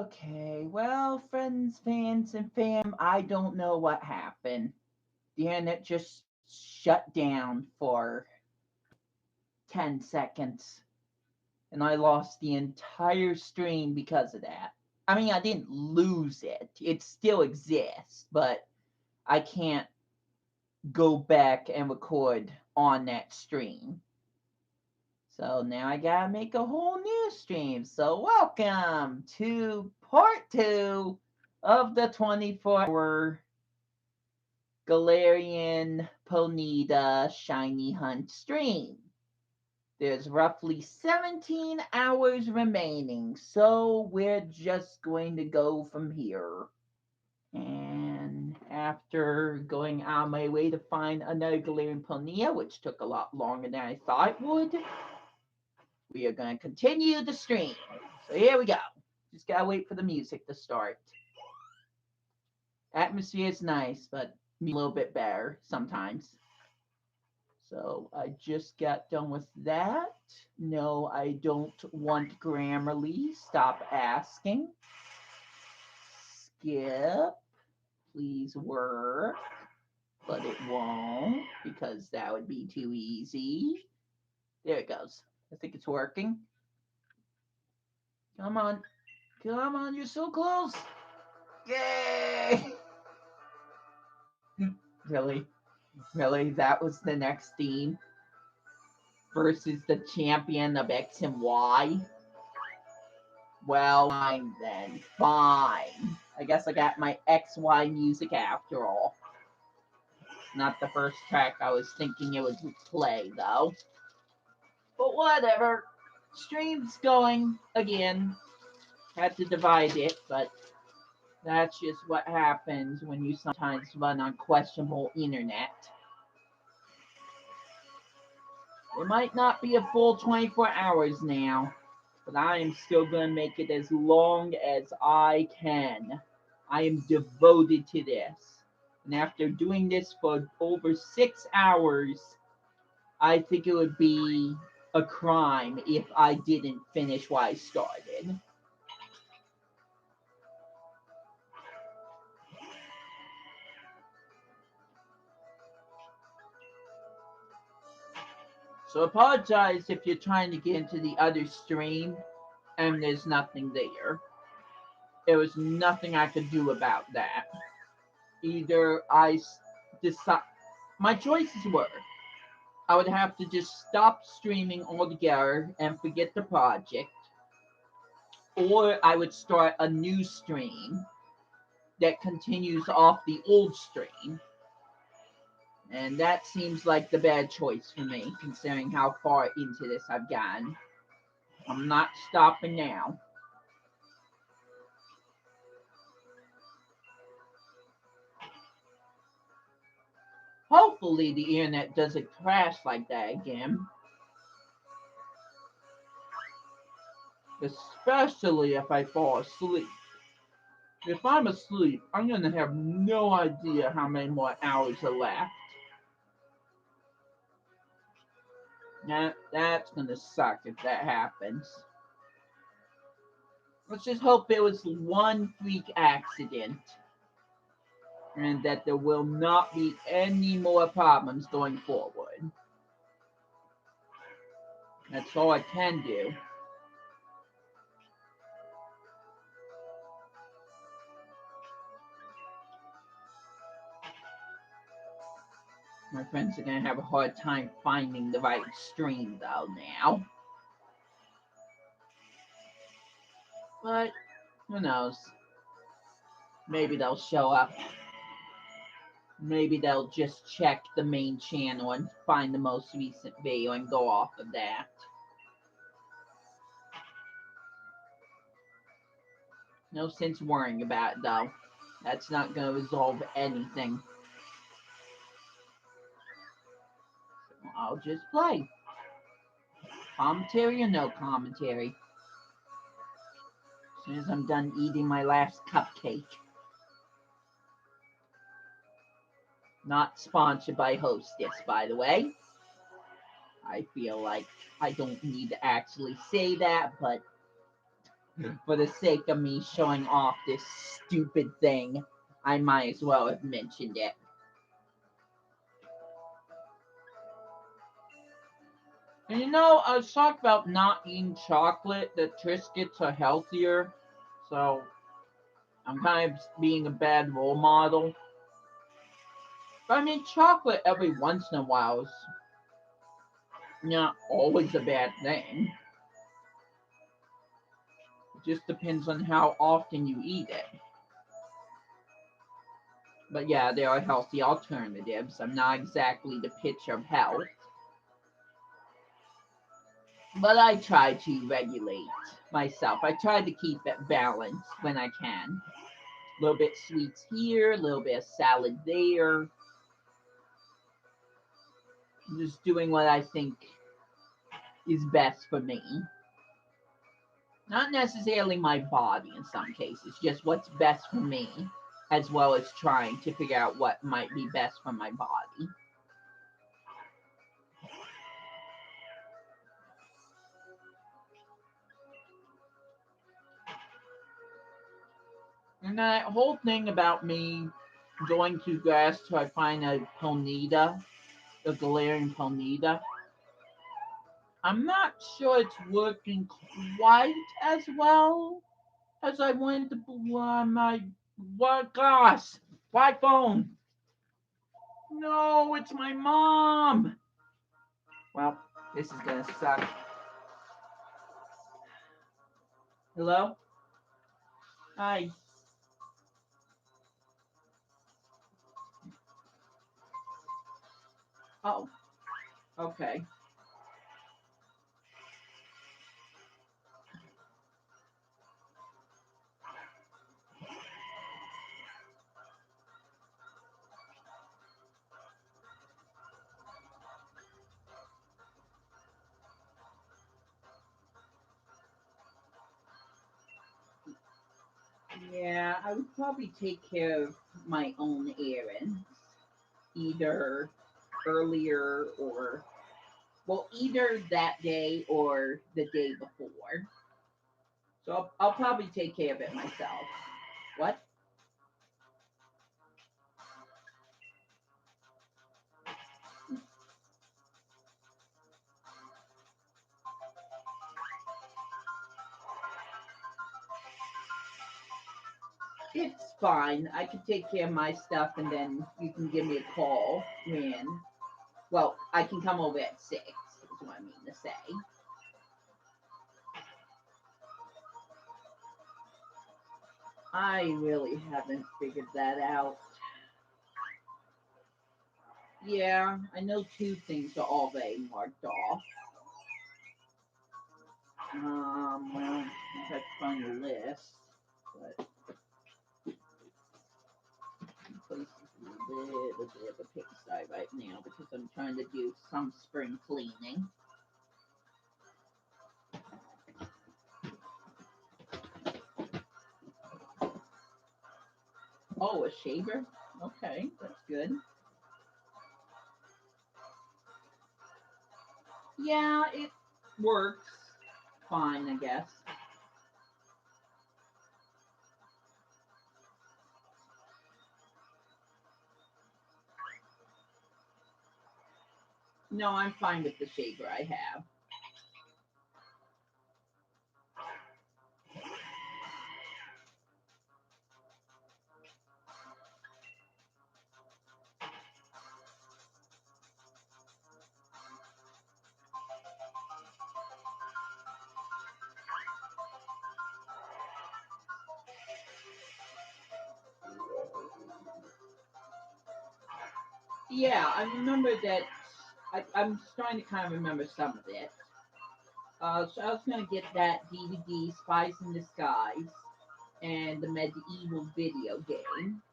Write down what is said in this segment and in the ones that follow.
Okay, well, friends, fans, and fam, I don't know what happened. The internet just shut down for 10 seconds, and I lost the entire stream because of that. I mean, I didn't lose it, it still exists, but I can't go back and record on that stream. So now I gotta make a whole new stream. So welcome to part two of the 24-hour Galarian Ponyta Shiny Hunt stream. There's roughly 17 hours remaining, so we're just going to go from here. And after going out of my way to find another Galarian Ponyta, which took a lot longer than I thought it would, we are going to continue the stream. So here we go. Just gotta wait for the music to start. Atmosphere is nice, but a little bit better sometimes. So I just got done with that. No, I don't want Grammarly. Stop asking. Skip. Please work. But it won't because that would be too easy. There it goes. I think it's working. Come on. Come on, you're so close. Yay! Really? Really? That was the next team versus the champion of X and Y? Well, fine then. Fine. I guess I got my XY music after all. Not the first track I was thinking it would play, though. But whatever. Stream's going again. Had to divide it, but that's just what happens when you sometimes run on questionable internet. It might not be a full 24 hours now, but I am still going to make it as long as I can. I am devoted to this. And after doing this for over 6 hours, I think it would be a crime if I didn't finish what I started. So apologize if you're trying to get into the other stream and there's nothing there. There was nothing I could do about that. Either I decide, my choices were I would have to just stop streaming altogether and forget the project, or I would start a new stream that continues off the old stream. And that seems like the bad choice for me, considering how far into this I've gotten. I'm not stopping now. Hopefully the internet doesn't crash like that again. Especially if I fall asleep. If I'm asleep, I'm going to have no idea how many more hours are left. That's going to suck if that happens. Let's just hope it was one freak accident and that there will not be any more problems going forward. That's all I can do. My friends are going to have a hard time finding the right stream, though, now. But, who knows? Maybe they'll show up. Maybe they'll just check the main channel and find the most recent video and go off of that. No sense worrying about it, though. That's not going to resolve anything. I'll just play. Commentary or no commentary? As soon as I'm done eating my last cupcake. Not sponsored by Hostess, by the way. I feel like I don't need to actually say that, but For the sake of me showing off this stupid thing, I might as well have mentioned it. And you know, I was talking about not eating chocolate, that Triscuits are healthier. So I'm kind of being a bad role model. But I mean, chocolate every once in a while is not always a bad thing. It just depends on how often you eat it. But yeah, there are healthy alternatives. I'm not exactly the pitch of health. But I try to regulate myself. I try to keep it balanced when I can. A little bit sweets here, a little bit of salad there. Just doing what I think is best for me. Not necessarily my body in some cases, just what's best for me, as well as trying to figure out what might be best for my body. And that whole thing about me going to grass till I find a ponyta, the galarian ponyta, I'm not sure it's working quite as well as I wanted to. My what? Gosh, my phone. No, it's my mom. Well, this is gonna suck. Hello? Hi. Oh, okay. Yeah, I would probably take care of my own errands, either earlier or, well, either that day or the day before. So I'll probably take care of it myself. What? It's fine. I can take care of my stuff and then you can give me a call when, well, I can come over at 6, is what I mean to say. I really haven't figured that out. Yeah, I know 2 things are already marked off. Well, I have to find the list, but the place is a little bit of a pigsty right now because I'm trying to do some spring cleaning. Oh, a shaver? Okay, that's good. Yeah, it works fine, I guess. No, I'm fine with the shaver I have. Yeah, I remember that. I'm starting to kind of remember some of it. So I was gonna get that DVD, Spies in Disguise, and the medieval video game.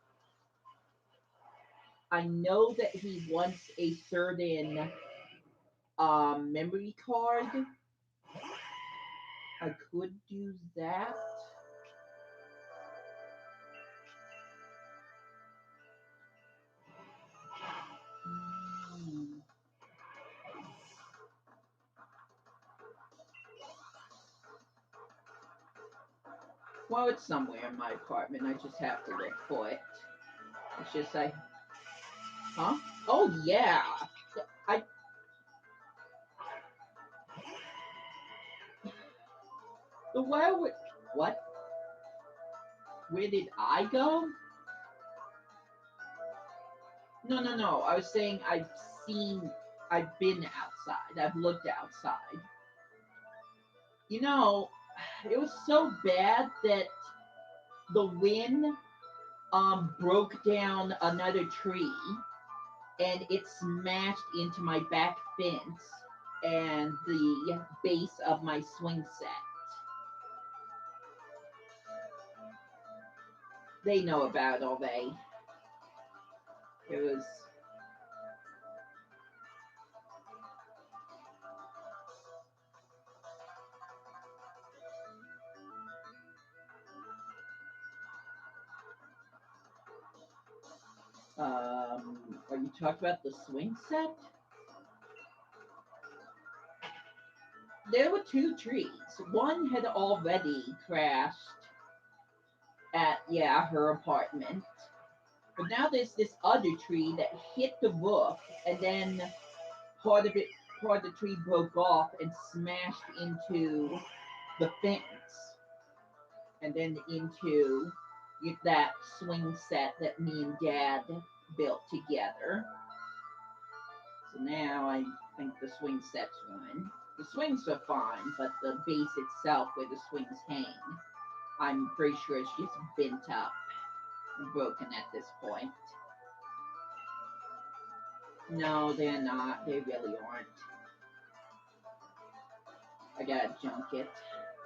I know that he wants a certain memory card. I could do that. Hmm. Well, it's somewhere in my apartment. I just have to look for it. It's just like, huh? Oh yeah. I the what? Where did I go? No, no, no. I was saying seen. I've been outside. I've looked outside. You know, it was so bad that the wind broke down another tree and it smashed into my back fence and the base of my swing set. They know about all they. It was are you talking about the swing set? There were two trees. One had already crashed at, yeah, her apartment. But now there's this other tree that hit the roof and then part of it part of the tree broke off and smashed into the fence and then into that swing set that me and dad built together. So now I think the swing set's ruined. The swings are fine, but the base itself where the swings hang, I'm pretty sure it's just bent up and broken at this point. No, they're not. They really aren't. I gotta junk it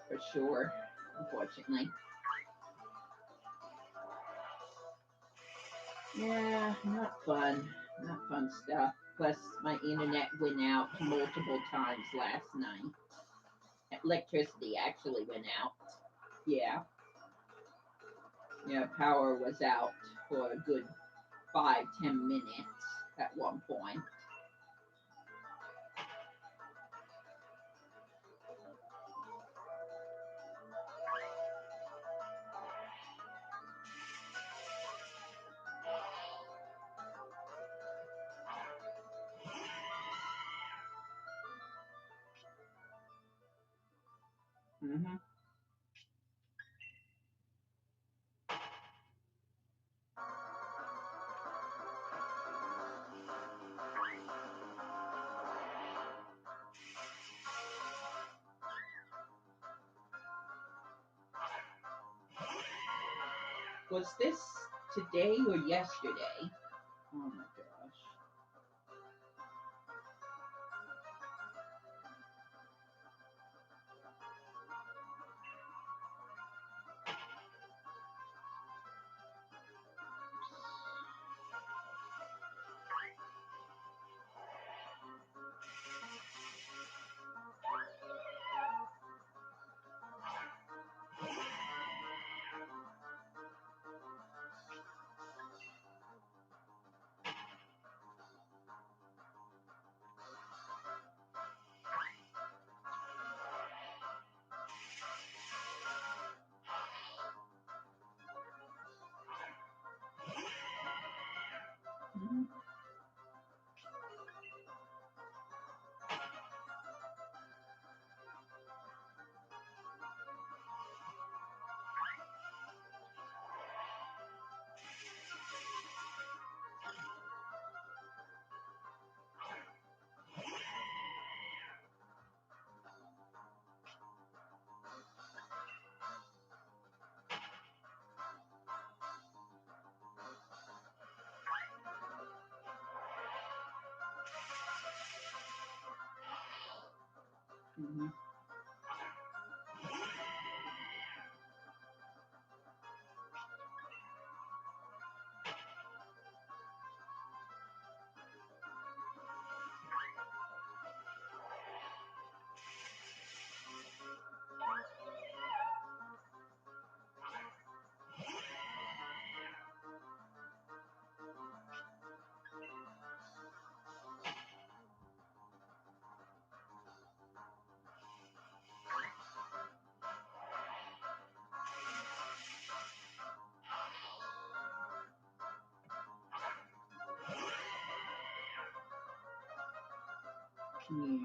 for sure, unfortunately. Yeah, not fun. Not fun stuff. Plus, my internet went out multiple times last night. Electricity actually went out. Yeah. Yeah, power was out for a good 5-10 minutes at one point. Mm-hmm. Was this today or yesterday? Oh my gosh. Mm-hmm. Mm-hmm. Hmm.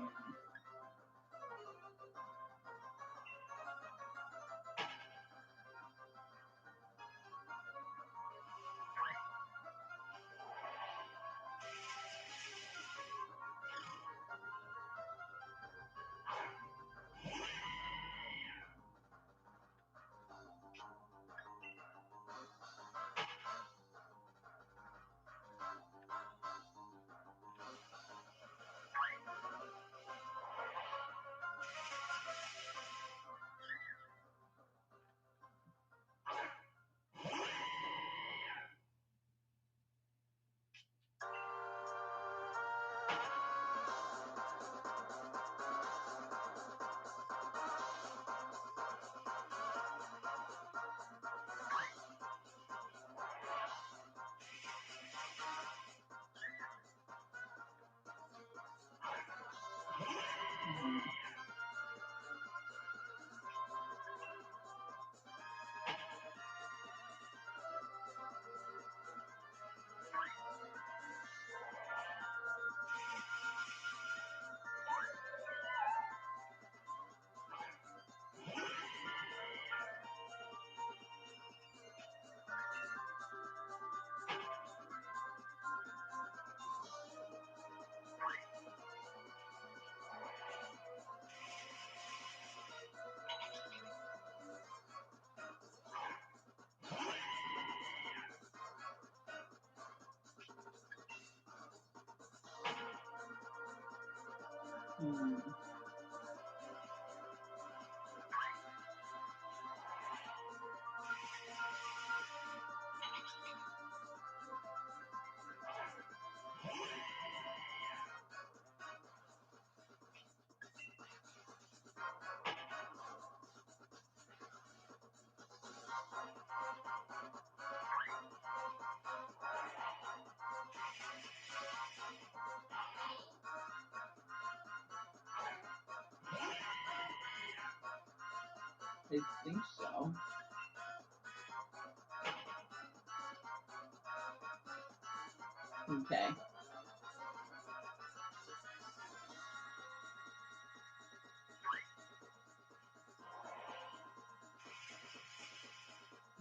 Hmm. Hmm. I think so. Okay.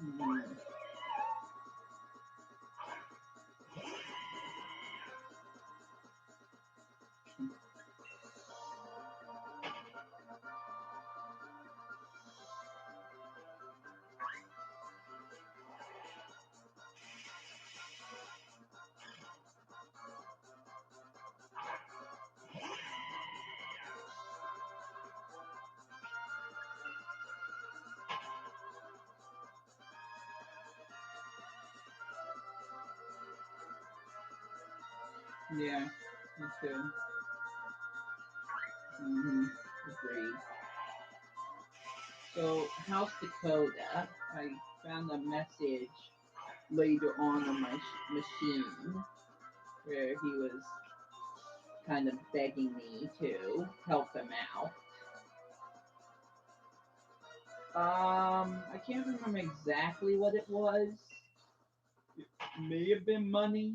Hmm. Yeah, me too. Hmm. Agreed. So, House Dakota, I found a message later on my machine where he was kind of begging me to help him out. I can't remember exactly what it was. It may have been money.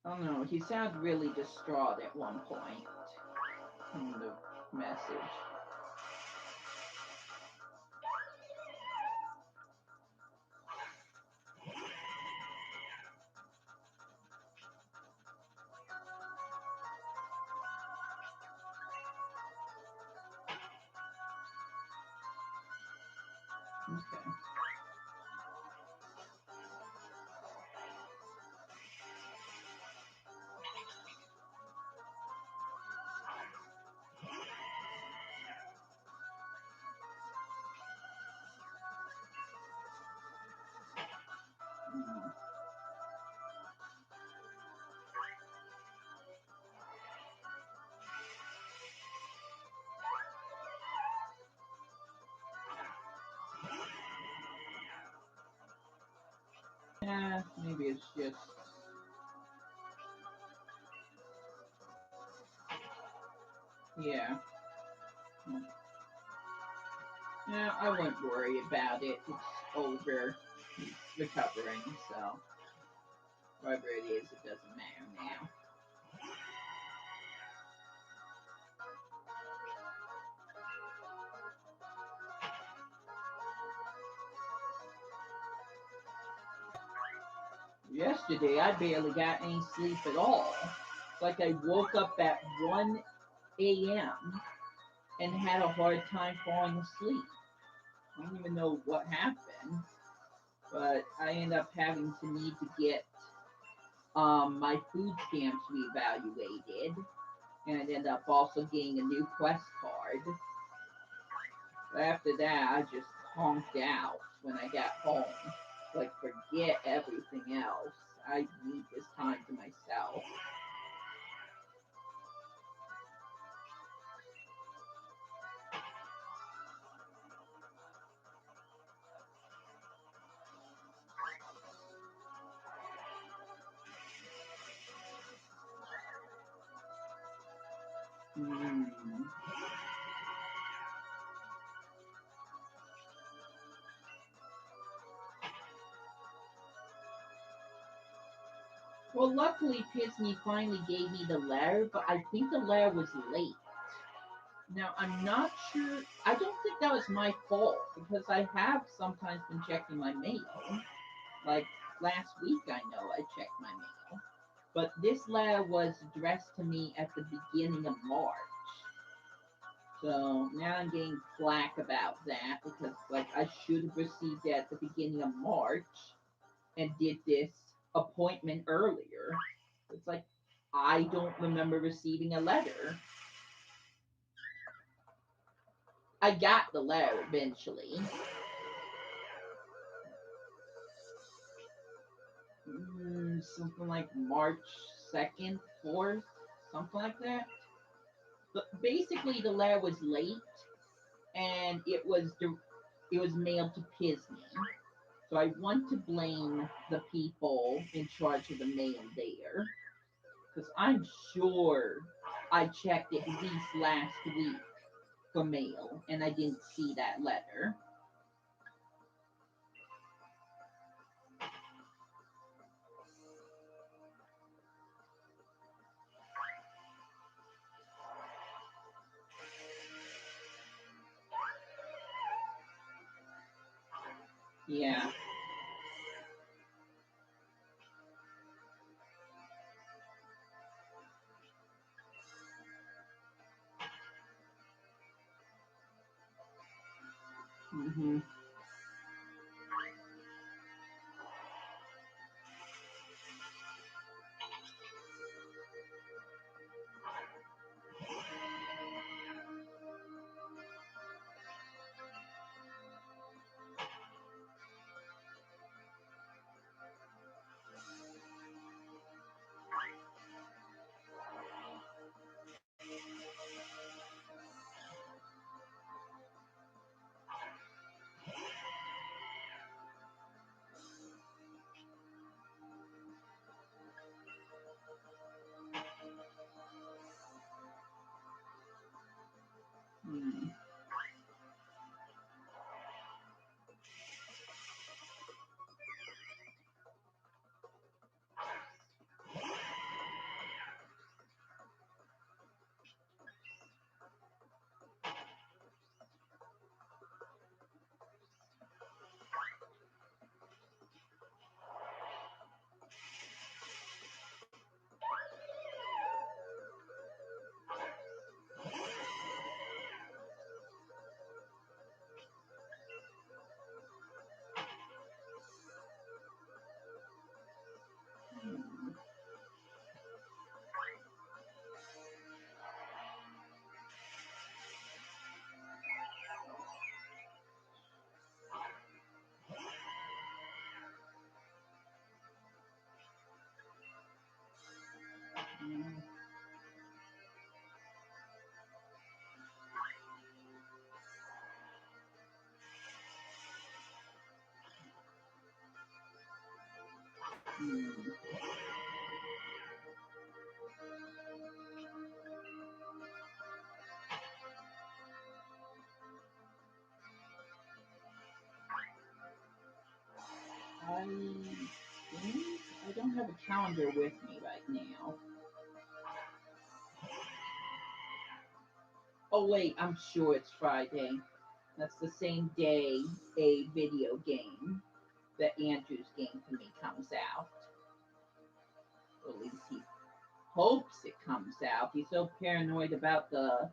I don't know. He sounded really distraught at one point in the message. Okay. Mm. Yeah, maybe it's just. Yeah. Yeah, I wouldn't worry about it. It's over. He's recovering, so whatever it is, it doesn't matter now. Yesterday, I barely got any sleep at all. It's like I woke up at 1 a.m. and had a hard time falling asleep. I don't even know what happened, but I ended up having to need to get my food stamps reevaluated, and I ended up also getting a new Quest card. But after that, I just honked out when I got home. Like, forget everything else. I need this time to myself. Hmm. Well, luckily, Disney finally gave me the letter, but I think the letter was late. Now, I'm not sure. I don't think that was my fault because I have sometimes been checking my mail. Like last week, I know I checked my mail. But this letter was addressed to me at the beginning of March. So now I'm getting flack about that because, like, I should have received it at the beginning of March and did this appointment earlier. It's like, I don't remember receiving a letter. I got the letter eventually. Something like March 2nd, 4th, something like that. But basically, the letter was late, and it was mailed to Pisney. So I want to blame the people in charge of the mail there, because I'm sure I checked at least last week for mail, and I didn't see that letter. Yeah. Hmm. Mm. Mm. Mm. I think I don't have a calendar with me right now. Oh wait, I'm sure it's Friday. That's the same day a video game that Andrew's game to me comes out. Or at least he hopes it comes out. He's so paranoid about the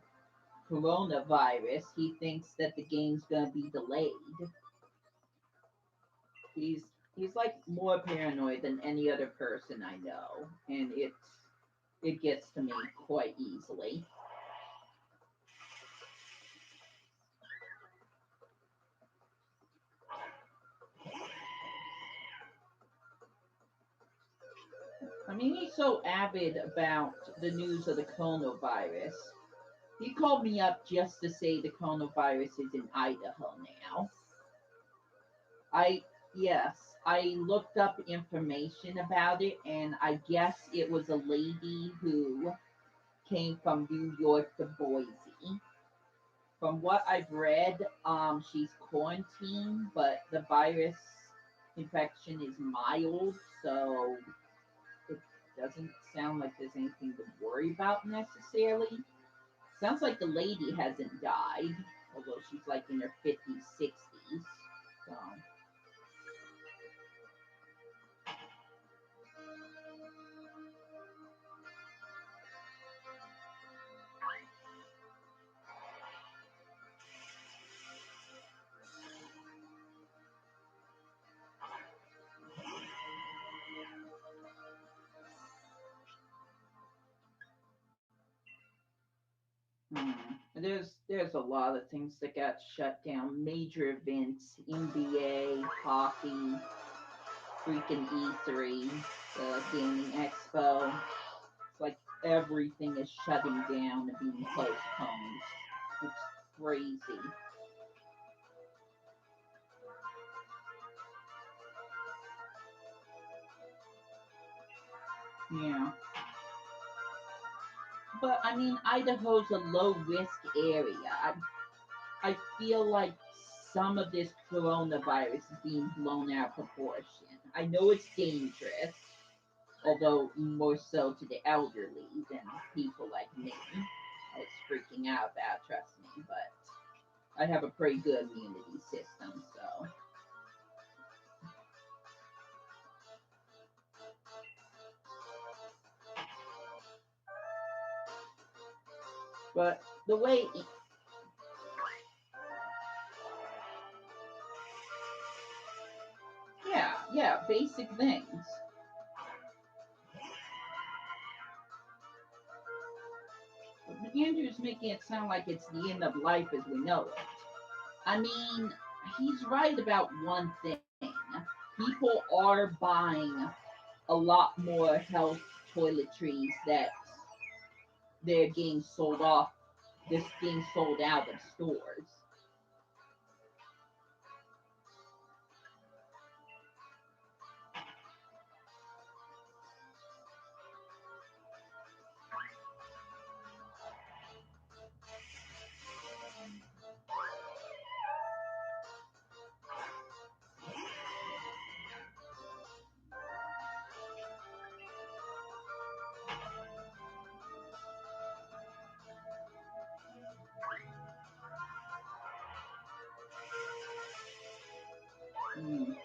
coronavirus, he thinks that the game's gonna be delayed. He's like more paranoid than any other person I know, and it gets to me quite easily. I mean, he's so avid about the news of the coronavirus. He called me up just to say the coronavirus is in Idaho now. I yes, I looked up information about it, and I guess it was a lady who came from New York to Boise. From what I've read, she's quarantined, but the virus infection is mild, so it doesn't sound like there's anything to worry about necessarily. Sounds like the lady hasn't died, although she's like in her 50s, 60s. So, there's a lot of things that got shut down. Major events, NBA, hockey, freaking E3, the gaming expo. It's like everything is shutting down and being postponed. It's crazy. Yeah. But I mean, Idaho's a low risk area. I feel like some of this coronavirus is being blown out of proportion. I know it's dangerous, although more so to the elderly than people like me. I was freaking out about, trust me, but I have a pretty good immunity system, so. But the way, yeah, yeah, basic things. But Andrew's making it sound like it's the end of life as we know it. I mean, he's right about one thing. People are buying a lot more health toiletries that they're getting sold off, this being sold out of stores. Mm.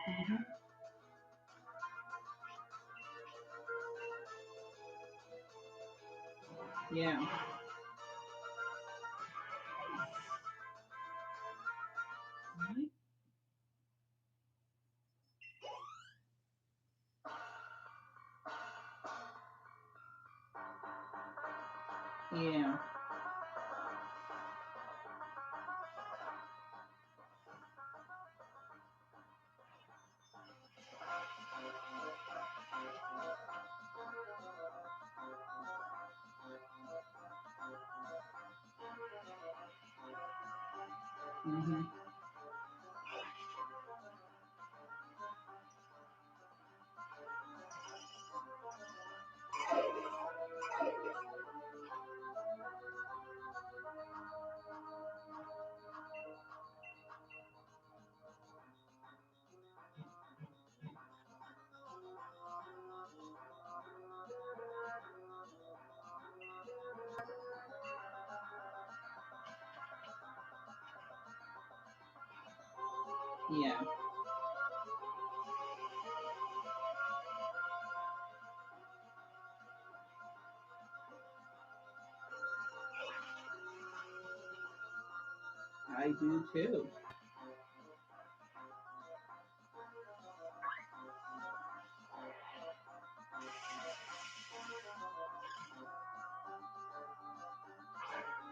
Mhm. Yeah. Right? Yeah. Mm-hmm. Yeah, I do too.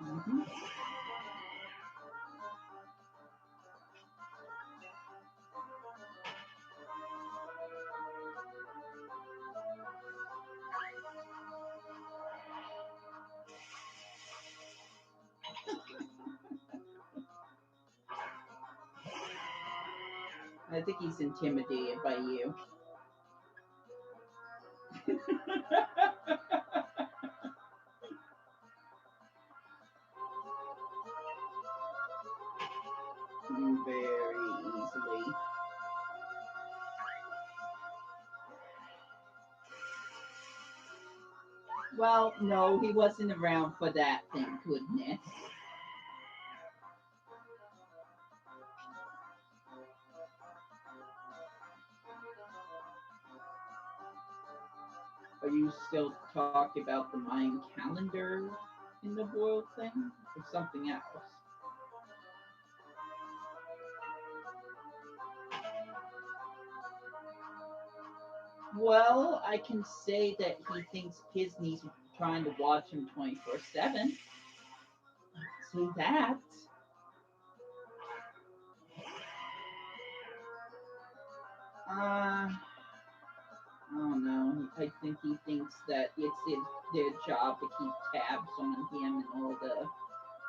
Mm-hmm. I think he's intimidated by you. Very easily. Well, no, he wasn't around for that, thank goodness. Are you still talking about the Mayan calendar in the world thing or something else? Well, I can say that he thinks Disney's trying to watch him 24/7. Say that. I don't know. I think he thinks that their job to keep tabs on him and all the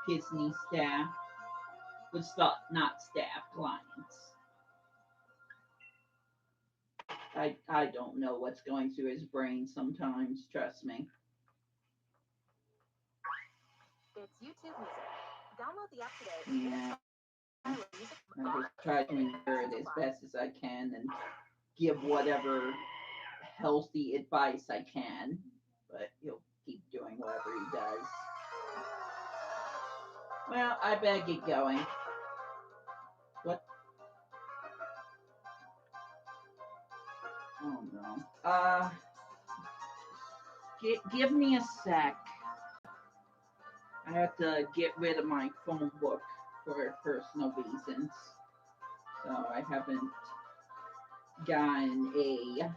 Disney staff, but not staff, clients. I don't know what's going through his brain sometimes, trust me. It's YouTube Music. Download the app today. Yeah. I just try to endure it as best as I can and give whatever healthy advice I can, but he'll keep doing whatever he does. Well, I better get going. What? Oh no. Give me a sec. I have to get rid of my phone book for personal reasons. So I haven't gotten a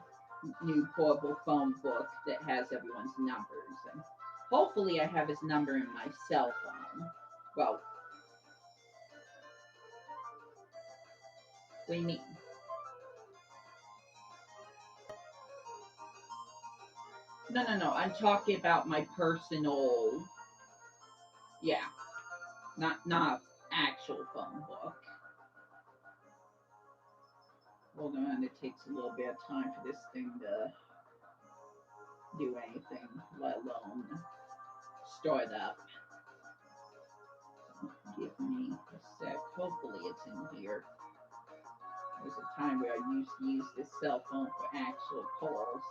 new portable phone book that has everyone's numbers. And hopefully I have his number in my cell phone. Well, what do you mean? No. I'm talking about my personal, yeah, not actual phone book. Hold on, it takes a little bit of time for this thing to do anything, let alone start up. Give me a sec. Hopefully it's in here. There's a time where I used to use this cell phone for actual calls.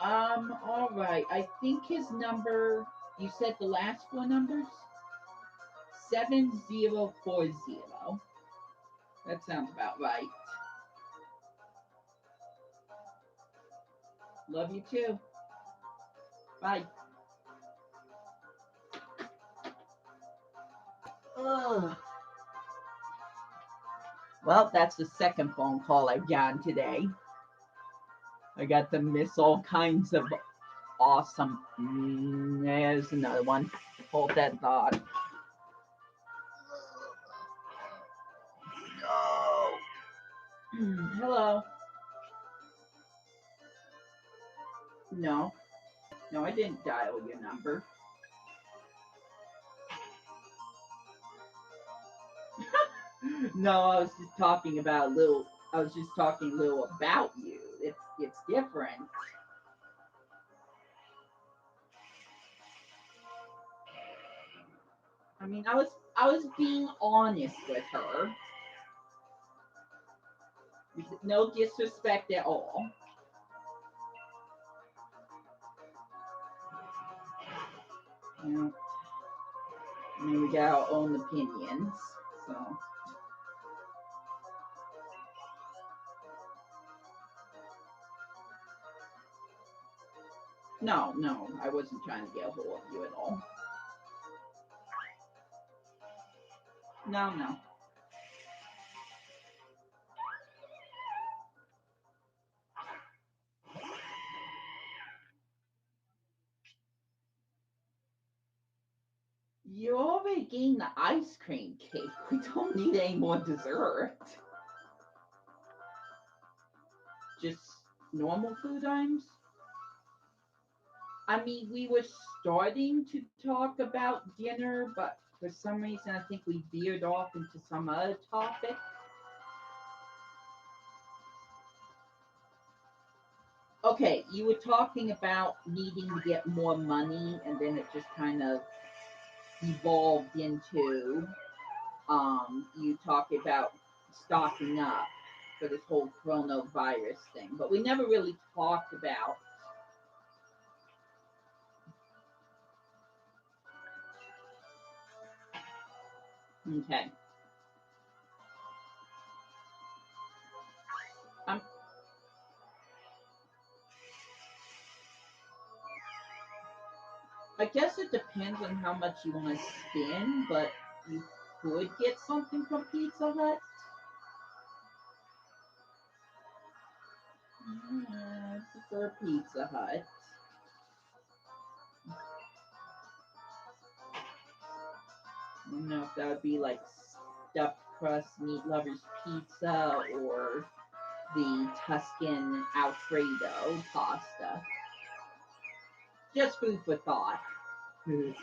All right. I think his number. You said the last four numbers. 7040. That sounds about right. Love you too. Bye. Ugh. Well, that's the second phone call I've gotten today. I got to miss all kinds of awesome. There's another one. Hold that thought. No. Hello. No. No, I didn't dial your number. No, I was just talking about a little. I was just talking a little about you. It's different. I mean, I was being honest with her. No disrespect at all. You know, I mean, we got our own opinions. So no, no, I wasn't trying to get a hold of you at all. No, no. You already gained the ice cream cake. We don't need any more dessert. Just normal food items. I mean, we were starting to talk about dinner, but for some reason, I think we veered off into some other topic. Okay, you were talking about needing to get more money, and then it just kind of evolved into you talking about stocking up for this whole coronavirus thing. But we never really talked about. Okay. Um, I guess it depends on how much you want to spend, but you could get something from Pizza Hut. I prefer Pizza Hut. I don't know if that would be like stuffed crust meat lovers pizza or the Tuscan Alfredo pasta. Just food for thought. Food.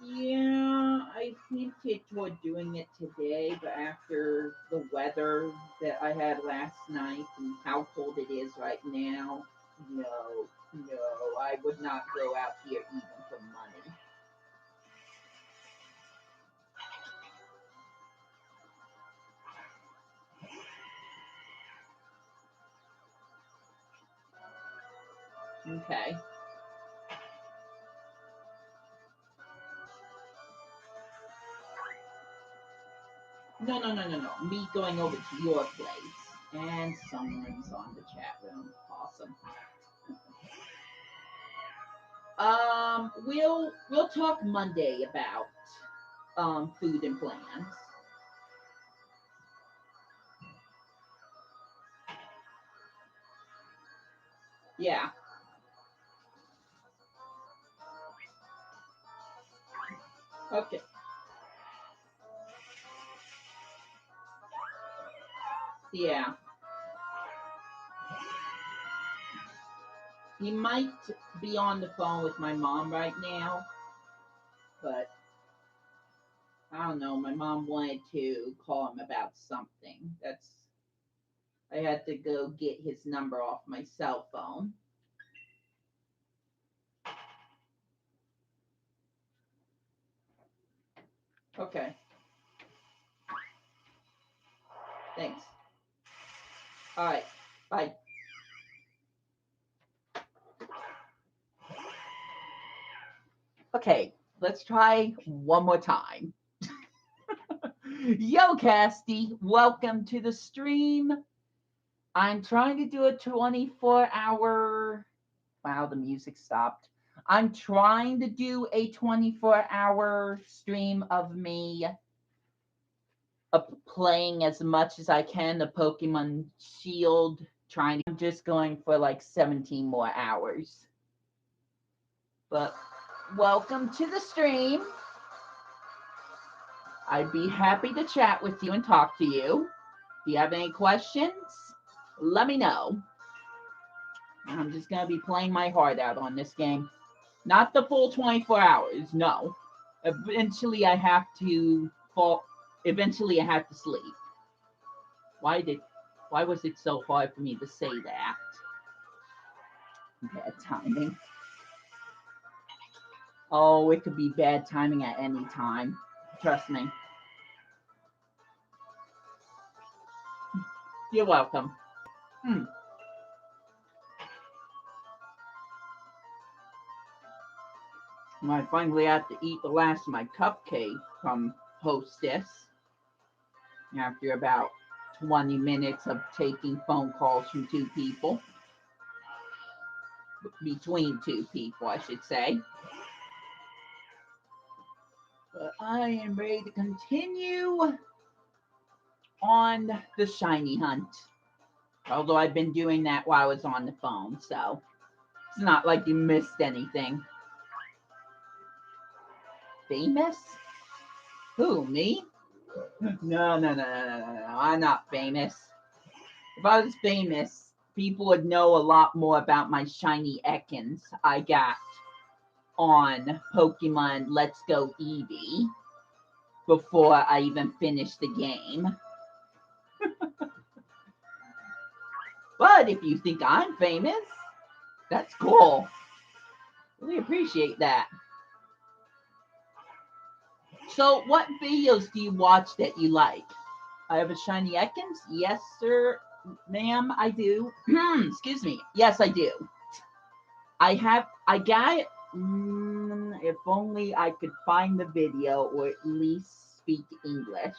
Yeah, I hinted toward doing it today, but after the weather that I had last night and how cold it is right now, no, no, I would not go out here even for money. Okay. No, no, no, no, no. Me going over to your place. And someone's on the chat room. Awesome. We'll talk Monday about food and plans. Yeah. Okay. Yeah. He might be on the phone with my mom right now, but I don't know. My mom wanted to call him about something. That's I had to go get his number off my cell phone. Okay. Thanks. All right. Bye. Okay, let's try one more time. Yo, Casty, welcome to the stream. I'm trying to do a 24-hour. Wow, the music stopped. I'm trying to do a 24-hour stream of me playing as much as I can the Pokemon Shield. I'm just going for like 17 more hours. But welcome to the stream. I'd be happy to chat with you and talk to you. Do you have any questions? let me know. I'm just going to be playing my heart out on this game. Not the full 24 hours, no. Eventually I have to fall. Eventually I have to sleep. Why was it so hard for me to say that? Bad timing. Oh, it could be bad timing at any time. Trust me. You're welcome. I finally had to eat the last of my cupcake from Hostess after about 20 minutes of taking phone calls from two people. Between two people, I should say. But I am ready to continue on the shiny hunt. Although I've been doing that while I was on the phone, so it's not like you missed anything. Famous? Who, me? No. I'm not famous. If I was famous, people would know a lot more about my shiny Ekans I got on Pokemon Let's Go Eevee before I even finished the game. But if you think I'm famous, that's cool. Really appreciate that. So, what videos do you watch that you like? I have a shiny Ekans? Yes, sir. Ma'am, I do. Excuse me. Yes, I do. I got it. If only I could find the video or at least speak English.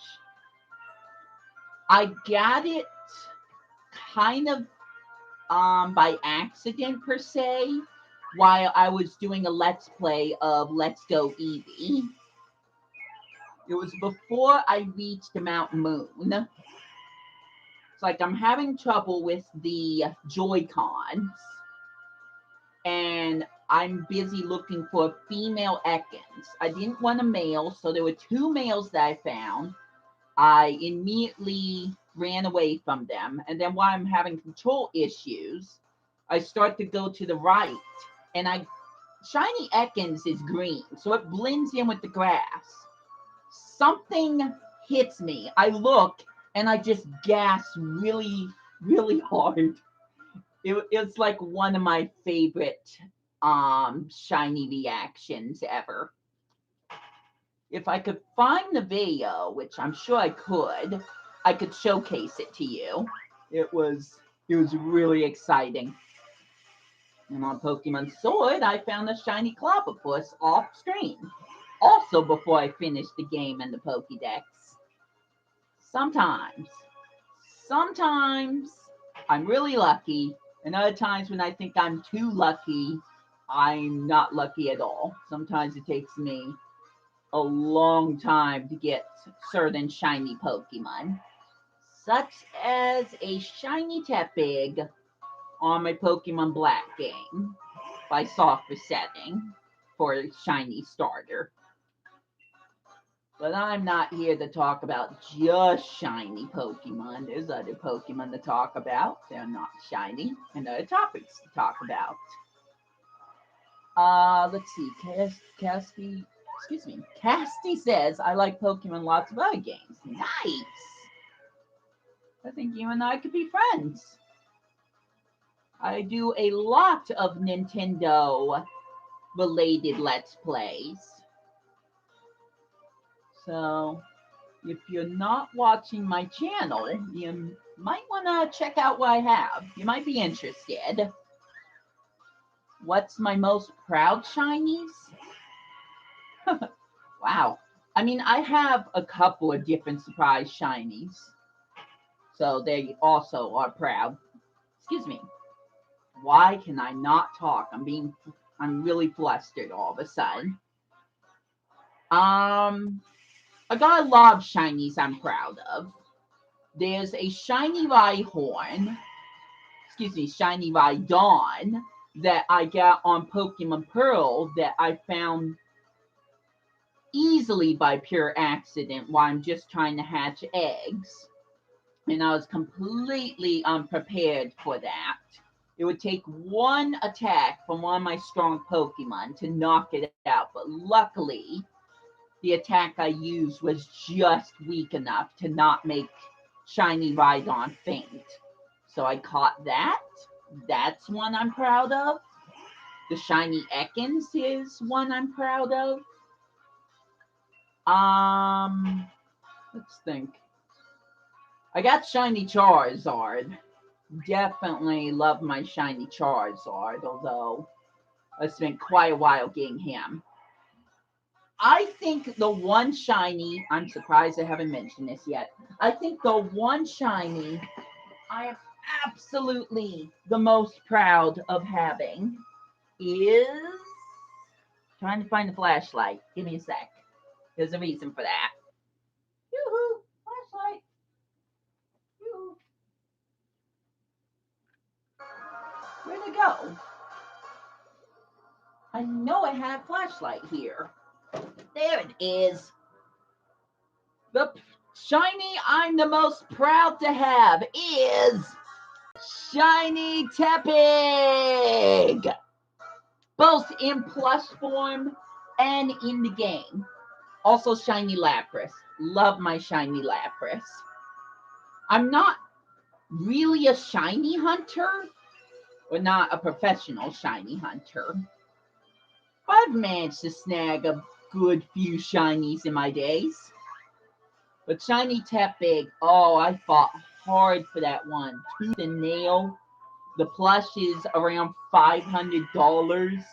I got it kind of by accident per se while I was doing a let's play of Let's Go Eevee. It was before I reached Mount Moon. It's like I'm having trouble with the Joy-Cons and I'm busy looking for female Ekans. I didn't want a male, so there were two males that I found. I immediately ran away from them. And then while I'm having control issues, I start to go to the right. And shiny Ekans is green, so it blends in with the grass. Something hits me. I look and I just gasp really, really hard. It's like one of my favorite shiny reactions ever. If I could find the video, which I'm sure I could showcase it to you. It was really exciting. And on Pokemon Sword, I found a shiny Clobbopus off screen. Also before I finished the game and the Pokédex. Sometimes I'm really lucky, and other times when I think I'm too lucky, I'm not lucky at all. Sometimes it takes me a long time to get certain shiny Pokemon, such as a shiny Tepig on my Pokemon Black game by soft resetting for a shiny starter. But I'm not here to talk about just shiny Pokemon. There's other Pokemon to talk about. They're not shiny, and other topics to talk about. Let's see. Casty says, I like Pokemon, lots of other games. Nice. I think you and I could be friends. I do a lot of Nintendo related Let's Plays. So, if you're not watching my channel, you might want to check out what I have. You might be interested. What's my most proud shinies? Wow. I mean, I have a couple of different surprise shinies. So they also are proud. Excuse me. Why can I not talk? I'm really flustered all of a sudden. I got a lot of shinies I'm proud of. There's a shiny Rhyhorn, shiny Rhydon that I got on Pokemon Pearl that I found easily by pure accident while I'm just trying to hatch eggs. And I was completely unprepared for that. It would take one attack from one of my strong Pokemon to knock it out, but luckily, the attack I used was just weak enough to not make Shiny Rhydon faint. So I caught that. That's one I'm proud of. The Shiny Ekans is one I'm proud of. Let's think. I got Shiny Charizard. Definitely love my Shiny Charizard, although I spent quite a while getting him. I think the one shiny, I'm surprised I haven't mentioned this yet. I think the one shiny I am absolutely the most proud of having is trying to find the flashlight. Give me a sec. There's a reason for that. Yoo-hoo! Flashlight. Yoo-hoo. Where'd it go? I know I had a flashlight here. There it is. The shiny I'm the most proud to have is Shiny Tepig, both in plush form and in the game. Also Shiny Lapras. Love my Shiny Lapras. I'm not really a shiny hunter, or not a professional shiny hunter, but I've managed to snag a good few shinies in my days. But Shiny Tepig, oh, I fought hard for that one. Tooth and nail. The plush is around $500.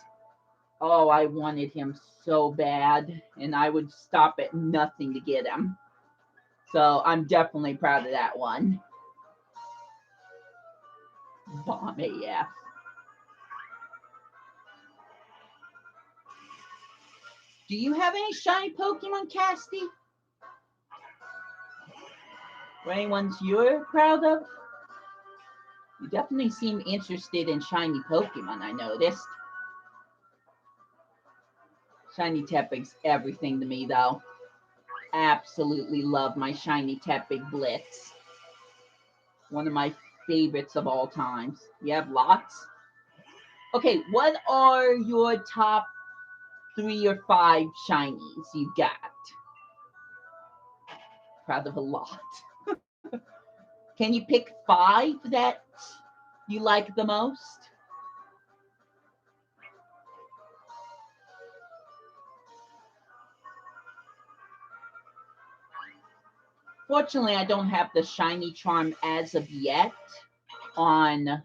Oh, I wanted him so bad, and I would stop at nothing to get him. So I'm definitely proud of that one. Bomb AF. Do you have any shiny Pokemon, Casty? Or any ones you're proud of? You definitely seem interested in shiny Pokemon, I noticed. Shiny Tepig's everything to me, though. Absolutely love my Shiny Tepig Blitz. One of my favorites of all times. You have lots? Okay, what are your top 3 or 5 shinies you got? Proud of a lot. Can you pick 5 that you like the most? Fortunately, I don't have the shiny charm as of yet on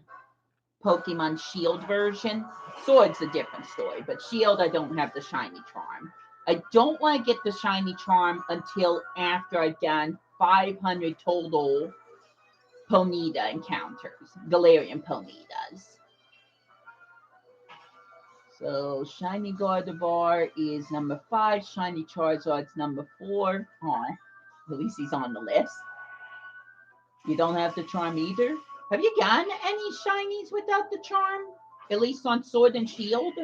Pokemon Shield version. Sword's a different story, but Shield, I don't have the shiny charm. I don't want to get the shiny charm until after I've done 500 total ponyta encounters, galarian ponytas. So shiny Gardevoir is number 5, shiny Charizard's number 4. Aw, at least he's on the list. You don't have the charm either? Have you gotten any shinies without the charm? At least on Sword and Shield?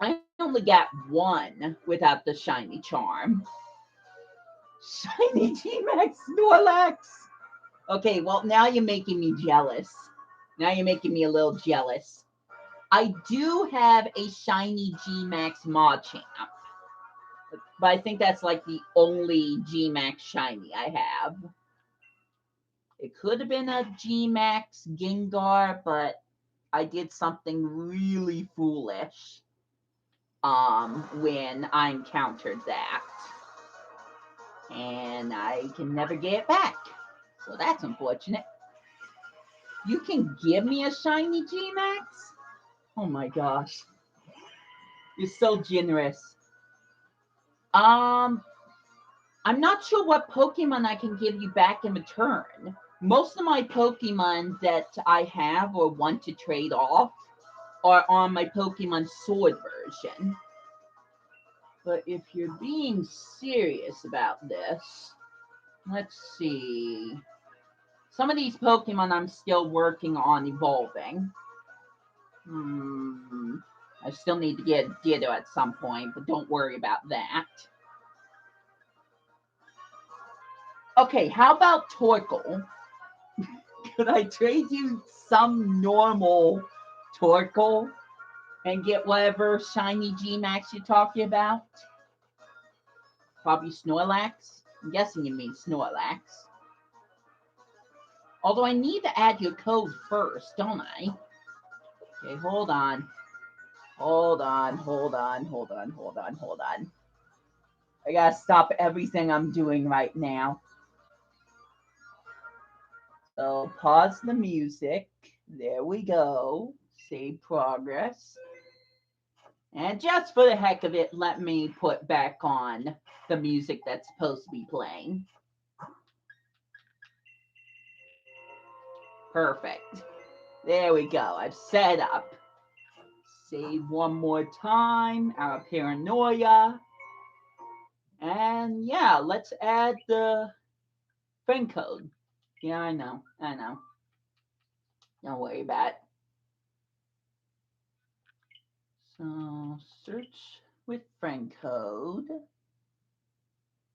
I only got one without the shiny charm. Shiny G-Max Snorlax! Okay, well, now you're making me jealous. Now you're making me a little jealous. I do have a shiny G-Max Machamp. But I think that's like the only G-Max shiny I have. It could have been a G-Max Gengar, but I did something really foolish when I encountered that. And I can never get it back. So that's unfortunate. You can give me a shiny G-Max? Oh my gosh. You're so generous. I'm not sure what Pokemon I can give you back in return. Most of my Pokemon that I have or want to trade off are on my Pokemon Sword version. But if you're being serious about this, let's see. Some of these Pokemon I'm still working on evolving. I still need to get Ditto at some point, but don't worry about that. Okay, how about Torkoal? Could I trade you some normal Torkoal and get whatever shiny G-Max you're talking about? Probably Snorlax. I'm guessing you mean Snorlax. Although I need to add your code first, don't I? Okay, hold on. Hold on. I gotta stop everything I'm doing right now. So pause the music. There we go. Save progress. And just for the heck of it, let me put back on the music that's supposed to be playing. Perfect. There we go. I've set up. Save one more time. Our paranoia. And yeah, let's add the friend code. Yeah, I know. Don't worry about it. So search with friend code.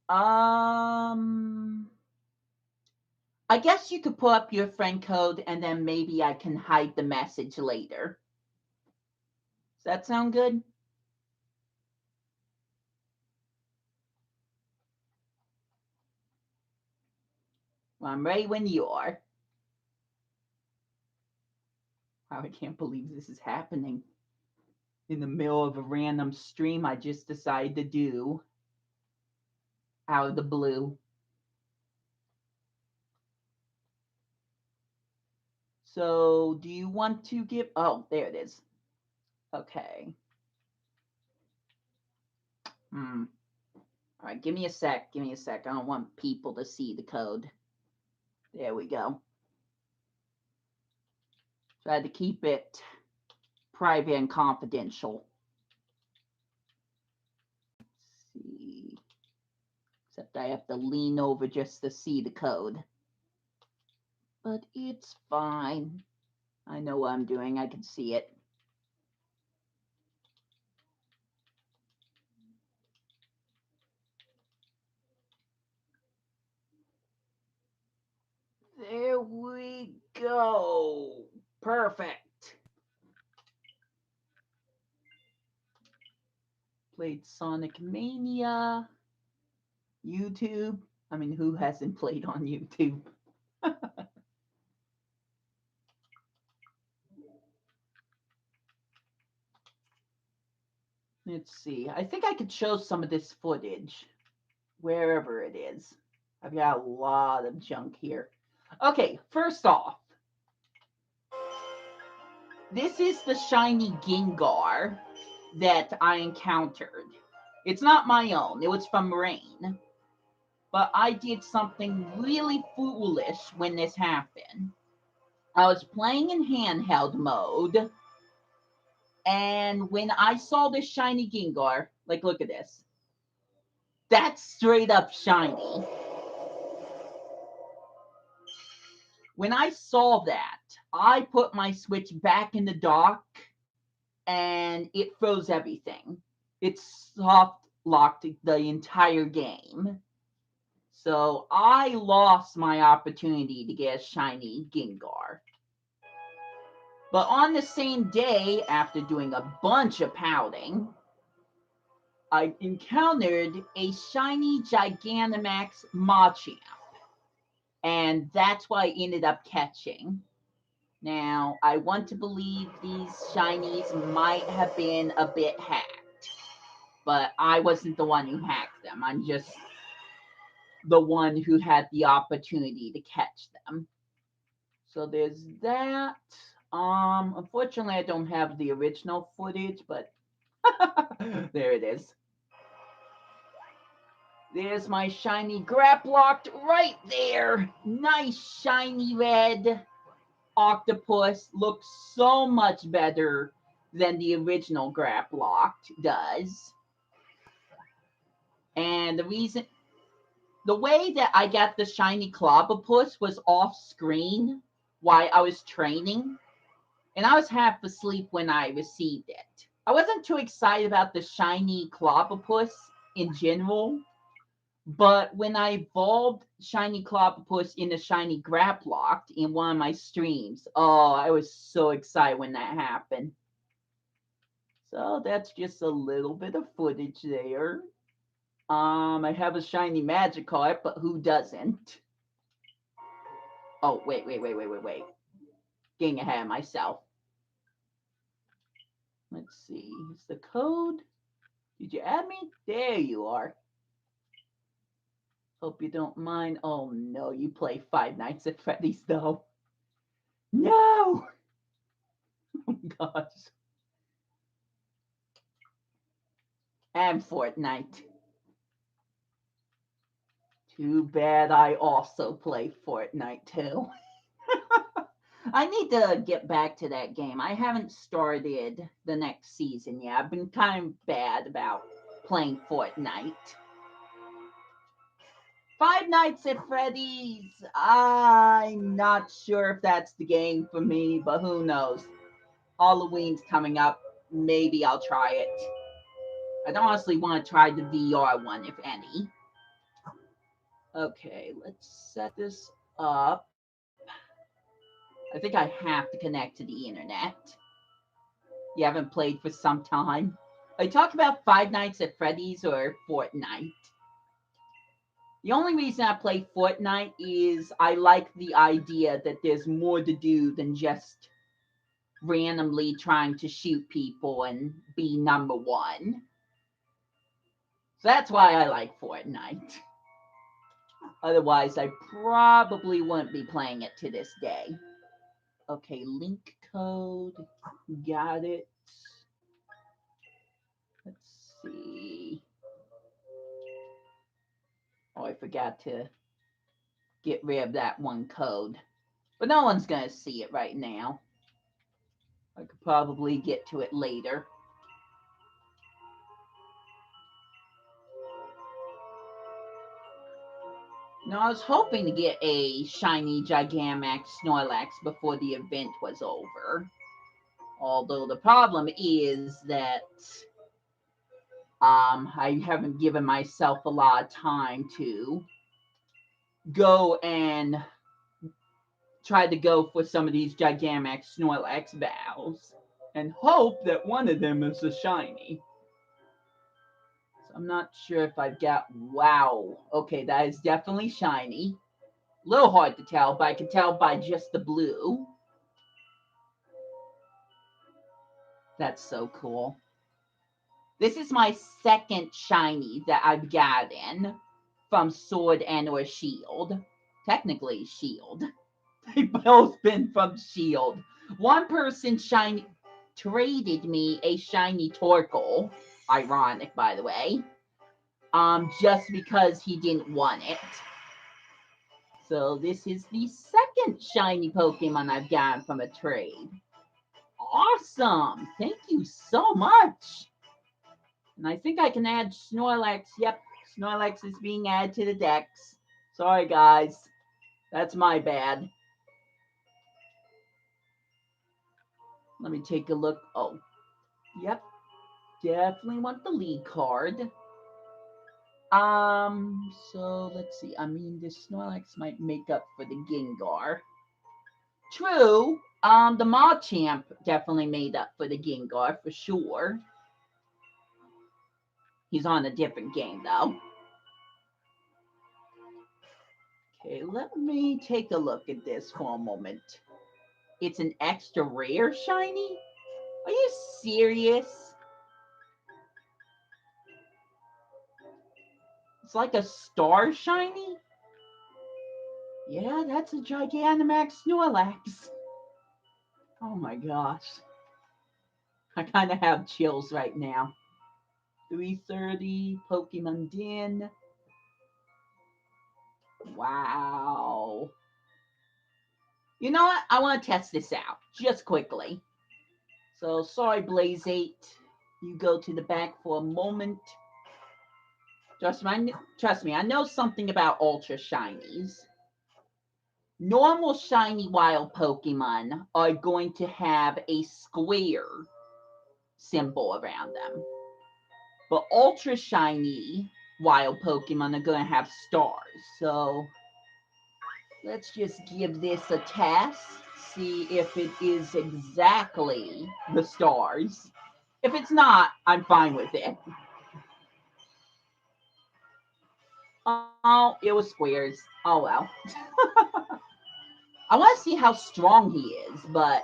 I guess you could put up your friend code and then maybe I can hide the message later. Does that sound good? Well, I'm ready when you are. Wow, I can't believe this is happening. In the middle of a random stream I just decided to do. Out of the blue. So, do you want to give... Oh, there it is. Okay. All right, give me a sec. I don't want people to see the code. There we go. Try to keep it private and confidential. Let's see. Except I have to lean over just to see the code. But it's fine. I know what I'm doing. I can see it. There we go. Perfect. Played Sonic Mania. YouTube. I mean, who hasn't played on YouTube? Let's see. I think I could show some of this footage wherever it is. I've got a lot of junk here. Okay, first off, this is the shiny Gengar that I encountered. It's not my own. It was from Rain. But I did something really foolish when this happened. I was playing in handheld mode, and when I saw this shiny Gengar, like, look at this. That's straight up shiny. When I saw that, I put my Switch back in the dock, and it froze everything. It soft locked the entire game. So I lost my opportunity to get a shiny Gengar. But on the same day, after doing a bunch of pouting, I encountered a shiny Gigantamax Machamp. And that's what I ended up catching. Now, I want to believe these shinies might have been a bit hacked. But I wasn't the one who hacked them. I'm just the one who had the opportunity to catch them. So there's that. Unfortunately, I don't have the original footage, but there it is. There's my shiny Graplocked right there. Nice shiny red octopus. Looks so much better than the original Graplocked does. And the way that I got the shiny Clobbopus was off screen while I was training. And I was half asleep when I received it. I wasn't too excited about the shiny Clobbopus in general, But when I evolved Shiny Clobbopus into Shiny Graplocked in one of my streams, oh, I was so excited when that happened. So that's just a little bit of footage there. I have a Shiny Magikarp, but who doesn't? Oh, wait. Getting ahead of myself. Let's see. Is the code? Did you add me? There you are. Hope you don't mind. Oh no, you play Five Nights at Freddy's though. No! Oh gosh. And Fortnite. Too bad I also play Fortnite too. I need to get back to that game. I haven't started the next season yet. I've been kind of bad about playing Fortnite. Five Nights at Freddy's. I'm not sure if that's the game for me, but who knows? Halloween's coming up. Maybe I'll try it. I don't honestly want to try the VR one, if any. Okay, let's set this up. I think I have to connect to the internet. You haven't played for some time. Are you talking about Five Nights at Freddy's or Fortnite? The only reason I play Fortnite is I like the idea that there's more to do than just randomly trying to shoot people and be number one. So that's why I like Fortnite. Otherwise, I probably wouldn't be playing it to this day. Okay, link code. Got it. Let's see. Oh, I forgot to get rid of that one code. But no one's going to see it right now. I could probably get to it later. Now, I was hoping to get a shiny Gigamax Snorlax before the event was over. Although the problem is that I haven't given myself a lot of time to go and try to go for some of these Gigamax Snorlax battles and hope that one of them is a shiny. So I'm not sure if I've got... Wow. Okay, that is definitely shiny. A little hard to tell, but I can tell by just the blue. That's so cool. This is my second shiny that I've gotten from Sword and or Shield. Technically Shield. They've both been from Shield. One person shiny traded me a shiny Torkoal. Ironic, by the way. Just because he didn't want it. So this is the second shiny Pokemon I've gotten from a trade. Awesome! Thank you so much! And I think I can add Snorlax. Yep, Snorlax is being added to the Dex. Sorry, guys. That's my bad. Let me take a look. Oh, yep. Definitely want the lead card. So let's see. I mean, this Snorlax might make up for the Gengar. True. The Machamp definitely made up for the Gengar for sure. He's on a different game though. Okay, let me take a look at this for a moment. It's an extra rare shiny? Are you serious? It's like a star shiny? Yeah, that's a Gigantamax Snorlax. Oh my gosh. I kind of have chills right now. 330, Pokemon Den. Wow. You know what? I want to test this out just quickly. So, sorry, Blaze8. You go to the back for a moment. Trust me, I know something about Ultra Shinies. Normal Shiny Wild Pokemon are going to have a square symbol around them. But Ultra Shiny wild Pokemon are going to have stars. So let's just give this a test, see if it is exactly the stars. If it's not, I'm fine with it. Oh, it was squares. Oh well. I want to see how strong he is, but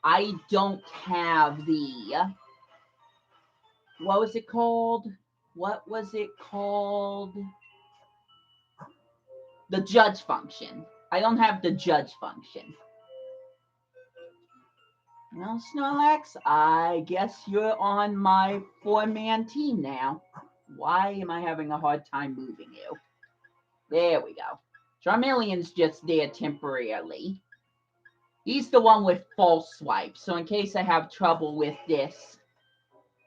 I don't have the, what was it called? What was it called? The judge function. I don't have the judge function. Well, Snorlax, I guess you're on my 4-man team now. Why am I having a hard time moving you? There we go. Charmeleon's just there temporarily. He's the one with false swipe, so in case I have trouble with this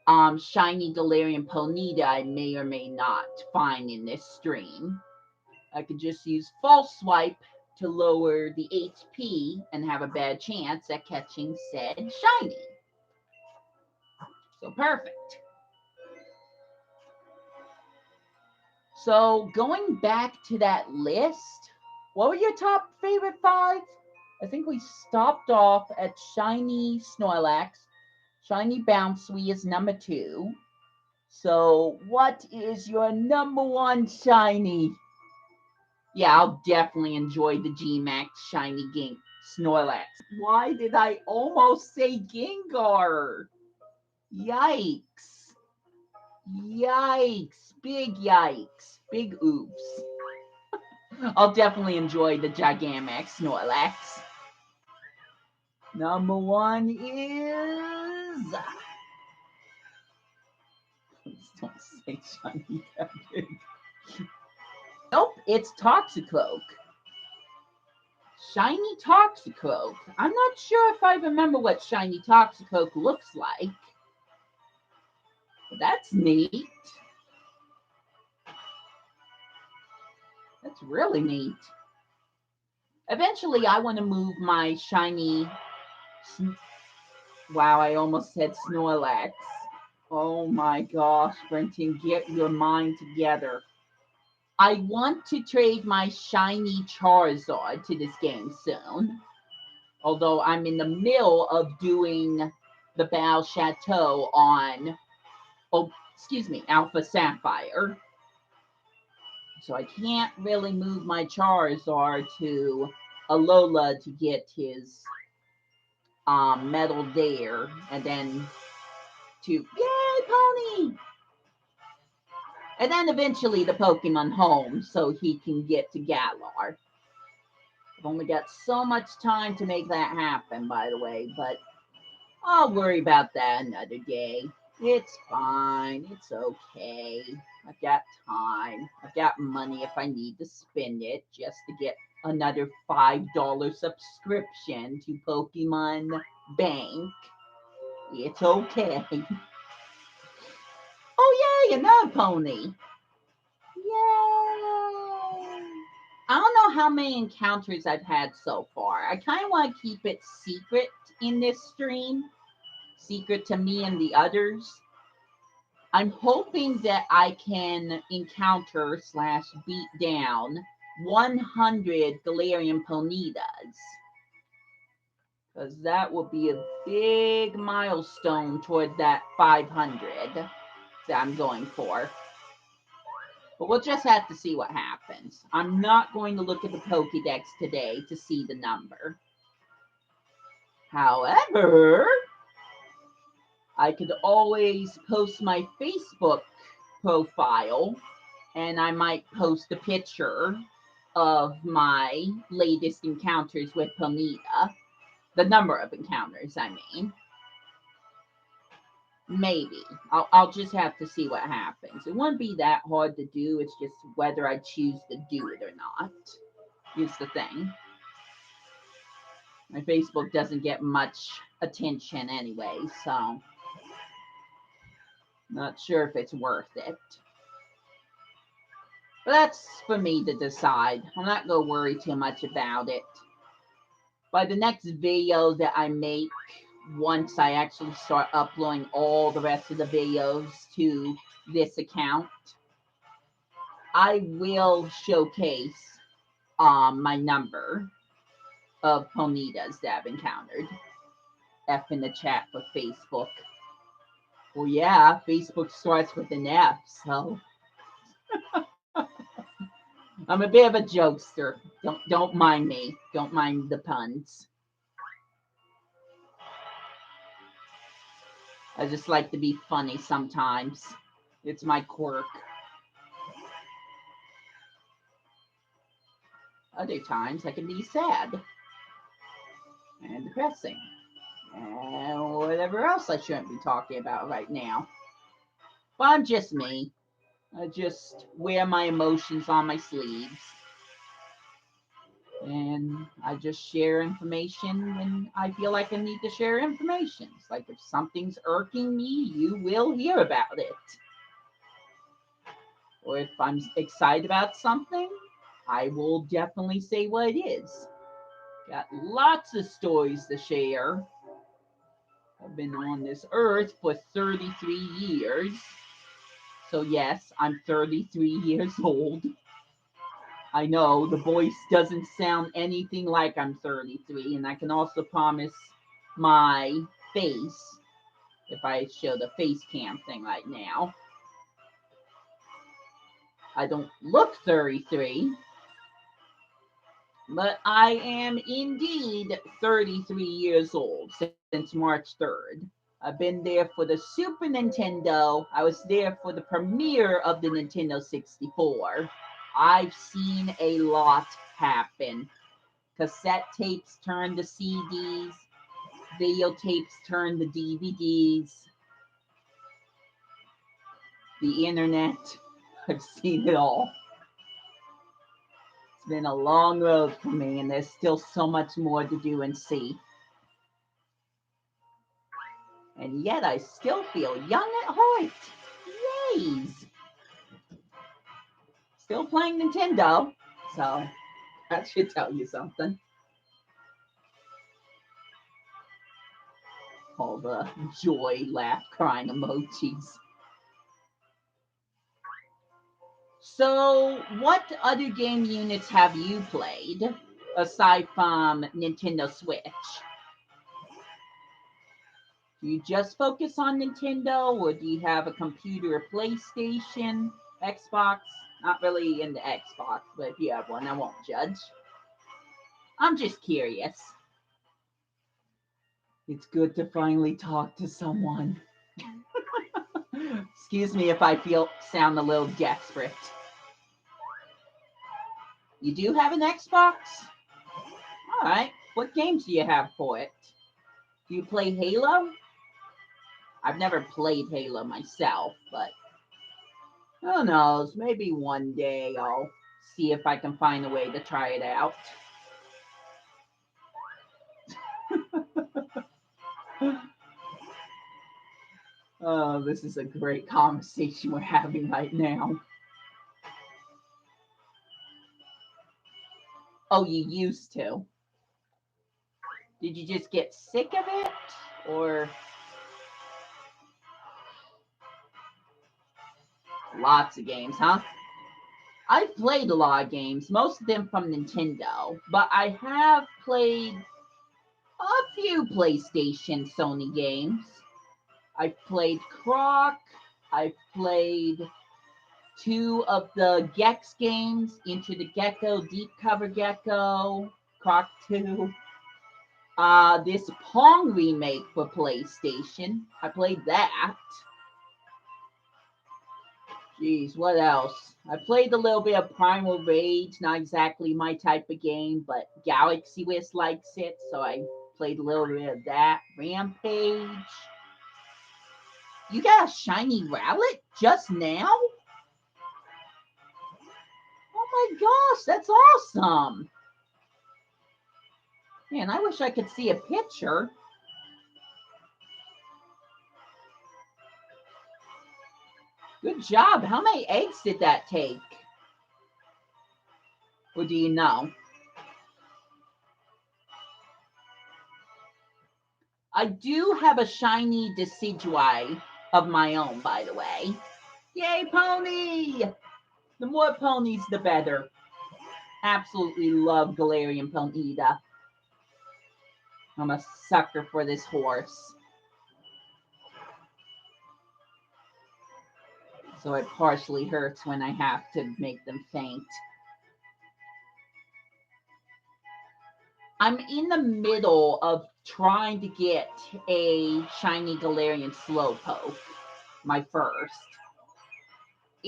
shiny galarian ponyta I may or may not find in this stream, I could just use false swipe to lower the HP and have a bad chance at catching said shiny. So perfect. So going back to that list, what were your top favorite 5? I think we stopped off at shiny Snorlax. Shiny Bouncewee is number 2. So what is your number 1 shiny? Yeah, I'll definitely enjoy the G-Max shiny Snorlax. Why did I almost say Gengar? Yikes. Yikes. Big yikes. Big oops. I'll definitely enjoy the Gigamax Snorlax. Number 1 is... Please don't say shiny that big. Nope, it's Toxicroak. Shiny Toxicroak. I'm not sure if I remember what shiny Toxicroak looks like. But that's neat. That's really neat. Eventually, I want to move my shiny... Wow, I almost said Snorlax. Oh my gosh, Brenton, get your mind together. I want to trade my shiny Charizard to this game soon. Although I'm in the middle of doing the Battle Chateau on, Alpha Sapphire. So I can't really move my Charizard to Alola to get his medal there. And then to, yay, Pony! And then eventually the Pokemon home so he can get to Galar. I've only got so much time to make that happen, by the way, but I'll worry about that another day. It's fine. It's okay. I've got time. I've got money if I need to spend it just to get another $5 subscription to Pokemon Bank. It's okay. Oh, yay, another pony. Yay. I don't know how many encounters I've had so far. I kind of want to keep it secret in this stream. Secret to me and the others. I'm hoping that I can encounter / beat down 100 Galarian Ponytas. Because that will be a big milestone toward that 500 that I'm going for. But we'll just have to see what happens. I'm not going to look at the Pokédex today to see the number. However, I could always post my Facebook profile and I might post a picture of my latest encounters with Ponyta. The number of encounters, I mean. Maybe. I'll just have to see what happens. It won't be that hard to do. It's just whether I choose to do it or not is the thing. My Facebook doesn't get much attention anyway, so not sure if it's worth it. But that's for me to decide. I'm not going to worry too much about it. By the next video that I make, once I actually start uploading all the rest of the videos to this account, I will showcase my number of ponytas that I've encountered. F in the chat for Facebook. Well, yeah, Facebook starts with an F, so I'm a bit of a jokester. Don't mind me. Don't mind the puns. I just like to be funny sometimes. It's my quirk. Other times I can be sad and depressing and whatever else I shouldn't be talking about right now. But I'm just me. I just wear my emotions on my sleeves. And I just share information when I feel like I need to share information. It's like if something's irking me, you will hear about it. Or if I'm excited about something, I will definitely say what it is. Got lots of stories to share. I've been on this earth for 33 years. So, yes, I'm 33 years old. I know the voice doesn't sound anything like I'm 33, and I can also promise my face, if I show the face cam thing right now, I don't look 33, but I am indeed 33 years old since March 3rd. I've been there for the Super Nintendo. I was there for the premiere of the Nintendo 64. I've seen a lot happen. Cassette tapes turned to CDs, videotapes turned to DVDs, the internet. I've seen it all. It's been a long road for me, and there's still so much more to do and see. And yet I still feel young at heart. Yays! Still playing Nintendo, so that should tell you something. All the joy, laugh, crying emojis. So, what other game units have you played aside from Nintendo Switch? Do you just focus on Nintendo, or do you have a computer or PlayStation, Xbox? Not really into Xbox, but if you have one, I won't judge. I'm just curious. It's good to finally talk to someone. Excuse me if I sound a little desperate. You do have an Xbox? All right. What games do you have for it? Do you play Halo? I've never played Halo myself, but who knows? Maybe one day I'll see if I can find a way to try it out. Oh, this is a great conversation we're having right now. Oh, you used to. Did you just get sick of it? Or lots of games, huh? I've played a lot of games, most of them from Nintendo, but I have played a few PlayStation Sony games. I've played Croc. I've played 2 of the Gex games, Into the Gecko, Deep Cover Gecko, Croc 2. This Pong remake for PlayStation. I played that. Jeez, what else? I played a little bit of Primal Rage, not exactly my type of game, but Galaxy Wiz likes it, so I played a little bit of that. Rampage. You got a shiny Rowlet just now? Oh my gosh, that's awesome. Man, I wish I could see a picture. Good job. How many eggs did that take? Or do you know? I do have a shiny Decidueye of my own, by the way. Yay, pony! The more ponies, the better. Absolutely love Galarian ponyta. I'm a sucker for this horse. So it partially hurts when I have to make them faint. I'm in the middle of trying to get a shiny Galarian Slowpoke, my first.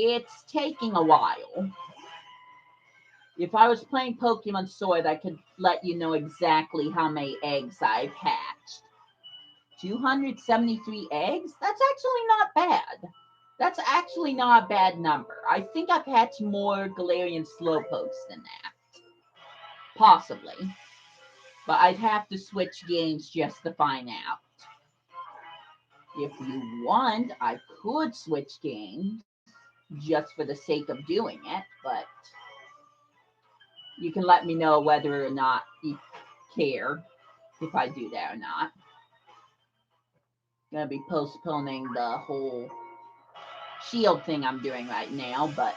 It's taking a while. If I was playing Pokemon Sword, I could let you know exactly how many eggs I've hatched. 273 eggs? That's actually not bad. That's actually not a bad number. I think I've hatched more Galarian Slowpokes than that. Possibly. But I'd have to switch games just to find out. If you want, I could switch games just for the sake of doing it, but you can let me know whether or not you care if I do that or not. Gonna be postponing the whole shield thing I'm doing right now, but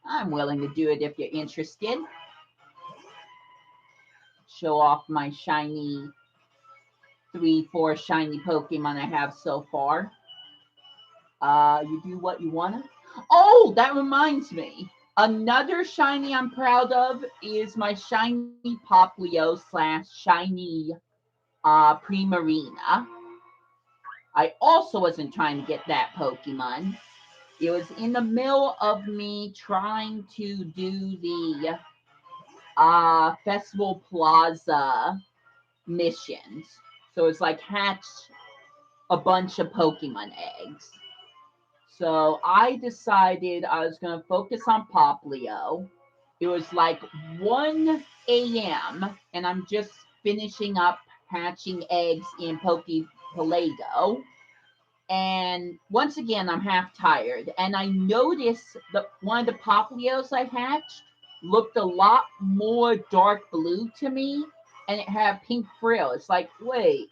I'm willing to do it if you're interested. Show off my shiny 3, 4 shiny Pokemon I have so far. You do what you wanna. Oh, that reminds me. Another shiny I'm proud of is my shiny Poplio / shiny Primarina. I also wasn't trying to get that Pokemon. It was in the middle of me trying to do the Festival Plaza missions. So it's like hatch a bunch of Pokemon eggs. So I decided I was going to focus on Poplio. It was like 1 a.m. and I'm just finishing up hatching eggs in Palago. And once again, I'm half tired. And I noticed that one of the Poplios I hatched looked a lot more dark blue to me. And it had pink frill. It's like, wait,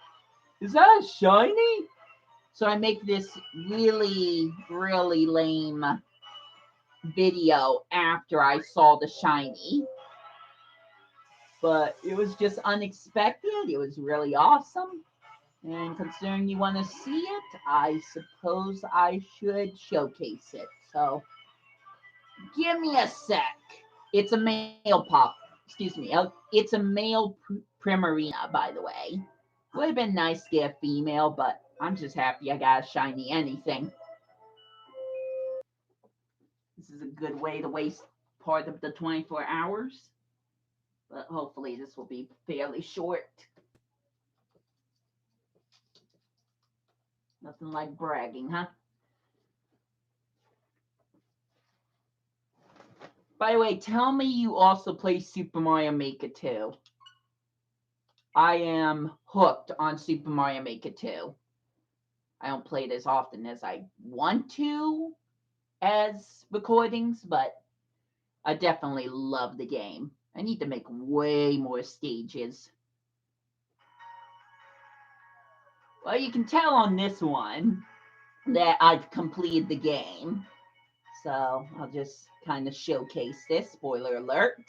is that a shiny? So I make this really, really lame video after I saw the shiny. But it was just unexpected. It was really awesome. And considering you want to see it, I suppose I should showcase it. So give me a sec. It's a male pop. Excuse me. It's a male Primarina, by the way. Would have been nice to get a female, but I'm just happy I got a shiny anything. This is a good way to waste part of the 24 hours. But hopefully this will be fairly short. Nothing like bragging, huh? By the way, tell me you also play Super Mario Maker 2. I am hooked on Super Mario Maker 2. I don't play it as often as I want to as recordings, but I definitely love the game. I need to make way more stages. Well, you can tell on this one that I've completed the game. So I'll just kind of showcase this. Spoiler alert.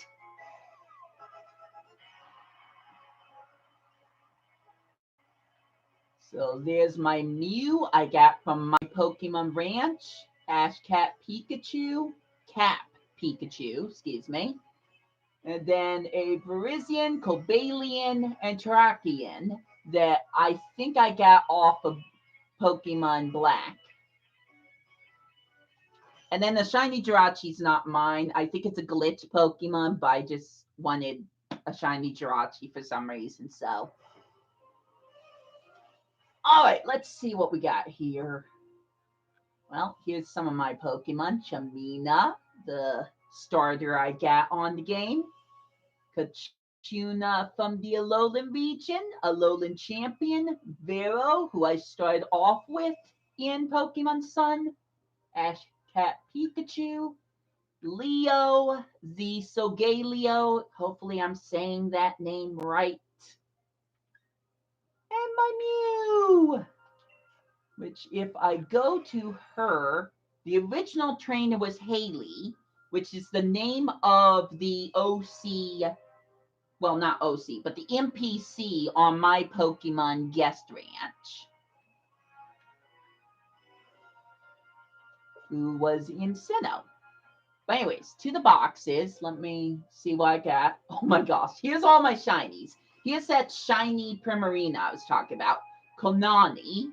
So there's my Mew I got from my Pokemon Ranch. Ash Cat Pikachu. Cap Pikachu, excuse me. And then a Virizion, Cobalion, and Terrakion that I think I got off of Pokemon Black. And then the shiny Jirachi's not mine. I think it's a glitch Pokemon, but I just wanted a shiny Jirachi for some reason. So, all right, let's see what we got here. Well, here's some of my Pokemon. Chamina, the starter I got on the game. Kachuna from the Alolan region, Alolan champion. Vero, who I started off with in Pokemon Sun. Ash Cat Pikachu. Leo, the Sogaleo. Hopefully, I'm saying that name right. And my Mew. which if I go to her, the original trainer was Haley, which is the name of the OC, well, not OC, but the NPC on my Pokemon Guest Ranch, who was in Sinnoh. But anyways, to the boxes. Let me see what I got. Oh my gosh, here's all my shinies. Here's that shiny Primarina I was talking about. Konani.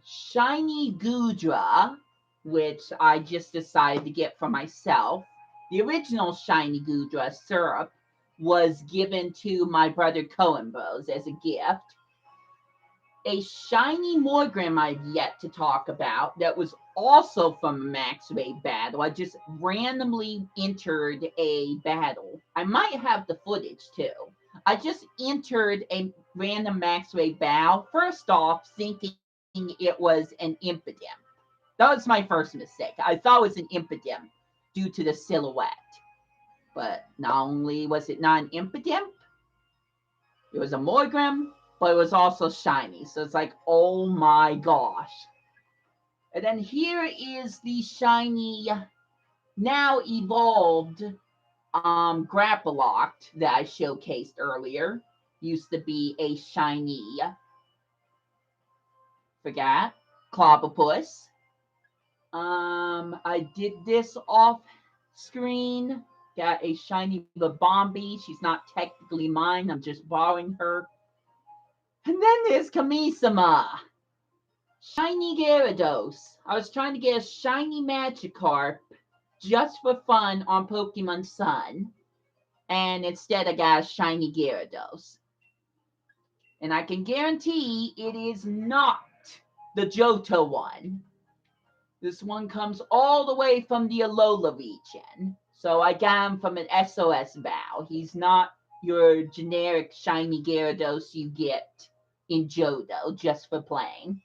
Shiny Gudra, which I just decided to get for myself. The original shiny Gudra syrup was given to my brother Cohen Bros as a gift. A shiny Morgram I've yet to talk about that was also from a Max Raid battle. I just randomly entered a battle. I might have the footage too. I just entered a random Max Raid battle, first off thinking it was an Impidimp. That was my first mistake. I thought it was an Impidimp due to the silhouette. But not only was it not an Impidimp, it was a Morgram, but it was also shiny. So it's like, oh my gosh. And then here is the shiny, now evolved Grappaloct that I showcased earlier. Used to be a shiny, forgot, Clobbopus. I did this off screen. Got a shiny Babombi. She's not technically mine. I'm just borrowing her. And then there's Kamisama. Shiny Gyarados. I was trying to get a shiny Magikarp just for fun on Pokemon Sun. And instead I got a shiny Gyarados. And I can guarantee it is not the Johto one. This one comes all the way from the Alola region. So I got him from an SOS bow. He's not your generic shiny Gyarados you get in Johto just for playing.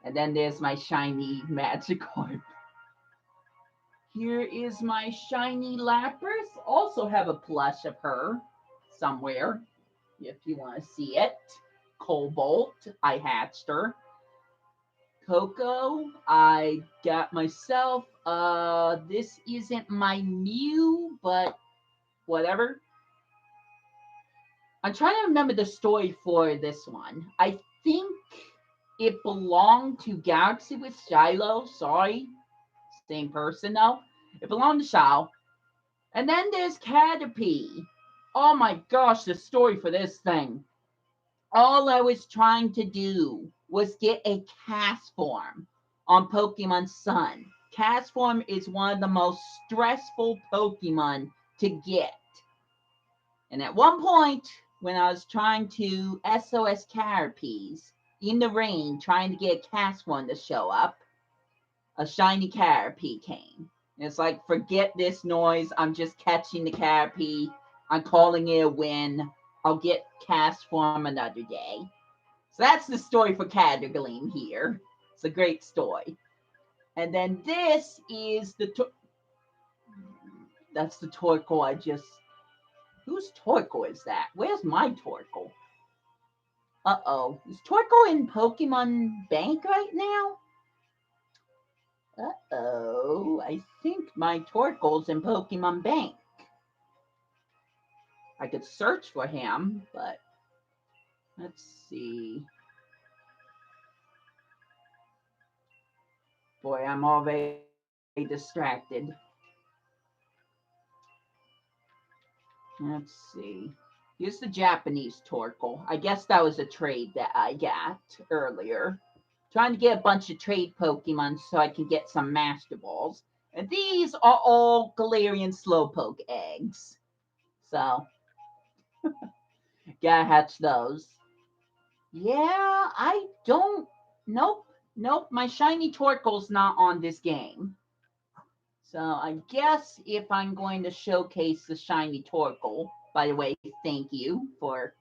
And then there's my shiny Magikarp. Here is my shiny Lapras. Also have a plush of her somewhere, if you want to see it. Cobalt, I hatched her. Coco, I got myself. This isn't my Mew, but whatever. I'm trying to remember the story for this one. I think it belonged to Galaxy with Shiloh. Sorry, same person though. It belonged to Shao. And then there's Caterpie. Oh my gosh, the story for this thing. All I was trying to do was get a Castform on Pokemon Sun. Castform is one of the most stressful Pokemon to get. And at one point, when I was trying to SOS Caterpies in the rain, trying to get a Castform to show up, a shiny Caterpie came. And it's like, forget this noise. I'm just catching the Caterpie. I'm calling it a win. I'll get Castform another day. So that's the story for Catergleam here. It's a great story. And then this is the... that's the Torkoal I just... Whose Torkoal is that? Where's my Torkoal? Uh-oh. Is Torkoal in Pokemon Bank right now? Uh-oh. I think my Torkoal's in Pokemon Bank. I could search for him, but let's see. Boy, I'm already distracted. Let's see. Here's the Japanese Torkoal. I guess that was a trade that I got earlier. Trying to get a bunch of trade Pokemon so I can get some Master Balls. And these are all Galarian Slowpoke eggs. So, gotta hatch those. Yeah, I don't... Nope. My shiny Torkoal's not on this game. So I guess if I'm going to showcase the shiny Torkoal, by the way, thank you for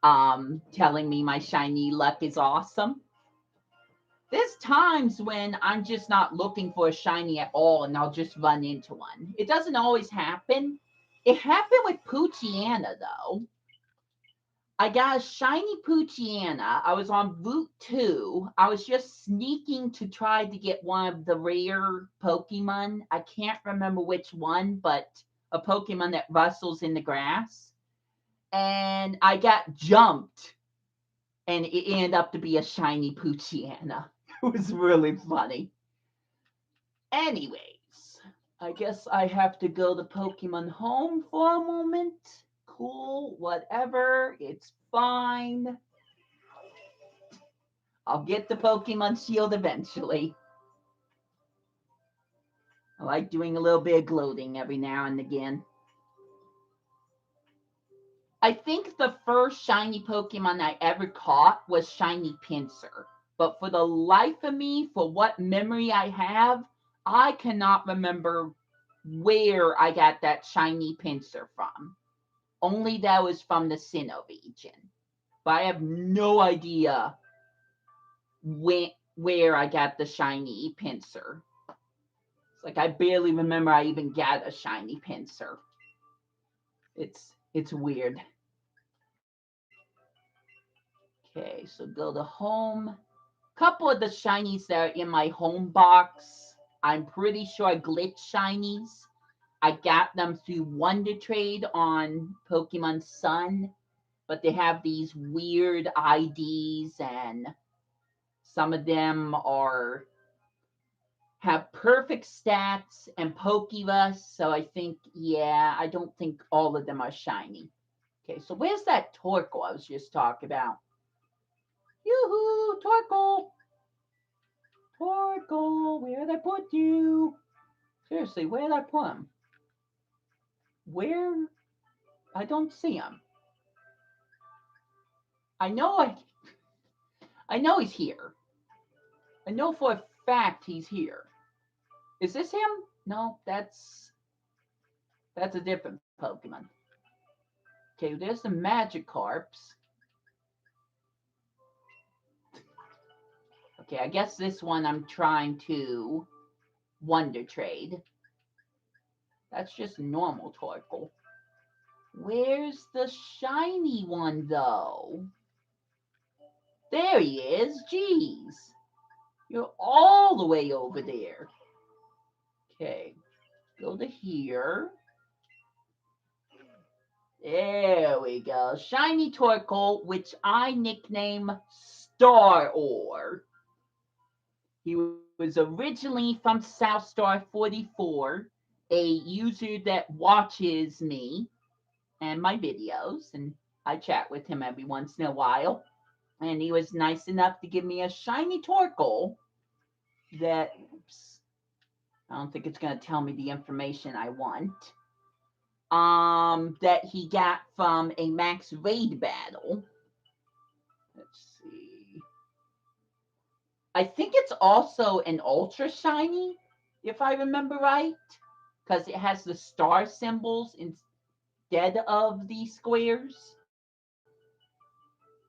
telling me my shiny luck is awesome. There's times when I'm just not looking for a shiny at all and I'll just run into one. It doesn't always happen. It happened with Poochyena though. I got a shiny Poochyena. I was on Route 2. I was just sneaking to try to get one of the rare Pokemon. I can't remember which one, but a Pokemon that rustles in the grass. And I got jumped, and it ended up to be a shiny Poochyena. It was really funny. Anyways, I guess I have to go to Pokemon Home for a moment. Cool, whatever, it's fine. I'll get the Pokemon Shield eventually. I like doing a little bit of gloating every now and again. I think the first shiny Pokemon I ever caught was Shiny Pinsir. But for the life of me, for what memory I have, I cannot remember where I got that Shiny Pinsir from. Only that was from the Sinnoh region. But I have no idea where I got the Shiny Pinsir. It's like I barely remember I even got a Shiny Pinsir. It's weird. Okay, so go to home. Couple of the shinies that are in my home box, I'm pretty sure glitch shinies. I got them through Wonder Trade on Pokemon Sun, but they have these weird IDs, and some of them are have perfect stats and Pokerus. So I think, yeah, I don't think all of them are shiny. Okay, so where's that Torkoal I was just talking about? Yoo-hoo, Torkoal! Torkoal, where'd I put you? Seriously, where'd I put him? Where? I don't see him. I know I know he's here. I know for a fact he's here. Is this him? No, that's a different Pokemon. Okay, there's the Magikarps. Okay, I guess this one I'm trying to Wonder Trade. That's just normal Torkoal. Where's the shiny one, though? There he is. Jeez. You're all the way over there. Okay, go to here. There we go. Shiny Torkoal, which I nickname Star Ore. He was originally from South Star 44, a user that watches me and my videos, and I chat with him every once in a while. And he was nice enough to give me a shiny Torkoal that, oops, I don't think it's going to tell me the information I want. That he got from a max raid battle. Let's see. I think it's also an ultra shiny, if I remember right, because it has the star symbols instead of the squares.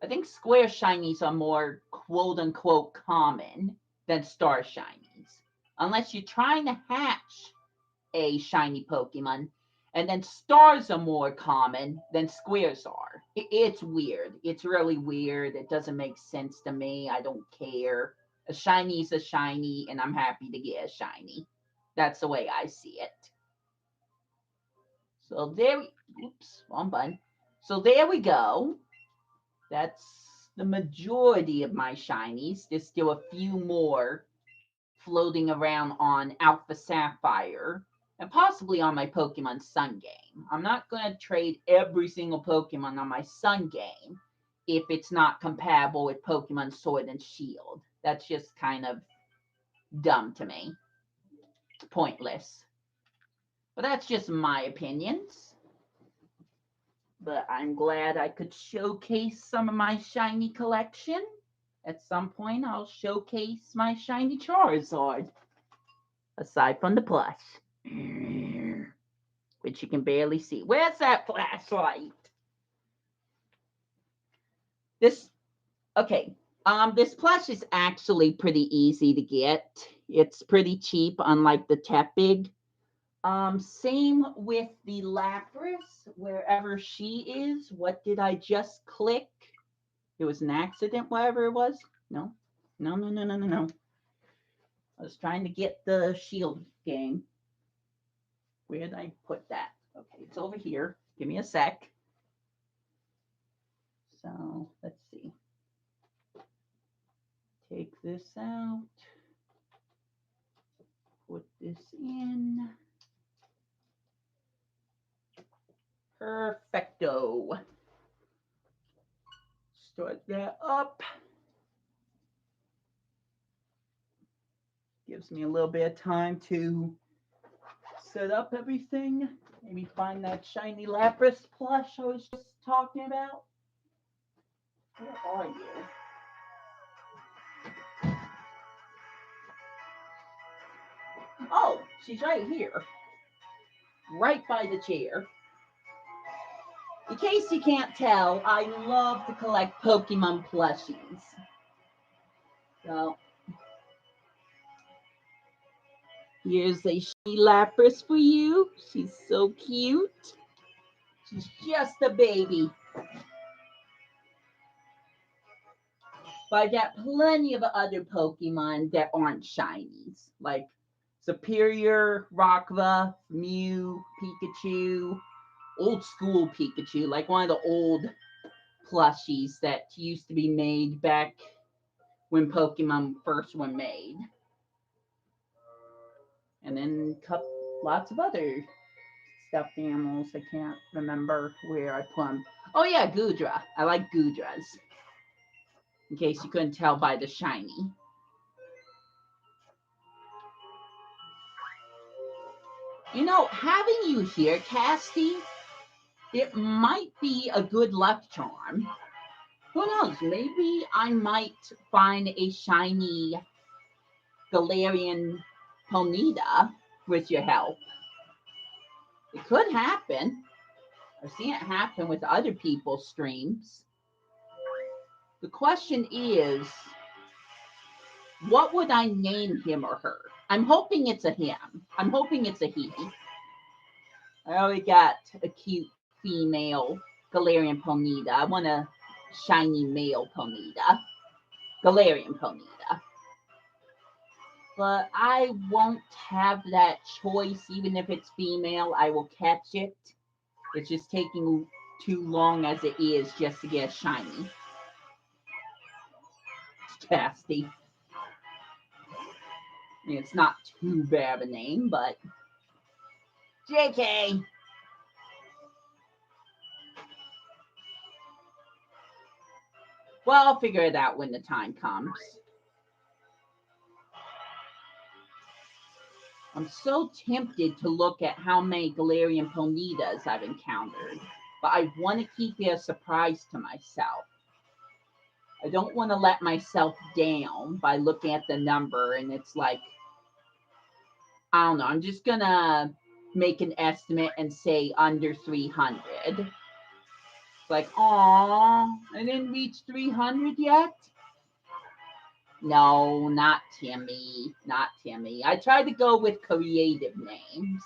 I think square shinies are more quote unquote common than star shinies. Unless you're trying to hatch a shiny Pokemon, and then stars are more common than squares are. It's weird. It's really weird. It doesn't make sense to me. I don't care. A shiny is a shiny, and I'm happy to get a shiny. That's the way I see it. So there we, oops, wrong button. So there we go. That's the majority of my shinies. There's still a few more floating around on Alpha Sapphire and possibly on my Pokemon Sun game. I'm not going to trade every single Pokemon on my Sun game if it's not compatible with Pokemon Sword and Shield. That's just kind of dumb to me. It's pointless. But that's just my opinions. But I'm glad I could showcase some of my shiny collection. At some point, I'll showcase my shiny Charizard. Aside from the plush, which you can barely see. Where's that flashlight? This, okay. This plush is actually pretty easy to get. It's pretty cheap, unlike the Tepig. Same with the Lapras, wherever she is. What did I just click? It was an accident, whatever it was. No, no, no, no, no, no, no. I was trying to get the shield game. Where did I put that? Okay, it's over here. Give me a sec. So let's see. Take this out. Put this in. Perfecto. Start that up. Gives me a little bit of time to set up everything. Maybe find that shiny Lapras plush I was just talking about. Where are you? Oh, she's right here. Right by the chair. In case you can't tell, I love to collect Pokemon plushies. So, here's a shiny Lapras for you. She's so cute. She's just a baby. But I got plenty of other Pokemon that aren't shinies, like Superior, Rockva, Mew, Pikachu, old school Pikachu, like one of the old plushies that used to be made back when Pokemon first were made. And then lots of other stuffed animals. I can't remember where I put them. Oh yeah, Gudra. I like Gudras. In case you couldn't tell by the shiny. You know, having you here, Casty, it might be a good luck charm. Who knows? Maybe I might find a shiny Galarian ponyta with your help. It could happen. I've seen it happen with other people's streams. The question is, what would I name him or her? I'm hoping it's a him. I'm hoping it's a he. I already got a cute female Galarian ponyta. I want a shiny male ponyta. Galarian ponyta. But I won't have that choice. Even if it's female, I will catch it. It's just taking too long as it is just to get shiny. Casty. I mean, it's not too bad of a name, but JK. Well, I'll figure it out when the time comes. I'm so tempted to look at how many Galarian ponytas I've encountered, but I want to keep it a surprise to myself. I don't want to let myself down by looking at the number and it's like, I don't know, I'm just going to make an estimate and say under 300. It's like, aw, I didn't reach 300 yet? No, not Timmy. Not Timmy. I tried to go with creative names.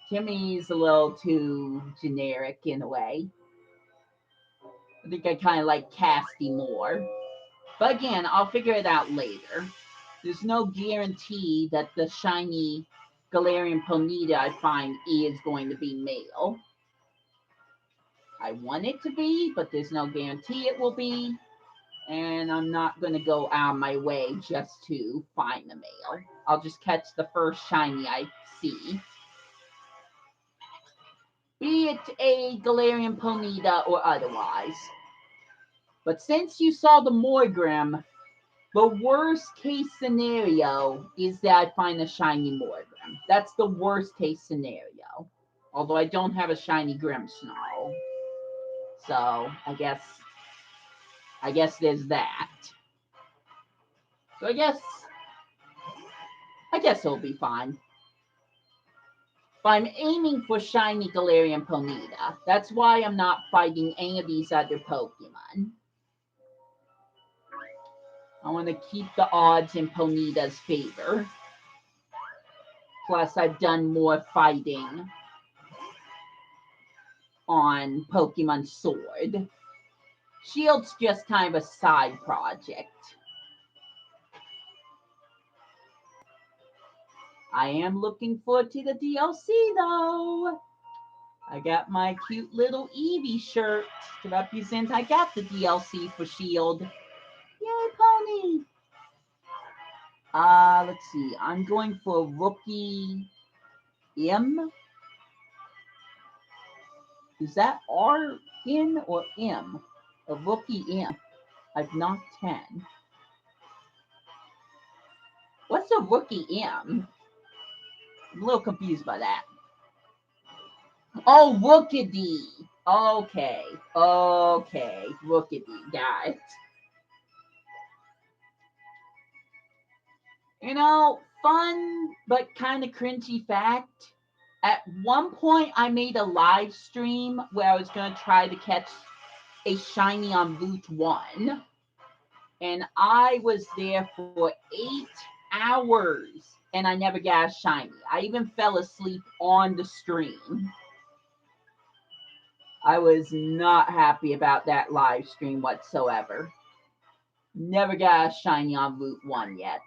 Timmy's a little too generic in a way. I think I kind of like Casty more. But again, I'll figure it out later. There's no guarantee that the shiny Galarian ponyta I find is going to be male. I want it to be, but there's no guarantee it will be. And I'm not going to go out of my way just to find the male. I'll just catch the first shiny I see. Be it a Galarian ponyta or otherwise. But since you saw the Morgrim, the worst case scenario is that I find a shiny Morgrim. That's the worst case scenario. Although I don't have a shiny Grimmsnarl. So I guess there's that. So I guess it'll be fine. But I'm aiming for shiny Galarian ponyta. That's why I'm not fighting any of these other Pokemon. I want to keep the odds in Ponyta's favor. Plus, I've done more fighting on Pokemon Sword. Shield's just kind of a side project. I am looking forward to the DLC though. I got my cute little Eevee shirt to represent I got the DLC for Shield. Yay, pony! Let's see. I'm going for Rookie M. Is that R-N or M? A Rookie M. I've knocked 10. What's a Rookie M? I'm a little confused by that. Oh, Rookidee. Okay. Rookidee, got it. You know, fun but kind of cringy fact. At one point, I made a live stream where I was going to try to catch a shiny on Route 1. And I was there for 8 hours and I never got a shiny. I even fell asleep on the stream. I was not happy about that live stream whatsoever. Never got a shiny on Route 1 yet.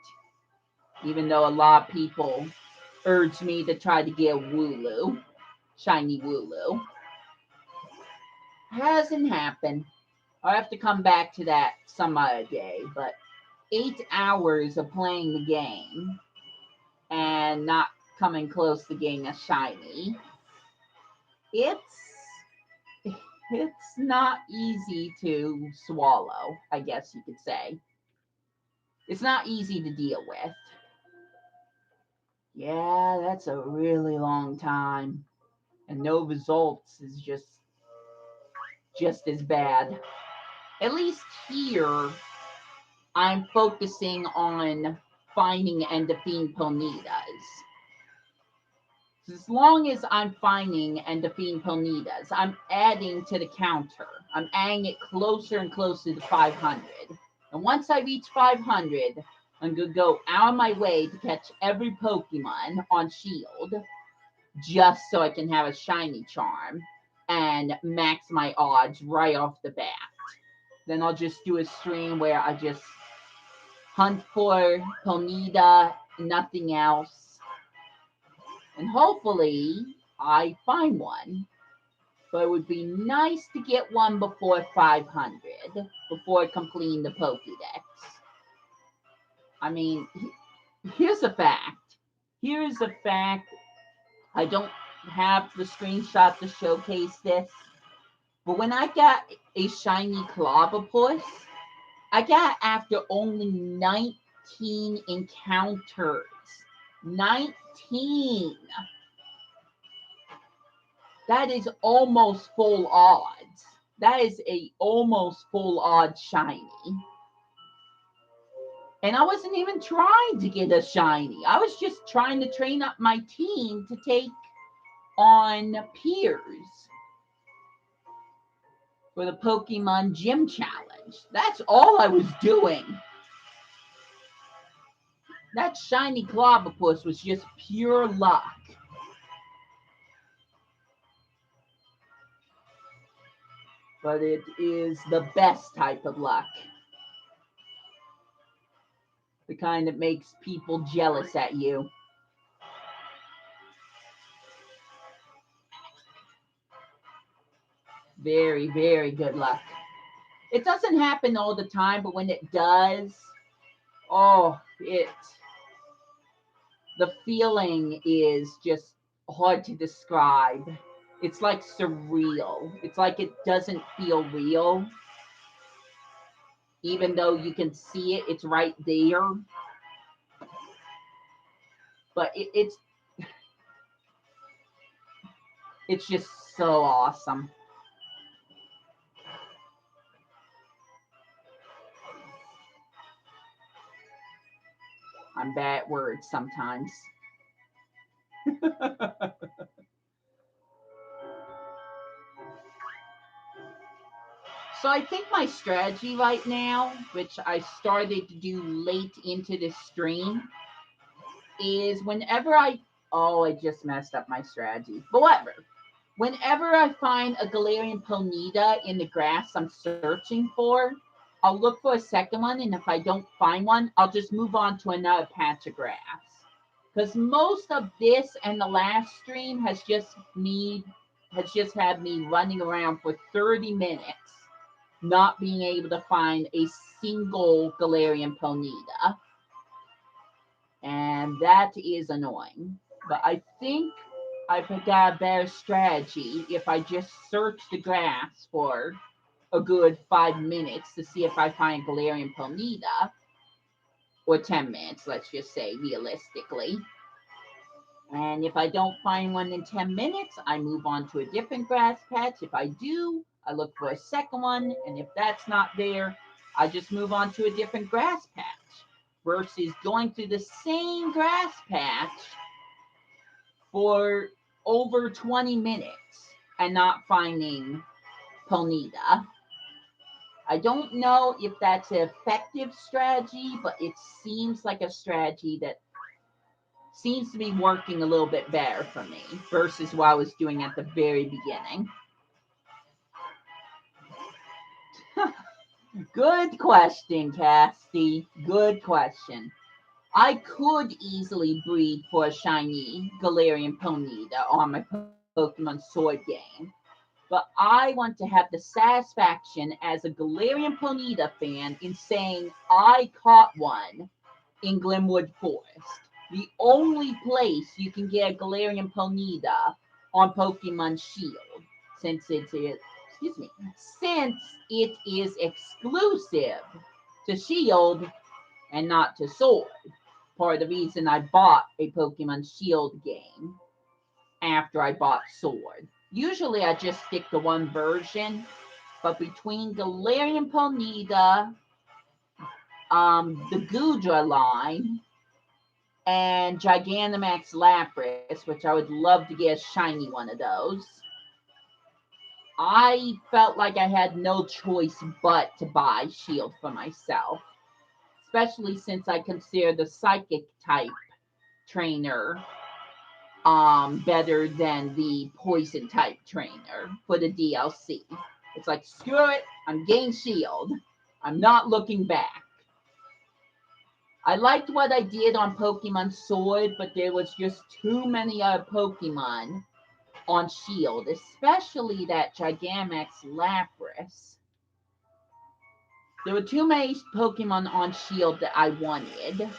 Even though a lot of people urged me to try to get a Wooloo. Shiny Wooloo. Hasn't happened. I'll have to come back to that some other day. But 8 hours of playing the game and not coming close to getting a shiny. It's not easy to swallow, I guess you could say. It's not easy to deal with. Yeah, that's a really long time. And no results is just as bad. At least here, I'm focusing on finding and defeating ponytas. As long as I'm finding and defeating ponytas, I'm adding to the counter. I'm adding it closer and closer to 500. And once I reach 500, I'm going to go out of my way to catch every Pokemon on Shield, just so I can have a shiny charm and max my odds right off the bat. Then I'll just do a stream where I just hunt for Ponyta, nothing else. And hopefully I find one. But it would be nice to get one before 500, before completing the Pokédex. I mean, here's a fact. I don't have the screenshot to showcase this. But when I got a shiny Clobbopus, I got after only 19 encounters. 19! That is almost full odds. That is a almost full odds shiny. And I wasn't even trying to get a shiny. I was just trying to train up my team to take on peers for the Pokemon Gym Challenge. That's all I was doing. That shiny Clobbopus was just pure luck. But it is the best type of luck. The kind that makes people jealous at you. Very, very good luck. It doesn't happen all the time, but when it does, the feeling is just hard to describe. It's like surreal. It's like it doesn't feel real. Even though you can see it, it's right there. But it's just so awesome. I'm bad at words sometimes. So I think my strategy right now, which I started to do late into this stream, is whenever I Oh, I just messed up my strategy. But whatever. Whenever I find a galarian ponyta in the grass I'm searching for, I'll look for a second one, and if I don't find one, I'll just move on to another patch of grass. Because most of this and the last stream has just had me running around for 30 minutes, not being able to find a single galarian ponyta, and that is annoying. But I think I've got a better strategy if I just search the grass for a good 5 minutes to see if I find galarian ponyta, or 10 minutes, let's just say realistically. And if I don't find one in 10 minutes, I move on to a different grass patch. If I do, I look for a second one. And if that's not there, I just move on to a different grass patch. Versus going through the same grass patch for over 20 minutes and not finding ponyta. I don't know if that's an effective strategy, but it seems like a strategy that seems to be working a little bit better for me versus what I was doing at the very beginning. Good question, Casty. Good question. I could easily breed for a shiny Galarian Ponyta on my Pokemon Sword game, but I want to have the satisfaction as a Galarian Ponyta fan in saying I caught one in Glenwood Forest, the only place you can get a Galarian Ponyta on Pokemon Shield, since since it is exclusive to Shield and not to Sword. Part of the reason I bought a Pokemon Shield game after I bought Sword. Usually I just stick to one version, but between Galarian Ponyta, the Gudra line, and Gigantamax Lapras, which I would love to get a shiny one of those, I felt like I had no choice but to buy Shield for myself, especially since I consider the Psychic type trainer better than the Poison type trainer for the DLC. It's like, screw it, I'm getting Shield. I'm not looking back. I liked what I did on Pokemon Sword, but there was just too many other Pokemon on Shield, especially that Gigantamax Lapras. There were too many Pokemon on Shield that I wanted.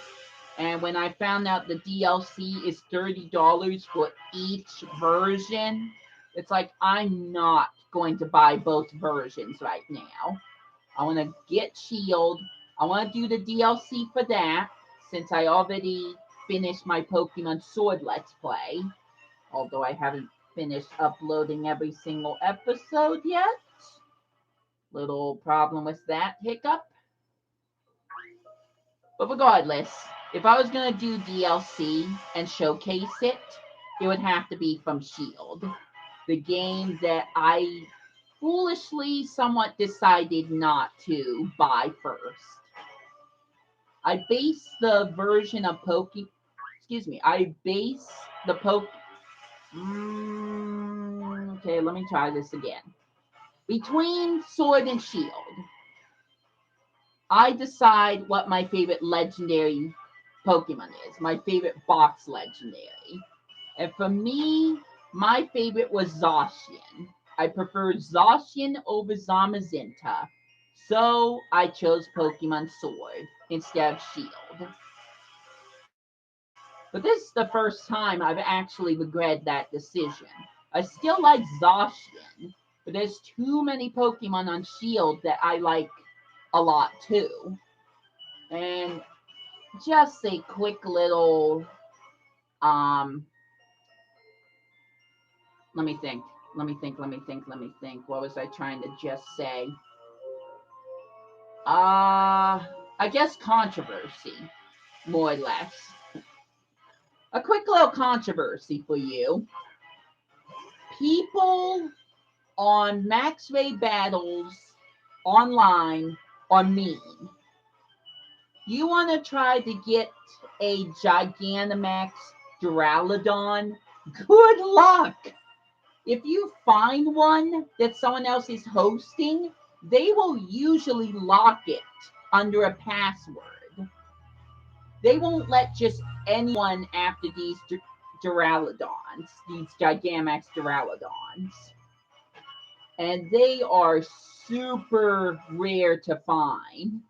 And when I found out the DLC is $30 for each version, it's like, I'm not going to buy both versions right now. I want to get Shield. I want to do the DLC for that, since I already finished my Pokemon Sword Let's Play. Although I haven't finished uploading every single episode yet. Little problem with that hiccup. But regardless, if I was going to do DLC and showcase it, it would have to be from Shield, the game that I foolishly somewhat decided not to buy first. I base the version of I base the okay, let me try this again. Between Sword and Shield, I decide what my favorite legendary Pokemon is, my favorite box legendary. And for me, my favorite was Zacian. I preferred Zacian over Zamazenta, so I chose Pokemon Sword instead of Shield. But this is the first time I've actually regretted that decision. I still like Zacian, but there's too many Pokemon on Shield that I like a lot too. And just a quick little let me think. What was I trying to just say? I guess controversy, more or less. A quick little controversy for you. People on Max Ray Battles online are mean. You want to try to get a Gigantamax Duraludon, good luck. If you find one that someone else is hosting, they will usually lock it under a password. They won't let just anyone after these Duraludons, these Gigantamax Duraludons. And they are super rare to find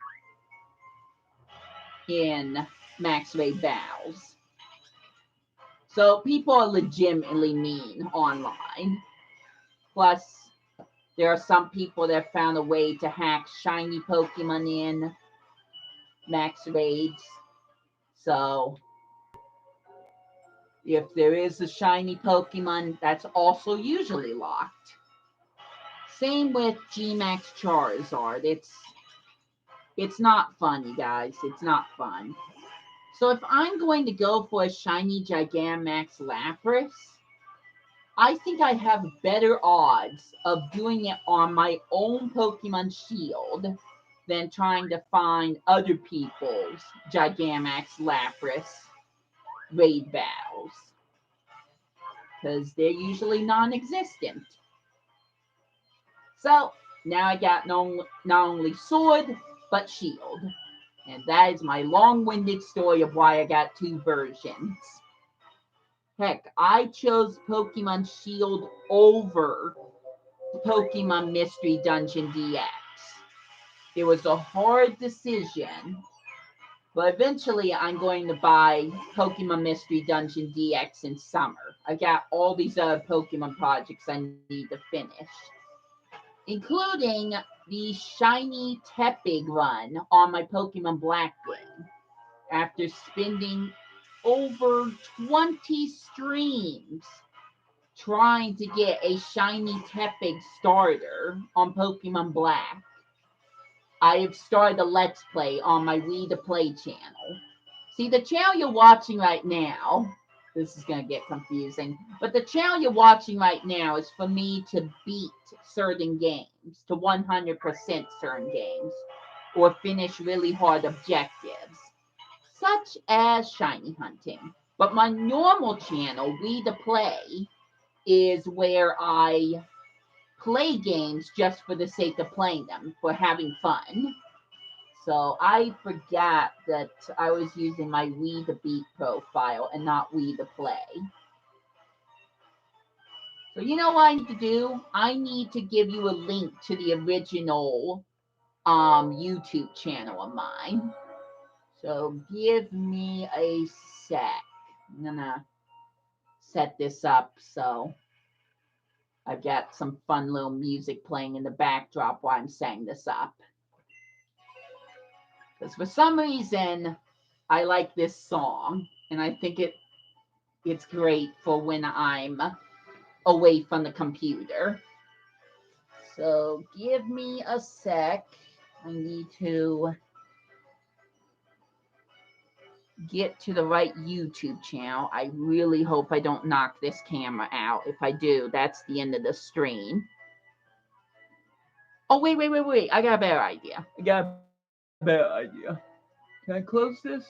in Max Ray battles. So people are legitimately mean online. Plus, there are some people that found a way to hack shiny Pokemon in Max Raids. So, if there is a shiny Pokemon, that's also usually locked. Same with G-Max Charizard. It's not fun, you guys. It's not fun. So if I'm going to go for a shiny Gigantamax Lapras, I think I have better odds of doing it on my own Pokemon Shield than trying to find other people's Gigantamax Lapras raid battles. Because they're usually non-existent. So now I got not only Sword, but Shield. And that is my long-winded story of why I got two versions. Heck, I chose Pokemon Shield over Pokemon Mystery Dungeon DX. It was a hard decision, but eventually I'm going to buy Pokemon Mystery Dungeon DX in summer. I got all these other Pokemon projects I need to finish, including the shiny Tepig run on my Pokemon Black game. After spending over 20 streams trying to get a shiny Tepig starter on Pokemon Black, I have started a Let's Play on my We to Play channel. See, the channel you're watching right now, this is going to get confusing, but the channel you're watching right now is for me to beat certain games, to 100% certain games, or finish really hard objectives, such as shiny hunting. But my normal channel, We to Play, is where I play games just for the sake of playing them, for having fun. So I forgot that I was using my We to Beat profile and not We to Play. So you know what I need to do? I need to give you a link to the original YouTube channel of mine. So give me a sec. I'm gonna set this up so I've got some fun little music playing in the backdrop while I'm setting this up. Because for some reason, I like this song, and I think it's great for when I'm away from the computer. So give me a sec. I need to get to the right YouTube channel. I really hope I don't knock this camera out. If I do, that's the end of the stream. Oh, wait. I got a better idea. Can I close this?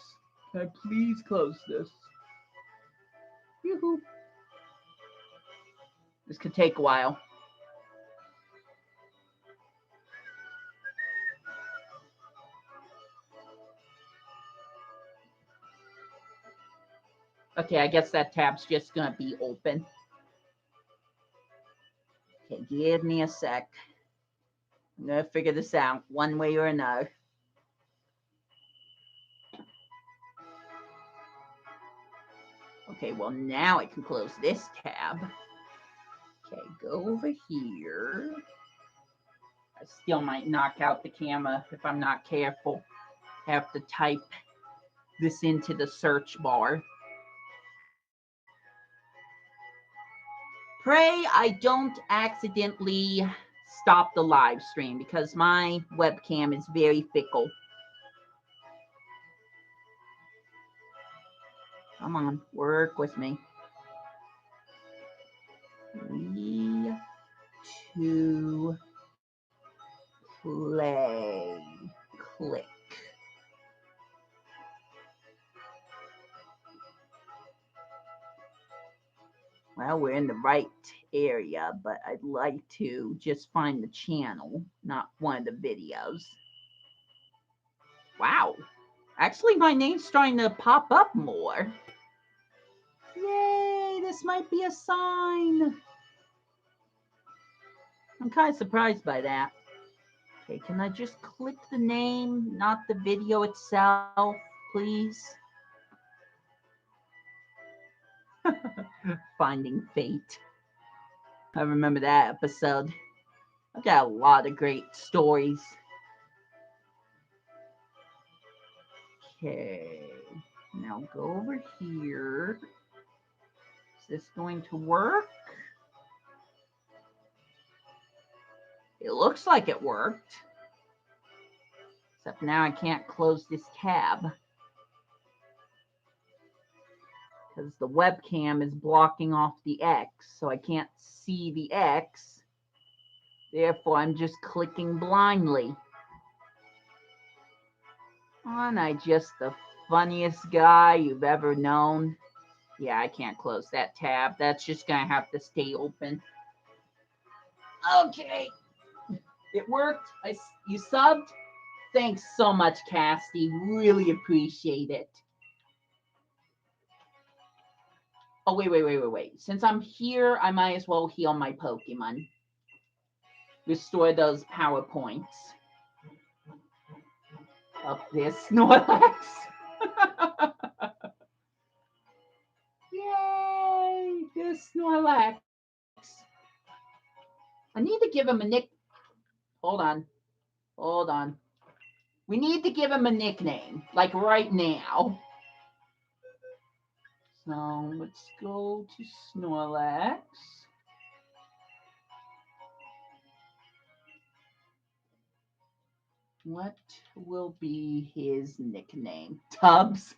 Can I please close this? Yoo-hoo. This could take a while. Okay, I guess that tab's just gonna be open. Okay, give me a sec. I'm gonna figure this out one way or another. Okay, well now I can close this tab. Okay, go over here. I still might knock out the camera if I'm not careful. Have to type this into the search bar. Pray I don't accidentally stop the live stream because my webcam is very fickle. Come on, work with me. 3, 2, play. Click. Well, we're in the right area, but I'd like to just find the channel, not one of the videos. Wow. Actually, my name's starting to pop up more. Yay, this might be a sign. I'm kind of surprised by that. Okay, can I just click the name, not the video itself, please? Finding Fate. I remember that episode. I've got a lot of great stories. Okay, now go over here. Is this going to work? It looks like it worked. Except now I can't close this tab. Because the webcam is blocking off the X, so I can't see the X. Therefore, I'm just clicking blindly. Aren't I just the funniest guy you've ever known? Yeah, I can't close that tab. That's just going to have to stay open. Okay. It worked. You subbed? Thanks so much, Casty. Really appreciate it. Oh, wait. Since I'm here, I might as well heal my Pokemon. Restore those power points. Up this Snorlax. Yay! This Snorlax. I need to give him a nick. Hold on. We need to give him a nickname, like right now. So let's go to Snorlax. What will be his nickname? Tubbs.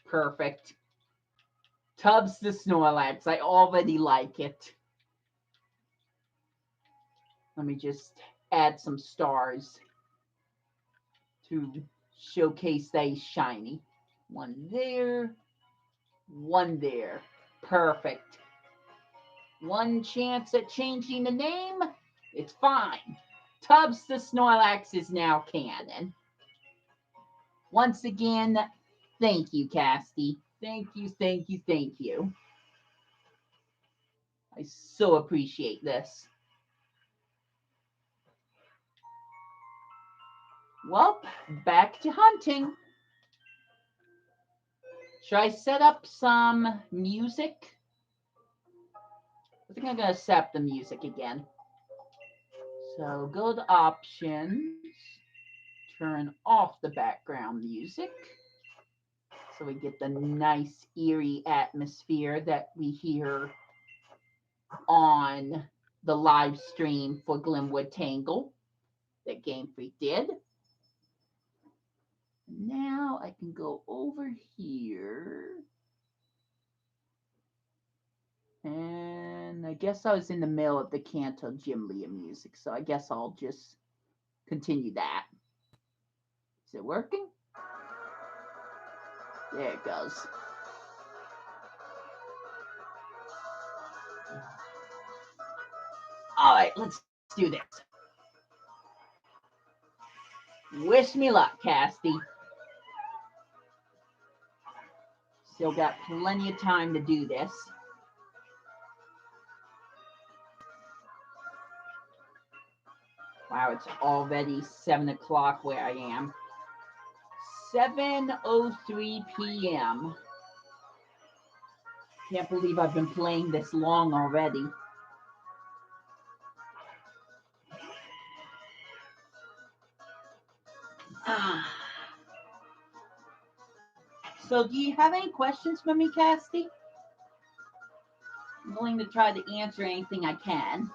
Perfect. Tubbs the Snorlax. I already like it. Let me just add some stars to showcase that he's shiny. One there. One there. Perfect. One chance at changing the name. It's fine. Tubbs the Snorlax is now canon. Once again, thank you, Casty. Thank you. I so appreciate this. Well, back to hunting. Should I set up some music? I think I'm going to set up the music again. So go to options, turn off the background music so we get the nice eerie atmosphere that we hear on the live stream for Glenwood Tangle that Game Freak did. Now I can go over here. And I guess I was in the middle of the Kanto Gym Leah music, so I guess I'll just continue that. Is it working? There it goes. All right, let's do this. Wish me luck, Casty. Still got plenty of time to do this. Wow, it's already 7 o'clock where I am. 7:03 p.m. Can't believe I've been playing this long already. So do you have any questions for me, Casty? I'm willing to try to answer anything I can.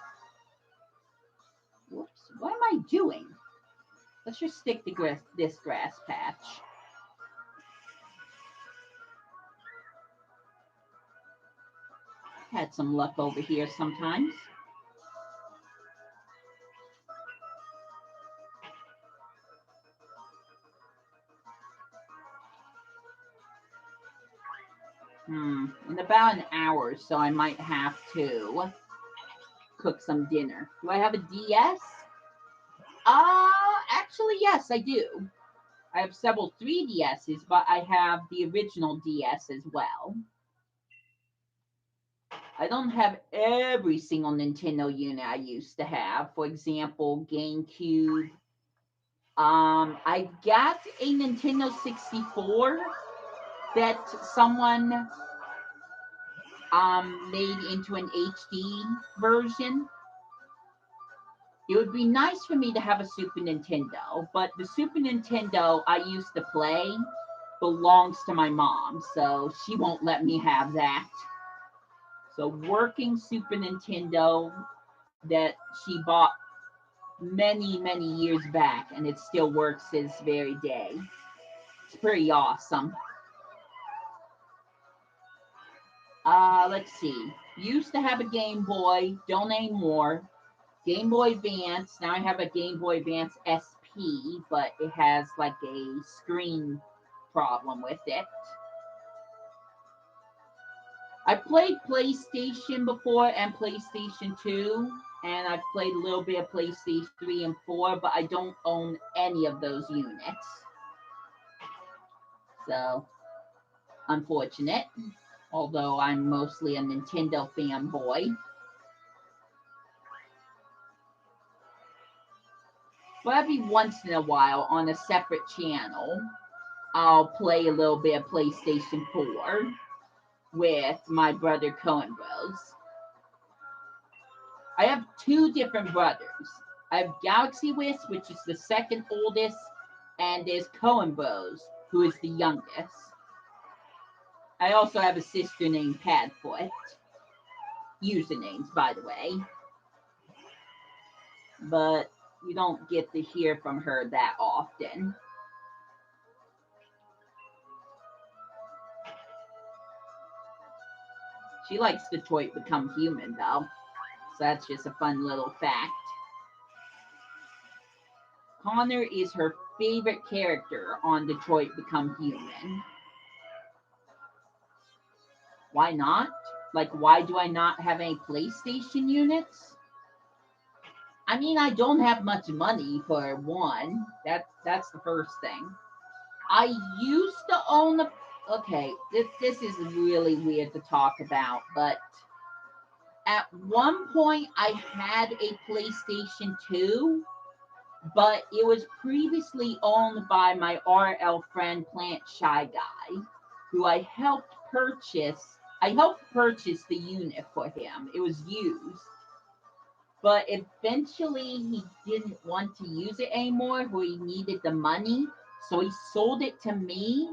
Whoops, what am I doing? Let's just stick to this grass patch. Had some luck over here sometimes. In about an hour, so I might have to cook some dinner. Do I have a DS? Actually, yes, I do. I have several 3DSs, but I have the original DS as well. I don't have every single Nintendo unit I used to have. For example, GameCube. I got a Nintendo 64 that someone made into an HD version. It would be nice for me to have a Super Nintendo, but the Super Nintendo I used to play belongs to my mom, so she won't let me have that. So working Super Nintendo that she bought many, many years back, and it still works this very day. It's pretty awesome. Let's see. Used to have a Game Boy, don't anymore. Game Boy Advance. Now I have a Game Boy Advance SP, but it has like a screen problem with it. I played PlayStation before and PlayStation 2, and I've played a little bit of PlayStation 3 and 4, but I don't own any of those units. So, unfortunate, although I'm mostly a Nintendo fanboy. But every once in a while, on a separate channel, I'll play a little bit of PlayStation 4 with my brother Cohen Bros. I have two different brothers. I have Galaxy Wisp, which is the second oldest, and there's Cohen Bros, who is the youngest. I also have a sister named Padfoot. Usernames, by the way. But you don't get to hear from her that often. She likes Detroit Become Human, though. So that's just a fun little fact. Connor is her favorite character on Detroit Become Human. Why not? Like, why do I not have any PlayStation units? I mean, I don't have much money for one. That's the first thing. I used to own a. Okay, this is really weird to talk about, but at one point I had a PlayStation 2, but it was previously owned by my RL friend Plant Shy Guy, who I helped purchase the unit for him. It was used. But eventually he didn't want to use it anymore, where he needed the money. So he sold it to me.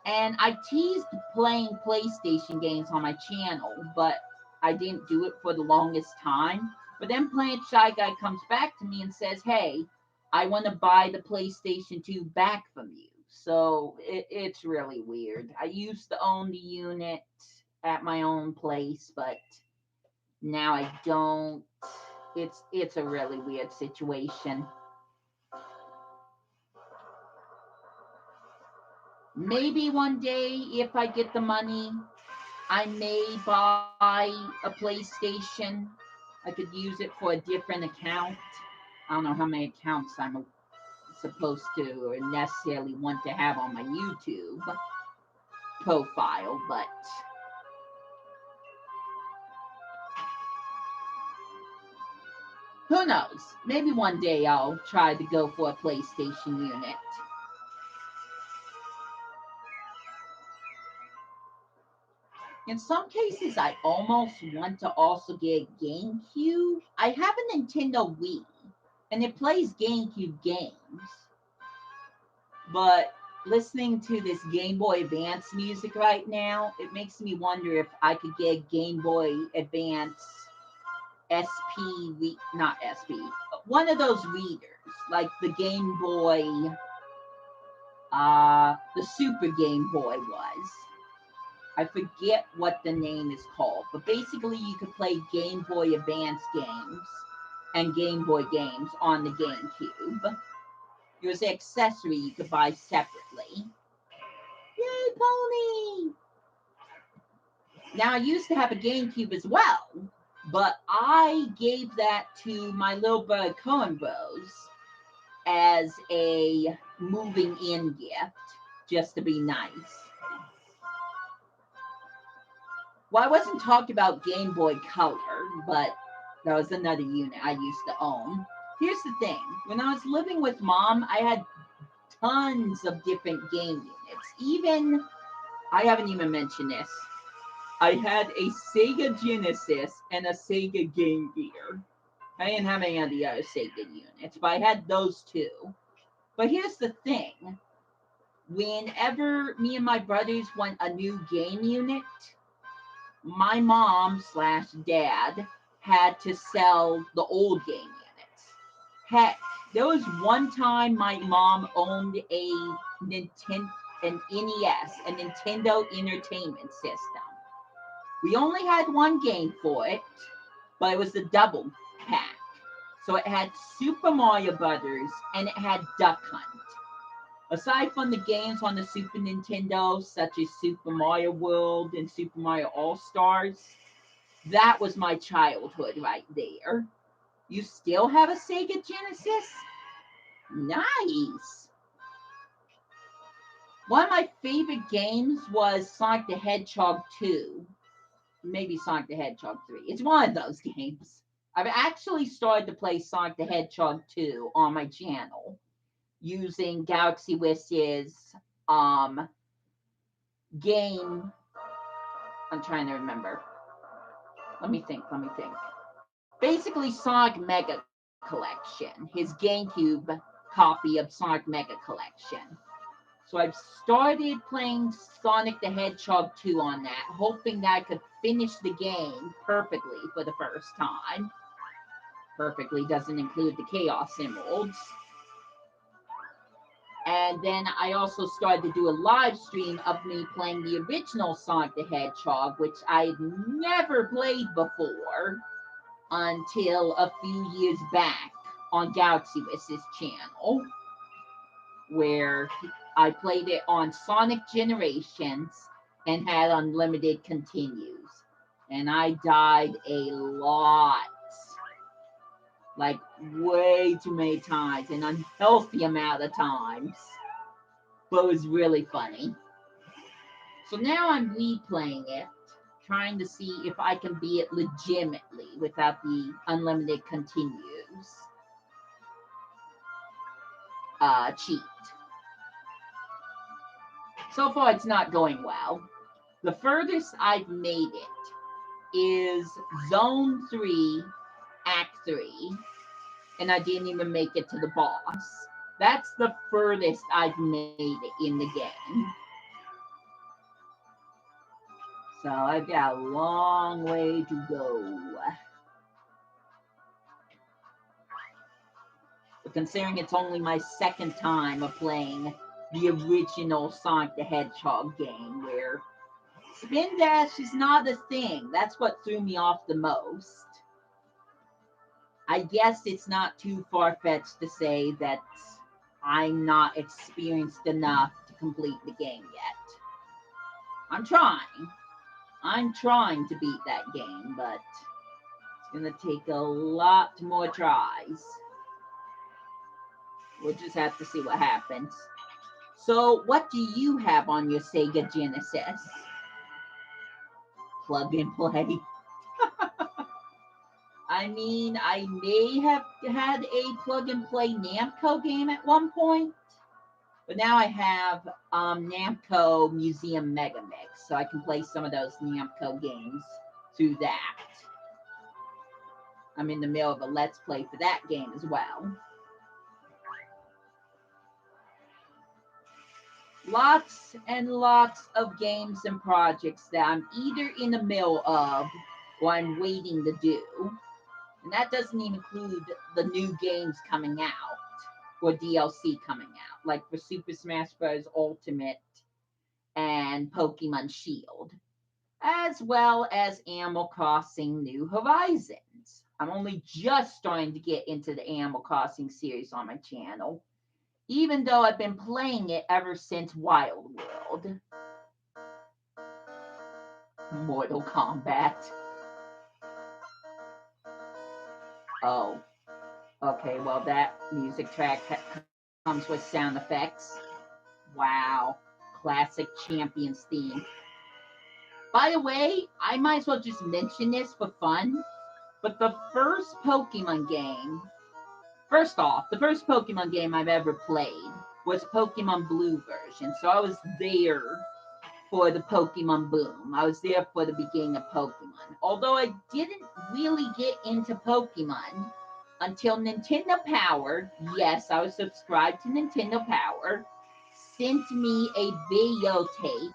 And I teased playing PlayStation games on my channel, but I didn't do it for the longest time. But then Plant Shy Guy comes back to me and says, hey, I want to buy the PlayStation 2 back from you. So it's really weird. I used to own the unit at my own place, but now I don't. It's a really weird situation. Maybe one day, if I get the money, I may buy a PlayStation. I could use it for a different account. I don't know how many accounts I'm supposed to or necessarily want to have on my YouTube profile, but who knows? Maybe one day I'll try to go for a PlayStation unit. In some cases, I almost want to also get GameCube. I have a Nintendo Wii, and it plays GameCube games. But listening to this Game Boy Advance music right now, it makes me wonder if I could get Game Boy Advance not SP, one of those readers, like the Game Boy, the Super Game Boy was. I forget what the name is called, but basically you could play Game Boy Advance games and Game Boy games on the GameCube. It was an accessory you could buy separately. Yay, pony! Now, I used to have a GameCube as well, but I gave that to my little brother Cohen Bros as a moving in gift, just to be nice. Well, I wasn't talking about Game Boy Color, but that was another unit I used to own. Here's the thing, when I was living with mom, I had tons of different game units. Even, I haven't even mentioned this, I had a Sega Genesis and a Sega Game Gear. I didn't have any of the other Sega units, but I had those two. But here's the thing. Whenever me and my brothers want a new game unit, my mom slash dad had to sell the old game units. Heck, there was one time my mom owned a Nintendo, an NES, a Nintendo Entertainment System. We only had one game for it, but it was a double pack. So it had Super Mario Brothers and it had Duck Hunt. Aside from the games on the Super Nintendo, such as Super Mario World and Super Mario All Stars, that was my childhood right there. You still have a Sega Genesis? Nice. One of my favorite games was Sonic the Hedgehog 2. Maybe Sonic the Hedgehog 3. It's one of those games. I've actually started to play Sonic the Hedgehog 2 on my channel using Galaxy Wish's game. I'm trying to remember. Let me think. Basically, Sonic Mega Collection, his GameCube copy of Sonic Mega Collection. So I've started playing Sonic the Hedgehog 2 on that, hoping that I could finish the game perfectly for the first time. Perfectly doesn't include the Chaos Emeralds. And then I also started to do a live stream of me playing the original Sonic the Hedgehog, which I had never played before until a few years back on Galaxy Wish's channel, where I played it on Sonic Generations and had unlimited continues. And I died a lot. Like way too many times, an unhealthy amount of times. But it was really funny. So now I'm replaying it, trying to see if I can beat it legitimately without the unlimited continues cheat. So far, it's not going well. The furthest I've made it is Zone 3, Act 3, and I didn't even make it to the boss. That's the furthest I've made it in the game. So I've got a long way to go. But considering it's only my second time of playing the original Sonic the Hedgehog game, where spin dash is not a thing. That's what threw me off the most. I guess it's not too far-fetched to say that I'm not experienced enough to complete the game yet. I'm trying. I'm trying to beat that game, but it's going to take a lot more tries. We'll just have to see what happens. So, what do you have on your Sega Genesis? Plug and play. I mean, I may have had a plug and play Namco game at one point, but now I have Namco Museum Mega Mix, so I can play some of those Namco games through that. I'm in the middle of a Let's Play for that game as well. Lots and lots of games and projects that I'm either in the middle of or I'm waiting to do. And that doesn't even include the new games coming out or DLC coming out, like for Super Smash Bros. Ultimate and Pokemon Shield, as well as Animal Crossing New Horizons. I'm only just starting to get into the Animal Crossing series on my channel, even though I've been playing it ever since Wild World. Mortal Kombat. Oh, okay. Well, that music track comes with sound effects. Wow, classic Champions theme. By the way, I might as well just mention this for fun, but the first Pokemon game, first off, the first Pokemon game I've ever played was Pokemon Blue version. So I was there for the Pokemon boom. I was there for the beginning of Pokemon. Although I didn't really get into Pokemon until Nintendo Power, yes, I was subscribed to Nintendo Power, sent me a videotape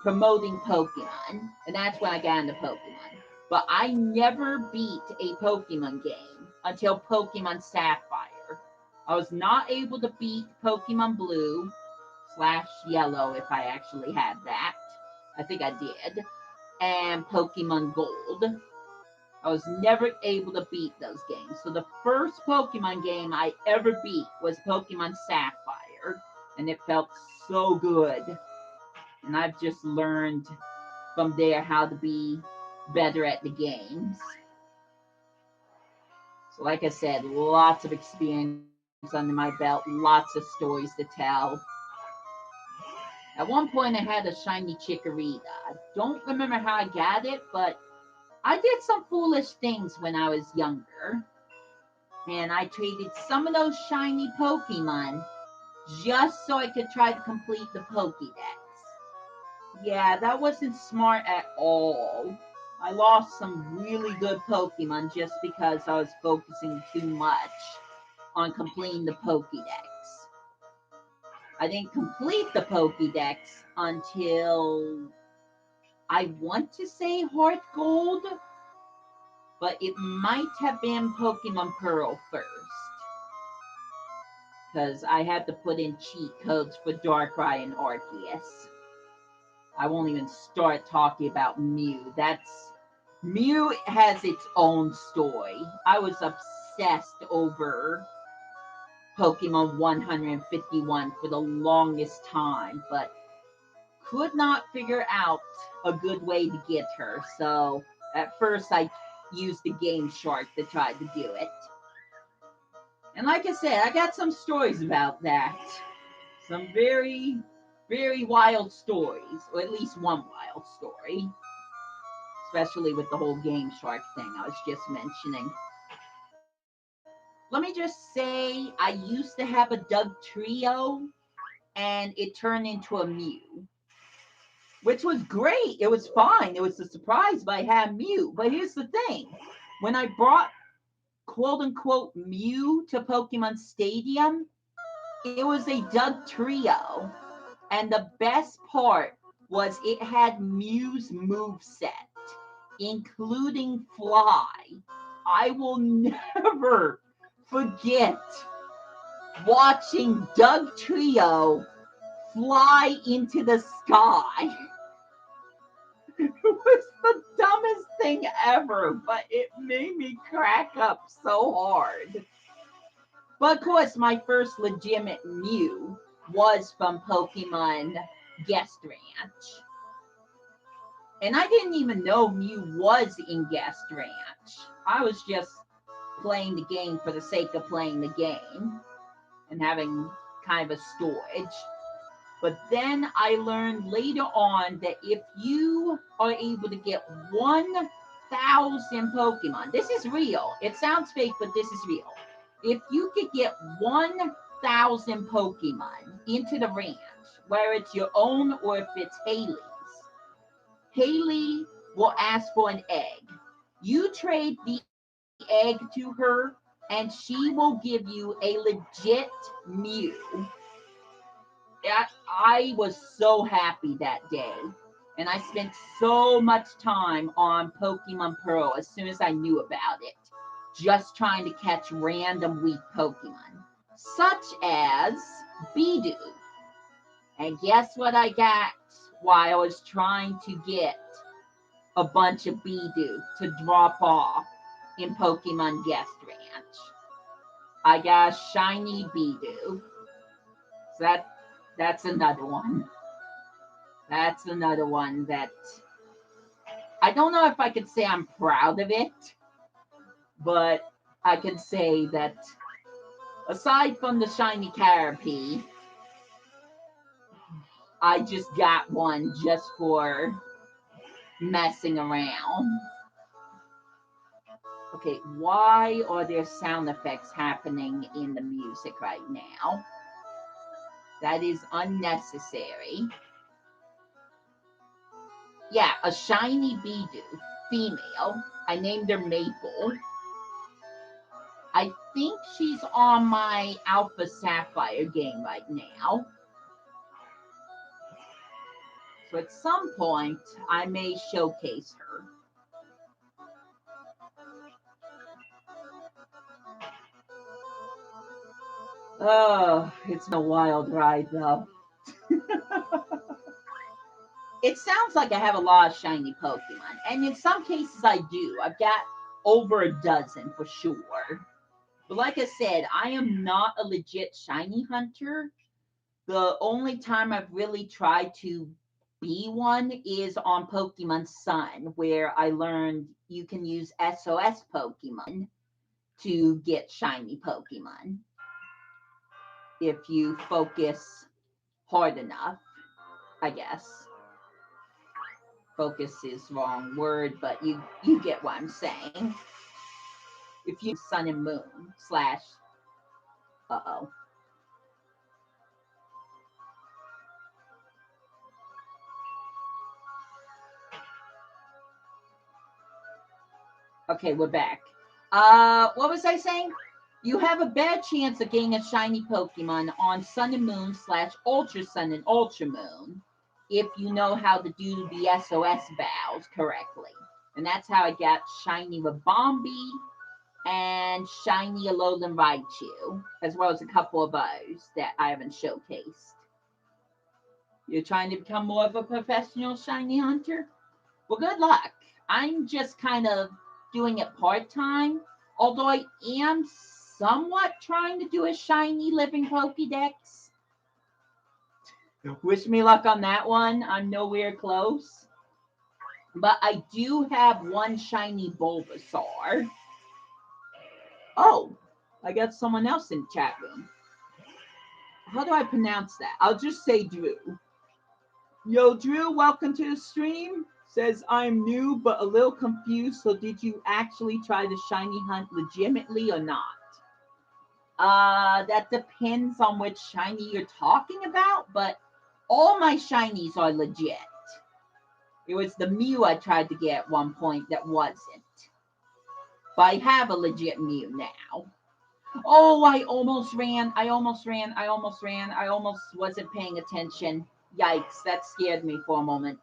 promoting Pokemon, and that's when I got into Pokemon. But I never beat a Pokemon game until Pokemon Sapphire. I was not able to beat Pokemon Blue slash Yellow if I actually had that. I think I did. And Pokemon Gold. I was never able to beat those games. So the first Pokemon game I ever beat was Pokemon Sapphire. And it felt so good. And I've just learned from there how to be better at the games. So, like I said, lots of experience under my belt, lots of stories to tell. At one point, I had a shiny Chikorita. I don't remember how I got it, but I did some foolish things when I was younger. And I traded some of those shiny Pokemon just so I could try to complete the Pokédex. Yeah, that wasn't smart at all. I lost some really good Pokemon just because I was focusing too much on completing the Pokédex. I didn't complete the Pokédex until I want to say Heart Gold, but it might have been Pokemon Pearl first. Because I had to put in cheat codes for Darkrai and Arceus. I won't even start talking about Mew. Mew has its own story. I was obsessed over Pokemon 151 for the longest time, but could not figure out a good way to get her. So at first I used the Game Shark to try to do it. And like I said, I got some stories about that. Some very, very wild stories, or at least one wild story. Especially with the whole Game Shark thing I was just mentioning. Let me just say, I used to have a Doug Trio, and it turned into a Mew, which was great. It was fine. It was a surprise, but I had Mew. But here's the thing: when I brought quote unquote Mew to Pokemon Stadium, it was a Doug Trio, and the best part was it had Mew's moveset, including Fly. I will never forget watching Doug Trio fly into the sky. It was the dumbest thing ever, but it made me crack up so hard. But of course, my first legitimate Mew was from Pokemon Guest Ranch. And I didn't even know Mew was in Guest Ranch. I was just playing the game for the sake of playing the game and having kind of a storage. But then I learned later on that if you are able to get 1,000 Pokemon, this is real. It sounds fake, but this is real. If you could get 1,000 Pokemon into the ranch, whether it's your own or if it's Haley's, Haley will ask for an egg. You trade the egg to her, and she will give you a legit Mew. I was so happy that day. And I spent so much time on Pokemon Pearl as soon as I knew about it, just trying to catch random weak Pokemon, such as Bidoof. And guess what I got while I was trying to get a bunch of Bidoof to drop off in Pokemon Guest Ranch? I got a shiny Bidoof. So that's another one. That's another one that I don't know if I could say I'm proud of it, but I can say that aside from the shiny Caterpie, I just got one just for messing around. Okay, why are there sound effects happening in the music right now? That is unnecessary. Yeah, a shiny Bidoof, female. I named her Maple. I think she's on my Alpha Sapphire game right now. So at some point, I may showcase her. Oh, it's been a wild ride though. It sounds like I have a lot of shiny Pokemon, and in some cases I do. I've got over a dozen for sure. But like I said, I am not a legit shiny hunter. The only time I've really tried to be one is on Pokemon Sun, where I learned you can use SOS Pokemon to get shiny Pokemon if you focus hard enough, I guess. Focus is wrong word, but you get what I'm saying. If you Sun and Moon slash uh-oh. Okay, we're back. What was I saying? You have a better chance of getting a shiny Pokemon on Sun and Moon slash Ultra Sun and Ultra Moon if you know how to do the SOS battles correctly. And that's how I got shiny Rabombi and shiny Alolan Raichu, as well as a couple of others that I haven't showcased. You're trying to become more of a professional shiny hunter? Well, good luck. I'm just kind of doing it part-time, although I am somewhat trying to do a shiny living Pokédex. Wish me luck on that one. I'm nowhere close. But I do have one shiny Bulbasaur. Oh, I got someone else in the chat room. How do I pronounce that? I'll just say Drew. Yo, Drew, welcome to the stream. Says, I'm new but a little confused. So did you actually try the shiny hunt legitimately or not? That depends on which shiny you're talking about, but all my shinies are legit. It was the Mew I tried to get at one point that wasn't. But I have a legit Mew now. Oh, I almost wasn't paying attention. Yikes, that scared me for a moment.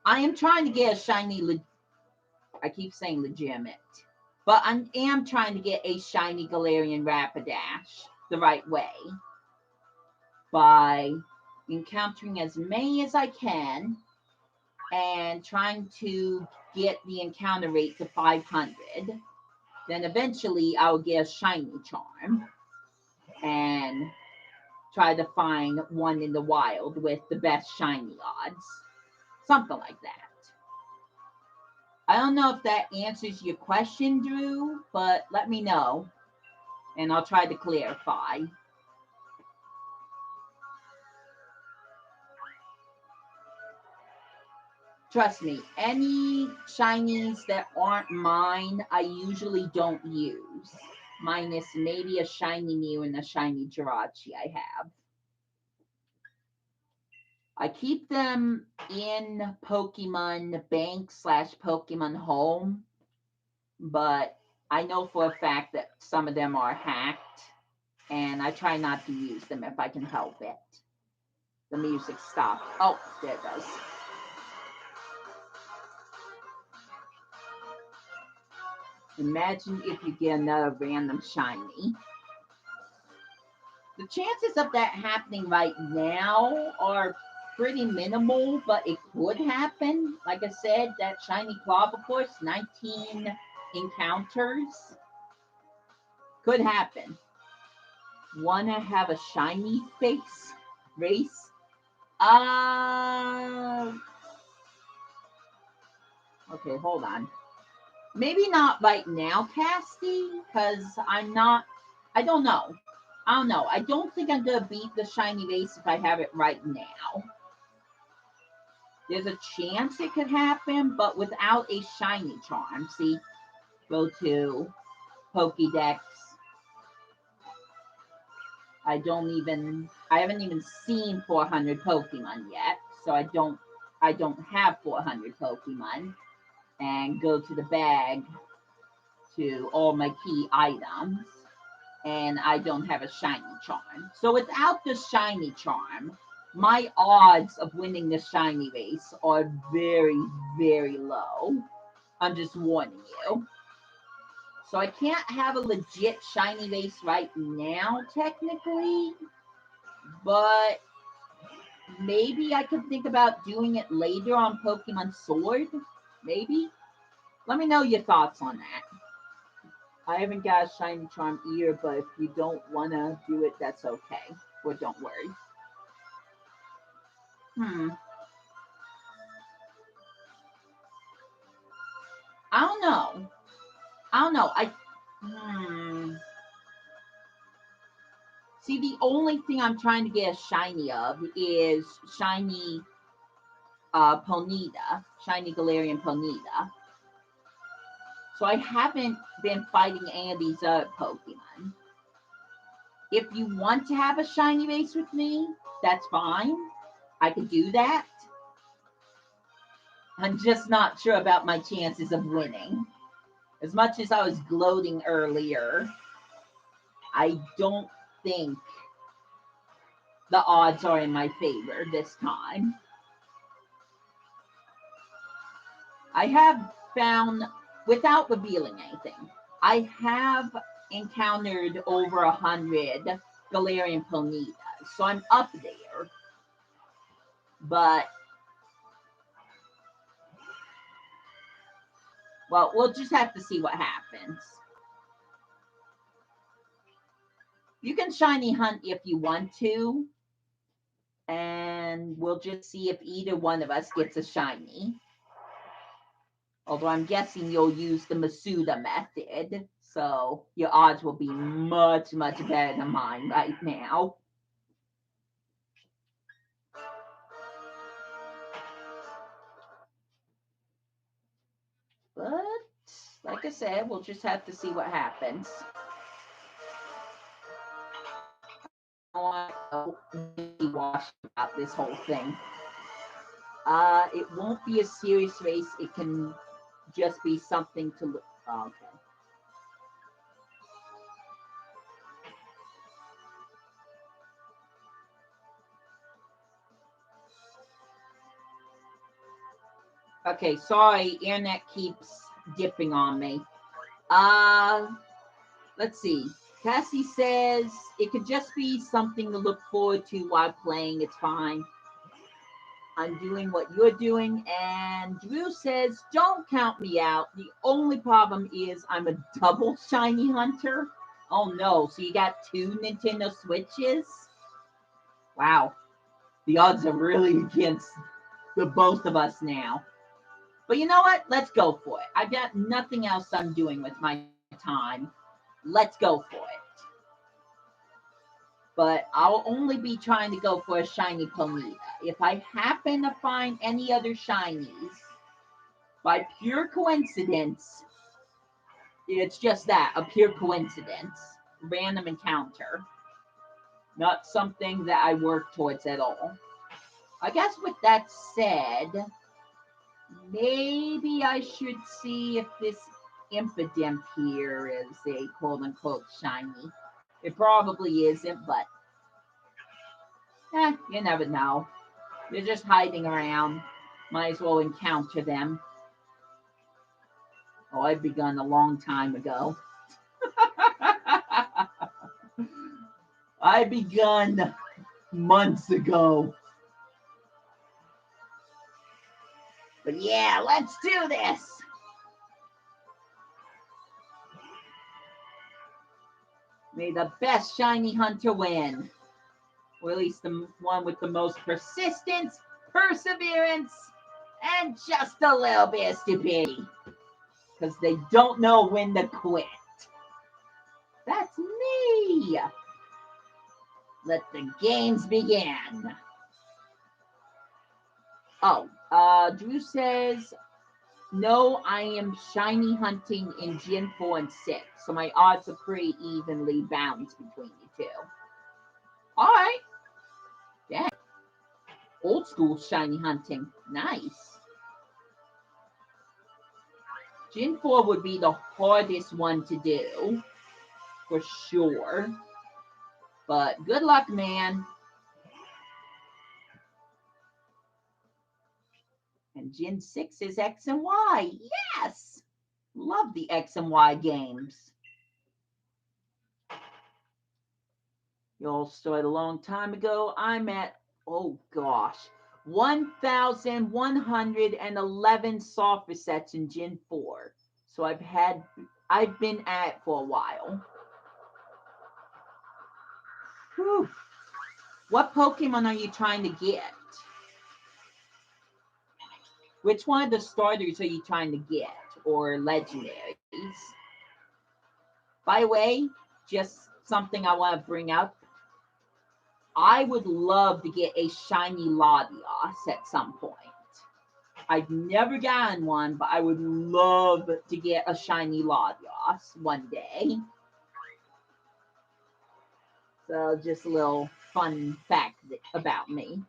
I am trying to get a shiny, I keep saying legitimate, but I am trying to get a shiny Galarian Rapidash the right way by encountering as many as I can and trying to get the encounter rate to 500. Then eventually I'll get a shiny charm and try to find one in the wild with the best shiny odds. Something like that. I don't know if that answers your question, Drew, but let me know, and I'll try to clarify. Trust me, any shinies that aren't mine, I usually don't use. Minus maybe a shiny Mew and a shiny Jirachi I have. I keep them in Pokemon Bank slash Pokemon Home, but I know for a fact that some of them are hacked, and I try not to use them if I can help it. The music stopped. Oh, there it goes. Imagine if you get another random shiny. The chances of that happening right now are pretty minimal, but it could happen. Like I said, that shiny Clobbopus, 19 encounters. Could happen. Wanna have a shiny face race? Okay, hold on. Maybe not right now, Casty, because I'm not. I don't know. I don't know. I don't think I'm gonna beat the shiny race if I have it right now. There's a chance it could happen, but without a shiny charm. See, go to Pokédex. I haven't even seen 400 Pokemon yet, so I don't have 400 Pokemon. And go to the bag to all my key items, and I don't have a shiny charm. So without the shiny charm, my odds of winning the shiny race are very, very low. I'm just warning you. So I can't have a legit shiny race right now, technically, but maybe I could think about doing it later on Pokemon Sword. Maybe. Let me know your thoughts on that. I haven't got a shiny charm either, but if you don't want to do it, that's okay. Or don't worry. Hmm. I don't know. I don't know. See, the only thing I'm trying to get a shiny of is shiny ponyta, shiny galarian ponyta. So I haven't been fighting any of these other Pokemon. If you want to have a shiny race with me, that's fine. I could do that. I'm just not sure about my chances of winning. As much as I was gloating earlier, I don't think the odds are in my favor this time. I have found, without revealing anything, I have encountered over 100 Galarian Ponytas, so I'm up there. But, well, we'll just have to see what happens. You can shiny hunt if you want to, and we'll just see if either one of us gets a shiny. Although I'm guessing you'll use the Masuda method, so your odds will be much, much better than mine right now. But, like I said, we'll just have to see what happens. I want to be washed about this whole thing. It won't be a serious race. It can just be something to look. Oh, okay. Okay, sorry, internet keeps dipping on me. Uh, let's see. Cassie says it could just be something to look forward to while playing. It's fine. I'm doing what you're doing. And Drew says, don't count me out. The only problem is I'm a double shiny hunter. Oh no, so you got two Nintendo Switches? Wow. The odds are really against the both of us now. But you know what? Let's go for it. I've got nothing else I'm doing with my time. Let's go for it. But I'll only be trying to go for a shiny Ponyta. If I happen to find any other shinies, by pure coincidence, it's just that, a pure coincidence, random encounter, not something that I work towards at all. I guess with that said, maybe I should see if this Impidimp here is a quote unquote shiny. It probably isn't, but you never know. They're just hiding around. Might as well encounter them. Oh, I've begun a long time ago. I begun months ago. But yeah, let's do this. May the best shiny hunter win. Or at least the one with the most persistence, perseverance, and just a little bit of stupidity because they don't know when to quit. That's me. Let the games begin. Oh, Drew says, no, I am shiny hunting in Gen 4 and 6, so my odds are pretty evenly balanced between the two. All right. Yeah. Old school shiny hunting. Nice. Gen 4 would be the hardest one to do, for sure. But good luck, man. And Gen 6 is X and Y. Yes! Love the X and Y games. You all started a long time ago. I'm at, oh gosh, 1,111 software sets in Gen 4. So I've been at it for a while. Whew. What Pokemon are you trying to get? Which one of the starters are you trying to get? Or legendaries? By the way, just something I want to bring up. I would love to get a shiny Latias at some point. I've never gotten one, but I would love to get a shiny Latias one day. So just a little fun fact about me.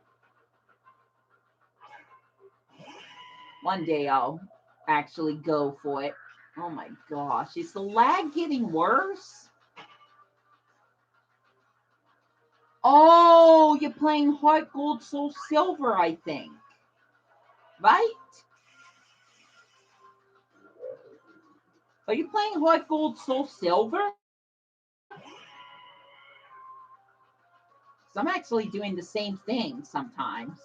One day I'll actually go for it. Oh my gosh, is the lag getting worse? Oh, you're playing Heart Gold Soul Silver, I think. Right? Are you playing Heart Gold Soul Silver? I'm actually doing the same thing sometimes.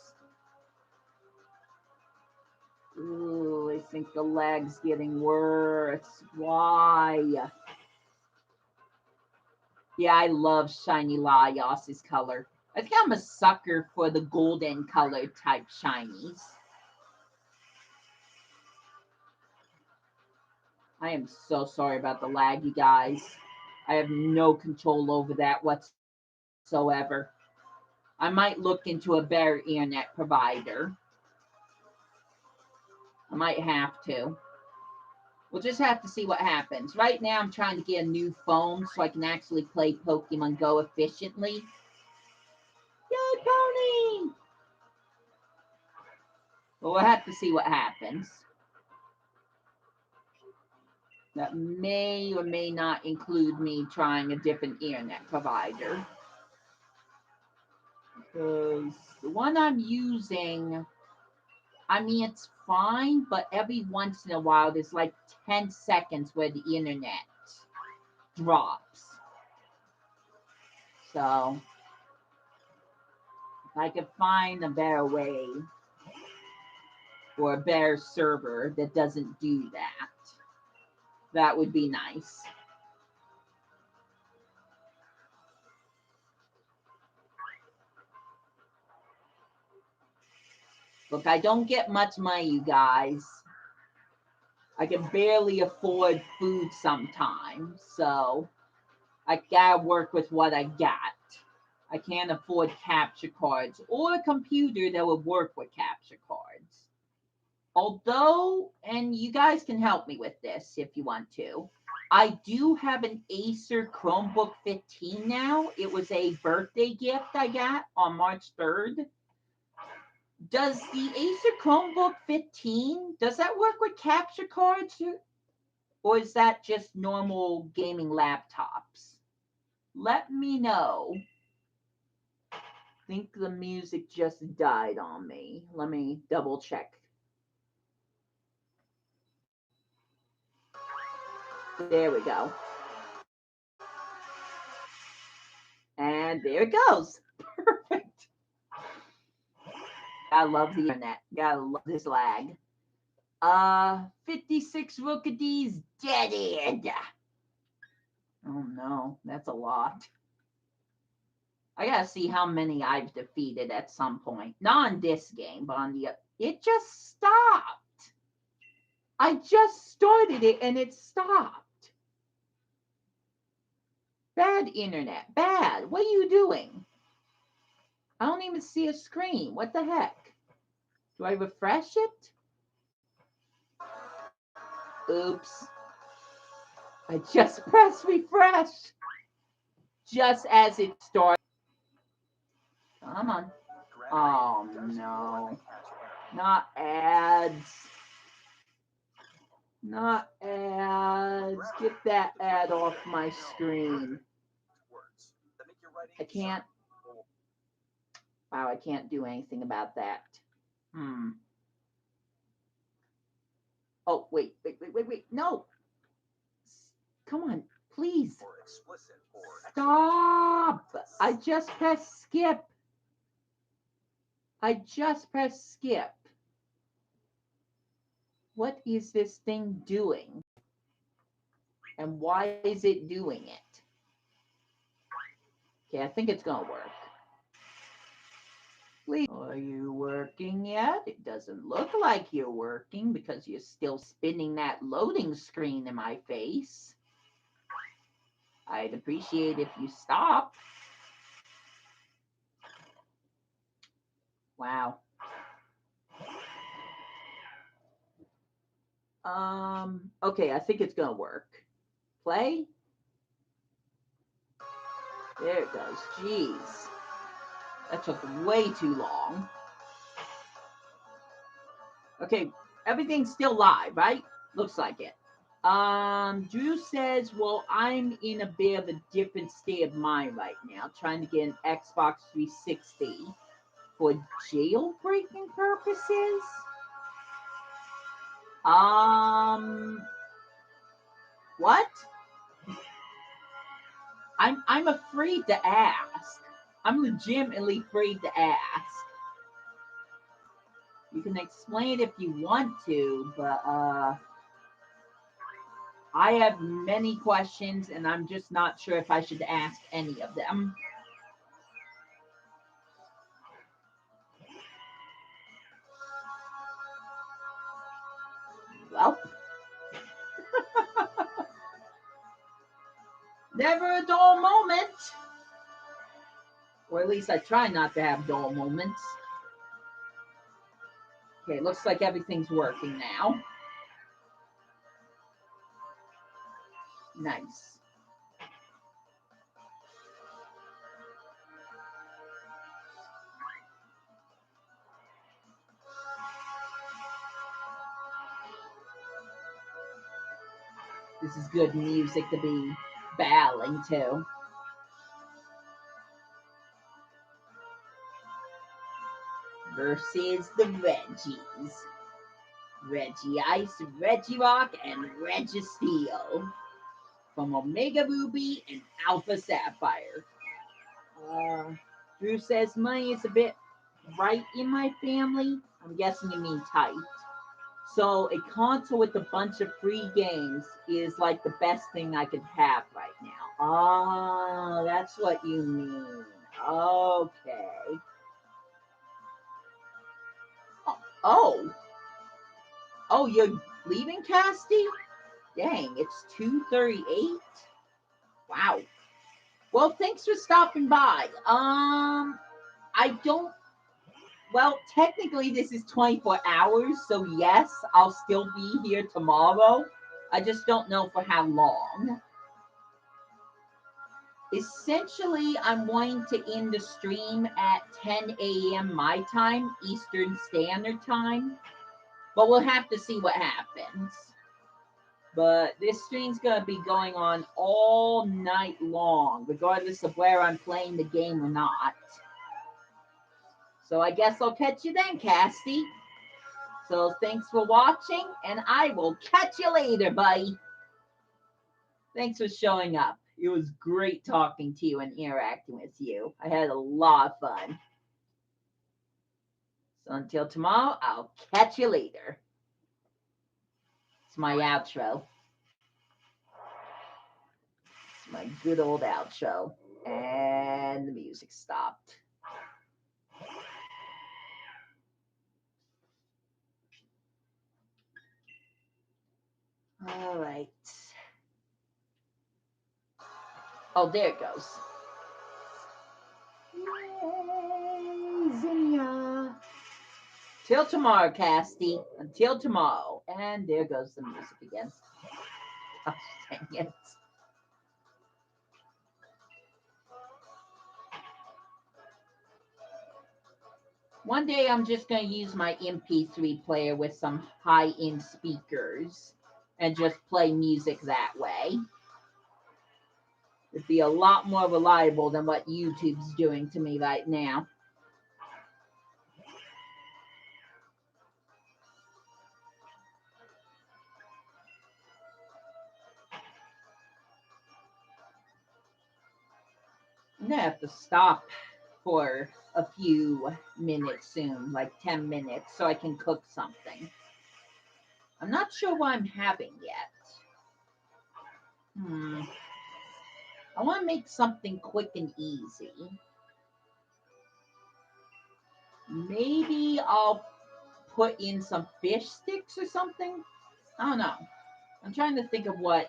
Ooh, I think the lag's getting worse. Why? Yeah, I love shiny Latias's color. I think I'm a sucker for the golden color type shinies. I am so sorry about the lag, you guys. I have no control over that whatsoever. I might look into a better internet provider. I might have to. We'll just have to see what happens. Right now, I'm trying to get a new phone so I can actually play Pokemon Go efficiently. Yay, pony! But we'll have to see what happens. That may or may not include me trying a different internet provider. Because the one I'm using, I mean, it's fine, but every once in a while, there's like 10 seconds where the internet drops. So, if I could find a better way or a better server that doesn't do that, that would be nice. Look, I don't get much money, you guys. I can barely afford food sometimes, so I gotta work with what I got. I can't afford capture cards or a computer that would work with capture cards. Although, and you guys can help me with this if you want to, I do have an Acer Chromebook 15 now. It was a birthday gift I got on March 3rd. Does the Acer Chromebook 15, does that work with capture cards? Or is that just normal gaming laptops? Let me know. I think the music just died on me. Let me double check. There we go. And there it goes. Perfect. I love the internet. Gotta love this lag. 56 Rookies dead. Oh no, that's a lot. I gotta see how many I've defeated at some point. Not on this game, but on the. It just stopped. I just started it and it stopped. Bad internet. Bad. What are you doing? I don't even see a screen. What the heck? Do I refresh it? Oops. I just pressed refresh. Just as it started. Come on. Oh no. Not ads. Not ads. Get that ad off my screen. I can't. Wow, I can't do anything about that. Hmm. Oh, wait. No. Come on, please. Stop. I just pressed skip. I just pressed skip. What is this thing doing? And why is it doing it? Okay, I think it's gonna work. Please. Are you working yet? It doesn't look like you're working because you're still spinning that loading screen in my face. I'd appreciate if you stop. Wow. Okay, I think it's gonna work. Play. There it goes. Jeez. That took way too long. Okay, everything's still live, right? Looks like it. Drew says, well, I'm in a bit of a different state of mind right now, trying to get an Xbox 360 for jailbreaking purposes. What? I'm afraid to ask. I'm legitimately afraid to ask. You can explain if you want to, but I have many questions and I'm just not sure if I should ask any of them. Well, never a dull moment. Or at least I try not to have dull moments. Okay, looks like everything's working now. Nice. This is good music to be bowing to. Versus the Reggies. Reggie Ice, Reggie Rock, and Reggie Steel. From Omega Ruby and Alpha Sapphire. Drew says money is a bit right in my family. I'm guessing you mean tight. So a console with a bunch of free games is like the best thing I could have right now. Oh, that's what you mean. Okay. Oh. Oh, you're leaving, Casty? Dang, it's 2:38. Wow. Well, thanks for stopping by. I don't. Well, technically, this is 24 hours, so yes, I'll still be here tomorrow. I just don't know for how long. Essentially, I'm wanting to end the stream at 10 a.m. my time, Eastern Standard Time, but we'll have to see what happens. But this stream's going to be going on all night long, regardless of where I'm playing the game or not. So I guess I'll catch you then, Casty. So thanks for watching, and I will catch you later, buddy. Thanks for showing up. It was great talking to you and interacting with you. I had a lot of fun. So until tomorrow, I'll catch you later. It's my outro. It's my good old outro. And And the music stopped. All right. Oh, there it goes. Yay, Zinnia. Till tomorrow, Casty. Until tomorrow. And there goes the music again. Gosh dang it. One day I'm just going to use my MP3 player with some high-end speakers and just play music that way. It'd be a lot more reliable than what YouTube's doing to me right now. I'm going to have to stop for a few minutes soon, like 10 minutes, so I can cook something. I'm not sure what I'm having yet. I want to make something quick and easy. Maybe I'll put in some fish sticks or something. I don't know. I'm trying to think of what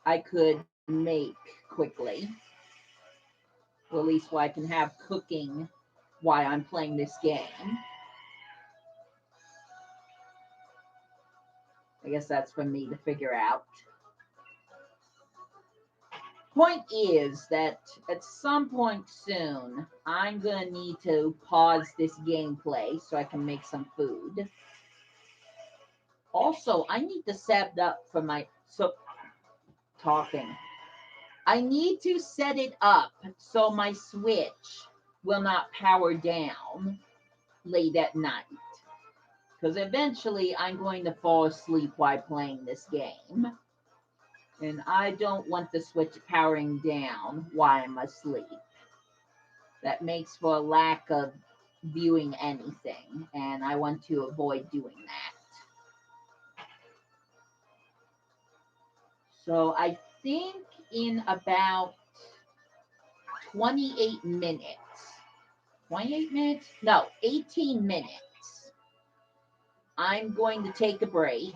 I could make quickly. Or at least what I can have cooking while I'm playing this game. I guess that's for me to figure out. Point is that at some point soon, I'm going to need to pause this gameplay so I can make some food. Also, I need to set up for my talking. I need to set it up so my Switch will not power down late at night. Because eventually I'm going to fall asleep while playing this game. And I don't want the Switch powering down while I'm asleep. That makes for a lack of viewing anything, and I want to avoid doing that. So I think in about 28 minutes, 28 minutes? No, 18 minutes, I'm going to take a break.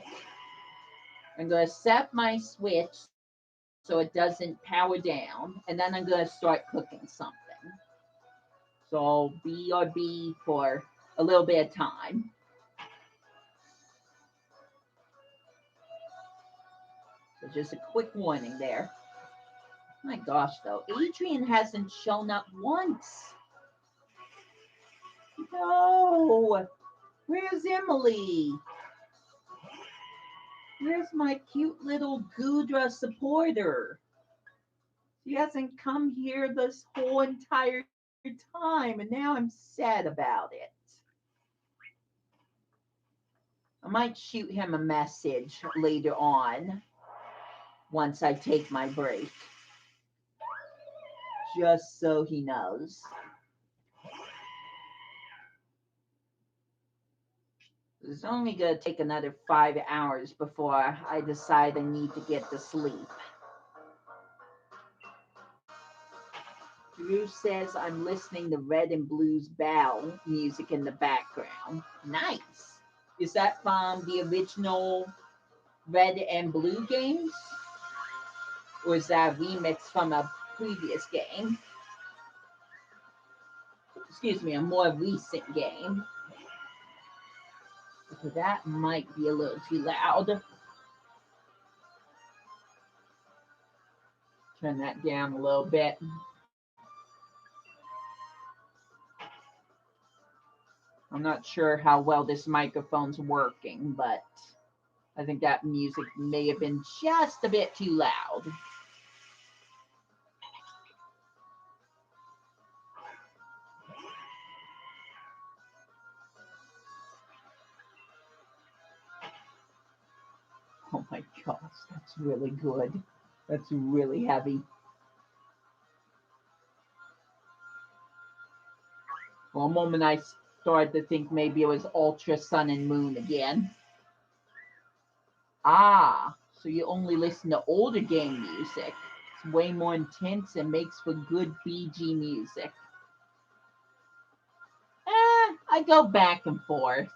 I'm going to set my Switch so it doesn't power down, and then I'm going to start cooking something. So BRB for a little bit of time. So just a quick warning there. My gosh, though, Adrian hasn't shown up once. No, where's Emily? Where's my cute little Gudra supporter? She hasn't come here this whole entire time, and now I'm sad about it. I might shoot him a message later on once I take my break, just so he knows. It's only going to take another 5 hours before I decide I need to get to sleep. Drew says I'm listening to Red and Blue's Bell music in the background. Nice. Is that from the original Red and Blue games? Or is that a remix from a previous game? Excuse me, a more recent game. So that might be a little too loud. Turn that down a little bit. I'm not sure how well this microphone's working, but I think that music may have been just a bit too loud. Oh my gosh, that's really good. That's really heavy. For a moment, I started to think maybe it was Ultra Sun and Moon again. Ah, so you only listen to older game music. It's way more intense and makes for good BG music. I go back and forth.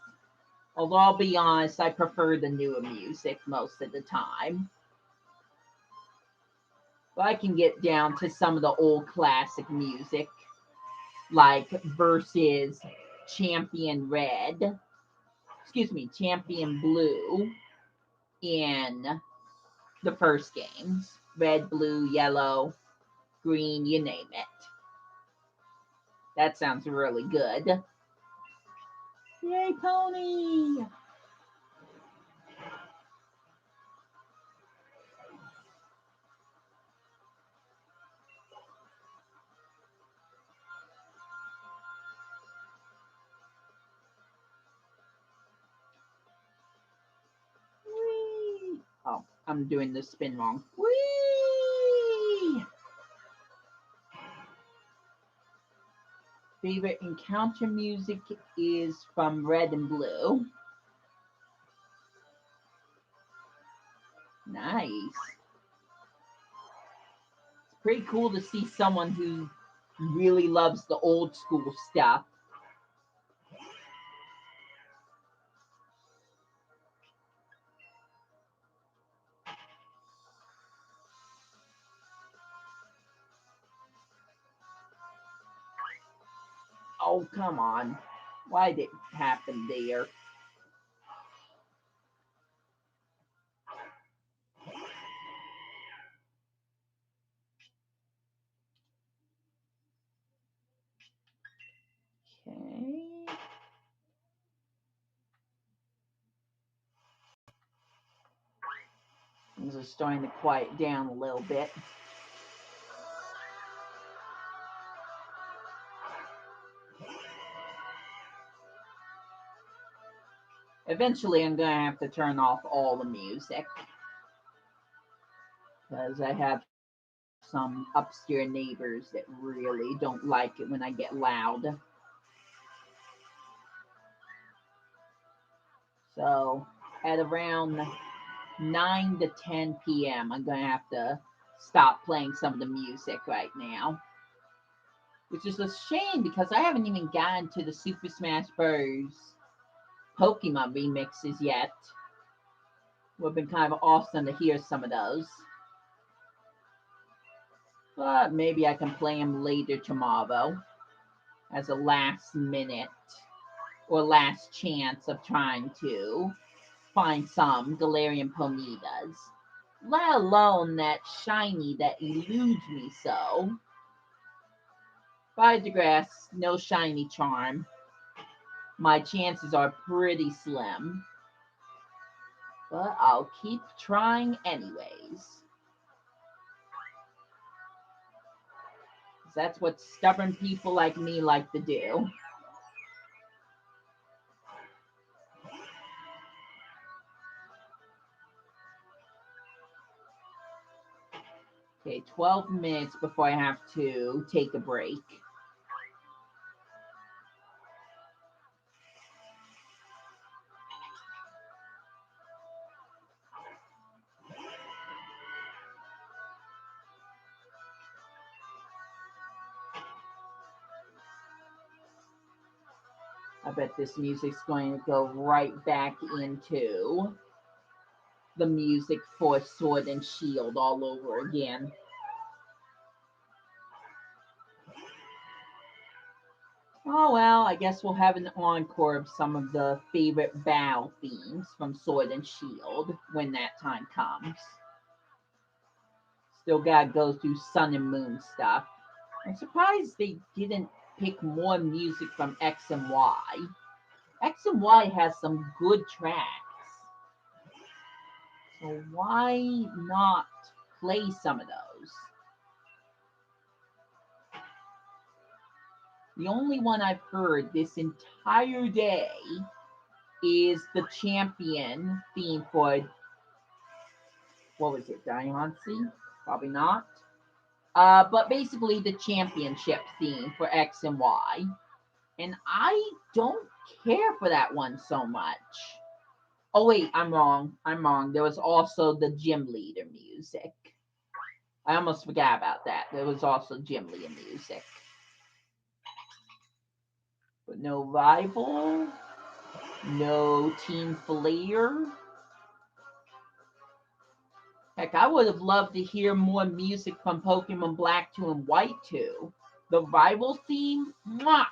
Although I'll be honest, I prefer the newer music most of the time. But I can get down to some of the old classic music, like versus Champion Red, excuse me, Champion Blue in the first games. Red, blue, yellow, green, you name it. That sounds really good. Yay, pony! Whee! Oh, I'm doing the spin wrong. Whee! Favorite encounter music is from Red and Blue. Nice. It's pretty cool to see someone who really loves the old school stuff. Oh, come on. Why did it happen there? Okay. Things are starting to quiet down a little bit. Eventually, I'm going to have to turn off all the music because I have some upstairs neighbors that really don't like it when I get loud. So, at around 9 to 10 p.m., I'm going to have to stop playing some of the music right now. Which is a shame because I haven't even gotten to the Super Smash Bros. Pokemon remixes yet. Would have been kind of awesome to hear some of those. But maybe I can play them later tomorrow as a last minute or last chance of trying to find some galarian ponytas. Let alone that shiny that eludes me so. But I digress, no shiny charm. My chances are pretty slim. But I'll keep trying anyways. That's what stubborn people like me like to do. Okay, 12 minutes before I have to take a break. I bet this music's going to go right back into the music for Sword and Shield all over again. Oh well, I guess we'll have an encore of some of the favorite battle themes from Sword and Shield when that time comes. Still gotta go through Sun and Moon stuff. I'm surprised they didn't pick more music from X and Y. X and Y has some good tracks. So why not play some of those? The only one I've heard this entire day is the champion theme for, what was it, Diamante? Probably not. But basically the championship theme for X and Y. And I don't care for that one so much. Oh wait, I'm wrong. There was also the gym leader music. I almost forgot about that. There was also Jim Lee music. But no rival, no team flair. Heck, I would have loved to hear more music from Pokemon Black 2 and White 2. The rival theme, mwah,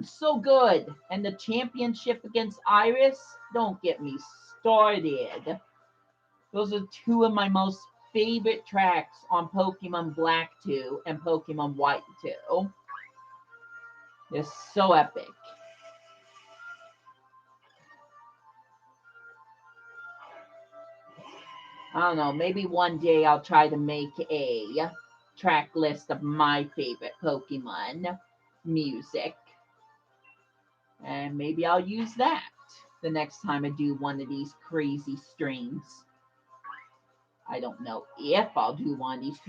so good. And the championship against Iris, don't get me started. Those are two of my most favorite tracks on Pokemon Black 2 and Pokemon White 2. They're so epic. I don't know, maybe one day I'll try to make a track list of my favorite Pokemon music. And maybe I'll use that the next time I do one of these crazy streams. I don't know if I'll do one of these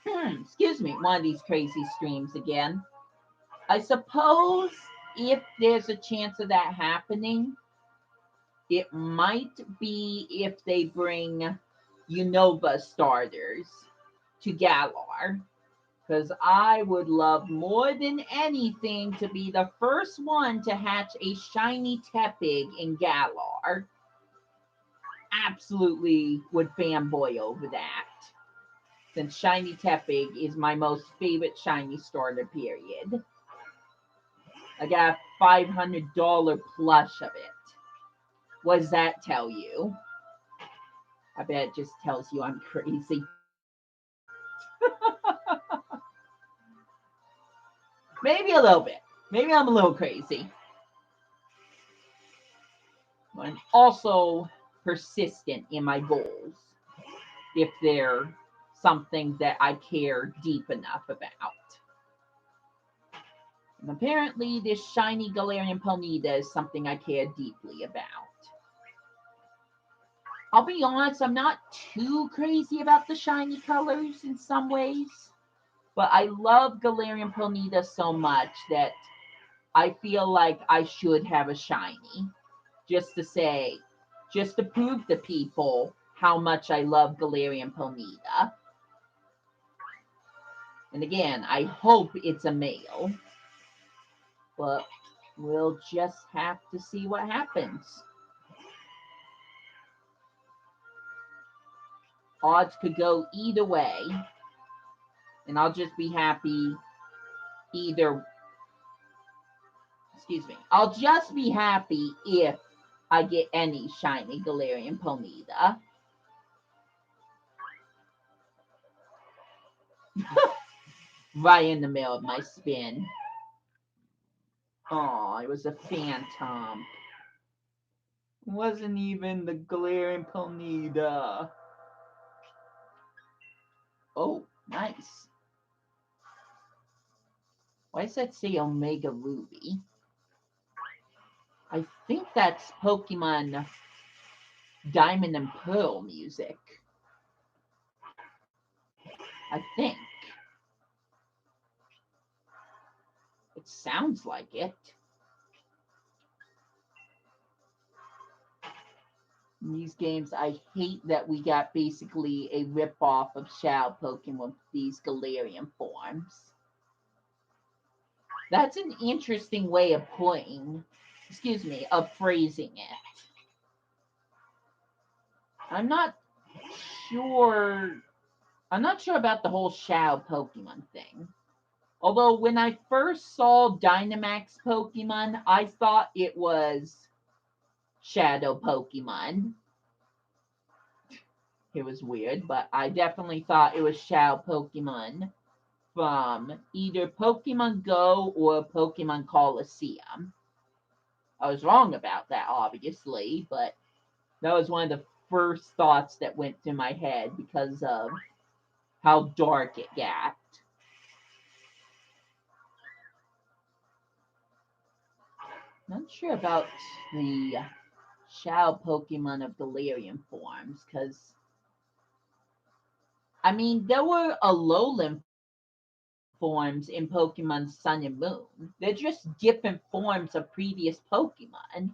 one of these crazy streams again. I suppose if there's a chance of that happening, it might be if they bring Unova starters to Galar. Because I would love more than anything to be the first one to hatch a shiny Tepig in Galar. Absolutely would fanboy over that. Since shiny Tepig is my most favorite shiny starter, period. I got a $500 plush of it. What does that tell you? I bet it just tells you I'm crazy. Maybe a little bit. Maybe I'm a little crazy. But I'm also persistent in my goals if they're something that I care deep enough about. And apparently, this shiny Galarian Ponyta is something I care deeply about. I'll be honest, I'm not too crazy about the shiny colors in some ways, but I love Galarian Ponyta so much that I feel like I should have a shiny. Just to prove to people how much I love Galarian Ponyta. And again, I hope it's a male, but we'll just have to see what happens. Odds could go either way, and I'll just be happy either. I'll just be happy if I get any shiny Galarian Ponyta. Right in the middle of my spin. Oh, it was a phantom. It wasn't even the Galarian Ponyta. Oh, nice. Why does that say Omega Ruby? I think that's Pokemon Diamond and Pearl music. I think. It sounds like it. In these games, I hate that we got basically a rip-off of Shadow Pokemon with these Galarian forms. That's an interesting way of of phrasing it. I'm not sure about the whole Shadow Pokemon thing. Although when I first saw Dynamax Pokemon, I thought it was Shadow Pokemon. It was weird, but I definitely thought it was Shadow Pokemon from either Pokemon Go or Pokemon Coliseum. I was wrong about that, obviously, but that was one of the first thoughts that went through my head because of how dark it got. Not sure about the Shadow Pokemon of Galarian forms, because I mean, there were Alolan forms in Pokemon Sun and Moon. They're just different forms of previous Pokemon,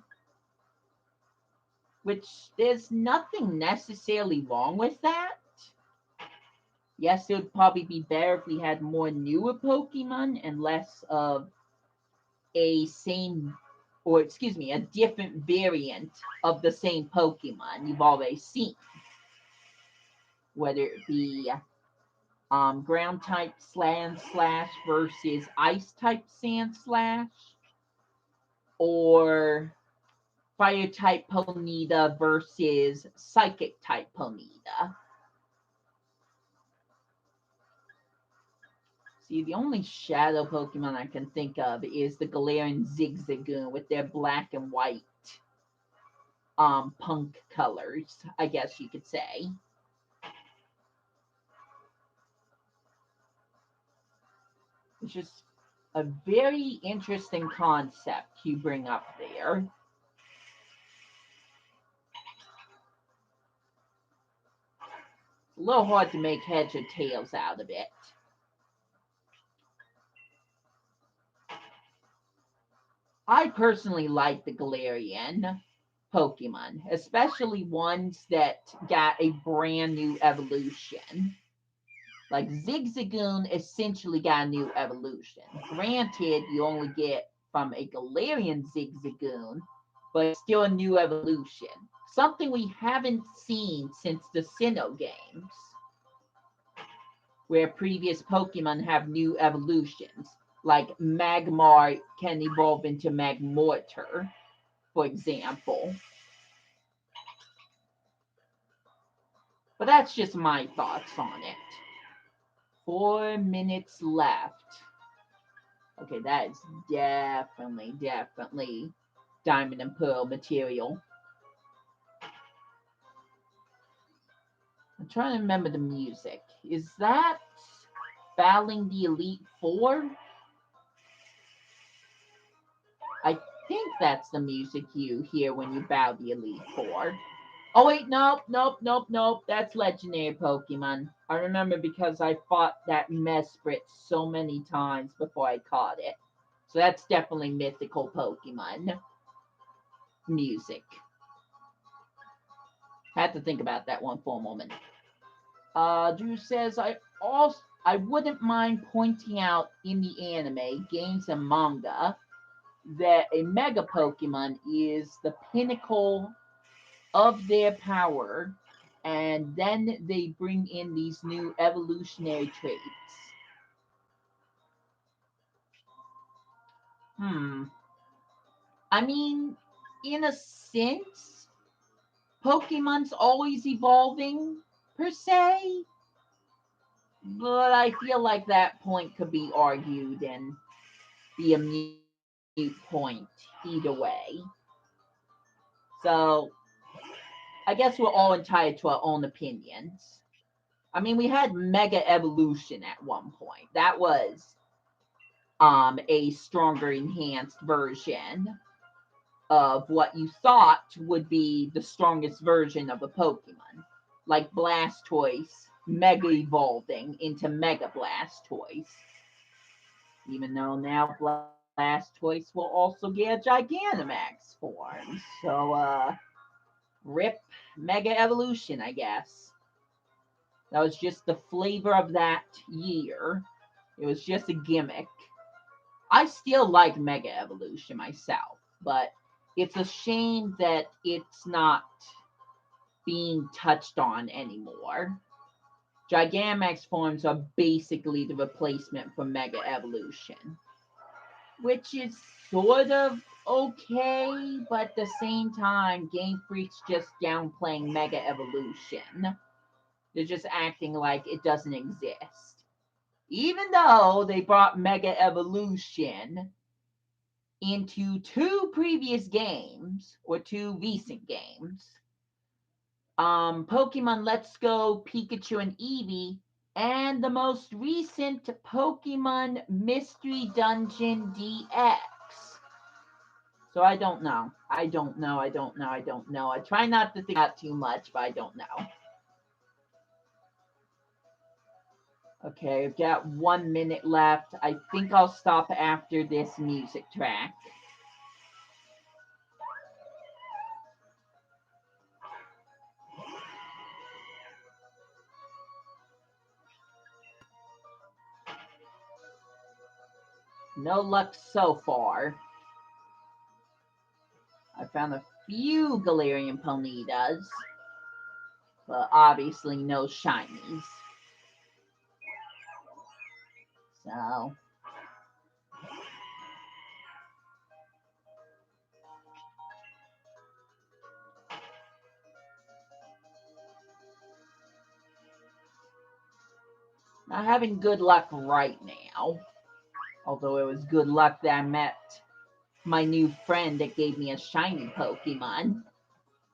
which there's nothing necessarily wrong with that. Yes, it would probably be better if we had more newer Pokemon and less of a same, or excuse me, a different variant of the same Pokemon you've already seen. Whether it be ground type Sandslash versus ice type Sandslash, or fire type Ponyta versus psychic type Ponyta. See, the only shadow Pokemon I can think of is the Galarian Zigzagoon with their black and white punk colors, I guess you could say. It's just a very interesting concept you bring up there. It's a little hard to make heads or tails out of it. I personally like the Galarian Pokemon, especially ones that got a brand new evolution. Like Zigzagoon essentially got a new evolution. Granted, you only get from a Galarian Zigzagoon, but it's still a new evolution. Something we haven't seen since the Sinnoh games, where previous Pokemon have new evolutions. Like Magmar can evolve into Magmortar, for example. But that's just my thoughts on it. 4 minutes left. Okay, that is definitely diamond and pearl material. I'm trying to remember the music. Is that battling the Elite Four? I think that's the music you hear when you battle the Elite Four. Oh wait, nope. That's legendary Pokemon. I remember because I fought that Mesprit so many times before I caught it. So that's definitely mythical Pokemon music. Had to think about that one for a moment. Drew says I wouldn't mind pointing out in the anime, games, and manga that a Mega Pokemon is the pinnacle of their power, and then they bring in these new evolutionary traits. Hmm. I mean, in a sense, Pokemon's always evolving, per se, but I feel like that point could be argued and be a mute point either way. So, I guess we're all entitled to our own opinions. I mean, we had Mega Evolution at one point. That was a stronger, enhanced version of what you thought would be the strongest version of a Pokemon, like Blastoise Mega evolving into Mega Blastoise. Even though now Blastoise will also get a Gigantamax form. So, rip Mega Evolution, I guess. That was just the flavor of that year. It was just a gimmick. I still like Mega Evolution myself, but it's a shame that it's not being touched on anymore. Gigantamax forms are basically the replacement for Mega Evolution, which is sort of okay, but at the same time, Game Freak's just downplaying Mega Evolution. They're just acting like it doesn't exist. Even though they brought Mega Evolution into two previous games, or two recent games. Pokemon Let's Go, Pikachu and Eevee, and the most recent Pokemon Mystery Dungeon DX. So I don't know. I try not to think about too much, but I don't know. Okay, I've got 1 minute left. I think I'll stop after this music track. No luck so far. I found a few galarian ponytas, but obviously no shinies. So not having good luck right now. Although it was good luck that I met my new friend that gave me a shiny Pokemon.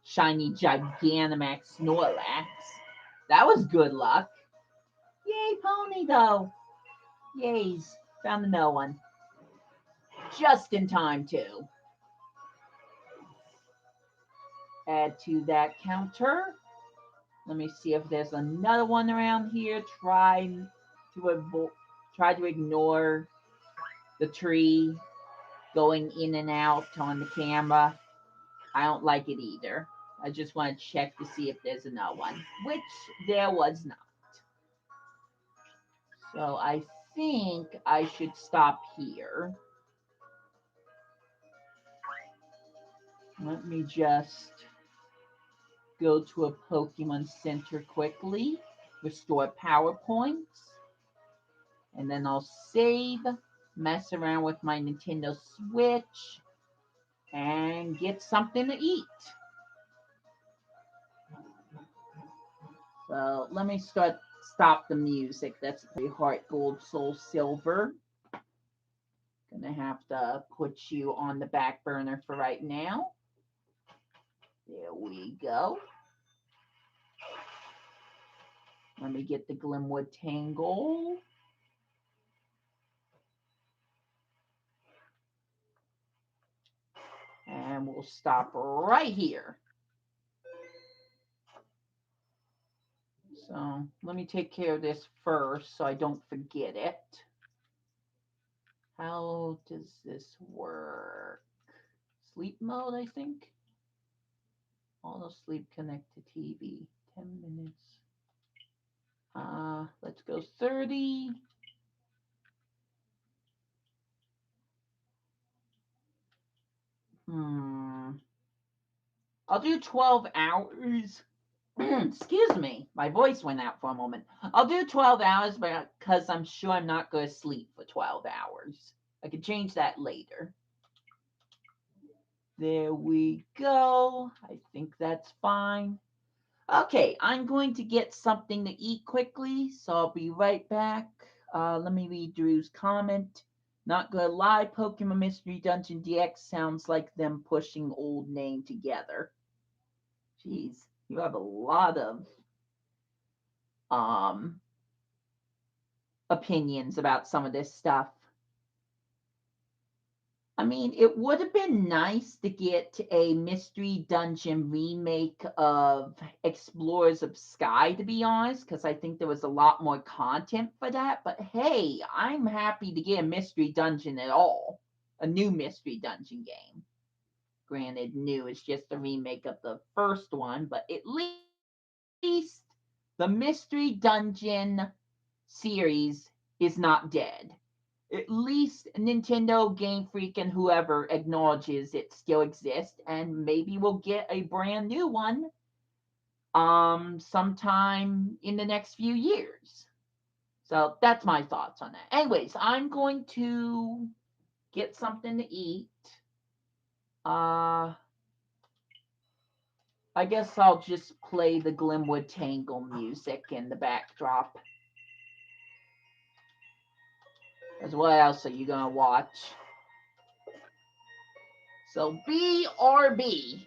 Shiny Gigantamax Snorlax. That was good luck. Yay, Pony though. Yays. Found no one. Just in time too. Add to that counter. Let me see if there's another one around here. Try to ignore the tree going in and out on the camera. I don't like it either. I just want to check to see if there's another one, which there was not. So I think I should stop here. Let me just go to a Pokemon Center quickly, restore power points, and then I'll save, mess around with my Nintendo Switch, and get something to eat. So let me stop the music. That's pretty Heart Gold Soul Silver. Gonna have to put you on the back burner for right now. There we go. Let me get the Glimwood Tangle. And we'll stop right here. So let me take care of this first so I don't forget it. How does this work? Sleep mode, I think. Auto sleep connect to TV. 10 minutes. Let's go 30. I'll do 12 hours. Excuse me, my voice went out for a moment. I'll do 12 hours because I'm sure I'm not going to sleep for 12 hours. I can change that later. There we go. I think that's fine. Okay, I'm going to get something to eat quickly, so I'll be right back. Let me read Drew's comment. Not gonna lie, Pokemon Mystery Dungeon DX sounds like them pushing old name together. Jeez, you have a lot of opinions about some of this stuff. I mean, it would have been nice to get a Mystery Dungeon remake of Explorers of Sky, to be honest, because I think there was a lot more content for that. But hey, I'm happy to get a Mystery Dungeon at all. A new Mystery Dungeon game. Granted, new is just a remake of the first one, but at least the Mystery Dungeon series is not dead. At least Nintendo, Game Freak, and whoever acknowledges it still exists, and maybe we'll get a brand new one sometime in the next few years. So that's my thoughts on that. Anyways, I'm going to get something to eat. I guess I'll just play the Glimwood Tangle music in the backdrop. Because what else are you gonna watch? So BRB.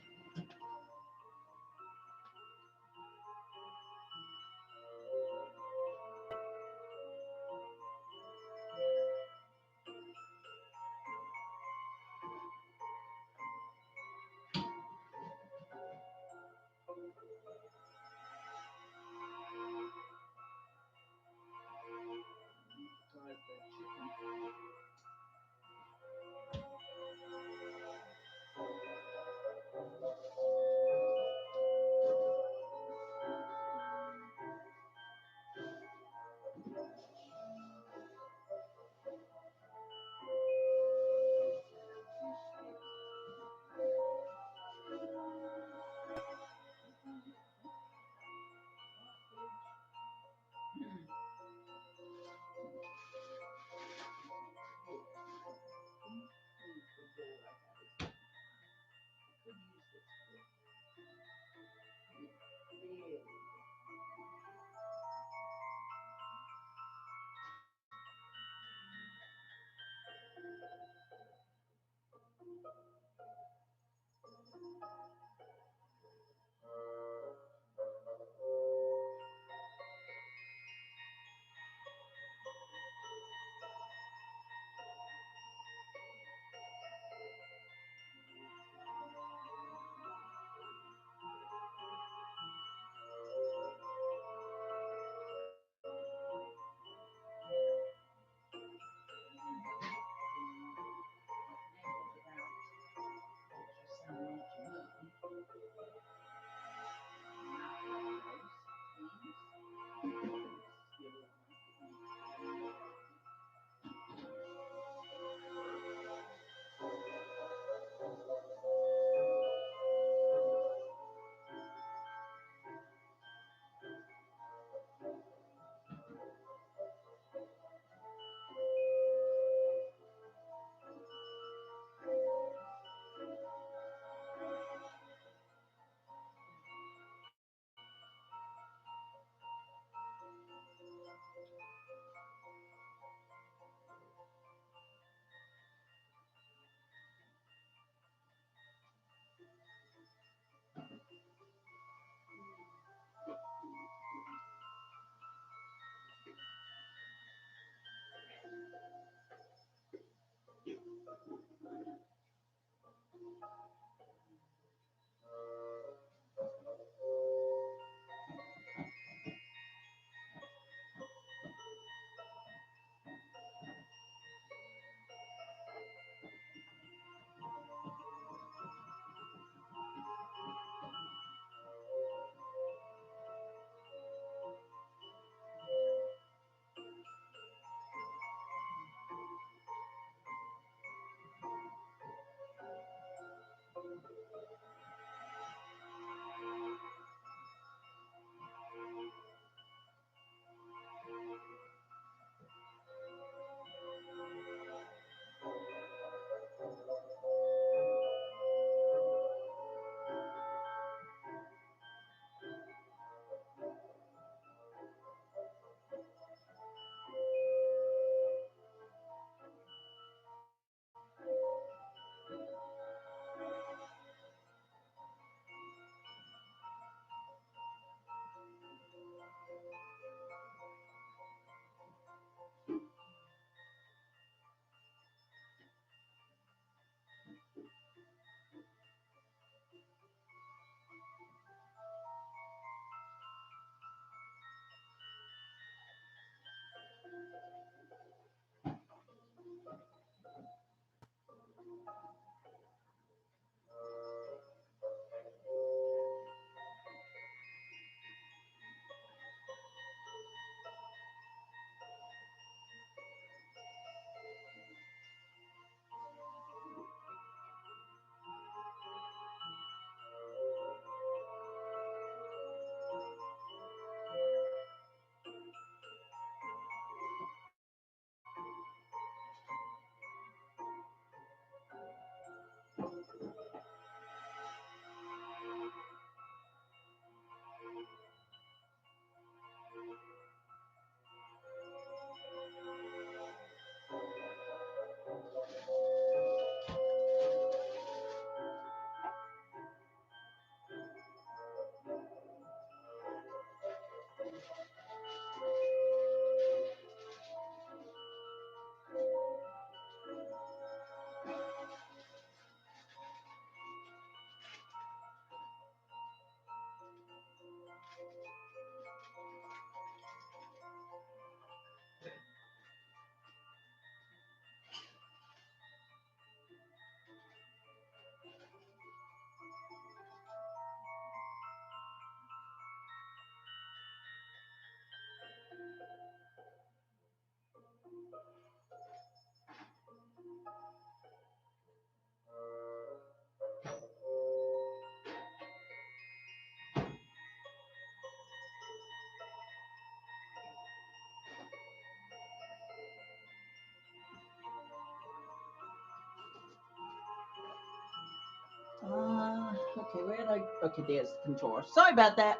did I? Okay, there's the controller. Sorry about that.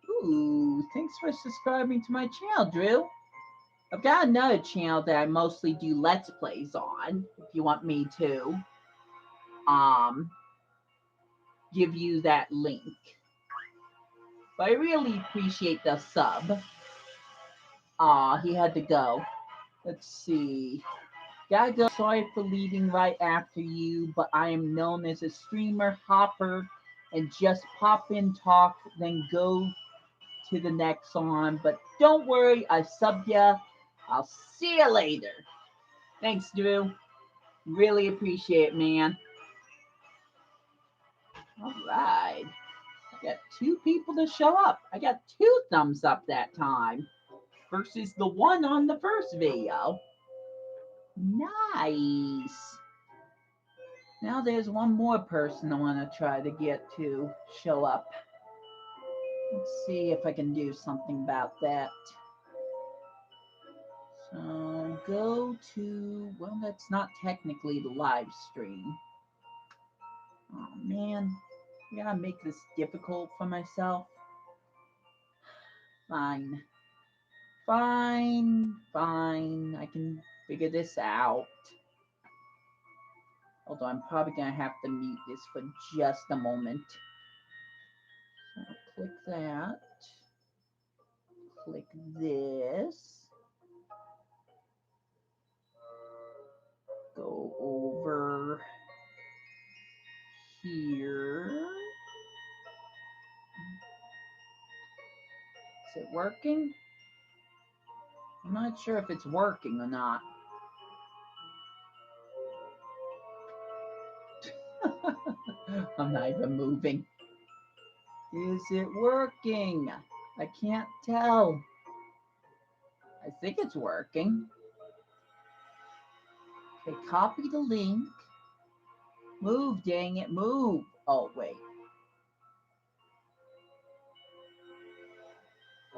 Ooh, thanks for subscribing to my channel, Drew. I've got another channel that I mostly do Let's Plays on. If you want me to, give you that link. But I really appreciate the sub. Aw, he had to go. Let's see. Gotta go. Sorry for leaving right after you, but I am known as a streamer hopper and just pop in, talk, then go to the next one. But don't worry, I subbed ya. I'll see you later. Thanks, Drew. Really appreciate it, man. All right. I got 2 people to show up. I got 2 thumbs up that time versus the 1 on the first video. Nice. Now there's one more person I want to try to get to show up. Let's see if I can do something about that. So go to, well, that's not technically the live stream. Oh man, I gotta make this difficult for myself. Fine. Fine. I can figure this out. Although I'm probably gonna have to mute this for just a moment. So click that. Click this. Go over here. Is it working? I'm not sure if it's working or not. I'm not even moving. Is it working? I can't tell. I think it's working. Okay, copy the link. Move, dang it, move. Oh, wait.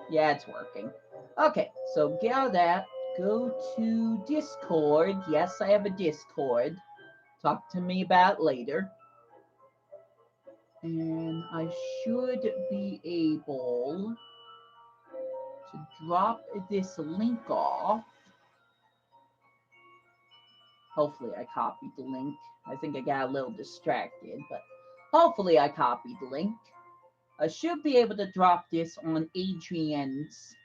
Yeah, it's working. Okay, so get out of that. Go to Discord. Yes, I have a Discord. Talk to me about it later. And I should be able to drop this link off. Hopefully I copied the link. I think I got a little distracted, but hopefully I copied the link. I should be able to drop this on Adrian's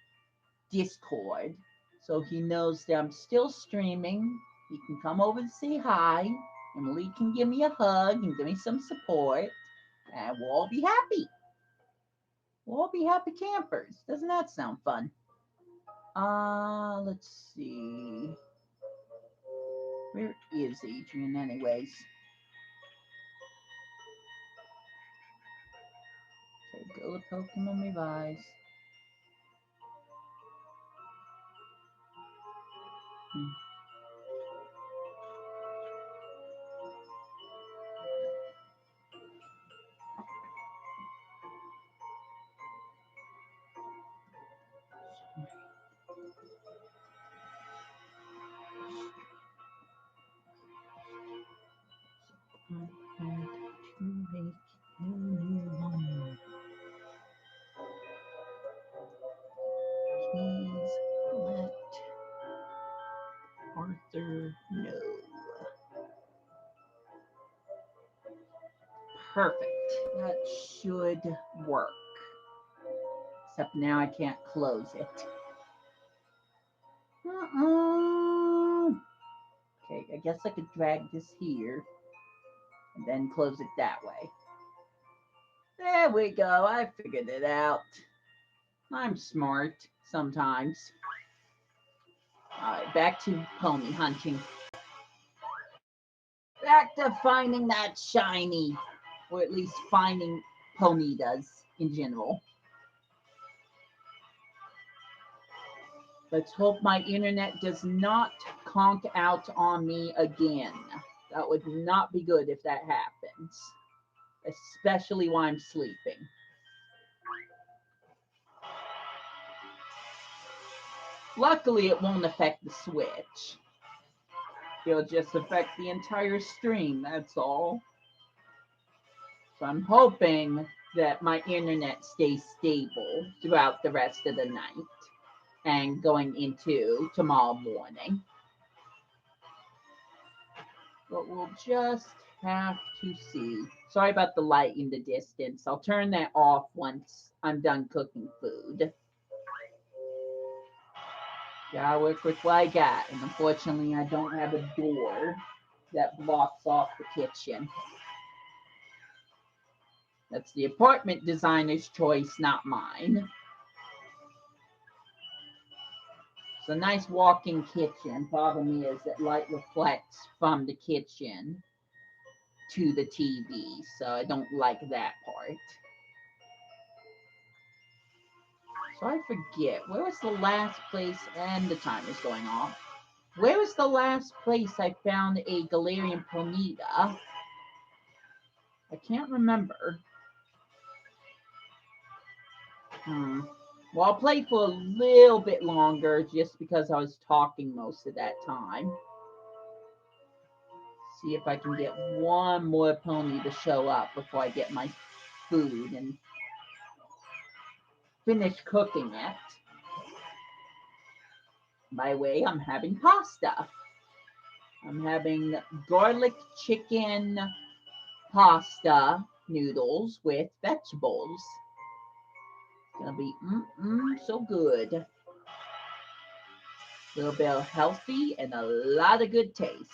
Discord so he knows that I'm still streaming. He can come over and say hi. Emily can give me a hug and give me some support. And we'll all be happy. We'll all be happy campers. Doesn't that sound fun? Let's see. Where is Adrian anyways? Okay, go to Pokemon Revise. To make a new one. Please let Arthur know. Perfect. That should work. Except now I can't close it. Okay, I guess I could drag this here and then close it that way. There we go. I figured it out. I'm smart sometimes. Alright, back to pony hunting. Back to finding that shiny. Or at least finding ponytas in general. Let's hope my internet does not conk out on me again. That would not be good if that happens. Especially while I'm sleeping. Luckily, it won't affect the Switch. It'll just affect the entire stream, that's all. So I'm hoping that my internet stays stable throughout the rest of the night and going into tomorrow morning. But we'll just have to see. Sorry about the light in the distance. I'll turn that off once I'm done cooking food. Gotta work with what I got. And unfortunately, I don't have a door that blocks off the kitchen. That's the apartment designer's choice, not mine. It's a nice walk-in kitchen. Problem is that light reflects from the kitchen to the TV, so I don't like that part. So I forget, where was the last place, and the timer's going off. Where was the last place I found a galarian ponyta? I can't remember. Well, I'll play for a little bit longer just because I was talking most of that time. See if I can get one more pony to show up before I get my food and finish cooking it. By the way, I'm having pasta. I'm having garlic chicken pasta noodles with vegetables. It's gonna be so good. A little bit of healthy and a lot of good taste.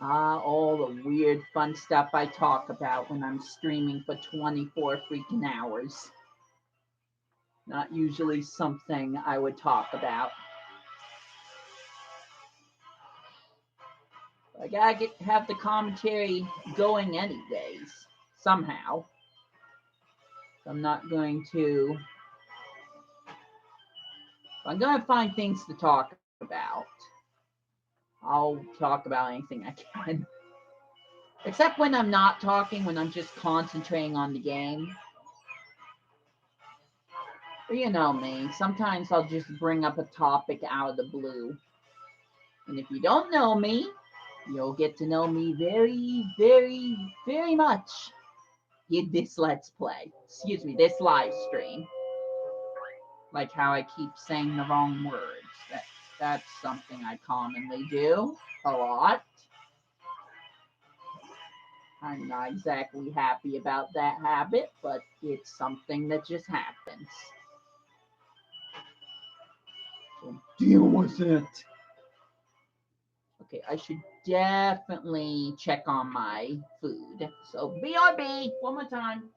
All the weird fun stuff I talk about when I'm streaming for 24 freaking hours. Not usually something I would talk about. I gotta have the commentary going anyways, somehow. I'm not going to. I'm gonna find things to talk about. I'll talk about anything I can. Except when I'm not talking, when I'm just concentrating on the game. But you know me, sometimes I'll just bring up a topic out of the blue. And if you don't know me, you'll get to know me very, very, very much in this Let's Play. Excuse me, this live stream. Like how I keep saying the wrong words. That's something I commonly do a lot. I'm not exactly happy about that habit, but it's something that just happens. So deal with it. Okay, I should definitely check on my food. So BRB, one more time.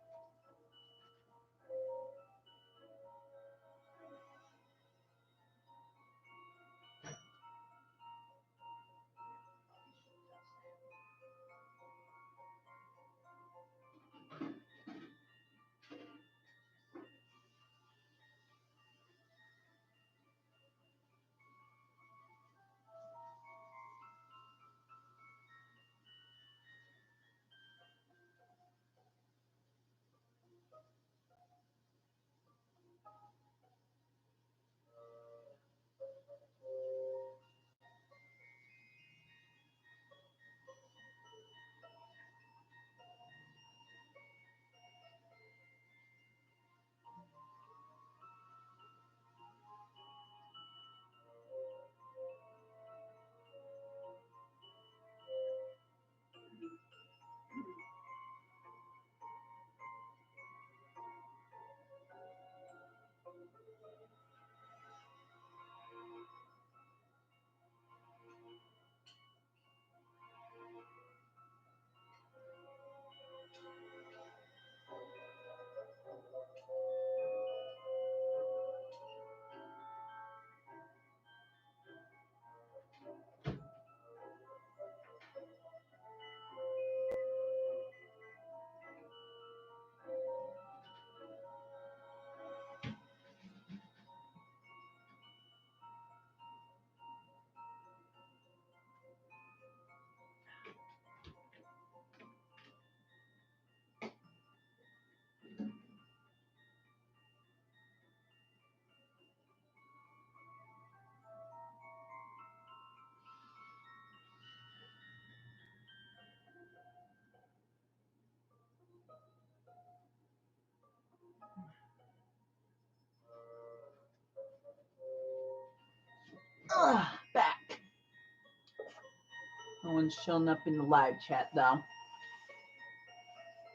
one's showing up in the live chat though.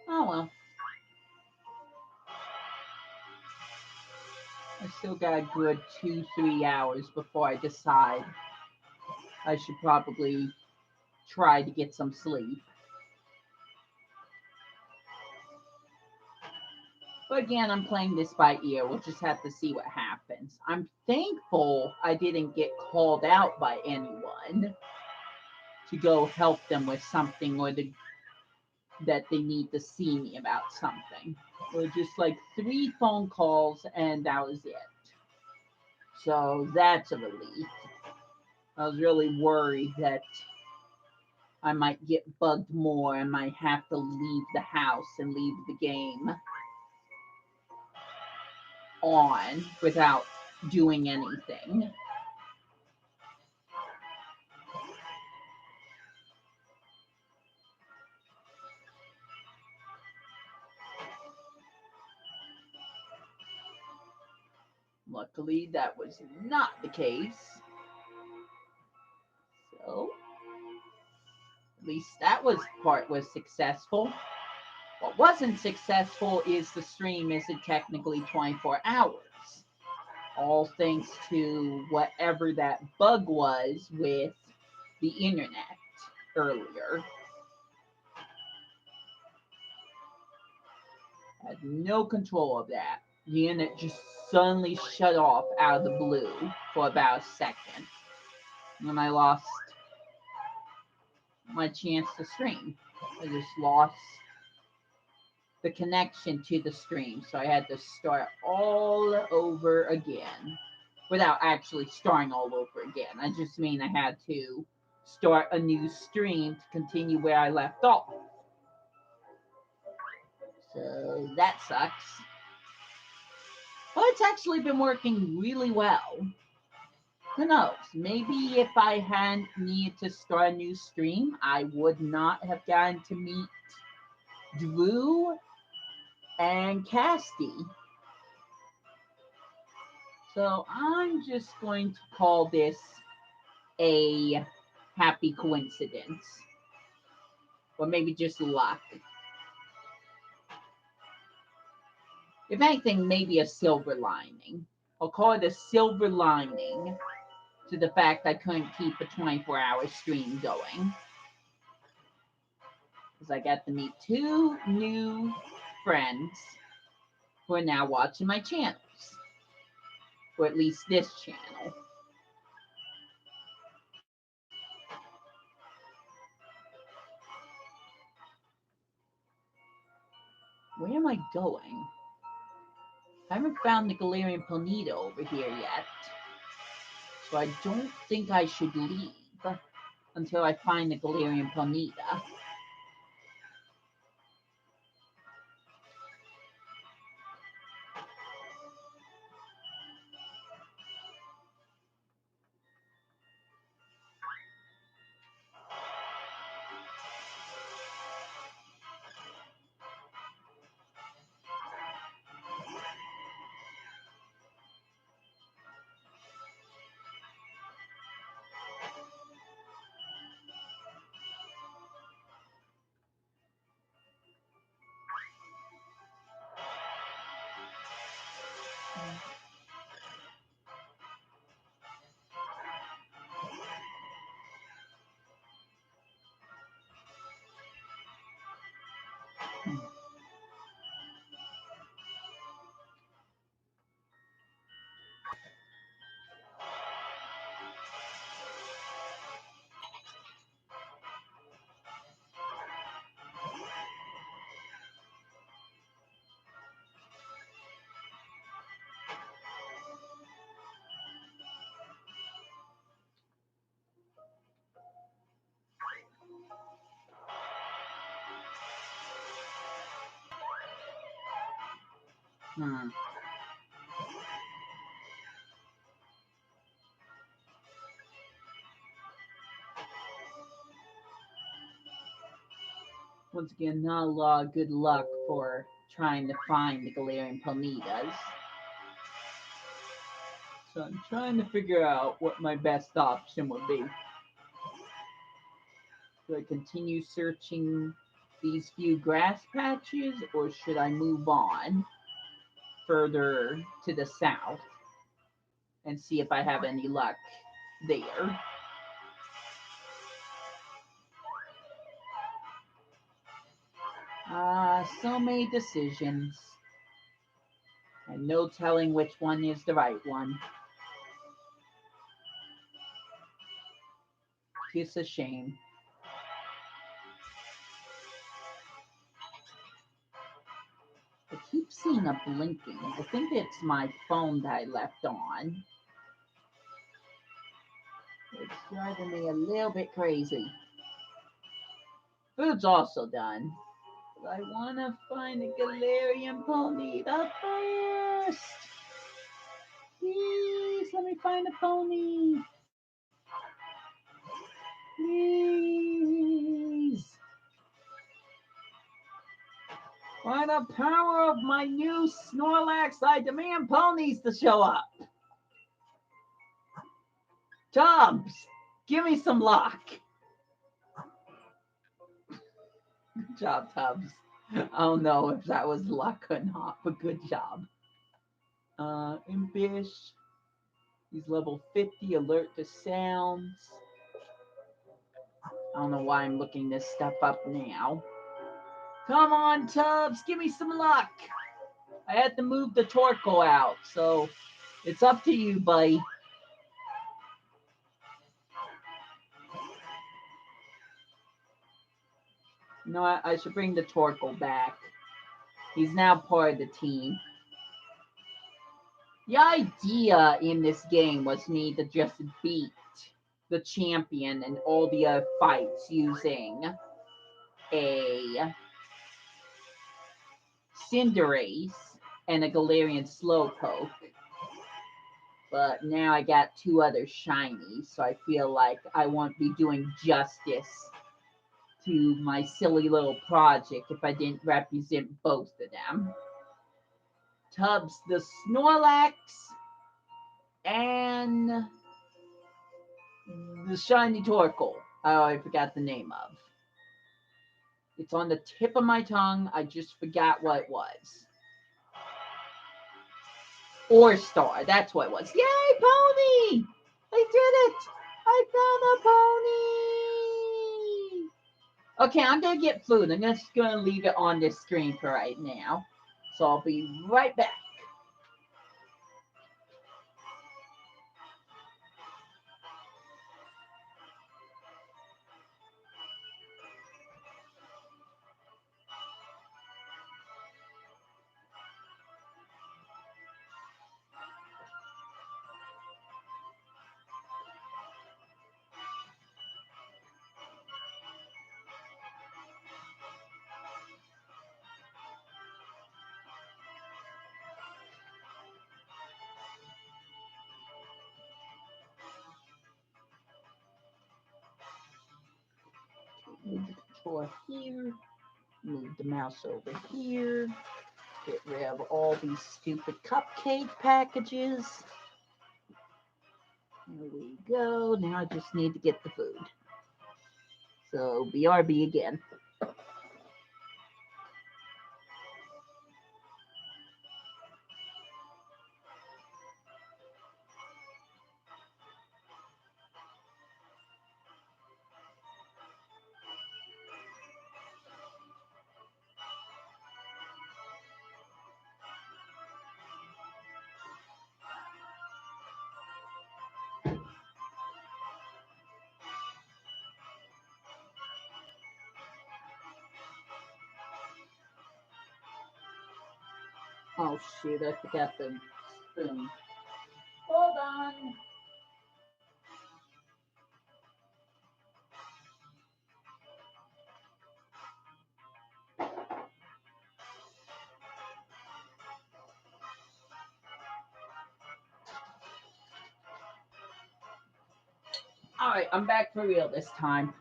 Oh well. I still got a good 2-3 hours before I decide I should probably try to get some sleep. But again, I'm playing this by ear. We'll just have to see what happens. I'm thankful I didn't get called out by anyone to go help them with something or that they need to see me about something. It was just like 3 phone calls and that was it. So that's a relief. I was really worried that I might get bugged more and might have to leave the house and leave the game on without doing anything. Luckily, that was not the case. So, at least that part was successful. What wasn't successful is the stream isn't technically 24 hours. All thanks to whatever that bug was with the internet earlier. I had no control of that. The internet just suddenly shut off out of the blue for about a second. And I lost my chance to stream. I just lost the connection to the stream. So I had to start all over again without actually starting all over again. I just mean I had to start a new stream to continue where I left off. So that sucks. Well, it's actually been working really well. Who knows? Maybe if I hadn't needed to start a new stream, I would not have gotten to meet Drew and Casty. So I'm just going to call this a happy coincidence. Or maybe just luck. If anything, maybe a silver lining. I'll call it a silver lining to the fact I couldn't keep a 24-hour stream going. Because I got to meet 2 new friends who are now watching my channels. Or at least this channel. Where am I going? I haven't found the galarian ponyta over here yet. So I don't think I should leave until I find the galarian ponyta. Once again, not a lot of good luck for trying to find the galarian ponytas. So I'm trying to figure out what my best option would be. Do I continue searching these few grass patches, or should I move on further to the south and see if I have any luck there? So many decisions, and no telling which one is the right one. It's a shame. I keep seeing a blinking. I think it's my phone that I left on. It's driving me a little bit crazy. Food's also done. But I want to find a galarian ponyta first. Please let me find a pony. Please. By the power of my new Snorlax, I demand ponies to show up. Tubbs, give me some luck. Good job, Tubbs. I don't know if that was luck or not, but good job. Impish. He's level 50, alert to sounds. I don't know why I'm looking this stuff up now. Come on, Tubbs, give me some luck. I had to move the Torkoal out, so it's up to you, buddy. You know what? I should bring the Torkoal back. He's now part of the team. The idea in this game was me to just beat the champion in all the other fights using a Cinderace and a Galarian Slowpoke. But now I got two other shinies, so I feel like I won't be doing justice to my silly little project if I didn't represent both of them. Tubbs the Snorlax and the shiny Torkoal. Oh, I forgot the name of. It's on the tip of my tongue. I just forgot what it was. Star. That's what it was. Yay, pony! I did it! I found a pony! Okay, I'm gonna get food. I'm just gonna leave it on this screen for right now. So I'll be right back. Move the controller here. Move the mouse over here. Get rid of all these stupid cupcake packages. There we go. Now I just need to get the food. So BRB again. Oh shoot, I forgot the spoon. Hold on. Alright, I'm back for real this time.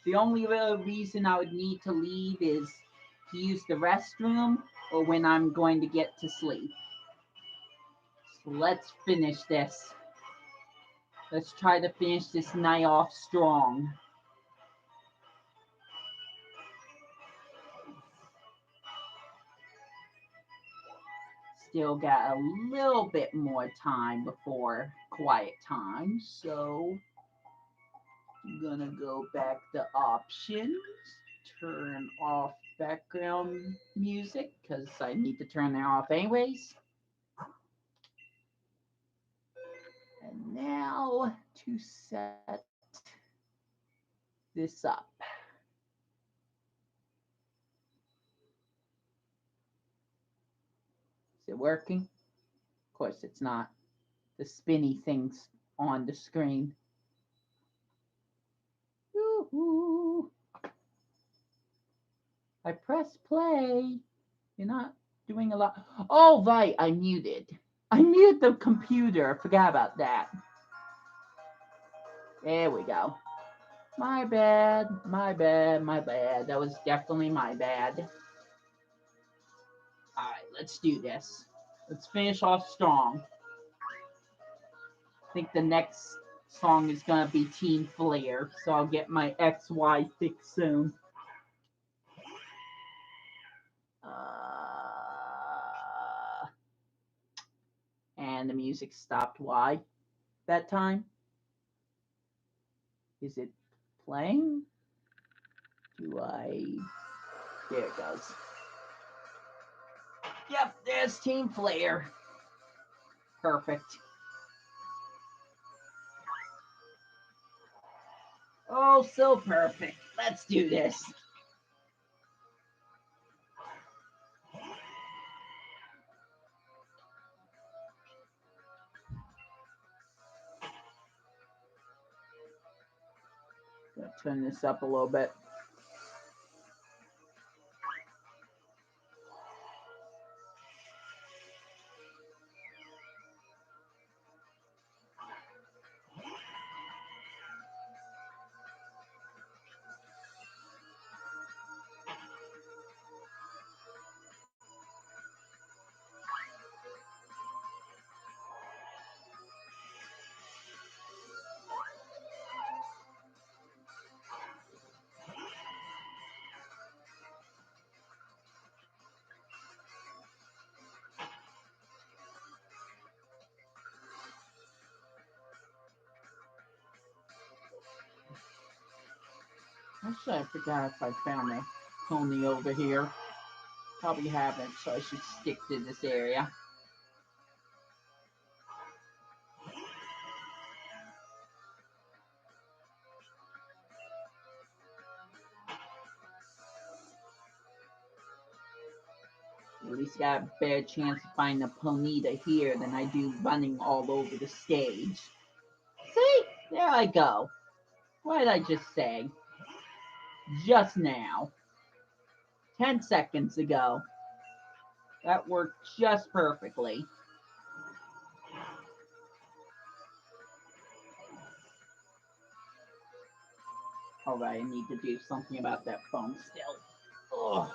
The only real reason I would need to leave is to use the restroom or when I'm going to get to sleep. So let's finish this. Let's try to finish this night off strong. still got a little bit more time before quiet time, so I'm gonna go back to options, turn off background music because I need to turn that off anyways. And now to set this up. Is it working? Of course it's not. The spinny thing's on the screen. Woo-hoo. I press play. You're not doing a lot. Oh, right, I muted. I muted the computer. Forgot about that. There we go. My bad, my bad, my bad. That was definitely my bad. All right, let's do this. Let's finish off strong. I think the next song is gonna be Teen Flare, so I'll get my XY fix soon. And the music stopped. Why? That time? Is it playing? Do I? There it goes. Yep, there's Team Flare. Perfect. Oh, so perfect. Let's do this. Gonna turn this up a little bit. Actually, I forgot if I found a pony over here. Probably haven't, so I should stick to this area. At least got a better chance to find a ponyta here than I do running all over the stage. See? There I go. What did I just say? Just now. 10 seconds ago. That worked just perfectly. Alright, I need to do something about that phone still. Ugh.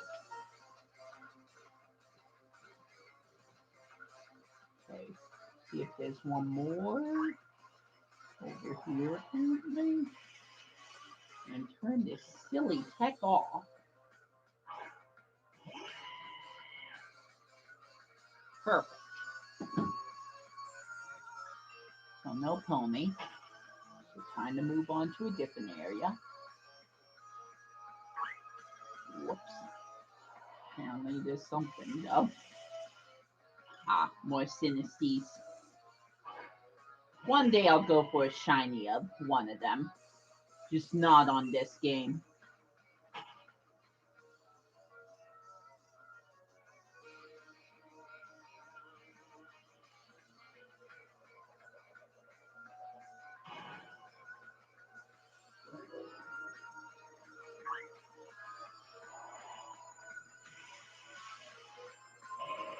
Okay, see if there's one more over here apparently. And turn this silly tech off. Perfect. So no pony. So time to move on to a different area. Whoops. Apparently there's something though. Ah, more synesthetes. One day I'll go for a shiny of one of them. Just not on this game.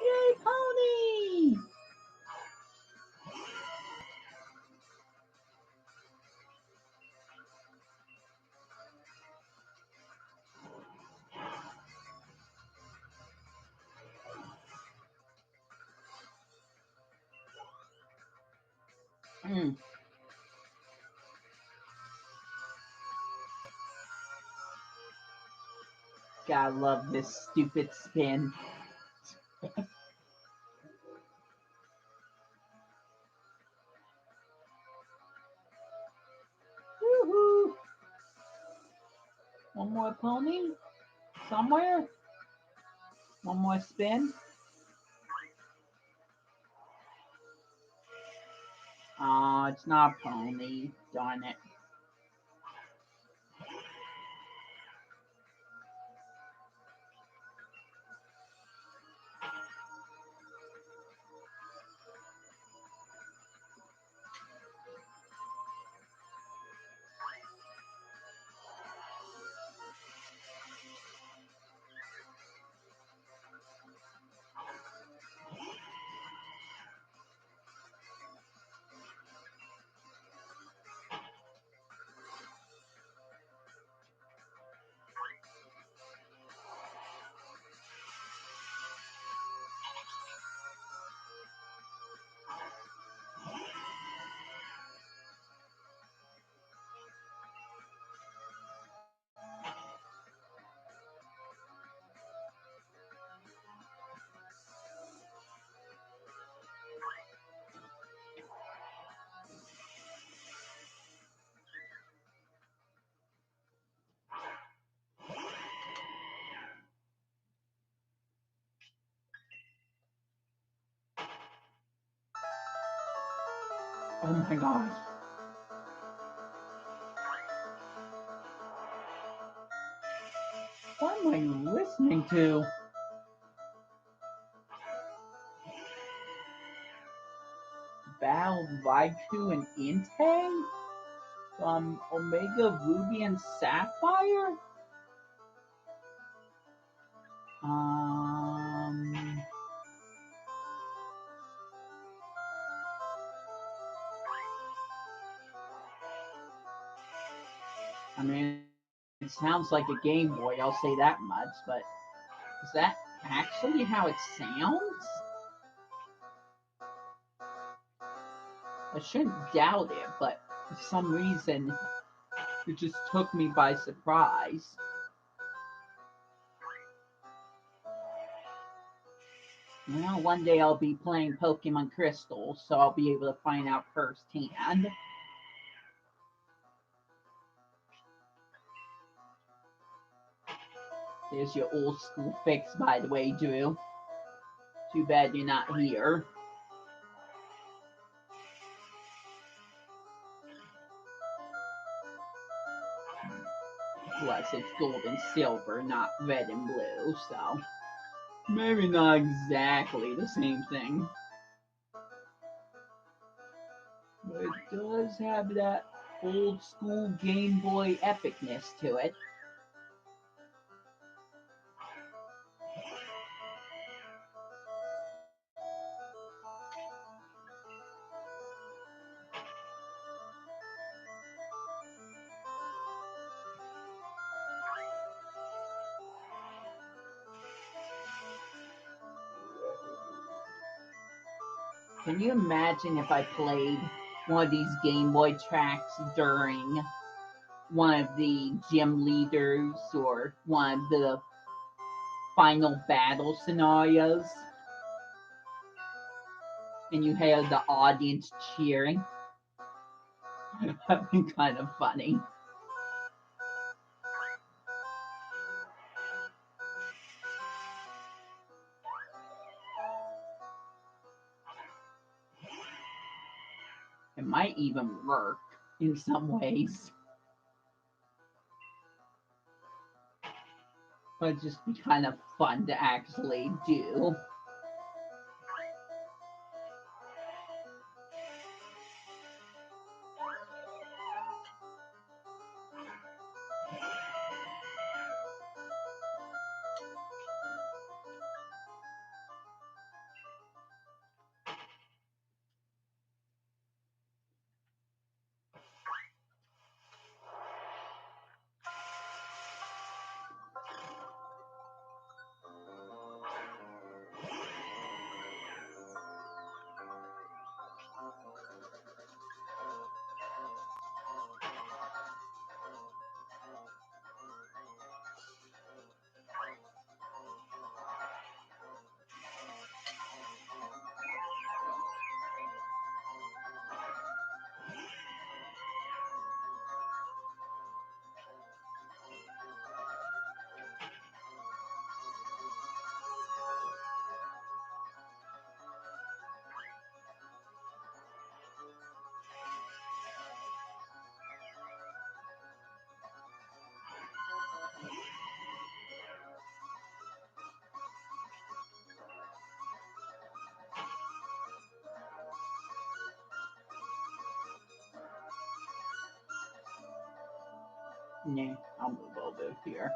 Yay, pony! Gotta love this stupid spin. more pony? Somewhere? One more spin? It's not a pony. Darn it. Oh my gosh. What am I listening to? Battle Raichu and Entei? From Omega Ruby and Sapphire? Um, I mean, it sounds like a Game Boy, I'll say that much, but is that actually how it sounds? I shouldn't doubt it, but for some reason, it just took me by surprise. Well, one day I'll be playing Pokemon Crystal, so I'll be able to find out firsthand. There's your old school fix, by the way, Drew. Too bad you're not here. Plus, it's gold and silver, not red and blue, so maybe not exactly the same thing. But it does have that old school Game Boy epicness to it. Can you imagine if I played one of these Game Boy tracks during one of the gym leaders or one of the final battle scenarios? And you had the audience cheering? That'd be kind of funny. It might even work in some ways. But it'd just be kind of fun to actually do. Nah, I'll move over here.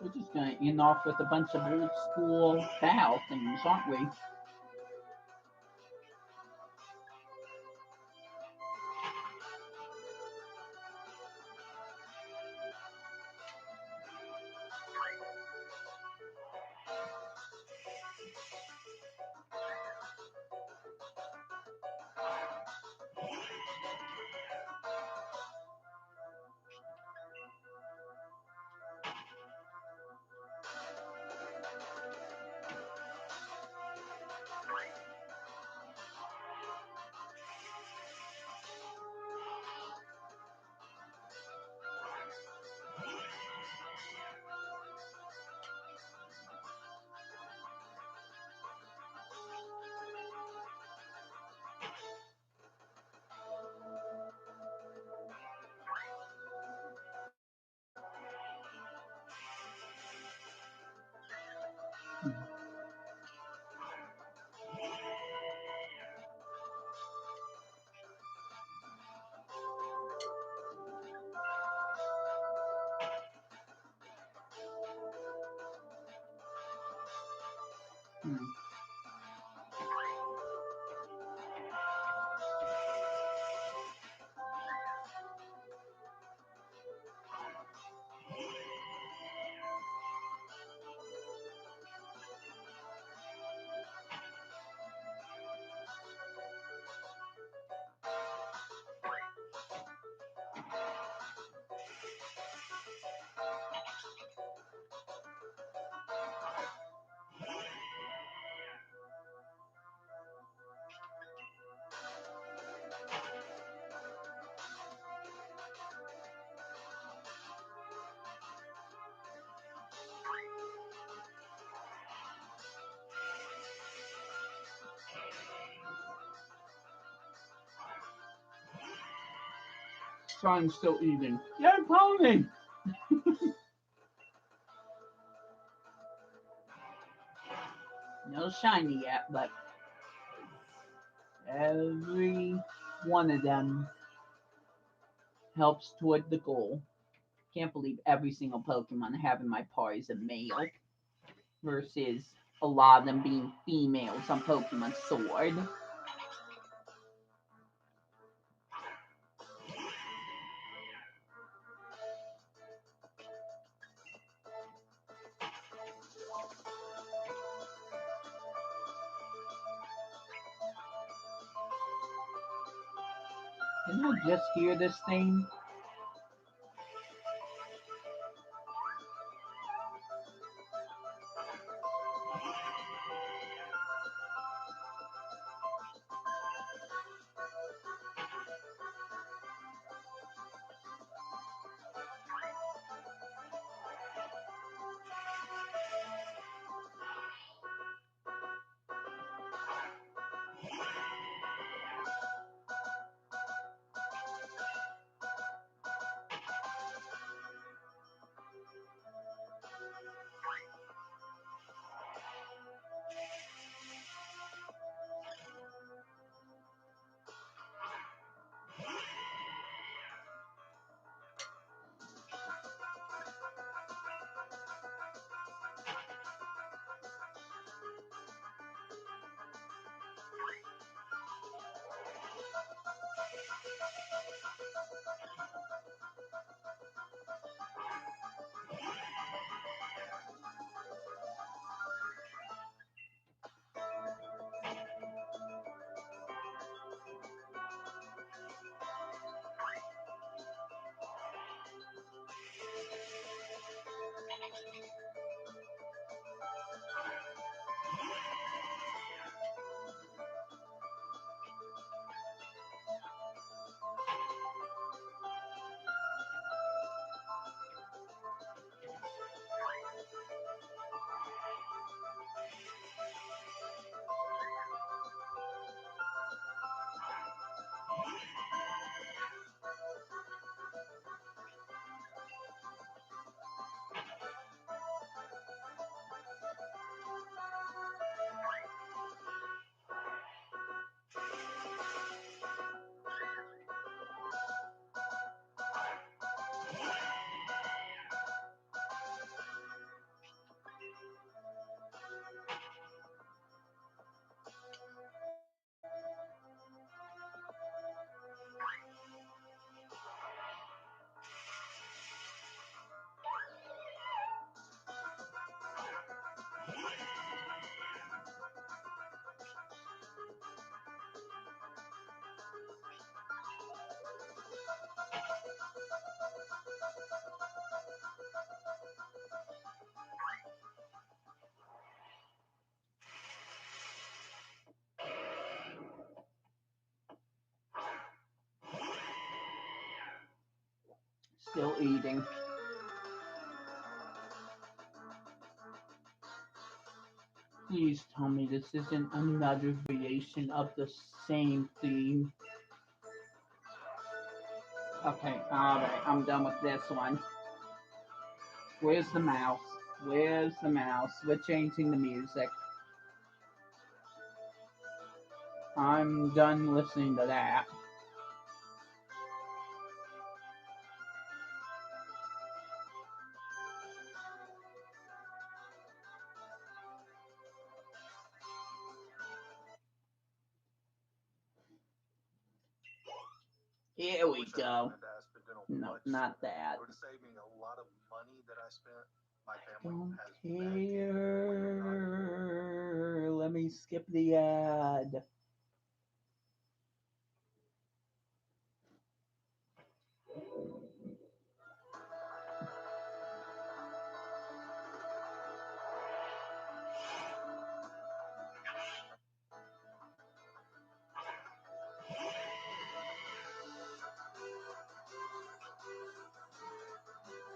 We're just going to end off with a bunch of old school cow things, aren't we? Hmm. So I'm still eating. Yeah, pony! No shiny yet, but every one of them helps toward the goal. Can't believe every single Pokemon having my party a male versus a lot of them being females on Pokemon Sword. Didn't I just hear this thing? Still eating. Please tell me this isn't another variation of the same theme. Okay, alright, I'm done with this one. Where's the mouse? Where's the mouse? We're changing the music. I'm done listening to that. Here we go. No, not that. Don't care. Let me skip the ad.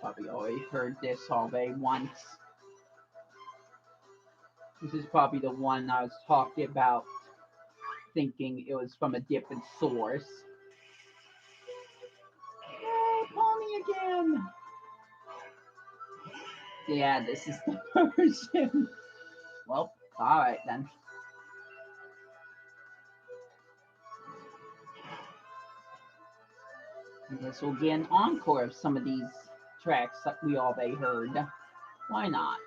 Probably already heard this already once. This is probably the one I was talking about, thinking it was from a different source. Yay, Pony again! Yeah, this is the version. Well, alright then. This will be an encore of some of these tracks that we already heard. Why not?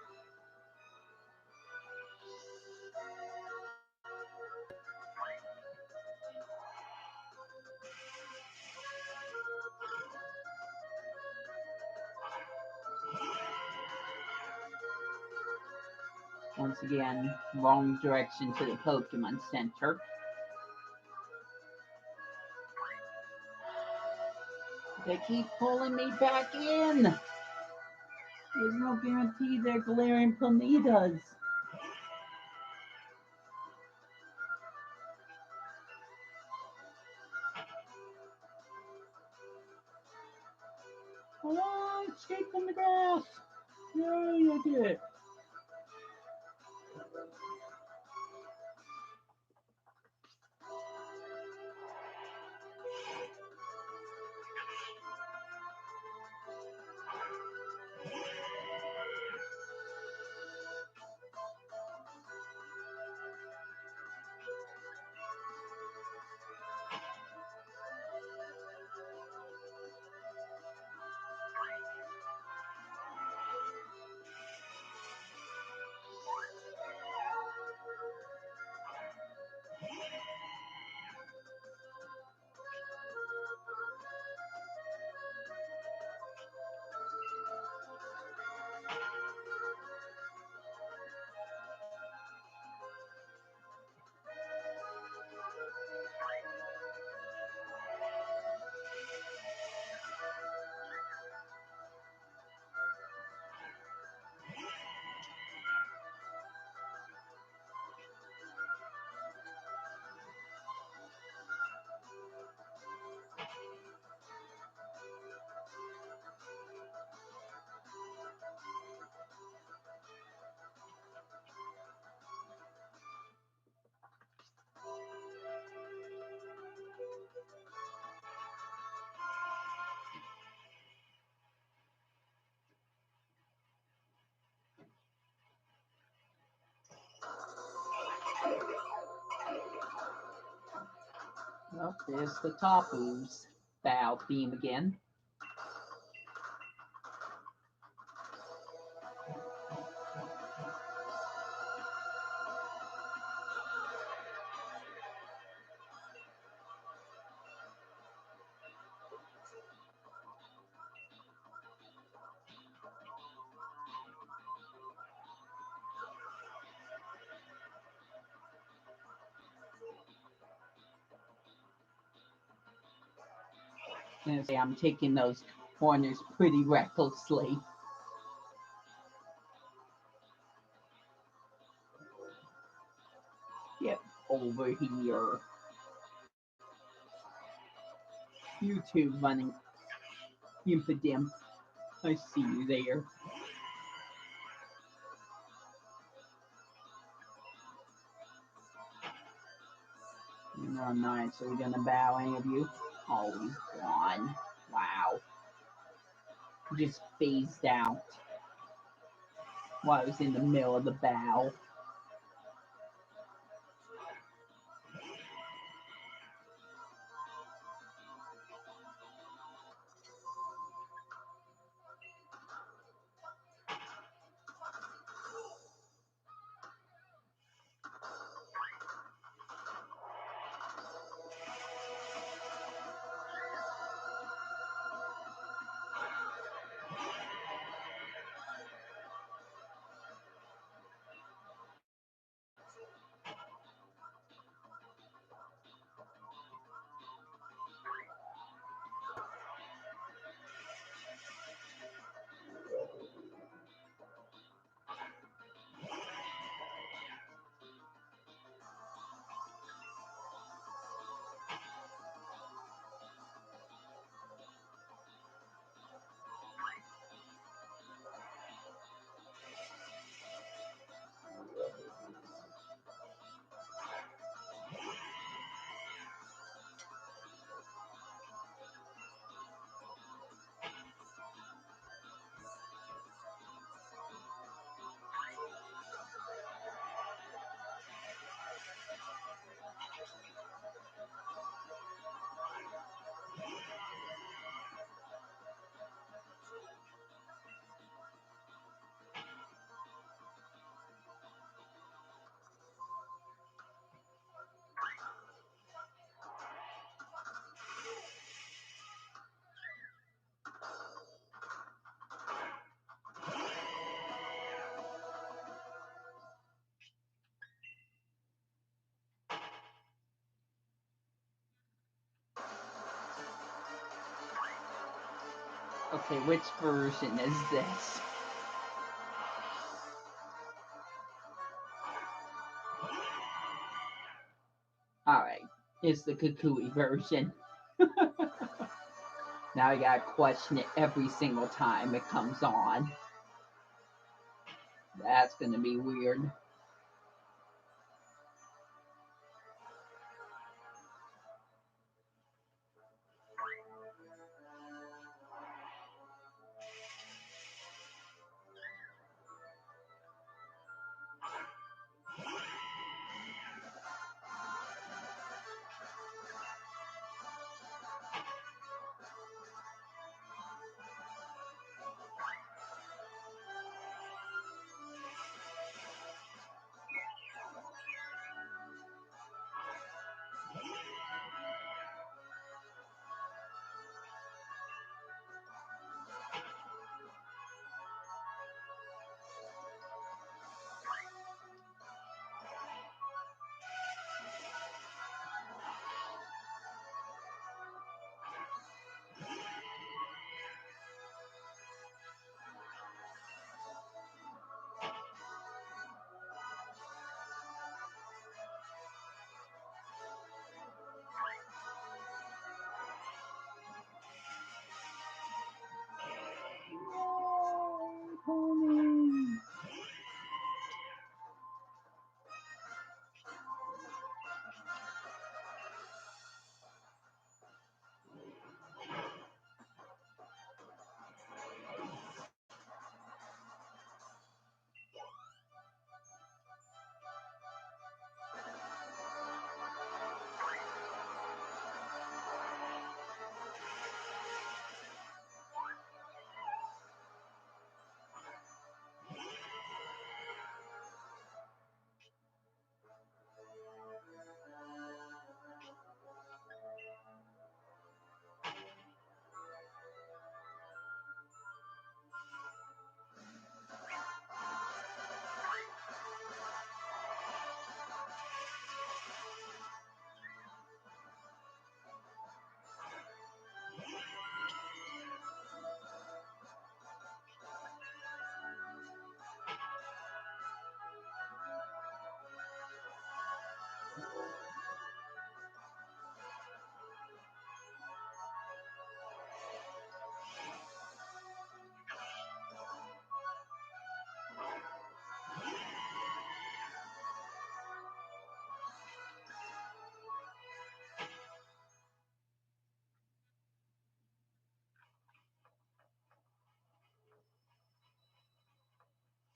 Once again, wrong direction to the Pokemon Center. They keep pulling me back in. There's no guarantee they're galarian ponytas. Oh, escape from the grass. Yay, I did it. Well, there's the Tapu's bow theme again. And say I'm taking those corners pretty recklessly. Get over here. You two running infidem. I see you there. No, nice. Are we gonna bow any of you? Oh, he's gone. Wow. He just phased out while I was in the middle of the bow. Okay, which version is this? Alright, it's the Kukui version. Now I gotta question it every single time it comes on. That's gonna be weird.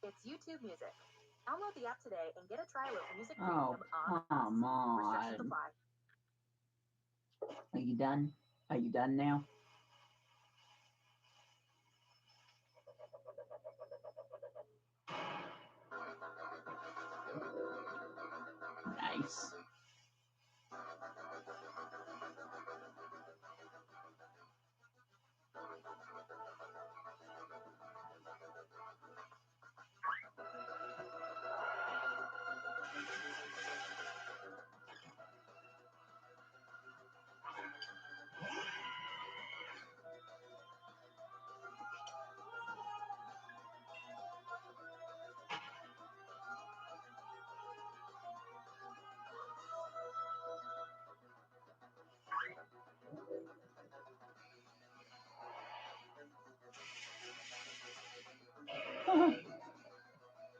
It's YouTube Music. Download the app today and get a trial of Music Oh, Premium on come Restrictions on. apply. Are you done? Are you done now? Nice.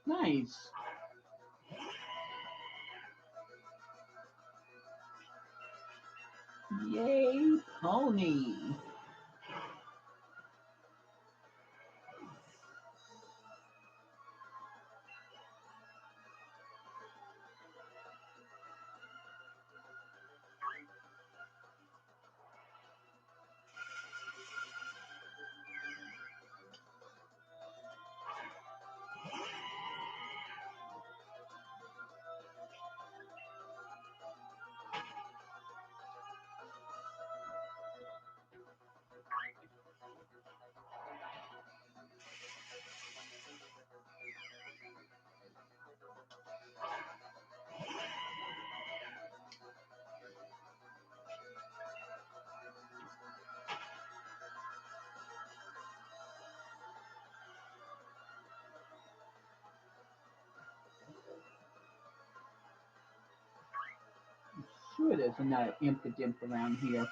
Nice. Yay, pony. sure there's another impidimp around here.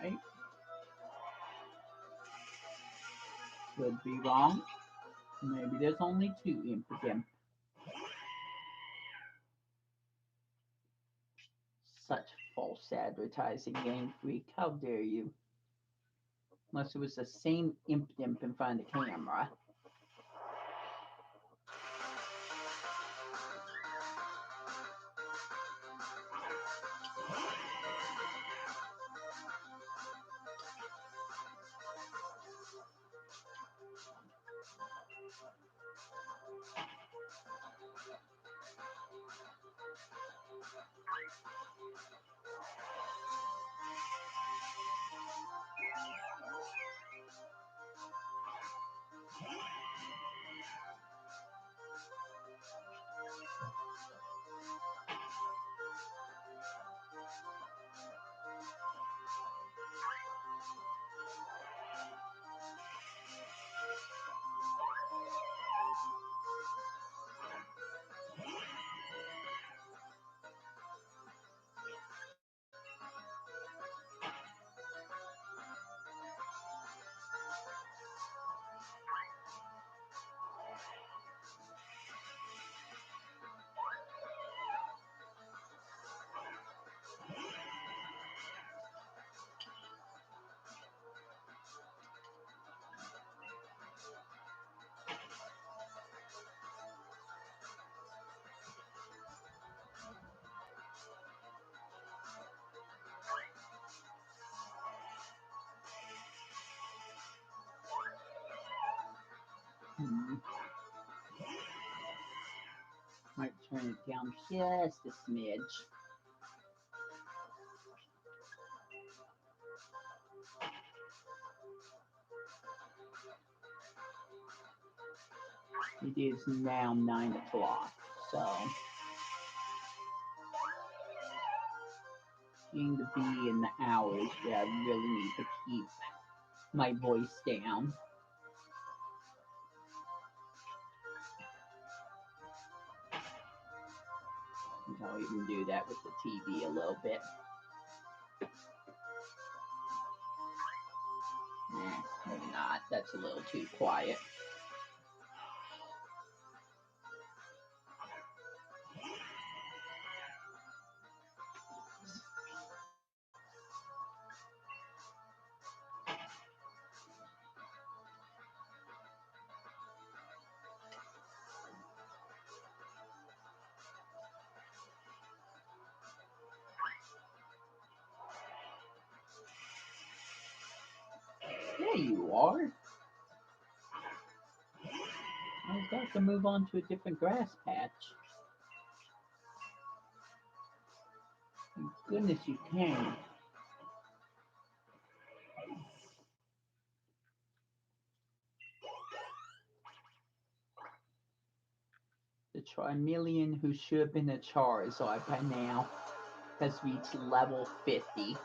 Right? Could be wrong. Maybe there's only 2 impidimp. Such false advertising, Game Freak. How dare you? Unless it was the same impidimp in front of the camera. Might turn it down just a smidge. It is now 9 o'clock, so seem to be in the hours where I really need to keep my voice down. I'll even do that with the TV a little bit. Maybe not. That's a little too quiet. There you are. I've got to move on to a different grass patch. Thank goodness you can. The Trimillion who should have been a Charizard by now has reached level 50.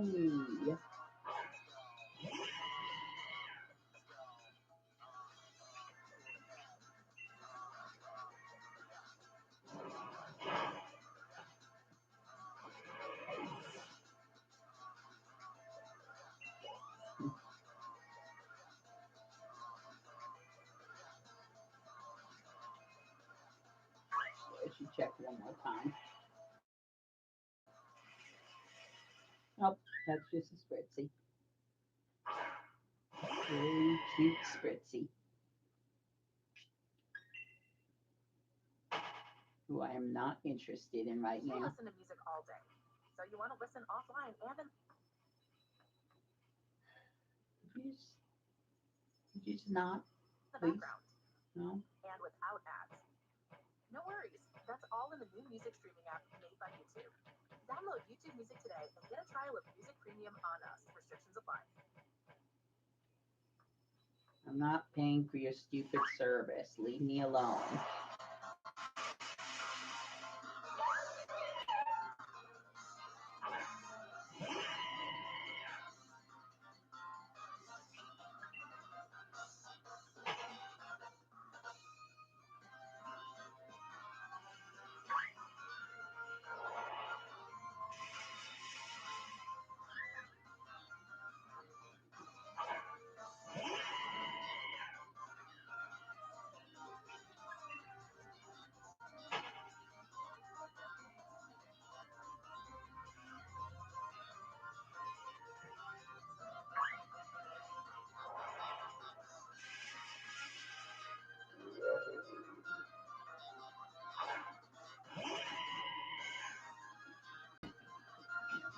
me. I should check one more time. Oh, that's just a spritzy. Very cute spritzy. Who I am not interested in right You now. listen to music all day, so you want to listen offline and in Could you just not, the please? background No? and without ads. No worries, that's all in the new music streaming app made by YouTube. Download YouTube Music today and get a trial of Music Premium on us. Restrictions apply. I'm not paying for your stupid service. Leave me alone.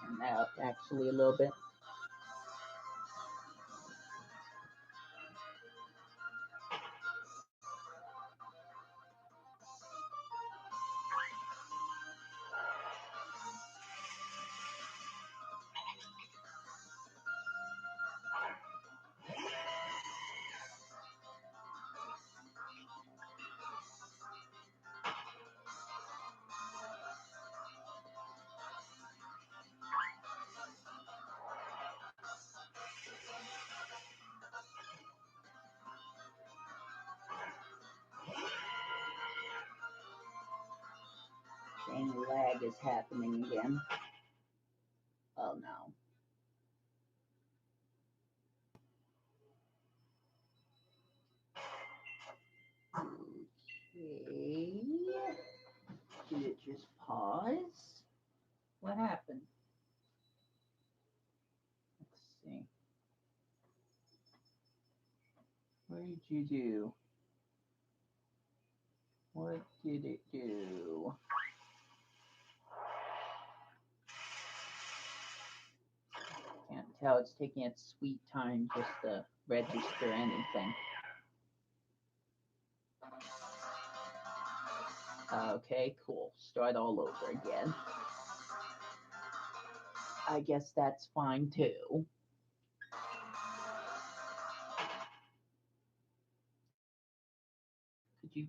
Turn that up actually a little bit. Dang, lag is happening again. Oh no. Okay. Did it just pause? What happened? Let's see. What did you do? What did it do? Can't tell. It's taking its sweet time just to register anything. Okay, cool. Start all over again. I guess that's fine too. Could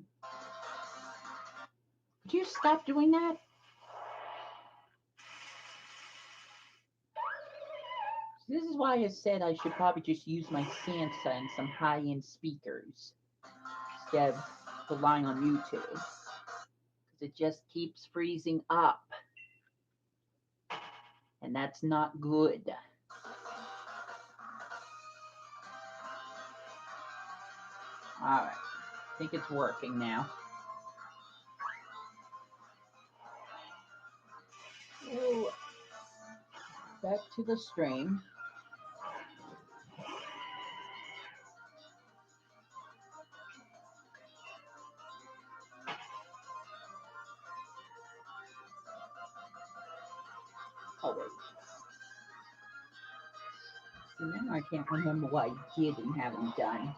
you stop doing that? This is why I said I should probably just use my Sansa and some high-end speakers instead of relying on YouTube. Because it just keeps freezing up. And that's not good. Alright. I think it's working now. So, back to the stream. Oh, wait. See, now I can't remember what I did and haven't done.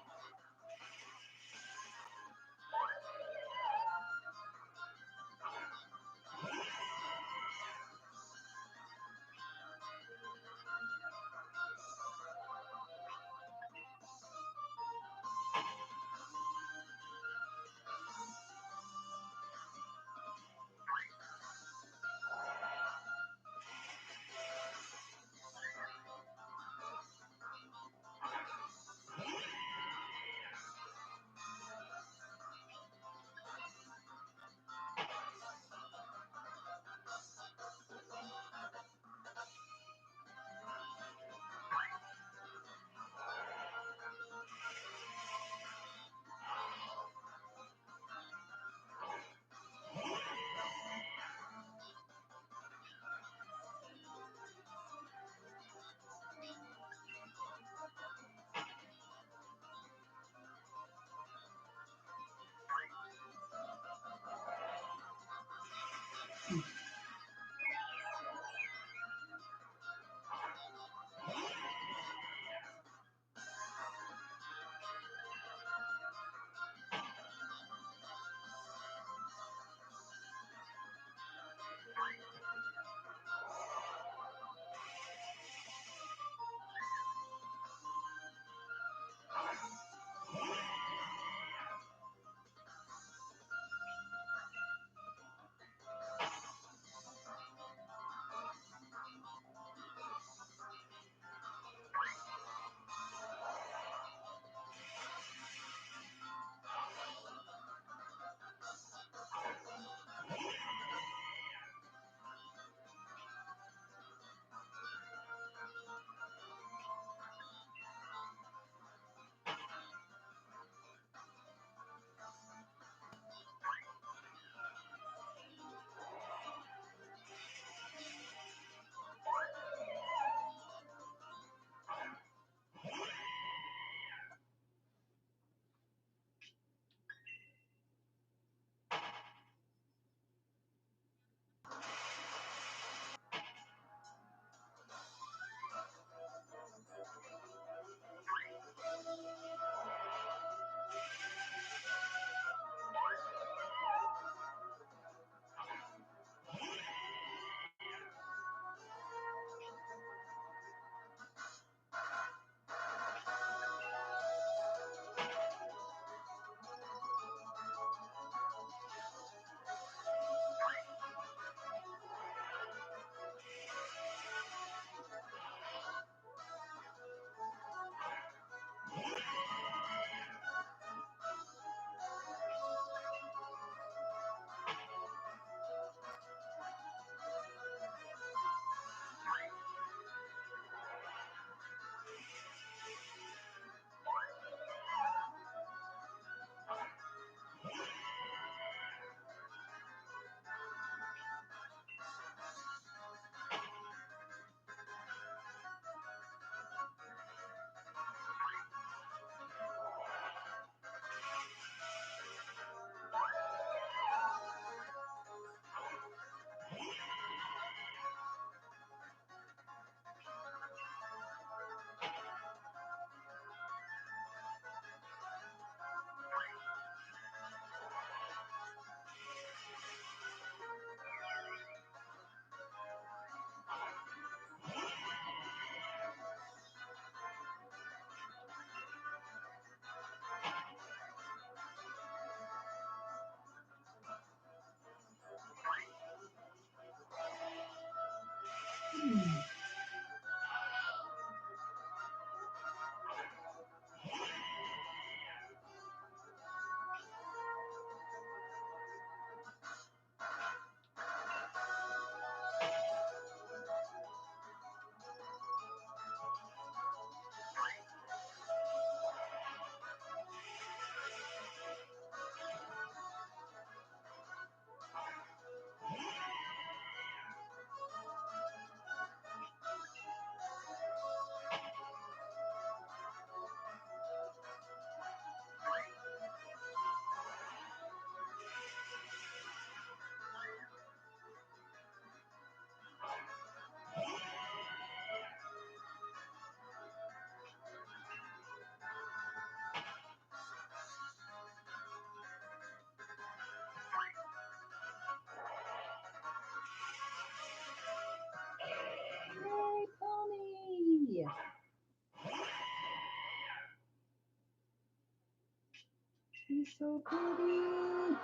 She's so pretty.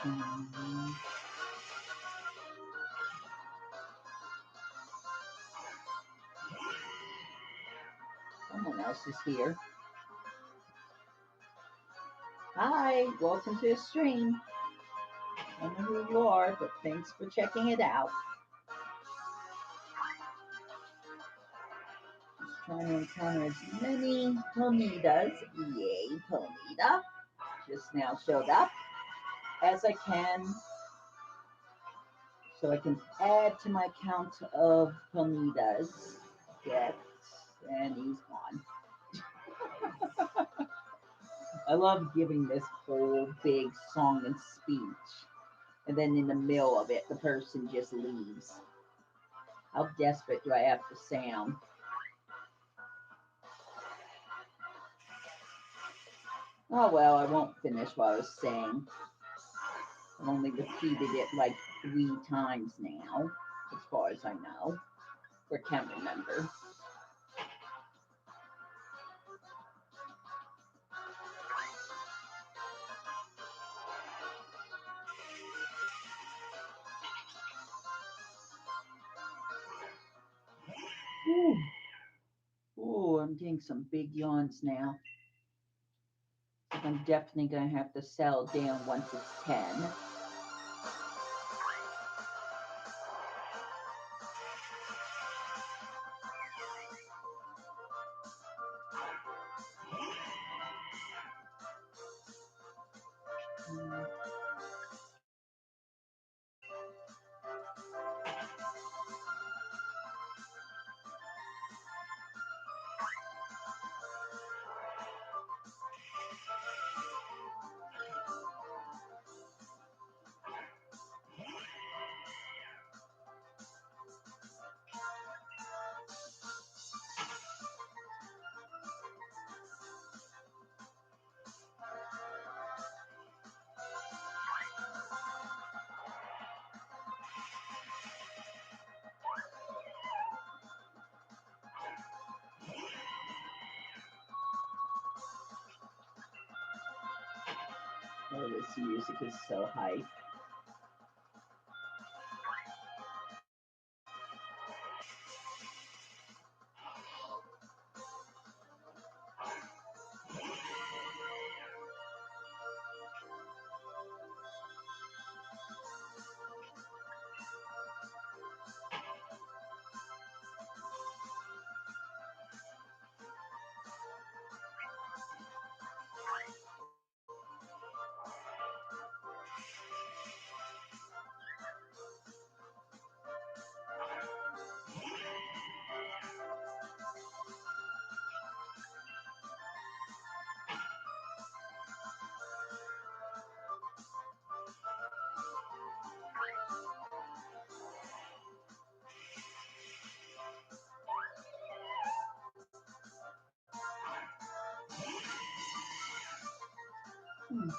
Mhm. Someone else is here. Hi, welcome to the stream. I don't know who you are, but thanks for checking it out. Just trying to encounter as many ponytas, yay ponyta, just now showed up, as I can, so I can add to my count of ponytas. Get, and he's gone. I love giving this whole big song and speech, and then in the middle of it, the person just leaves. How desperate do I have to sound? Oh well, I won't finish what I was saying. I've only repeated it like 3 times now, as far as I know, or can remember. Ooh. Ooh, I'm getting some big yawns now. I'm definitely going to have to settle down once it's 10. Oh, this music is so hype. Okay,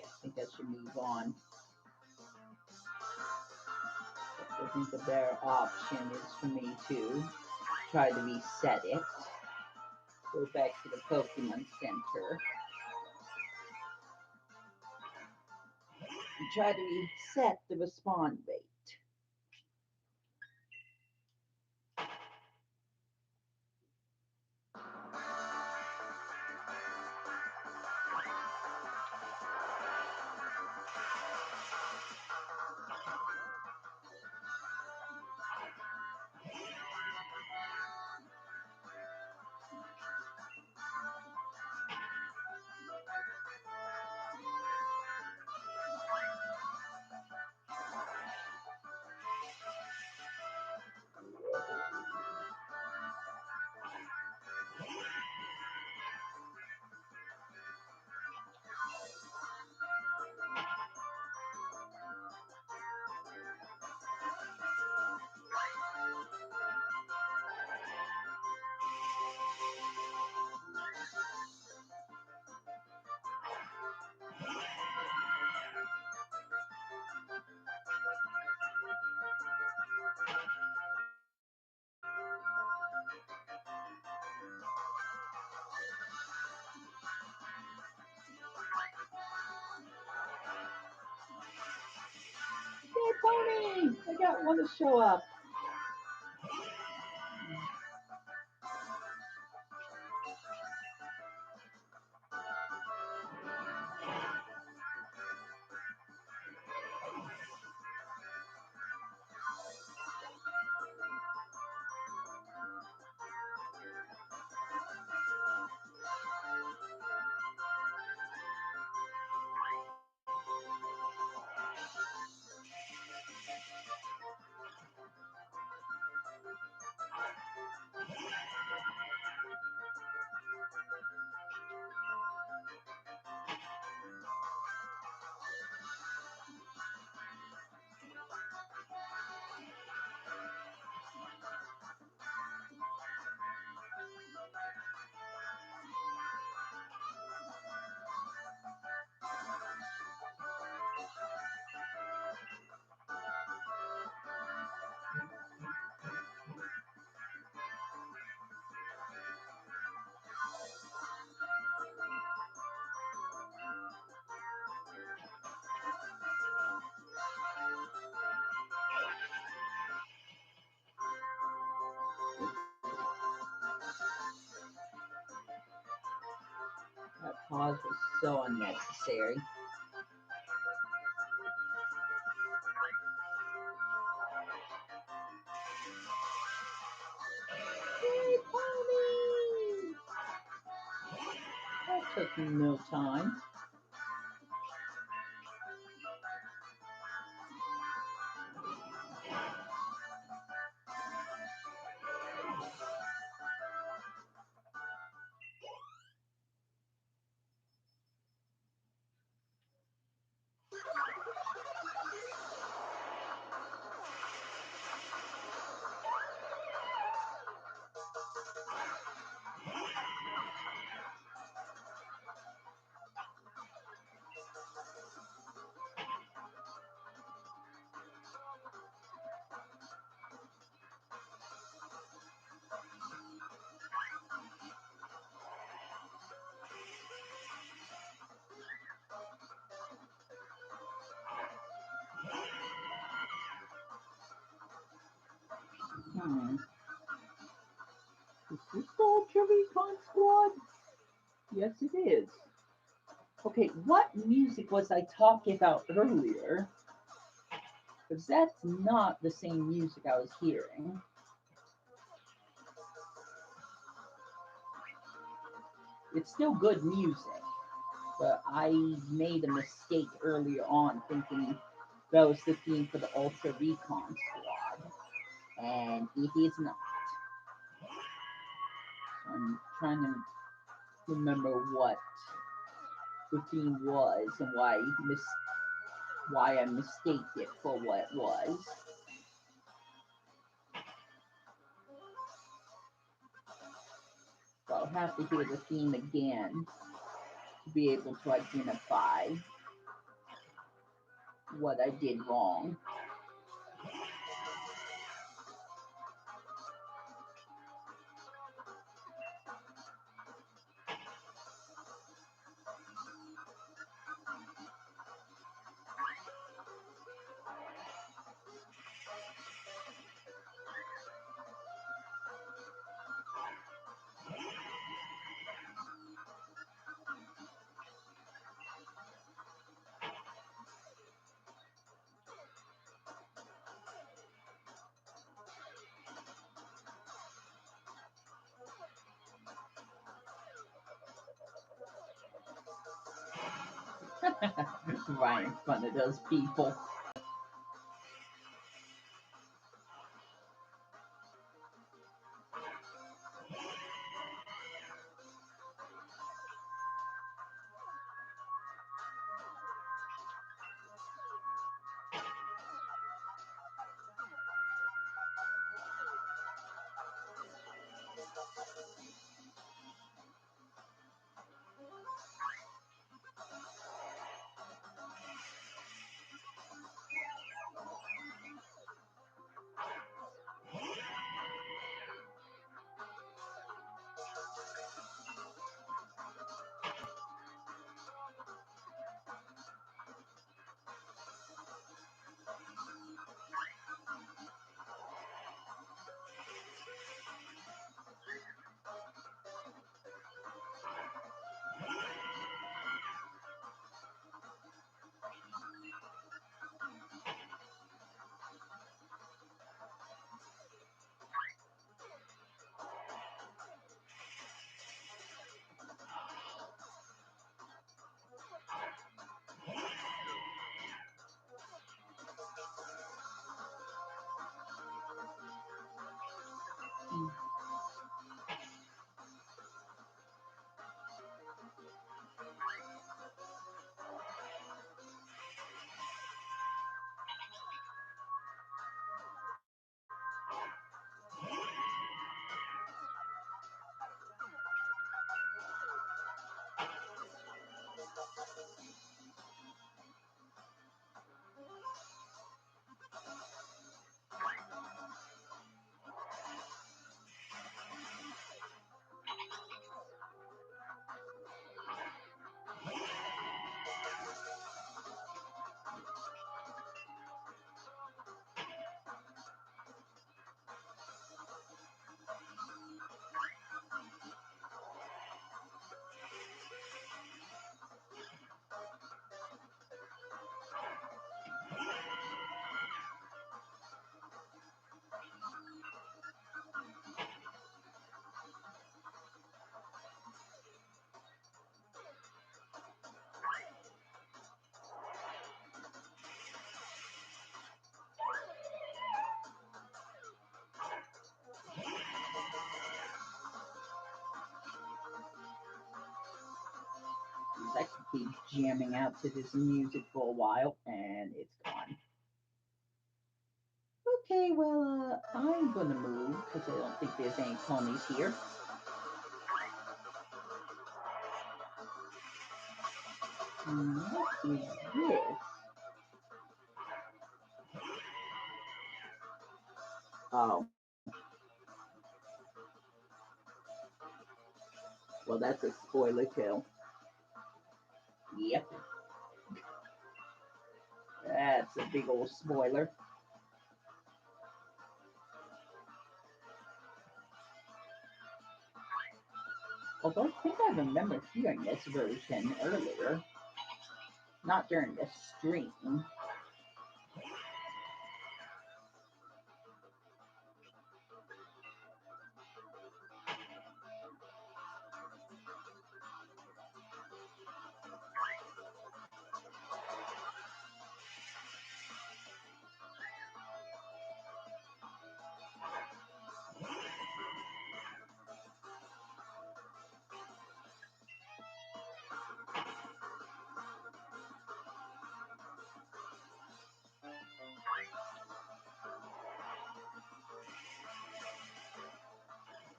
I think I should move on. I think the better option is for me to try to reset it. Go back to the Pokemon Center and try to reset the respawn rate. got one to show up. That pause was so unnecessary. Hey, Pony! That took no time. Hmm. Is this the Ultra Recon Squad? Yes, it is. Okay, what music was I talking about earlier? Because that's not the same music I was hearing. It's still good music, but I made a mistake earlier on thinking that was the theme for the Ultra Recon Squad, and it is not. So I'm trying to remember what the theme was and why I mistaked it for what it was. So I'll have to hear the theme again to be able to identify what I did wrong. Right in front of those people. be jamming out to this music for a while, and it's gone. Okay, well, I'm gonna move because I don't think there's any ponies here. What is this? Oh, well, that's a spoiler too. Yep, that's a big old spoiler. Although I think I remember hearing this version earlier, not during the stream.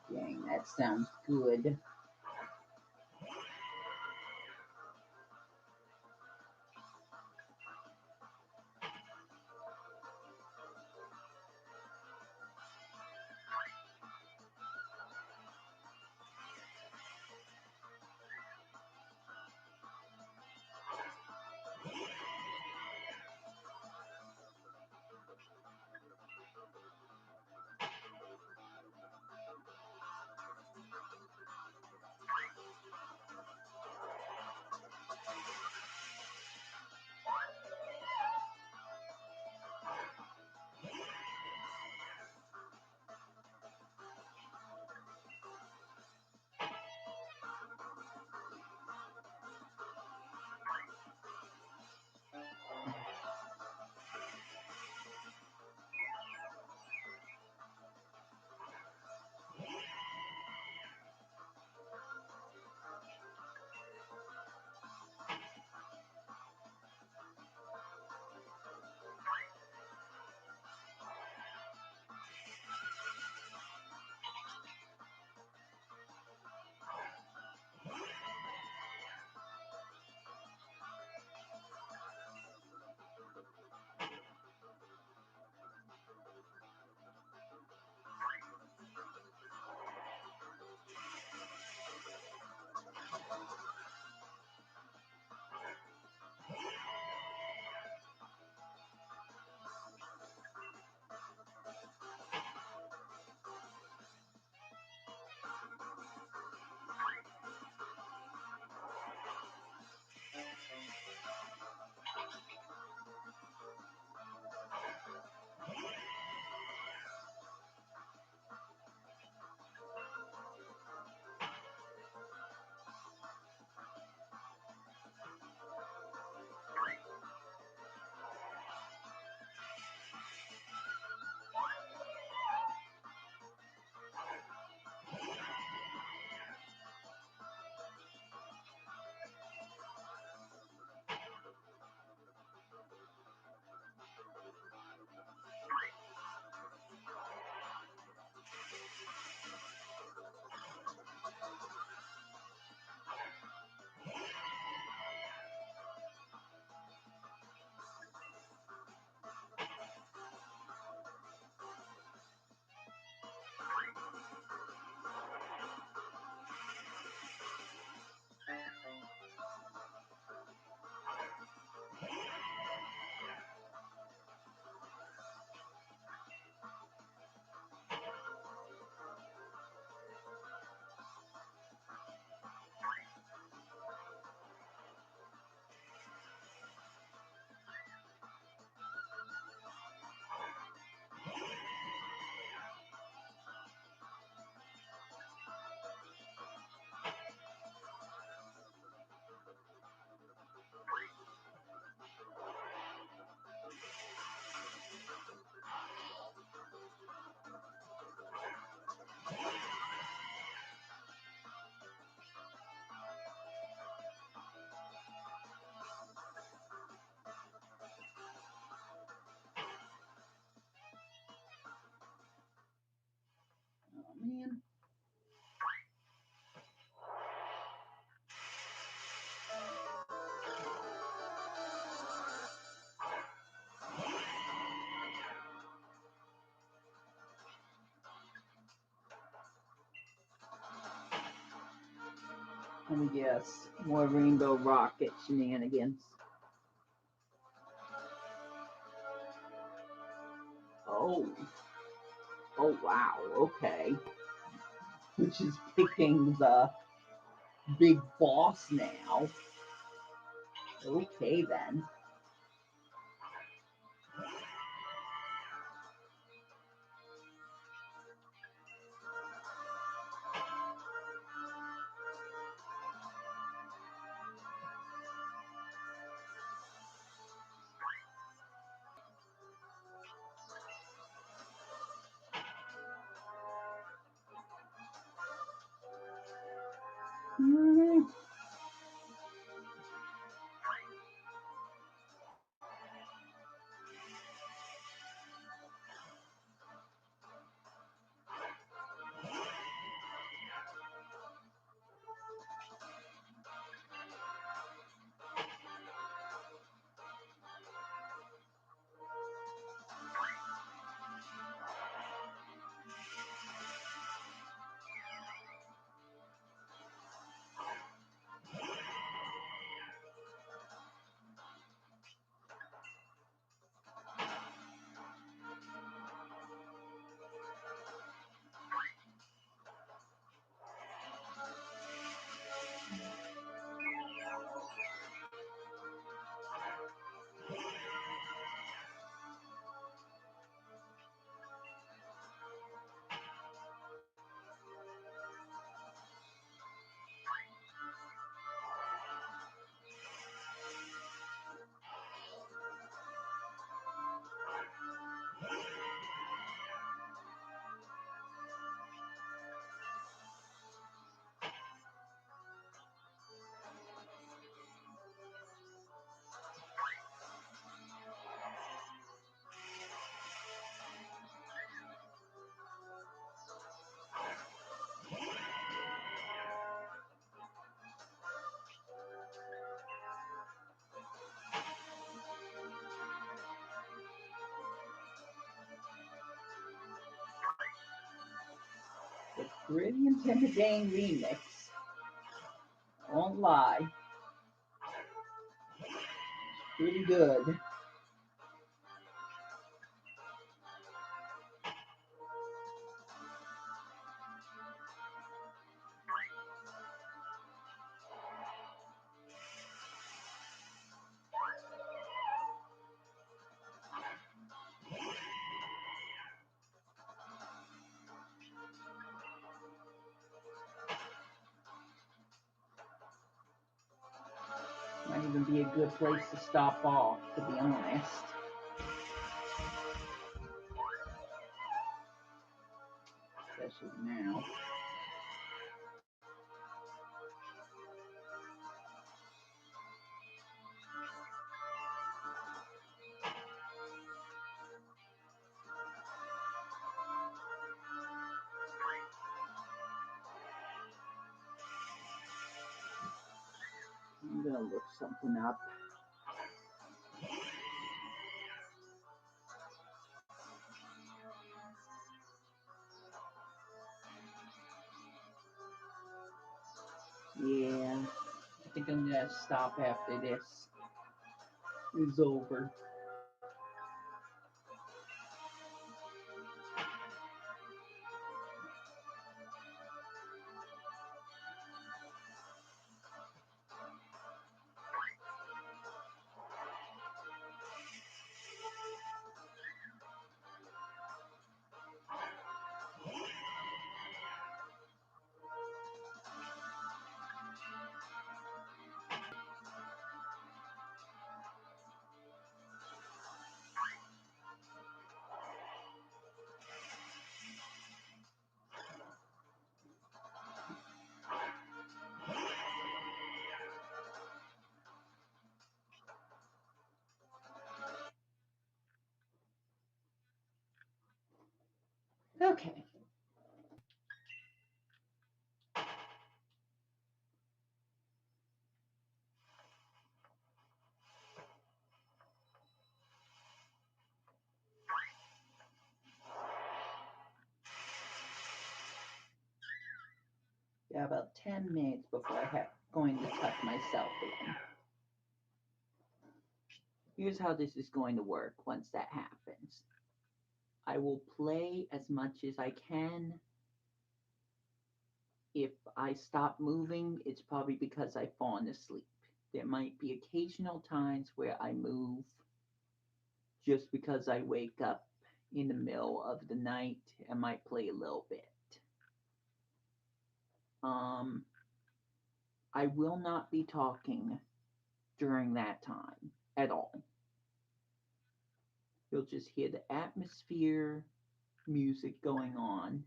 Dang, that sounds good. Let me guess. More Rainbow Rocket shenanigans. Oh. Oh, wow. Okay. Which is picking the big boss now. Okay, then. Hmm. It's pretty intimidating remix. I won't lie. Pretty good. Might even be a good place to stop off, to be honest. Especially now. I'm gonna look something up. Yeah, I think I'm gonna stop after this is over. Okay. Yeah, about 10 minutes before I have going to tuck myself in. Here's how this is going to work once that happens. I will play as much as I can. If I stop moving, it's probably because I've fallen asleep. There might be occasional times where I move just because I wake up in the middle of the night and might play a little bit. I will not be talking during that time at all. You'll just hear the atmosphere, music going on.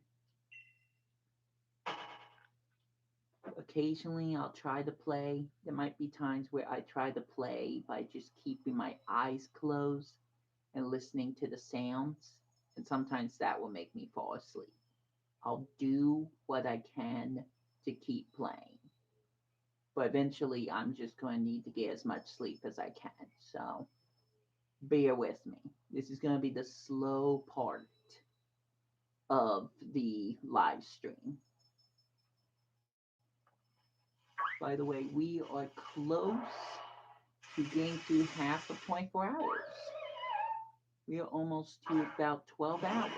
Occasionally, I'll try to play. There might be times where I try to play by just keeping my eyes closed and listening to the sounds, and sometimes that will make me fall asleep. I'll do what I can to keep playing, but eventually, I'm just going to need to get as much sleep as I can. So, bear with me. This is going to be the slow part of the live stream. By the way, we are close to getting through half of 24 hours. We are almost to about 12 hours,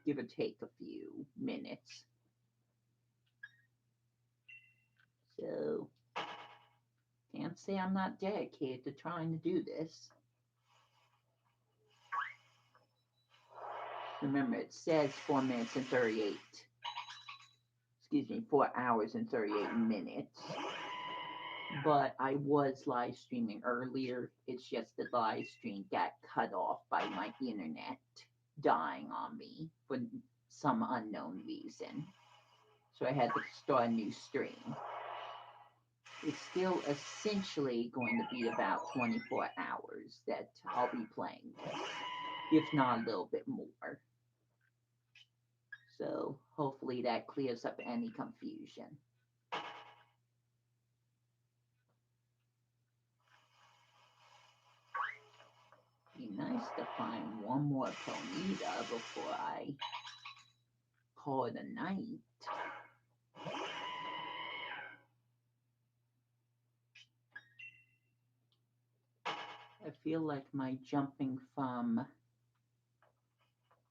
give or take a few minutes. So, can't say I'm not dedicated to trying to do this. Remember, it says 4 minutes and 38. Excuse me, 4 hours and 38 minutes. But I was live streaming earlier. It's just the live stream got cut off by my internet dying on me for some unknown reason. So I had to start a new stream. It's still essentially going to be about 24 hours that I'll be playing this, if not a little bit more. So hopefully that clears up any confusion. Be nice to find one more ponyta before I call it a night. I feel like my jumping from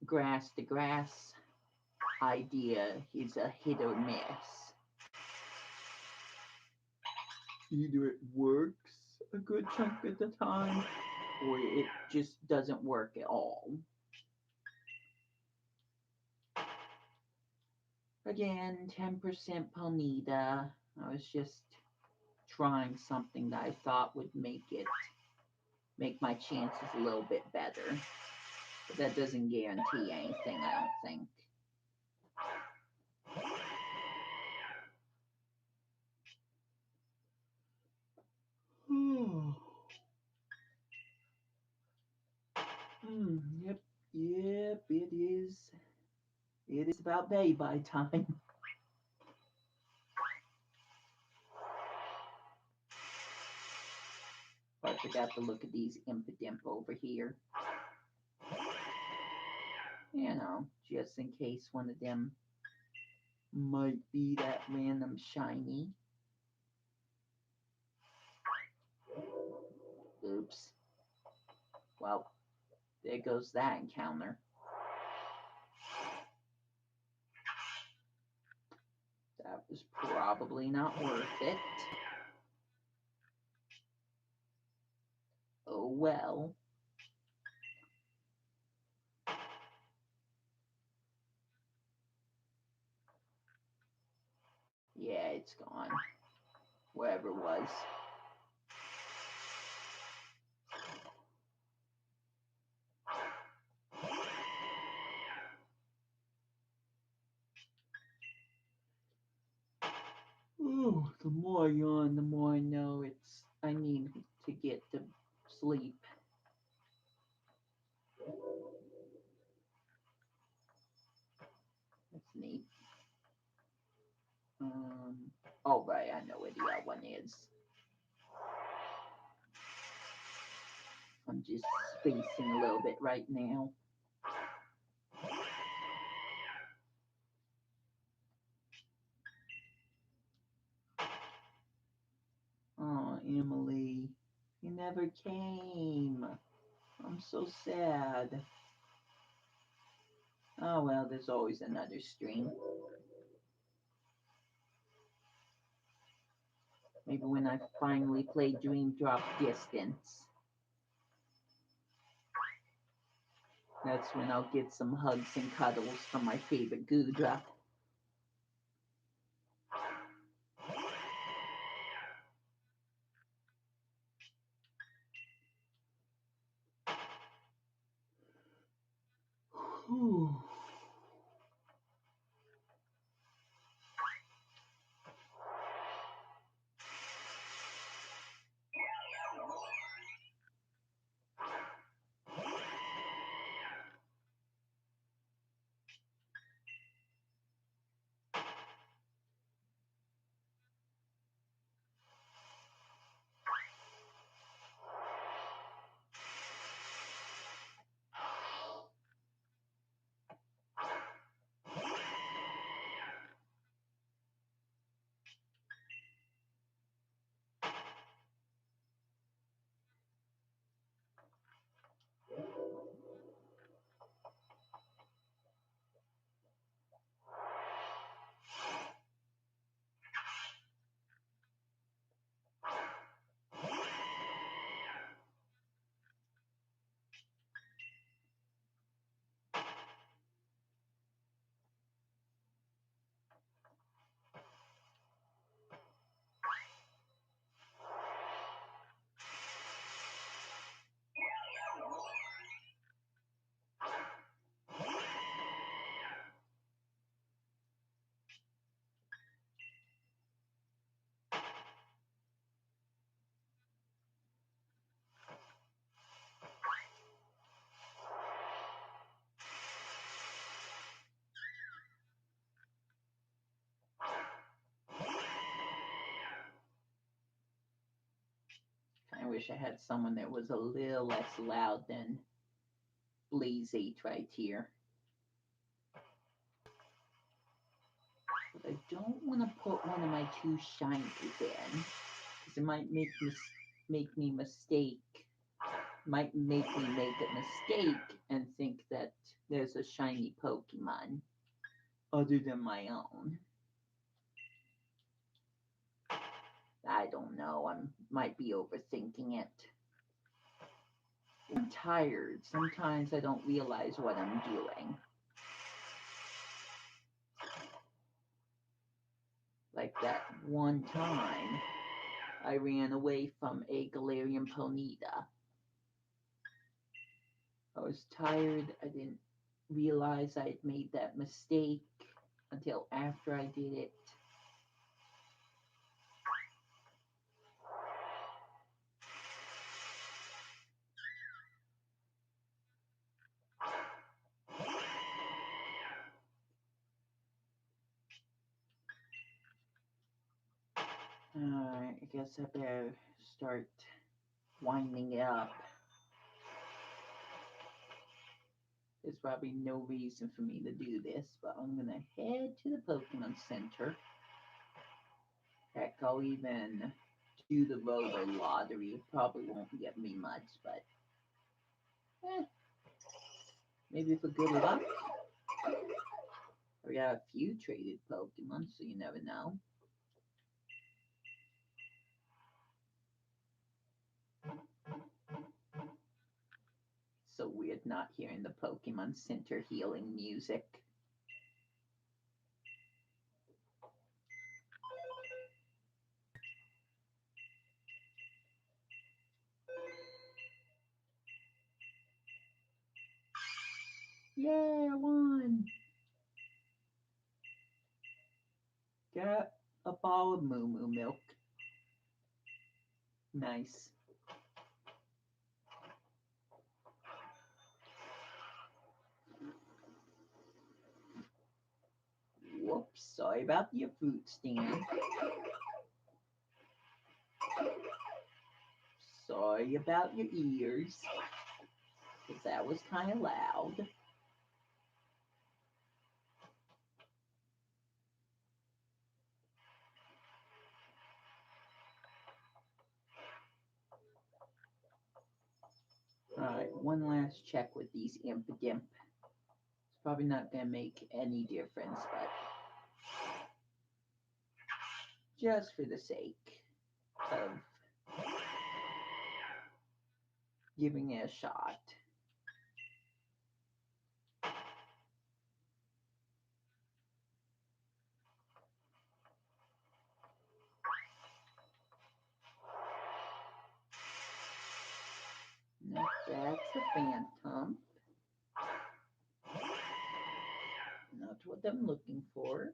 grass to grass idea is a hit or miss. Either it works a good chunk of the time, or it just doesn't work at all. Again, 10% ponyta. I was just trying something that I thought would make my chances a little bit better. But that doesn't guarantee anything, I don't think. Yep, it is. It is about day-by time. I forgot to look at these impidimp over here. You know, just in case one of them might be that random shiny. Oops. Well, there goes that encounter. That was probably not worth it. Oh well. Yeah, it's gone. Wherever it was. Ooh, the more I yawn, the more I know I need to get to sleep. That's neat. Oh right, I know where the other one is. I'm just spacing a little bit right now. Emily, you never came. I'm so sad. Oh well, there's always another stream. Maybe when I finally play Dream Drop Distance, that's when I'll get some hugs and cuddles from my favorite Gudra. Whew. I wish I had someone that was a little less loud than Blaze 8 right here. But I don't want to put one of my two shinies in, because it might make me might make me make a mistake and think that there's a shiny Pokemon other than my own. I don't know. I might be overthinking it. I'm tired. Sometimes I don't realize what I'm doing. Like that one time I ran away from a galarian ponyta. I was tired. I didn't realize I had made that mistake until after I did it. Alright, I guess I better start winding it up. There's probably no reason for me to do this, but I'm gonna head to the Pokemon Center. Heck, I'll even do the Robo Lottery. It probably won't get me much, but maybe for good luck. I got a few traded Pokemon, so you never know. So weird not hearing the Pokemon Center healing music. Yay, I won! Got a ball of Moo Moo milk. Nice. Whoops, sorry about your fruit stand. Sorry about your ears, because that was kind of loud. one last check with these impidimp. It's probably not going to make any difference, but just for the sake of giving it a shot. Nope, that's a phantom. Not what I'm looking for.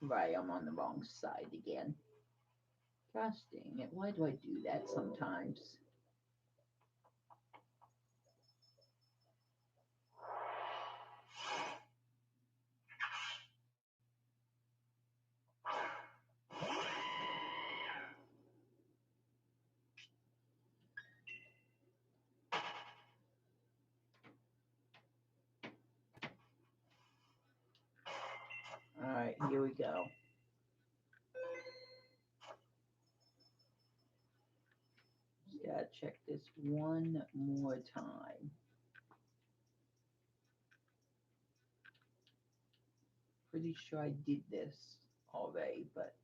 Right, I'm on the wrong side again. Gosh dang it, why do I do that sometimes? Alright, here we go. Just gotta check this one more time. Pretty sure I did this already, but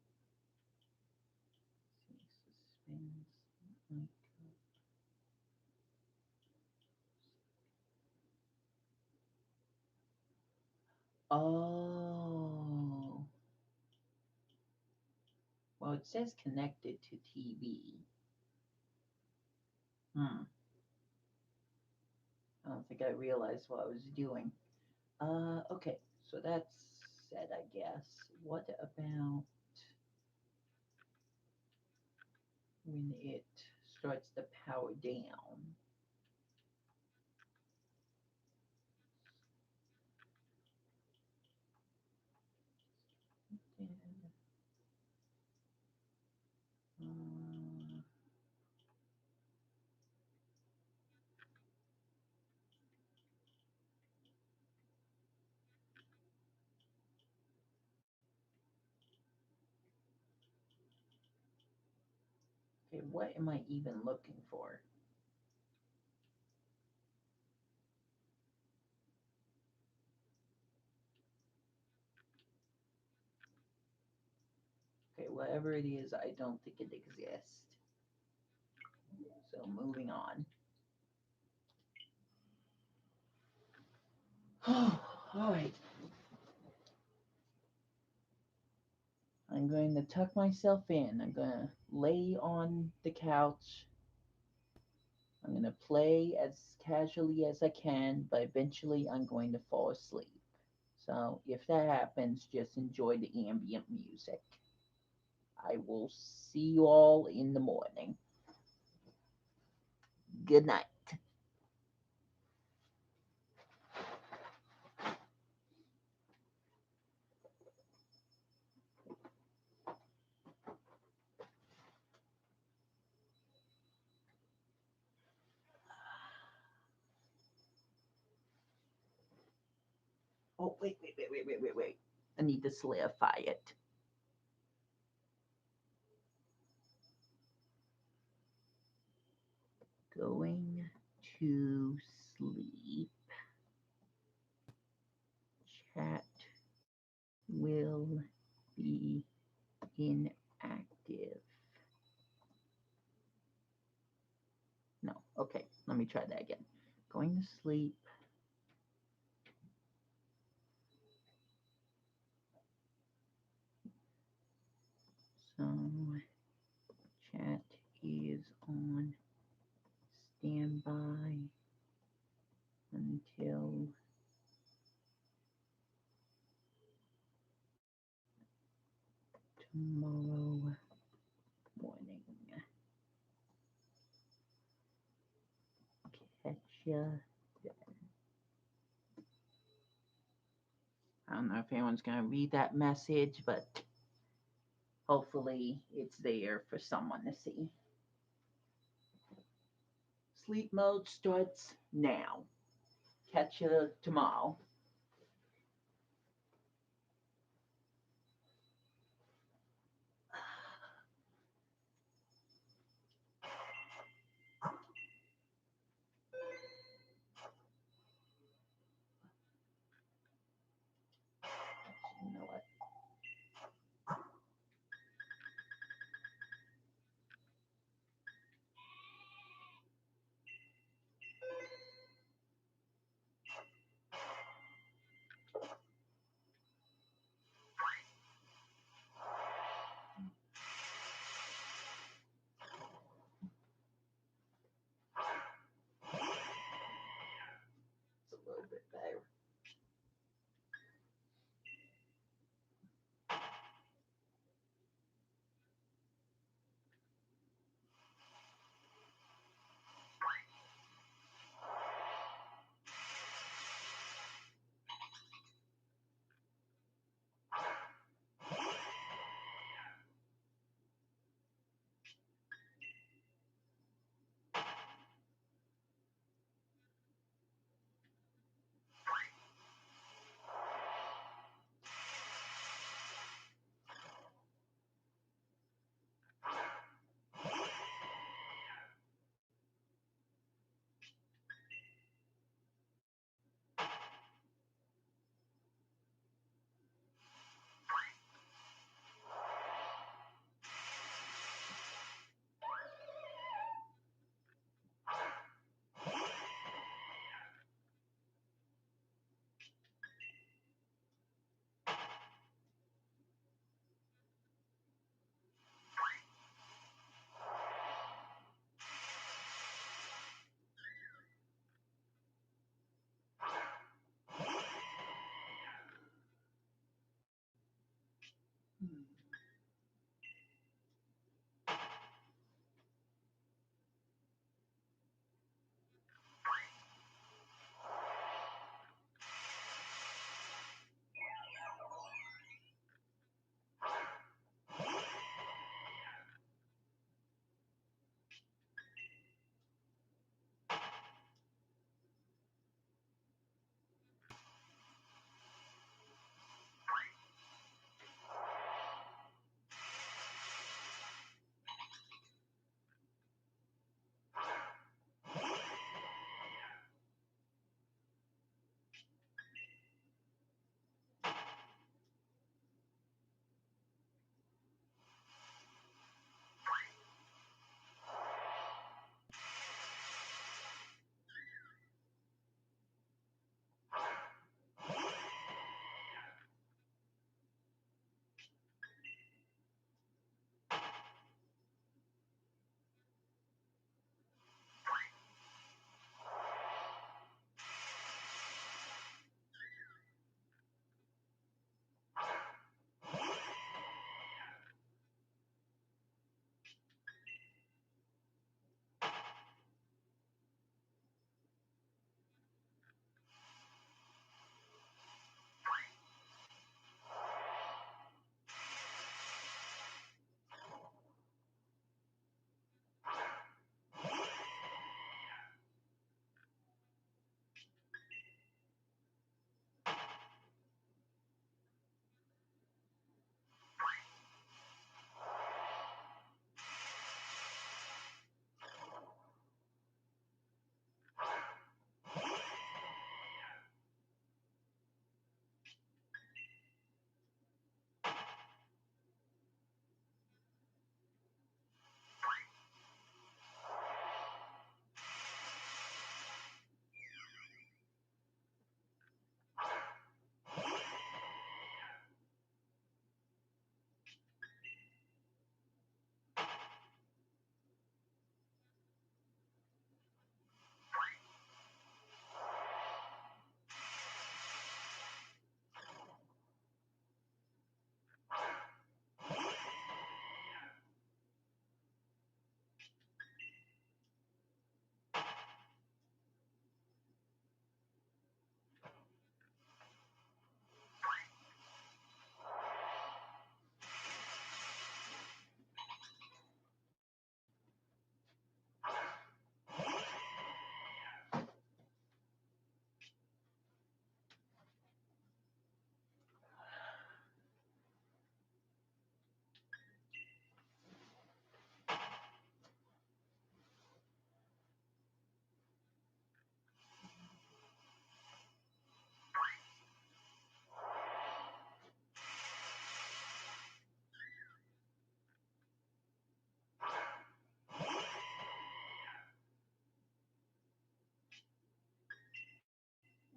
suspense. Oh. Well, it says connected to TV. I don't think I realized what I was doing. Okay, so that's said, I guess. What about when it starts to power down? Okay, what am I even looking for? Okay, whatever it is, I don't think it exists. So moving on. All right. I'm going to tuck myself in. I'm going to lay on the couch. I'm going to play as casually as I can, but eventually I'm going to fall asleep. So if that happens, just enjoy the ambient music. I will see you all in the morning. Good night. Oh, wait. I need to solidify it. Going to sleep. Chat will be inactive. No, okay, let me try that again. Going to sleep. So, chat is on standby until tomorrow morning. Catch ya then. I don't know if anyone's going to read that message, but hopefully it's there for someone to see. Sleep mode starts now. Catch you tomorrow. You know what?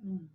Mm.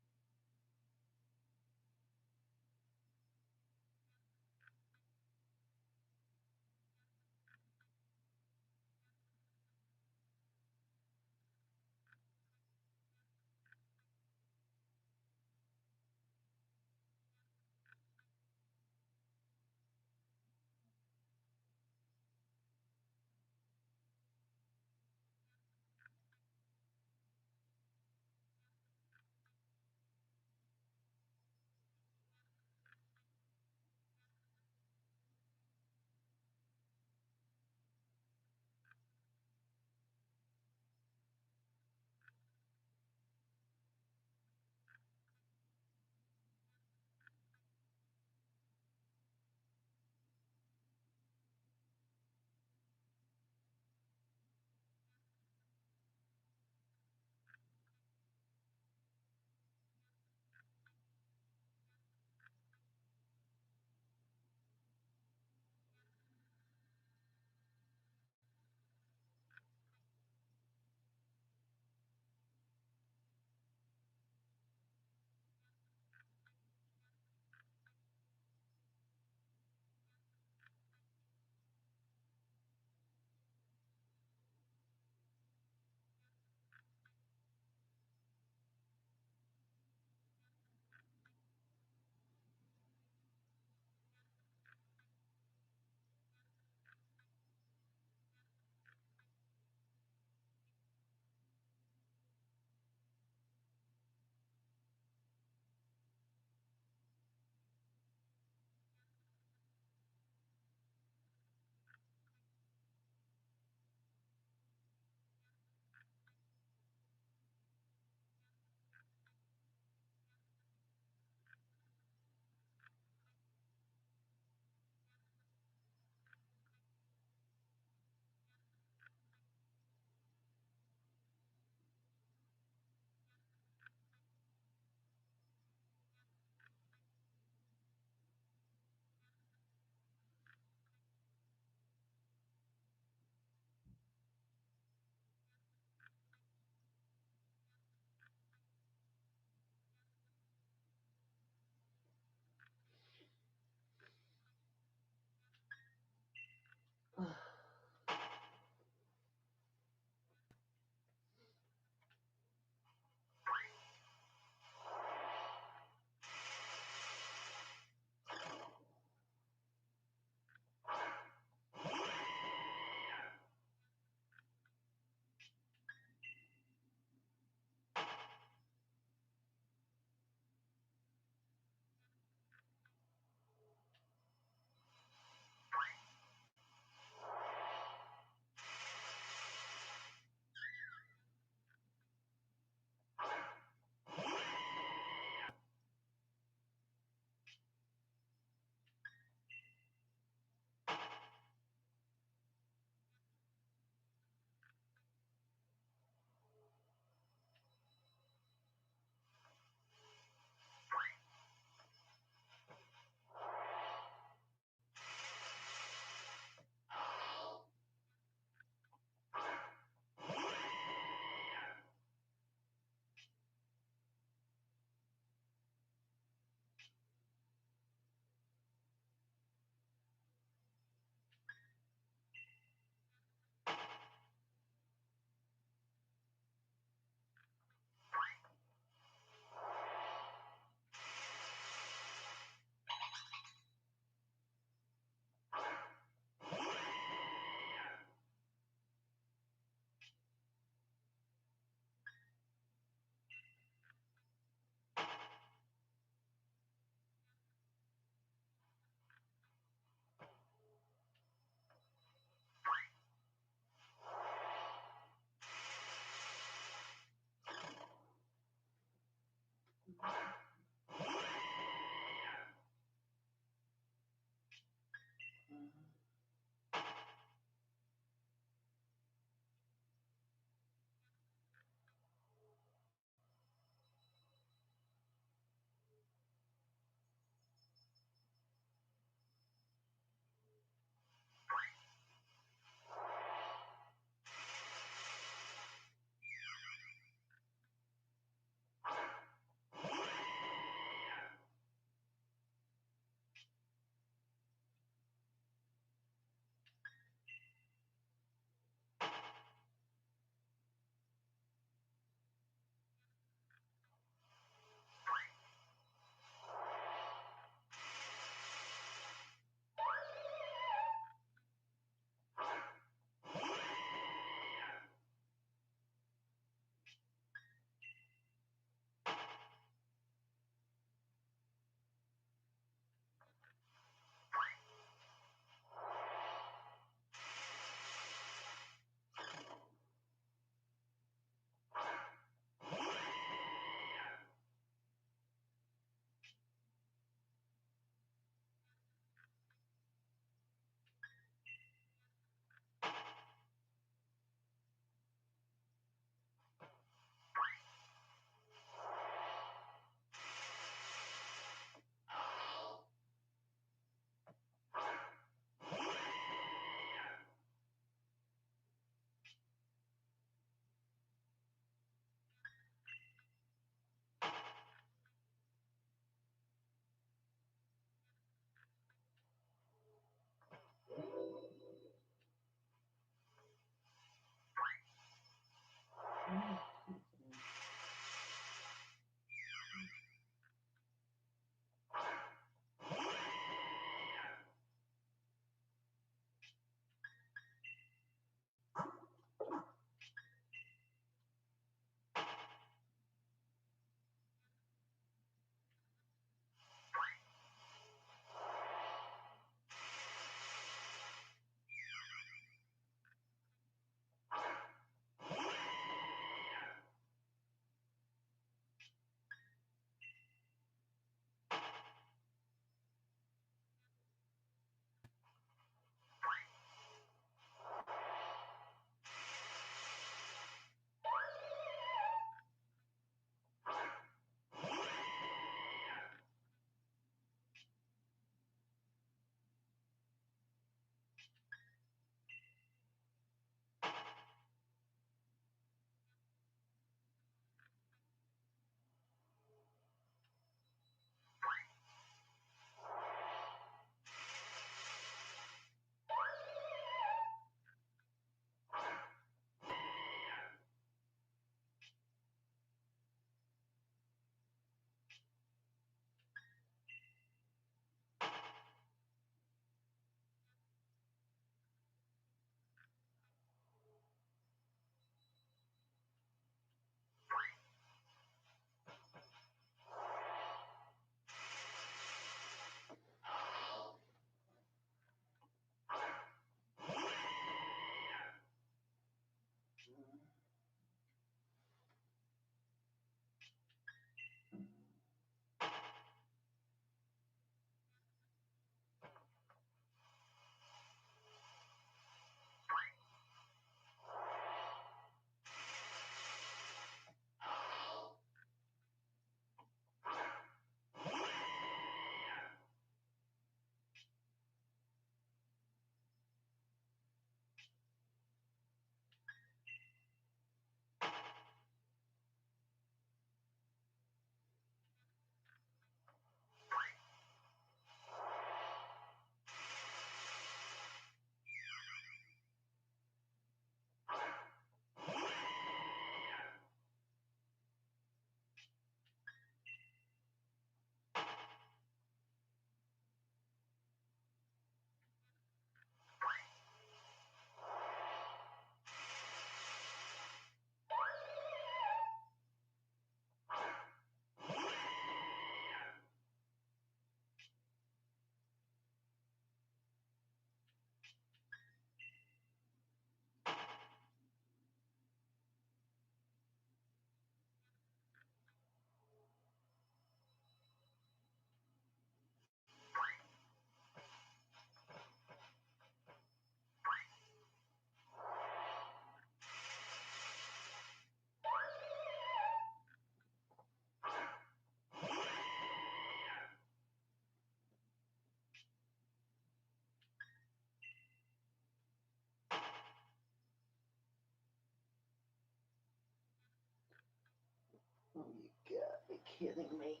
kidding me?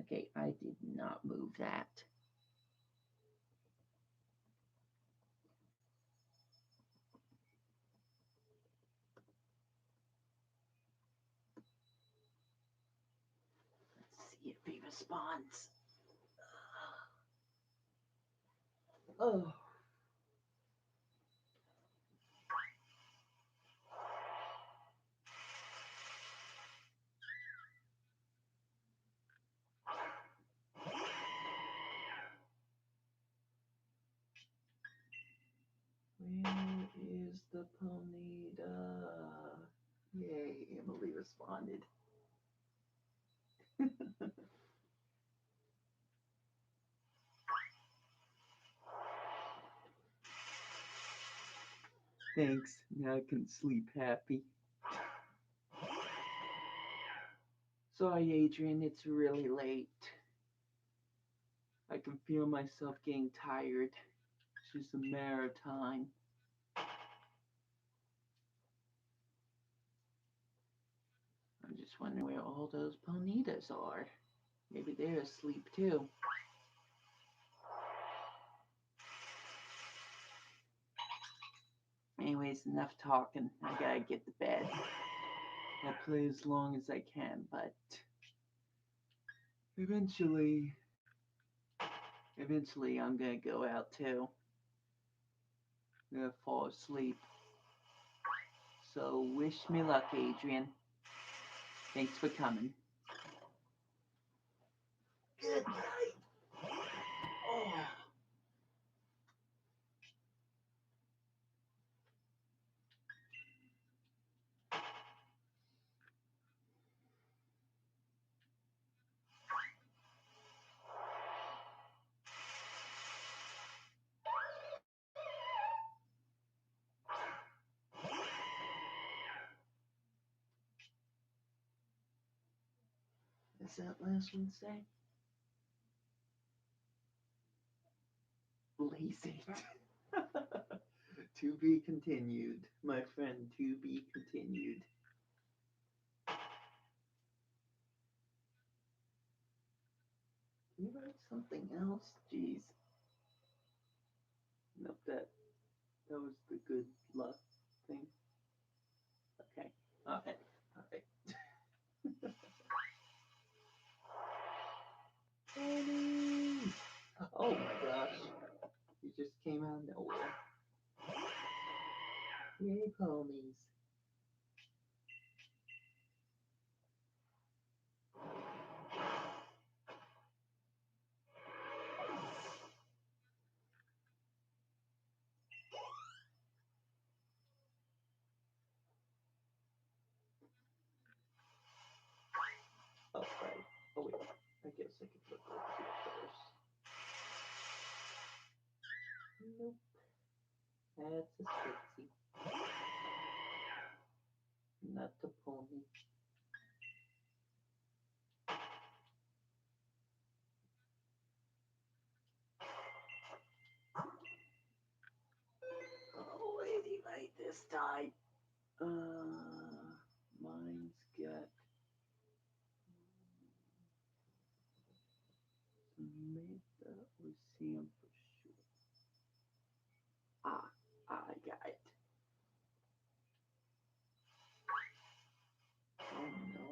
Okay, I did not move that. Let's see if he responds. Oh. Where is the ponyta? Yay, Emily responded. Thanks. Now I can sleep happy. Sorry, Adrian, it's really late. I can feel myself getting tired. It's just a matter of time. I'm just wondering where all those ponitas are. Maybe they're asleep too. Anyways, enough talking. I gotta get to bed. I'll play as long as I can, but eventually I'm gonna go out too. I'm gonna fall asleep. So wish me luck, Adrian. Thanks for coming. Good night. Oh. Is that last one say? Lazy. To be continued, my friend, to be continued. Can you write something else? Jeez. Nope, that was the good luck thing. Okay. Alright. Ponies! Oh my gosh. You just came out of nowhere. Yay, ponies. Oh, right. Oh, wait. I guess I could look over here first. Nope. That's a Spitzy. Not the pony. Oh, lady, right this time. Mine's got Samantha or Sam for sure. Ah, I got it. Oh no.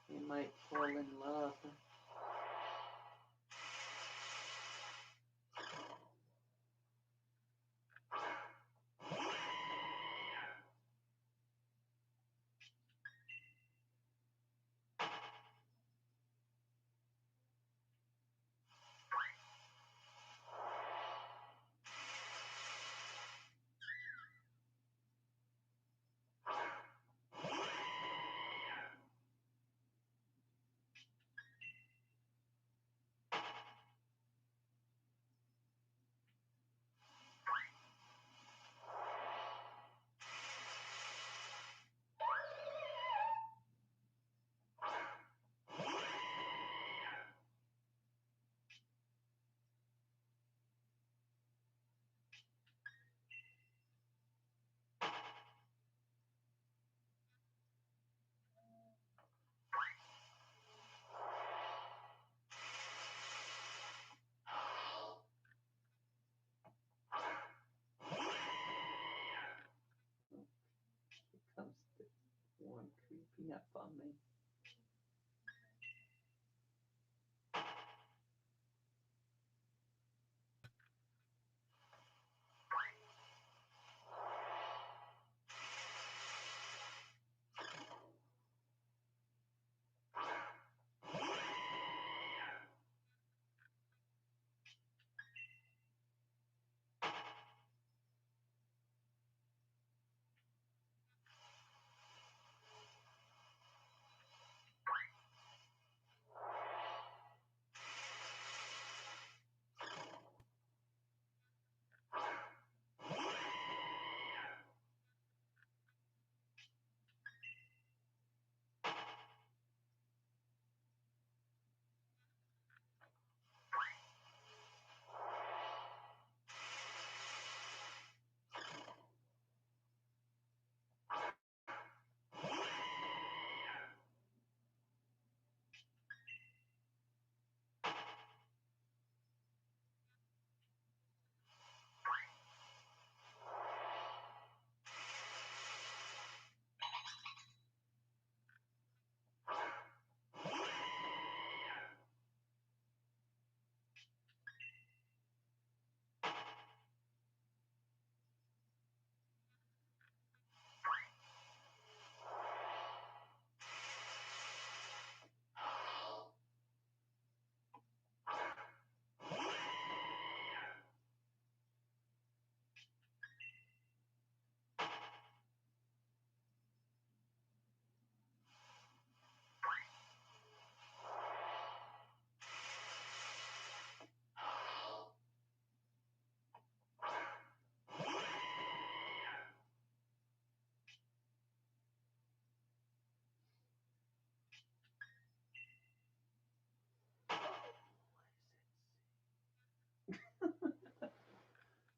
They might fall in love. Peanut on me.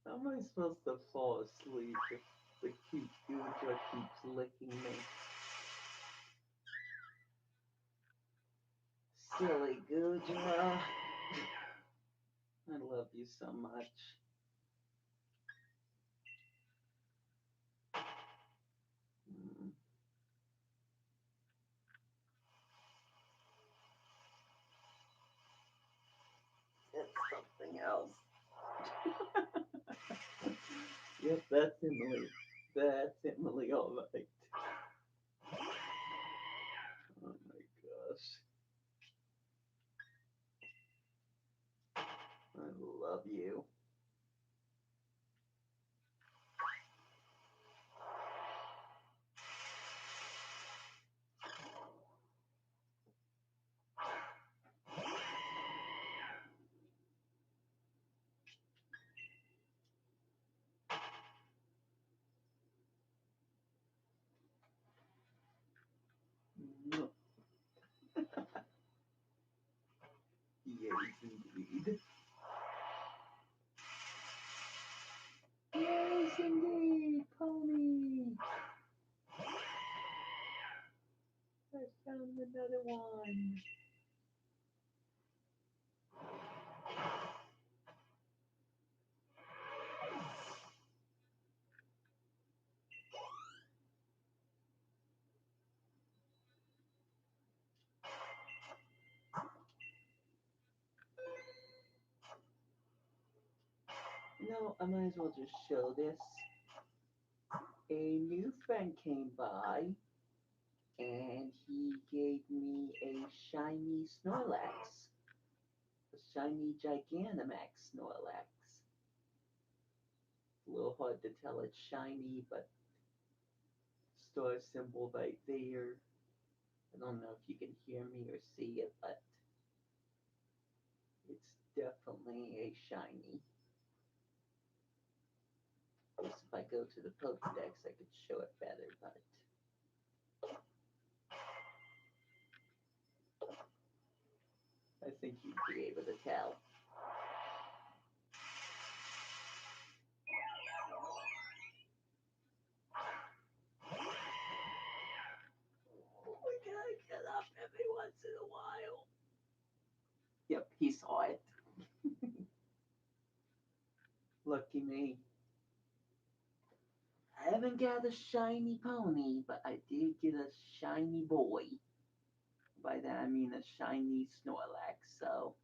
How am I supposed to fall asleep if the cute Gudra keeps licking me? Silly Gudra. I love you so much. Mm, it's something else. Yep, that's Emily. That's Emily, all right. Oh my gosh. I love you. Mwah. Yes, indeed. Yes, indeed, pony. I found another one. No, I might as well just show this. A new friend came by and he gave me a shiny Snorlax. A shiny Gigantamax Snorlax. A little hard to tell it's shiny, but star symbol right there. I don't know if you can hear me or see it, but it's definitely a shiny. I guess if I go to the Pokedex, I could show it better, but I think you'd be able to tell. We gotta get up every once in a while. Yep, he saw it. Lucky me. haven't got a shiny pony, but I did get a shiny boy. By that I mean a shiny Snorlax, so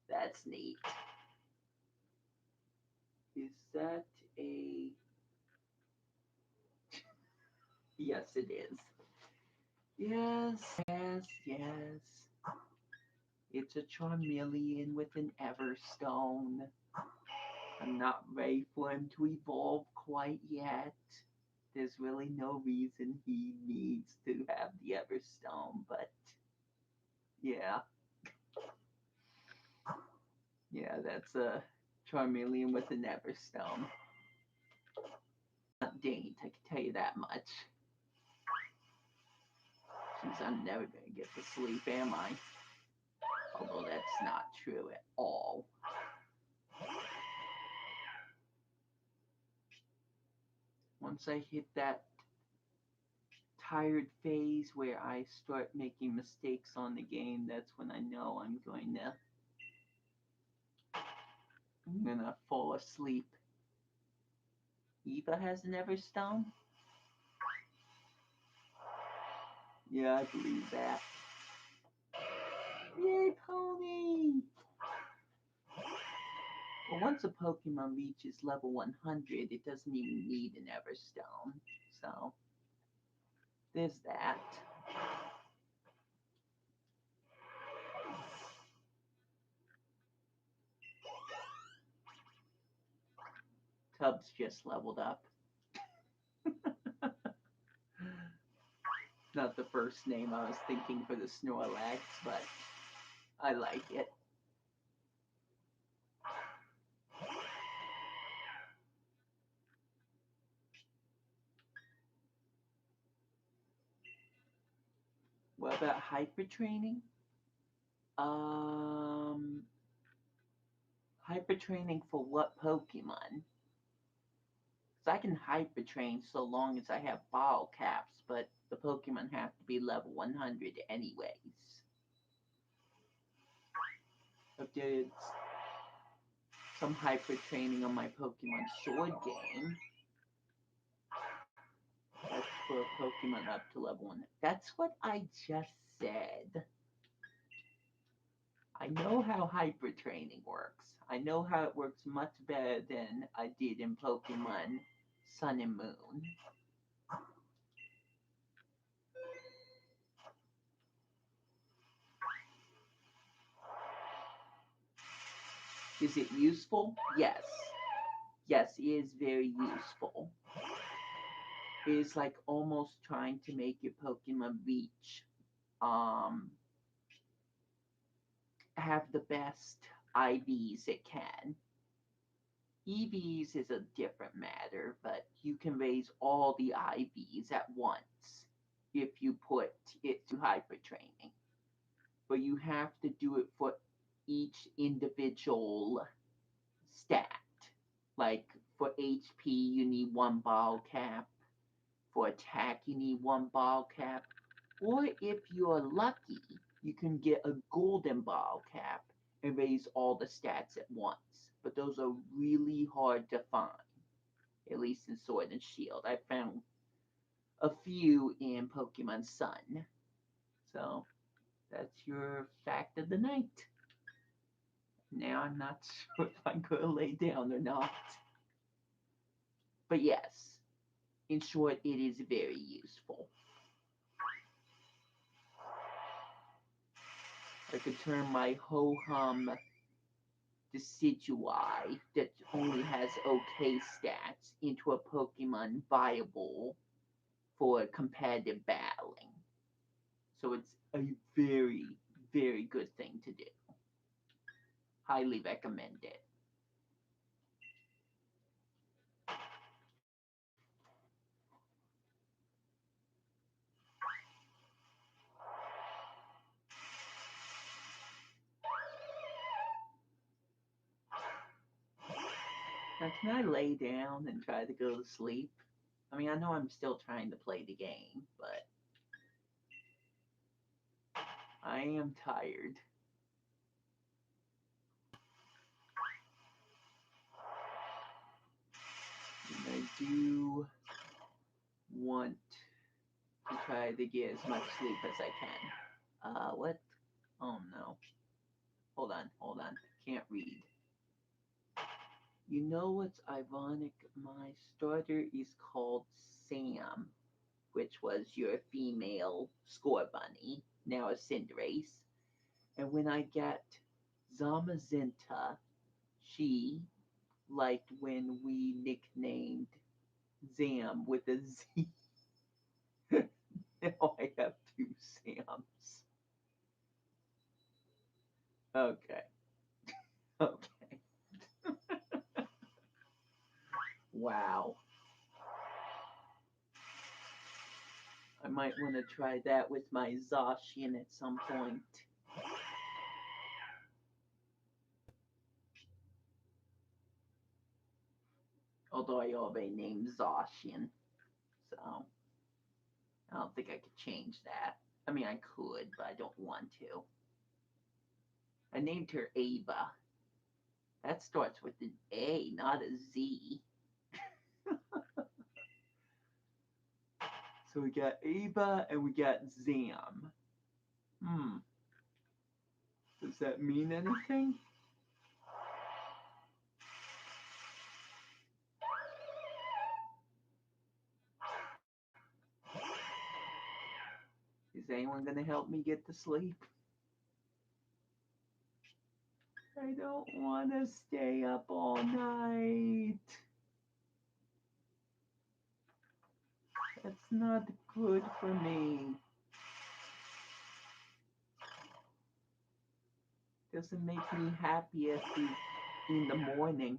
that's neat. Is that a... Yes, it is. Yes. It's a Charmeleon with an Everstone. I'm not ready for him to evolve quite yet. There's really no reason he needs to have the Everstone, but yeah. Yeah, that's a Charmeleon with an Everstone. Not Daint, I can tell you that much. Since I'm never gonna get to sleep, am I? Although that's not true at all. Once I hit that tired phase where I start making mistakes on the game, that's when I know I'm gonna fall asleep. Eva has an Everstone? Yeah, I believe that. Yay, pony! Well, once a Pokemon reaches level 100, it doesn't even need an Everstone. So, there's that. Tubbs just leveled up. Not the first name I was thinking for the Snorlax, but I like it. What about hyper training? Hyper training for what Pokemon? Because I can hyper train so long as I have bottle caps, but the Pokemon have to be level 100 anyways. I did some hyper training on my Pokemon Sword game. That's for a Pokemon up to level 1. That's what I just said. I know how hyper training works. I know how it works much better than I did in Pokemon Sun and Moon. Is it useful? Yes. Yes, it is very useful. It is like almost trying to make your Pokemon reach have the best IVs it can. EVs is a different matter, but you can raise all the IVs at once if you put it to hyper training. But you have to do it for each individual stat. Like for HP, you need one ball cap. For attack, you need one ball cap. Or if you're lucky, you can get a golden ball cap and raise all the stats at once. But those are really hard to find, at least in Sword and Shield. I found a few in Pokemon Sun. So that's your fact of the night. Now I'm not sure if I'm going to lay down or not. But yes, in short, it is very useful. I could turn my ho-hum Decidueye that only has okay stats into a Pokemon viable for competitive battling. So it's a very, very good thing to do. Highly recommend it. Now, can I lay down and try to go to sleep? I mean, I know I'm still trying to play the game, but I am tired. And I do want to try to get as much sleep as I can. What? Oh no. Hold on. Can't read. You know what's ironic? My starter is called Sam, which was your female score bunny, now a Cinderace. And when I get Zamazinta, she liked when we nicknamed Zam with a Z. Now I have two Sams. Okay. Okay. Wow. I might want to try that with my Zacian at some point. Although I already named Zacian, so I don't think I could change that. I mean, I could, but I don't want to. I named her Ava. That starts with an A, not a Z. So we got Ava and we got Zam. Does that mean anything? Is anyone going to help me get to sleep? I don't want to stay up all night. That's not good for me. Doesn't make me happy in the morning.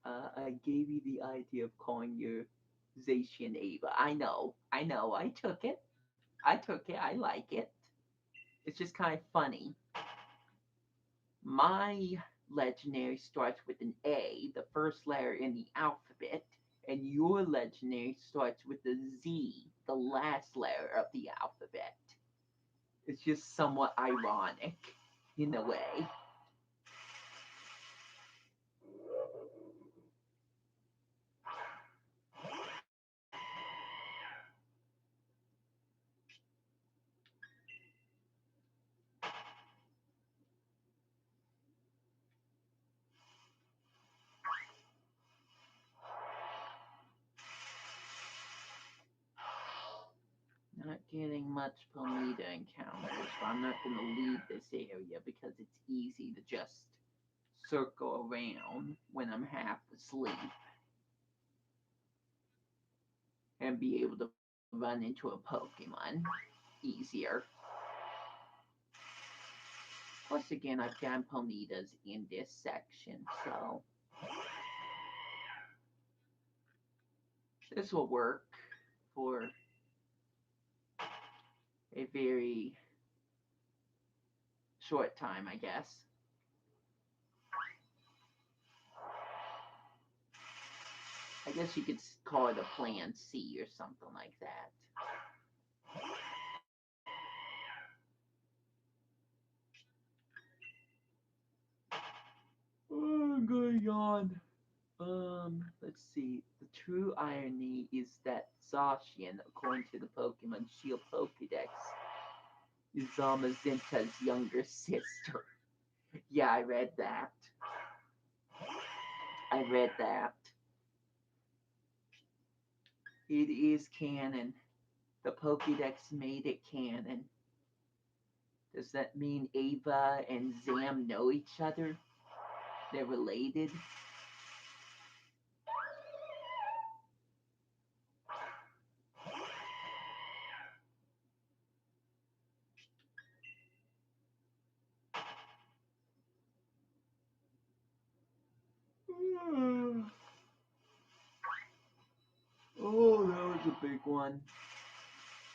I gave you the idea of calling your Zacian Ava. I know, I took it. I like it. It's just kind of funny. My legendary starts with an A, the first letter in the alphabet, and your legendary starts with a Z, the last letter of the alphabet. It's just somewhat ironic, in a way. Not getting much ponyta encounters, but I'm not going to leave this area because it's easy to just circle around when I'm half asleep and be able to run into a Pokemon easier. Plus, again, I've got ponytas in this section, so this will work for a very short time, I guess. I guess you could call it a plan C or something like that. Oh, I'm gonna yawn. Let's see. The true irony is that Zacian, according to the Pokemon Shield Pokédex, is Zamazinta's younger sister. Yeah, I read that. It is canon. The Pokédex made it canon. Does that mean Ava and Zam know each other? They're related? Oh, that was a big one.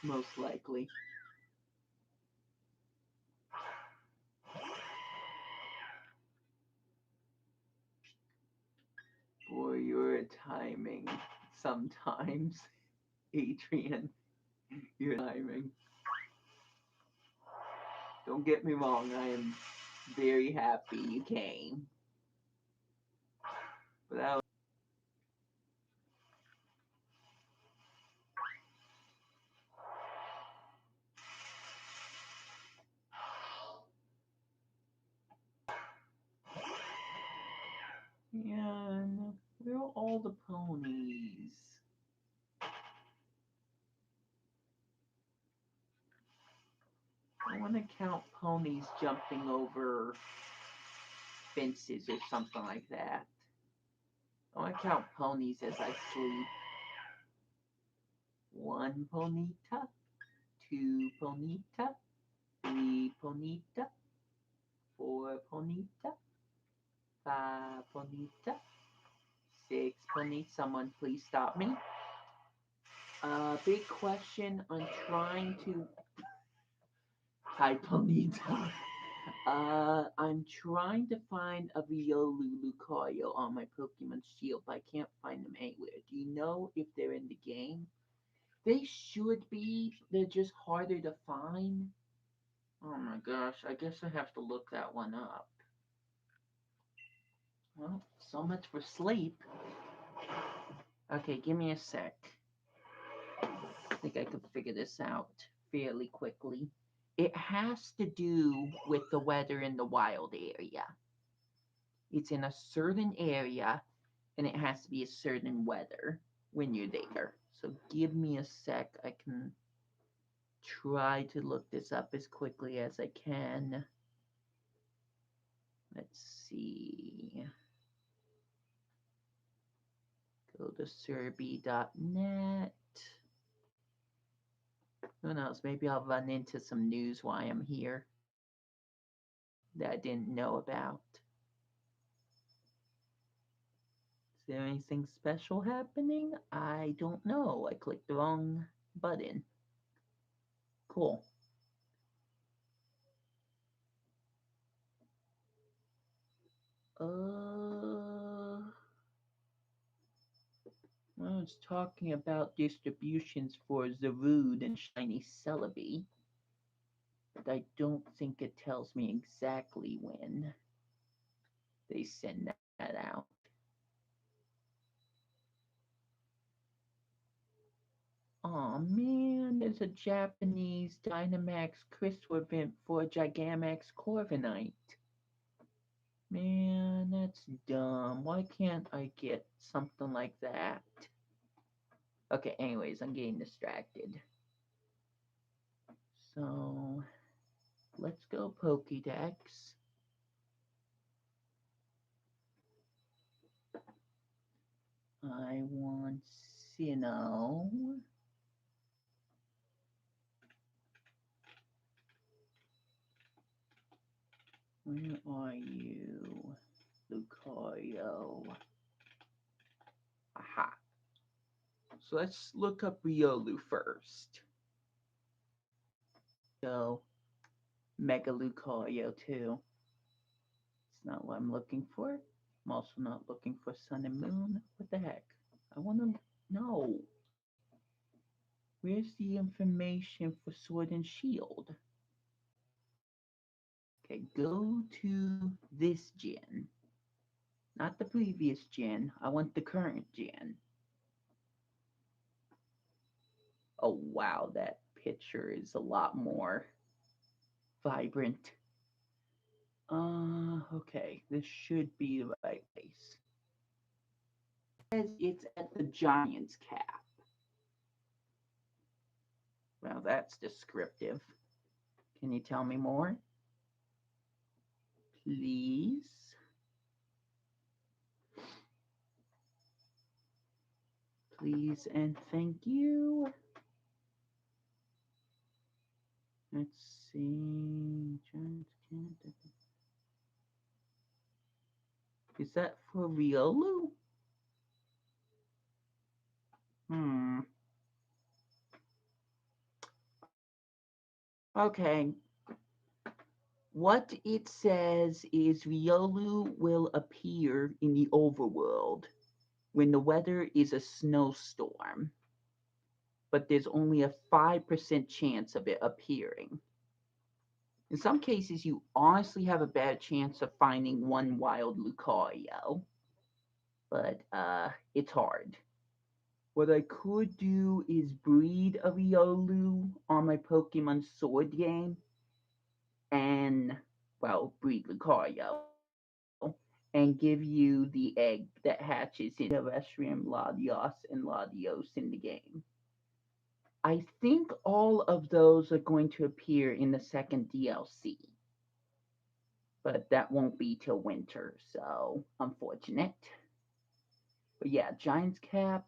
Most likely. For your timing, sometimes, Adrian, your timing. Don't get me wrong, I am very happy you came. But all the ponies. I want to count ponies jumping over fences or something like that. I want to count ponies as I sleep. One ponyta, two ponyta, three ponyta, four ponyta, five ponyta, six ponyta. Someone please stop me. Big question on trying to type ponyta. I'm trying to find a Riolu Lucario on my Pokemon Shield, but I can't find them anywhere. Do you know if they're in the game? They should be. They're just harder to find. Oh my gosh, I guess I have to look that one up. Well, so much for sleep. Okay, give me a sec. I think I could figure this out fairly quickly. It has to do with the weather in the wild area. It's in a certain area and it has to be a certain weather when you're there. So give me a sec. I can try to look this up as quickly as I can. Let's see. Go to serby.net. Who knows? Maybe I'll run into some news while I'm here that I didn't know about. Is there anything special happening? I don't know. I clicked the wrong button. Cool. Well, it's talking about distributions for Zarude and Shiny Celebi, but I don't think it tells me exactly when they send that out. Aw man, there's a Japanese Dynamax Crystal event for Gigamax Corviknight. Man, that's dumb. Why can't I get something like that? Okay, anyways, I'm getting distracted. So, let's go Pokédex. I want Sinnoh. Where are you? Lucario. Aha. So let's look up Riolu first. So, Mega Lucario too. It's not what I'm looking for. I'm also not looking for Sun and Moon. What the heck? I want to know. Where's the information for Sword and Shield? Okay, go to this gen. Not the previous gen. I want the current gen. Oh wow, that picture is a lot more vibrant. Okay, this should be the right place. It says it's at the Giant's Cap. Well, that's descriptive. Can you tell me more? Please. Please and thank you. Let's see. Is that for Riolu? Okay. What it says is Riolu will appear in the overworld when the weather is a snowstorm, but there's only a 5% chance of it appearing. In some cases, you honestly have a bad chance of finding one wild Lucario, but it's hard. What I could do is breed a Riolu on my Pokemon Sword game and, well, breed Lucario and give you the egg that hatches in Terrestrium, Latios, and Latios in the game. I think all of those are going to appear in the second DLC, but that won't be till winter, so unfortunate. But yeah, Giant's Cap.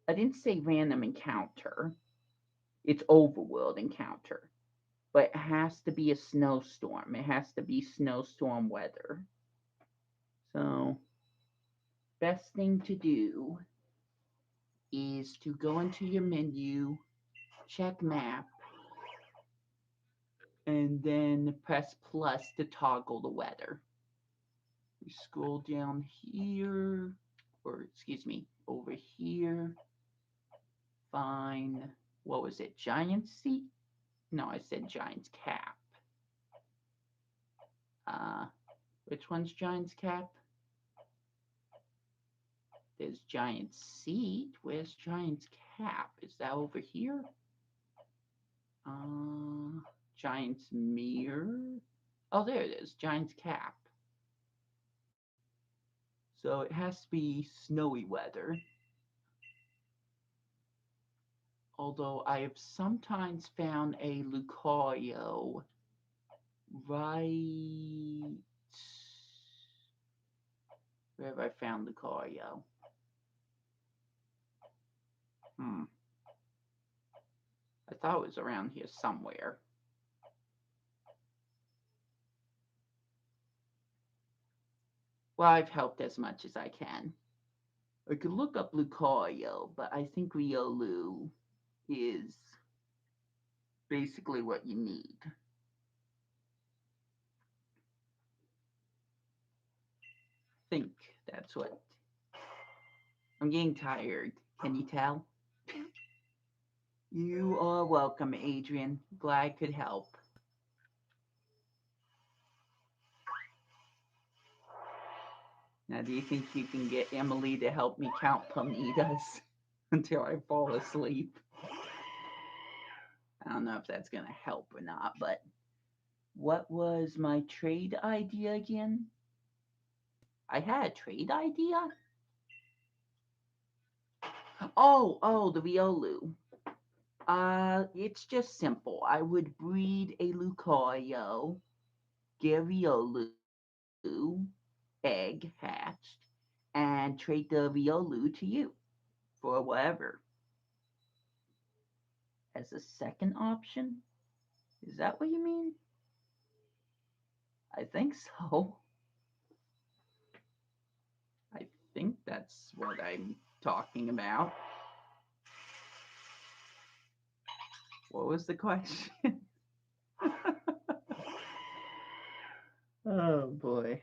I didn't say random encounter. It's overworld encounter. But it has to be a snowstorm. It has to be snowstorm weather. So, best thing to do is to go into your menu, check map, and then press plus to toggle the weather. We scroll down here, or excuse me, over here. Find, what was it, Giant Sea? No, I said Giant's Cap. Uh, which one's Giant's Cap? There's Giant Seat. Where's Giant's Cap? Is that over here? Giant's Mirror. Oh, there it is. Giant's Cap. So it has to be snowy weather. Although I have sometimes found a Lucario right. Where have I found Lucario? I thought it was around here somewhere. Well, I've helped as much as I can. I could look up Lucario, but I think Riolu is basically what you need. I think that's what. I'm getting tired. Can you tell? You are welcome, Adrian. Glad I could help. Now, do you think you can get Emily to help me count ponitas until I fall asleep? I don't know if that's going to help or not, but what was my trade idea again? I had a trade idea? Oh, the Riolu. It's just simple. I would breed a Lucario, get Riolu, egg hatched, and trade the Riolu to you for whatever. As a second option? Is that what you mean? I think so. I think that's what I'm talking about. What was the question? Oh boy.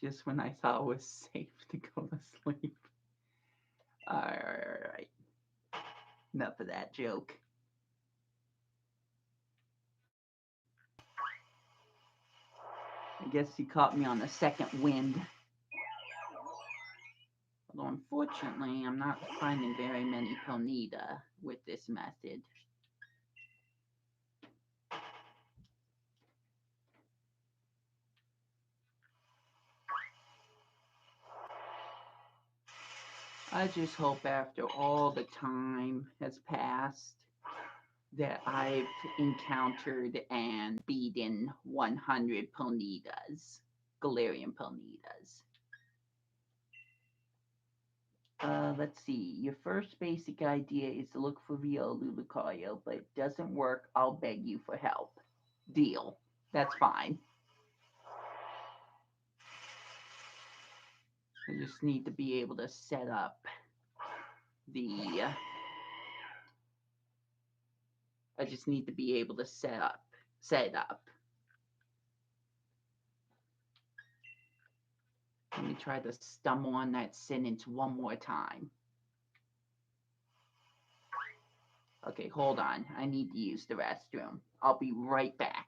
Just when I thought it was safe to go to sleep. Alright. Enough of that joke. I guess you caught me on the second wind. Although unfortunately, I'm not finding very many ponyta with this method. I just hope after all the time has passed that I've encountered and beaten 100 ponytas, galarian ponytas. Let's see. Your first basic idea is to look for Riolu Lucario, but it doesn't work. I'll beg you for help. Deal. That's fine. I just need to be able to set up the. I just need to be able to set it up. Let me try to stumble on that sentence one more time. Okay, hold on. I need to use the restroom. I'll be right back.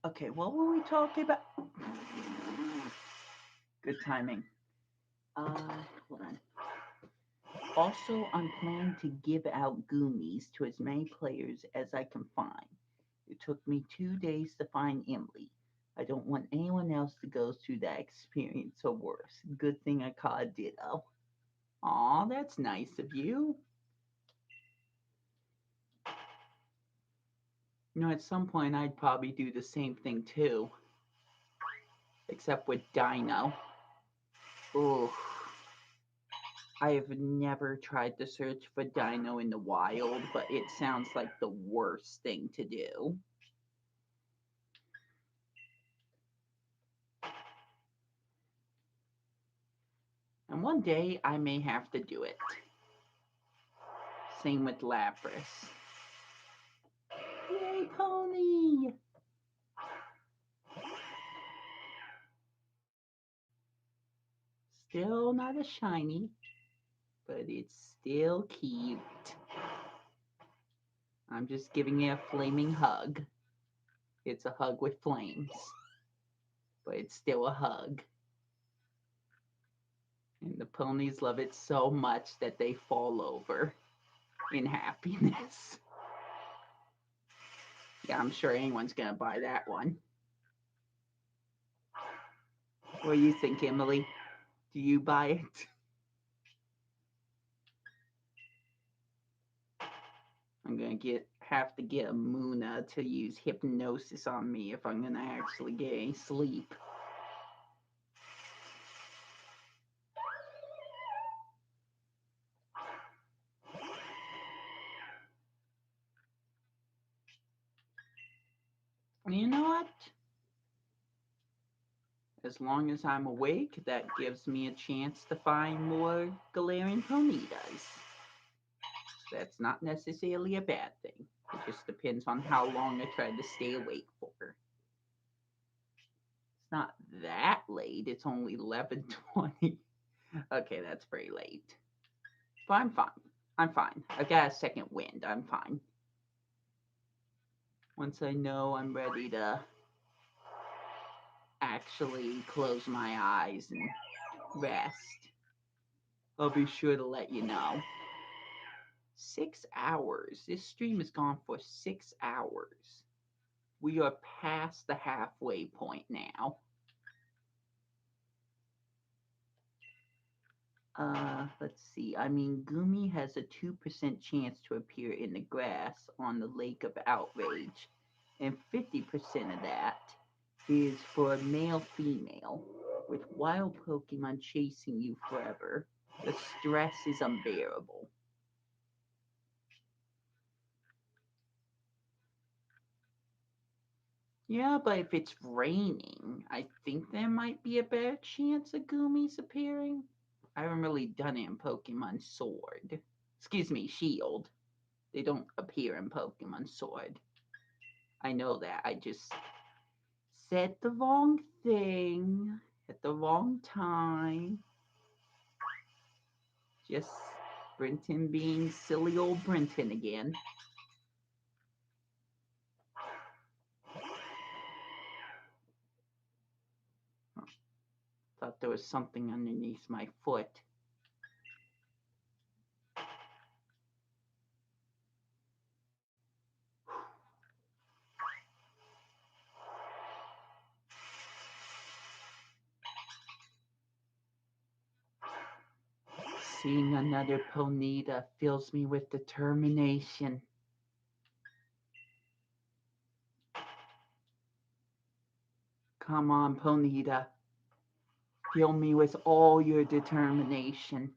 Okay, what were we talking about? Good timing. Hold on. Also, I'm planning to give out Goomies to as many players as I can find. It took me 2 days to find Emily. I don't want anyone else to go through that experience or worse. Good thing I caught a ditto. Aw, that's nice of you. You know, at some point I'd probably do the same thing too. Except with Dino. Ooh. I have never tried to search for Dino in the wild, but it sounds like the worst thing to do. And one day I may have to do it. Same with Lapras. Yay, pony! Still not a shiny, but it's still cute. I'm just giving it a flaming hug. It's a hug with flames, but it's still a hug. And the ponies love it so much that they fall over in happiness. Yeah, I'm sure anyone's gonna buy that one. What do you think, Emily? Do you buy it? I'm gonna have to get a Muna to use hypnosis on me if I'm gonna actually get any sleep. You know what? As long as I'm awake, that gives me a chance to find more galarian ponytas. That's not necessarily a bad thing. It just depends on how long I try to stay awake for. It's not that late. It's only 11:20. Okay, that's pretty late. But I'm fine. I'm fine. I got a second wind. I'm fine. Once I know I'm ready to actually close my eyes and rest, I'll be sure to let you know. 6 hours. This stream has gone for 6 hours. We are past the halfway point now. Let's see. I mean, Gumi has a 2% chance to appear in the grass on the Lake of Outrage, and 50% of that is for male female. With wild Pokemon chasing you forever, the stress is unbearable. Yeah, but if it's raining, I think there might be a better chance of Gumi's appearing. I haven't really done it in Pokemon Sword. Excuse me, Shield. They don't appear in Pokemon Sword. I know that. I just said the wrong thing at the wrong time. Just Brenton being silly old Brenton again. Thought there was something underneath my foot. Seeing another Ponyta fills me with determination. Come on, Ponyta. Fill me with all your determination.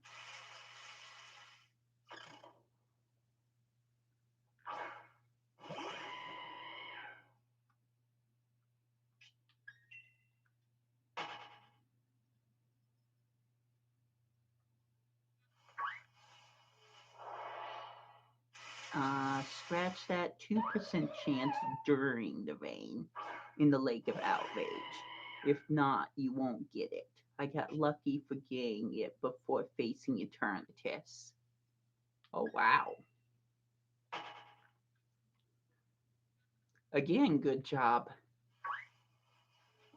Scratch that 2% chance during the rain in the Lake of Outrage. If not, you won't get it. I got lucky for getting it before facing Eternatus. Oh, wow. Again, good job.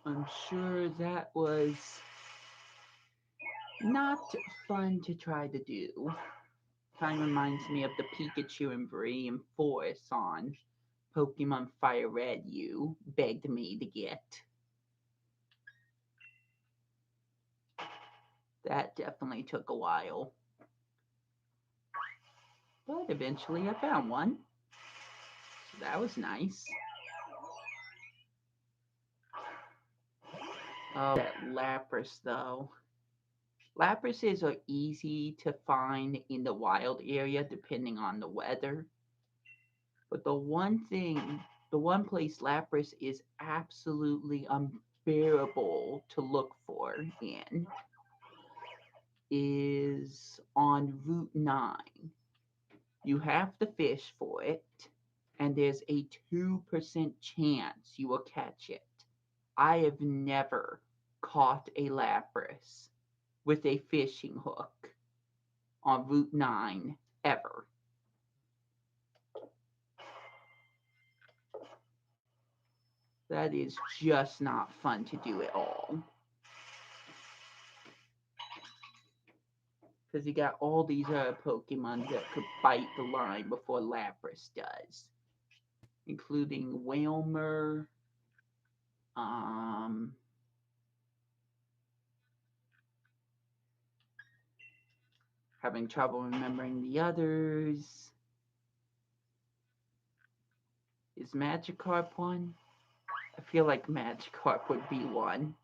I'm sure that was not fun to try to do. Kind of reminds me of the Pikachu and Bree and Forest on Pokemon Fire Red you begged me to get. That definitely took a while. But eventually I found one. So that was nice. Oh, that Lapras though. Laprases are easy to find in the wild area depending on the weather. But the one place Lapras is absolutely unbearable to look for in is on Route 9. You have to fish for it, and there's a 2% chance you will catch it. I have never caught a Lapras with a fishing hook on Route 9 ever. That is just not fun to do at all. Because you got all these other Pokemon that could bite the line before Lapras does, including Wailmer, um, having trouble remembering the others. Is Magikarp one? I feel like Magikarp would be one.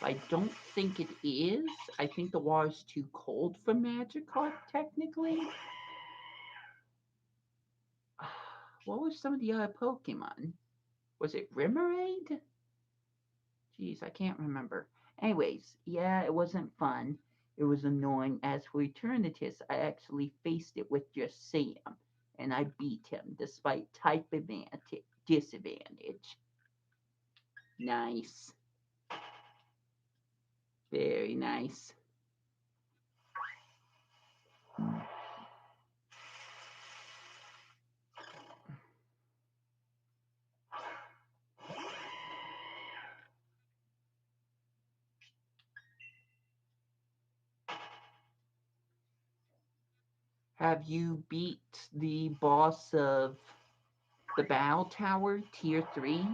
I don't think it is. I think the water's too cold for Magikarp, technically. What was some of the other Pokemon? Was it Remoraid? Jeez, I can't remember. Anyways, yeah, it wasn't fun. It was annoying. As for Eternatus, I actually faced it with just Sam, and I beat him despite type advantage disadvantage. Nice. Very nice. Have you beat the boss of the Battle Tower, Tier 3?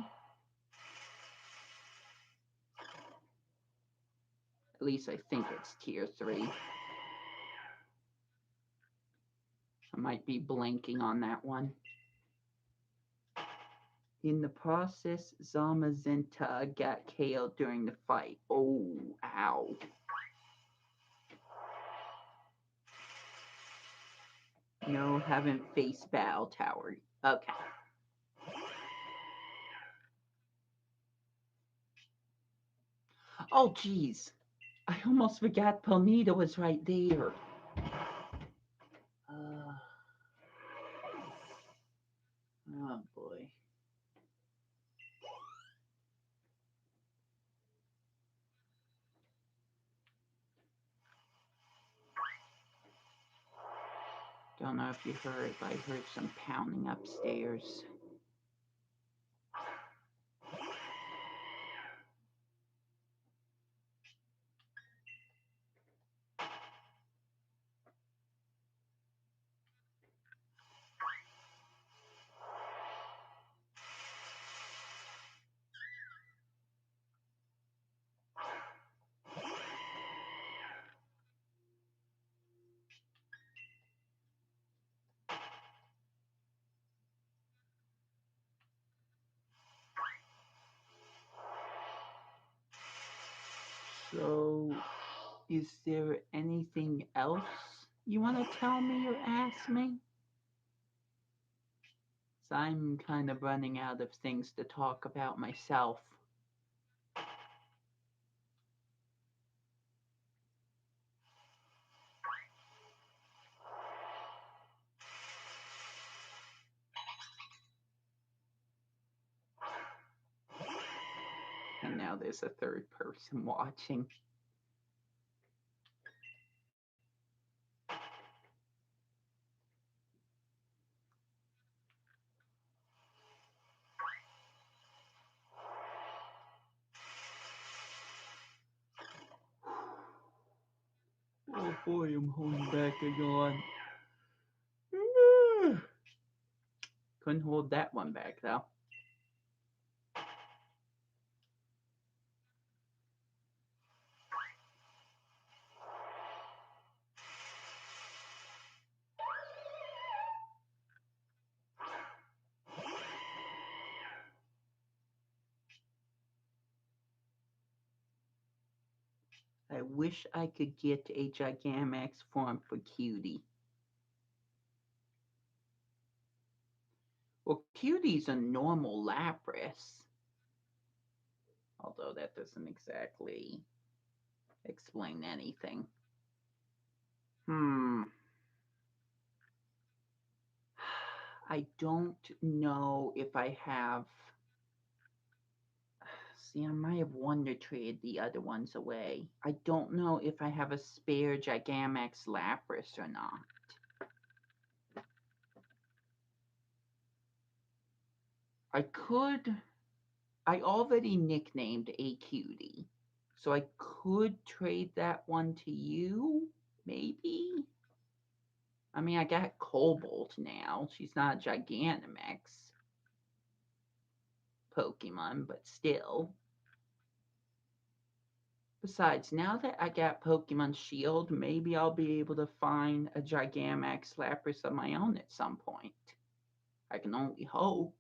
At least I think it's Tier 3. I might be blanking on that one. In the process, Zamazenta got KO'd during the fight. Oh, ow. No, haven't faced Battle Tower. Okay. Oh, jeez. I almost forgot Ponyta was right there. Oh, boy. Don't know if you heard, but I heard some pounding upstairs. So, is there anything else you want to tell me or ask me? So I'm kind of running out of things to talk about myself. And now there's a third person watching. Boy, I'm holding back a yawn. Couldn't hold that one back though. I wish I could get a Gigamax form for Cutie. Well, Cutie's a normal Lapras. Although that doesn't exactly explain anything. I don't know if I have. See, I might have Wonder Trade the other ones away. I don't know if I have a spare Gigamax Lapras or not. I could. I already nicknamed a Cutie. So I could trade that one to you, maybe? I mean, I got Cobalt now. She's not a Gigantamax Pokemon, but still. Besides, now that I got Pokemon Shield, maybe I'll be able to find a Gigamax Lapras of my own at some point. I can only hope.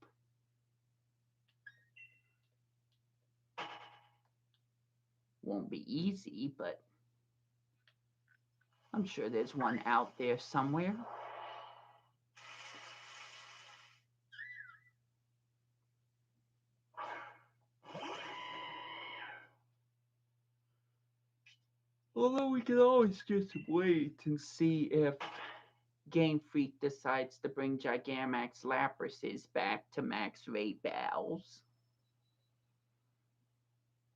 Won't be easy, but I'm sure there's one out there somewhere. Although we could always just wait and see if Game Freak decides to bring Gigamax Laprases back to max rate battles.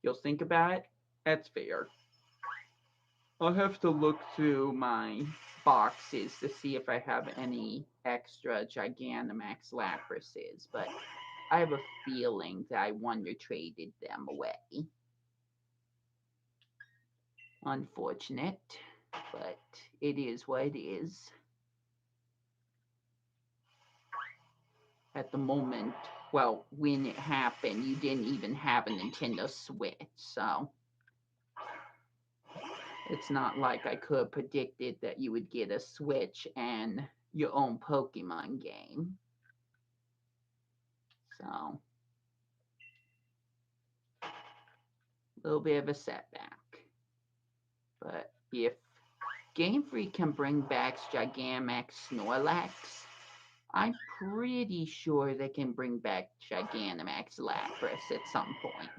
You'll think about it? That's fair. I'll have to look through my boxes to see if I have any extra Gigantamax Laprases, but I have a feeling that I Wonder Traded them away. Unfortunate, but it is what it is. At the moment, well, when it happened, you didn't even have a Nintendo Switch, so it's not like I could have predicted that you would get a Switch and your own Pokemon game. So, a little bit of a setback. But if Game Freak can bring back Gigamax Snorlax, I'm pretty sure they can bring back Gigantamax Lapras at some point.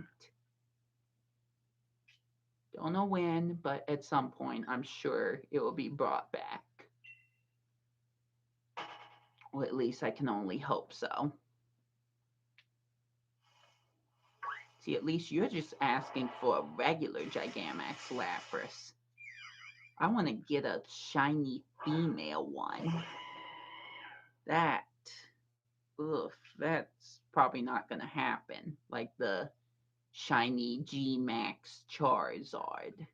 Don't know when, but at some point, I'm sure it will be brought back. Or at least I can only hope so. See, at least you're just asking for a regular Gigamax Lapras. I want to get a shiny female one. That, that's probably not going to happen. Like the shiny G-Max Charizard.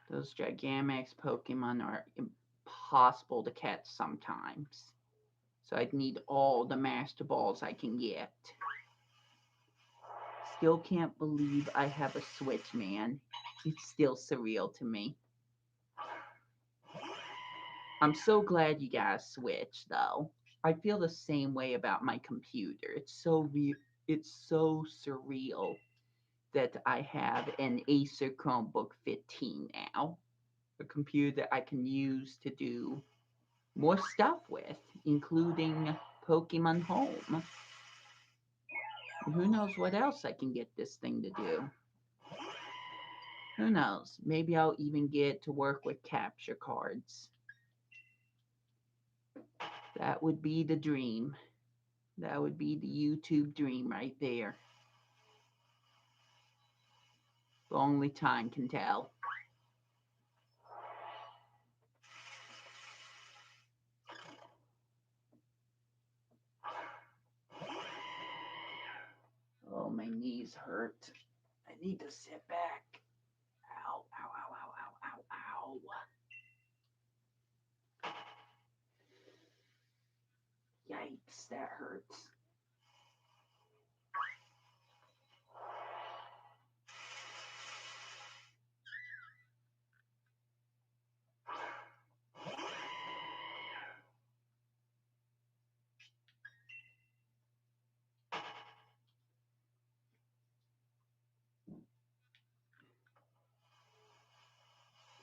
Those Gigamax Pokemon are impossible to catch sometimes. So I'd need all the Master Balls I can get. Still can't believe I have a Switch, man. It's still surreal to me. I'm so glad you got a Switch, though. I feel the same way about my computer. It's so surreal that I have an Acer Chromebook 15 now. A computer that I can use to do more stuff with, including Pokemon Home. And who knows what else I can get this thing to do. Who knows? Maybe I'll even get to work with capture cards. That would be the dream. That would be the YouTube dream right there. But only time can tell. Oh, my knees hurt. I I need to sit back. Ow, ow, ow, ow, ow, ow, ow. Yikes, that hurts.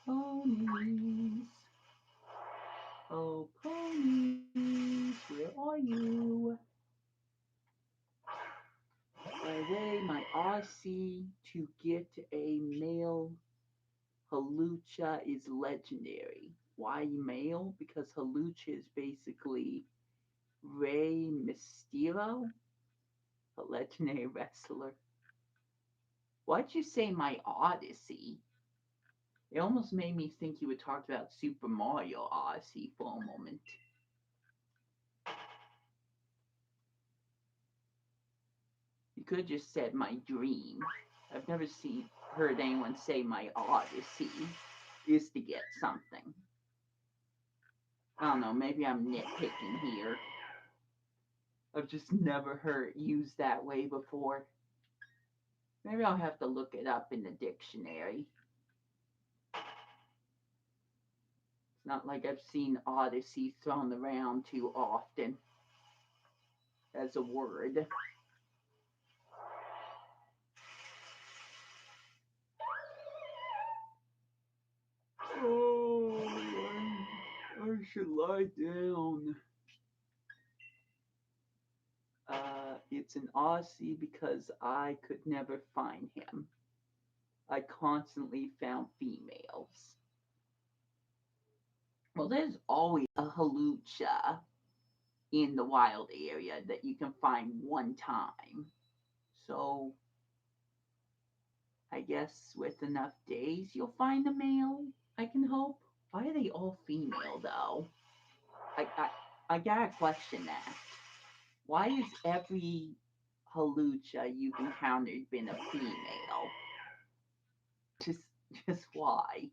Ponies. Oh, ponies, where are you? By the way, my RC to get a male Halucha is legendary. Why male? Because Halucha is basically Rey Mysterio, a legendary wrestler. Why'd you say my Odyssey? It almost made me think you were talking about Super Mario Odyssey for a moment. You could have just said my dream. I've never heard anyone say my Odyssey is to get something. I don't know, maybe I'm nitpicking here. I've just never heard it used that way before. Maybe I'll have to look it up in the dictionary. It's not like I've seen Odyssey thrown around too often as a word. Oh, I should lie down. It's an Aussie because I could never find him. I constantly found females. Well, there's always a halucha in the wild area that you can find one time. So I guess with enough days you'll find a male, I can hope. Why are they all female though? I gotta question that. Why is every halucha you've encountered been a female? Just just why?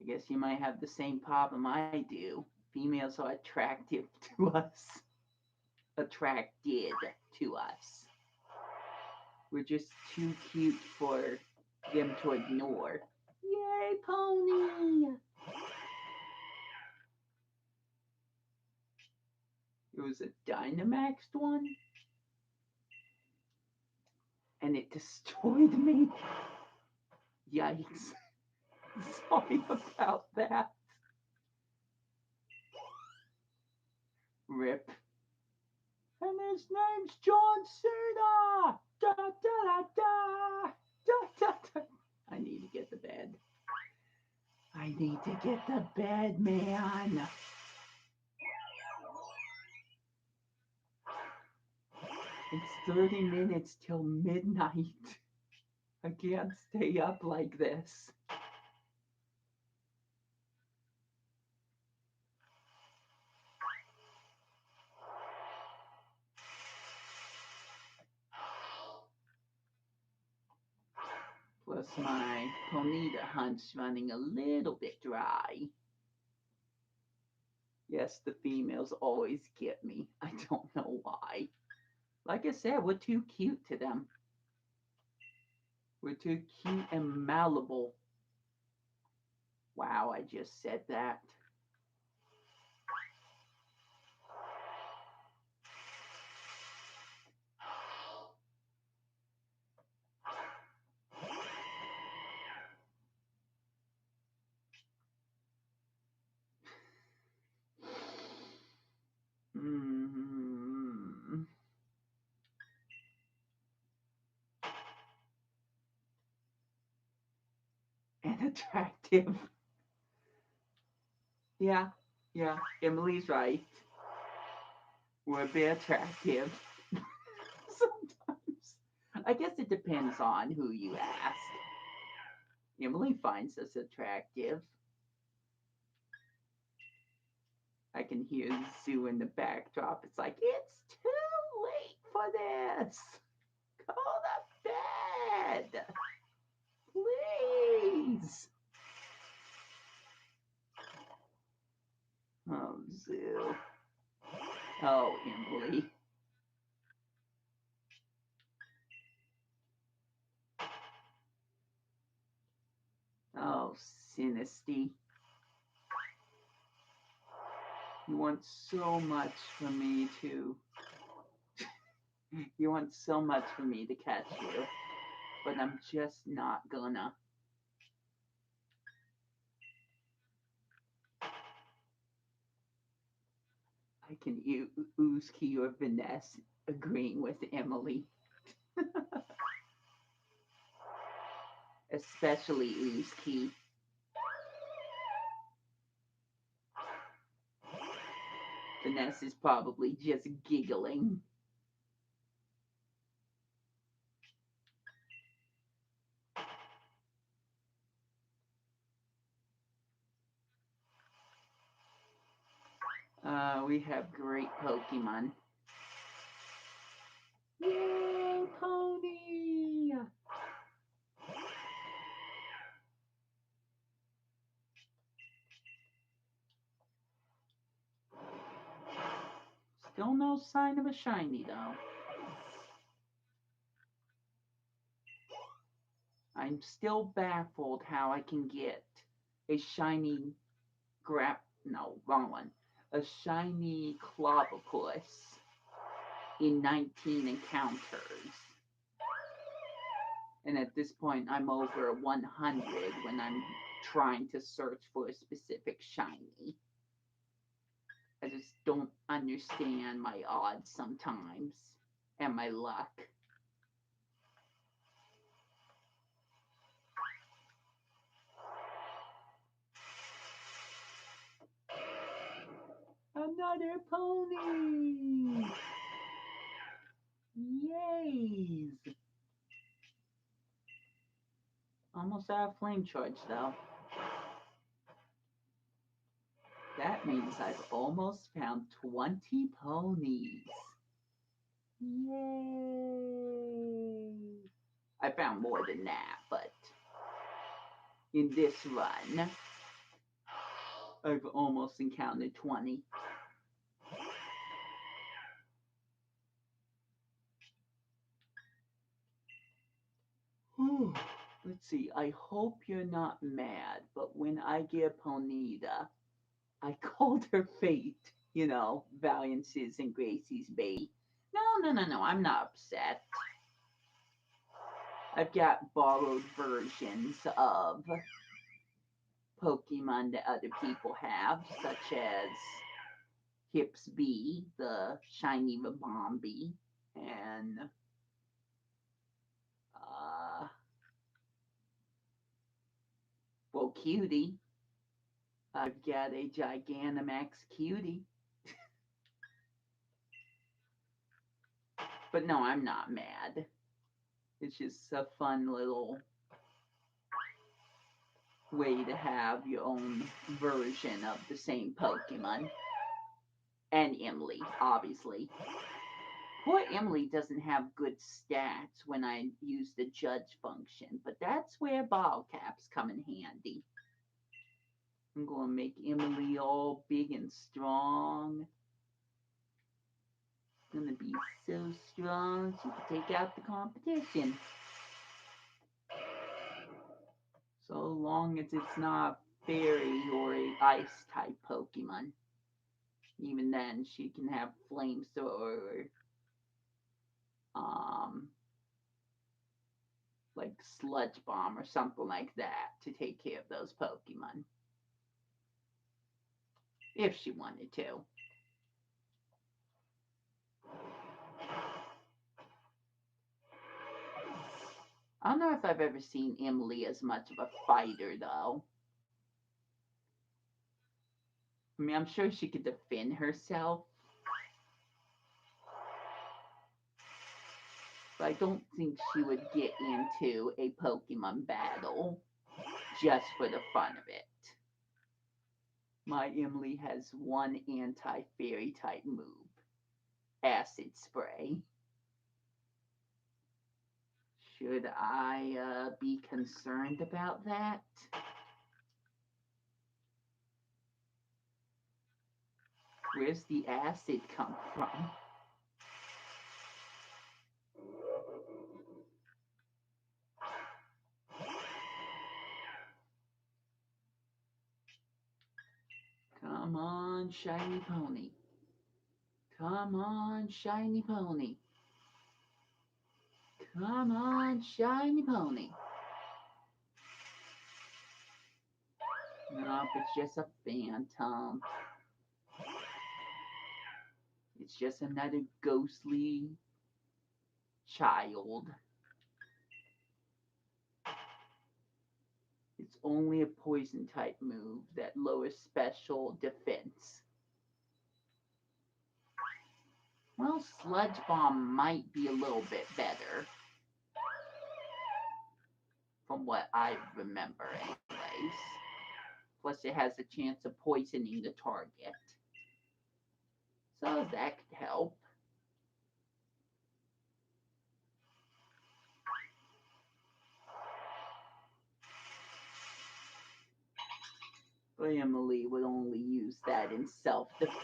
I guess you might have the same problem I do. Females are attractive to us. Attracted to us. We're just too cute for them to ignore. Yay, pony! It was a Dynamaxed one, and it destroyed me. Yikes. Sorry about that. Rip. And his name's John Cena! Da da da da! Da da da! I need to get to bed. I need to get to bed, man. It's 30 minutes till midnight. I can't stay up like this. Plus my ponyta hunt's running a little bit dry. Yes, the females always get me. I don't know why. Like I said, we're too cute to them. We're too cute and malleable. Wow, I just said that. Mm. And attractive. Yeah, yeah, Emily's right. We're a bit attractive. Sometimes. I guess it depends on who you ask. Emily finds us attractive. I can hear the zoo in the backdrop. It's like, it's too late for this. Go to bed. Please. Oh, zoo. Oh, Emily. Oh, Sinisty. You want so much for me to. You want so much for me to catch you, but I'm just not gonna. I can Uzki or Vanessa agreeing with Emily, especially Uzki. Vanessa's probably just giggling. We have great Pokemon. Yay, pony! Still no sign of a shiny though. I'm still baffled how I can get a shiny no, wrong one. A shiny Clobbopus in 19 encounters. And at this point, I'm over 100 when I'm trying to search for a specific shiny. I just don't understand my odds sometimes and my luck. Another pony! Yay! Almost out of flame charge though. That means I've almost found 20 ponies. Yay! I found more than that, but in this run, I've almost encountered 20. Let's see, I hope you're not mad, but when I get ponyta, I called her Fate, you know, Valiance's and Gracie's baby. No, I'm not upset. I've got borrowed versions of Pokemon that other people have, such as Hips B, the shiny Vabombi, and well, Cutie. I've got a Gigantamax Cutie. But no, I'm not mad. It's just a fun little way to have your own version of the same Pokemon. And Emily, obviously. Poor Emily doesn't have good stats when I use the judge function, but that's where ball caps come in handy. I'm going to make Emily all big and strong. Going to be so strong she can take out the competition. So long as it's not a fairy or a ice type Pokemon. Even then, she can have flamethrower, like sludge bomb or something like that to take care of those Pokemon. If she wanted to. I don't know if I've ever seen Emily as much of a fighter, though. I mean, I'm sure she could defend herself. But I don't think she would get into a Pokemon battle just for the fun of it. My Emily has one anti-fairy type move. Acid spray. Should I be concerned about that? Where's the acid come from? Come on, shiny pony. Come on, shiny pony. Come on, shiny pony. Nope, it's just a phantom. It's just another ghostly child. It's only a poison type move that lowers special defense. Well, Sludge Bomb might be a little bit better. From what I remember, anyways. Plus, it has a chance of poisoning the target. So that could help. But Emily would only use that in self-defense.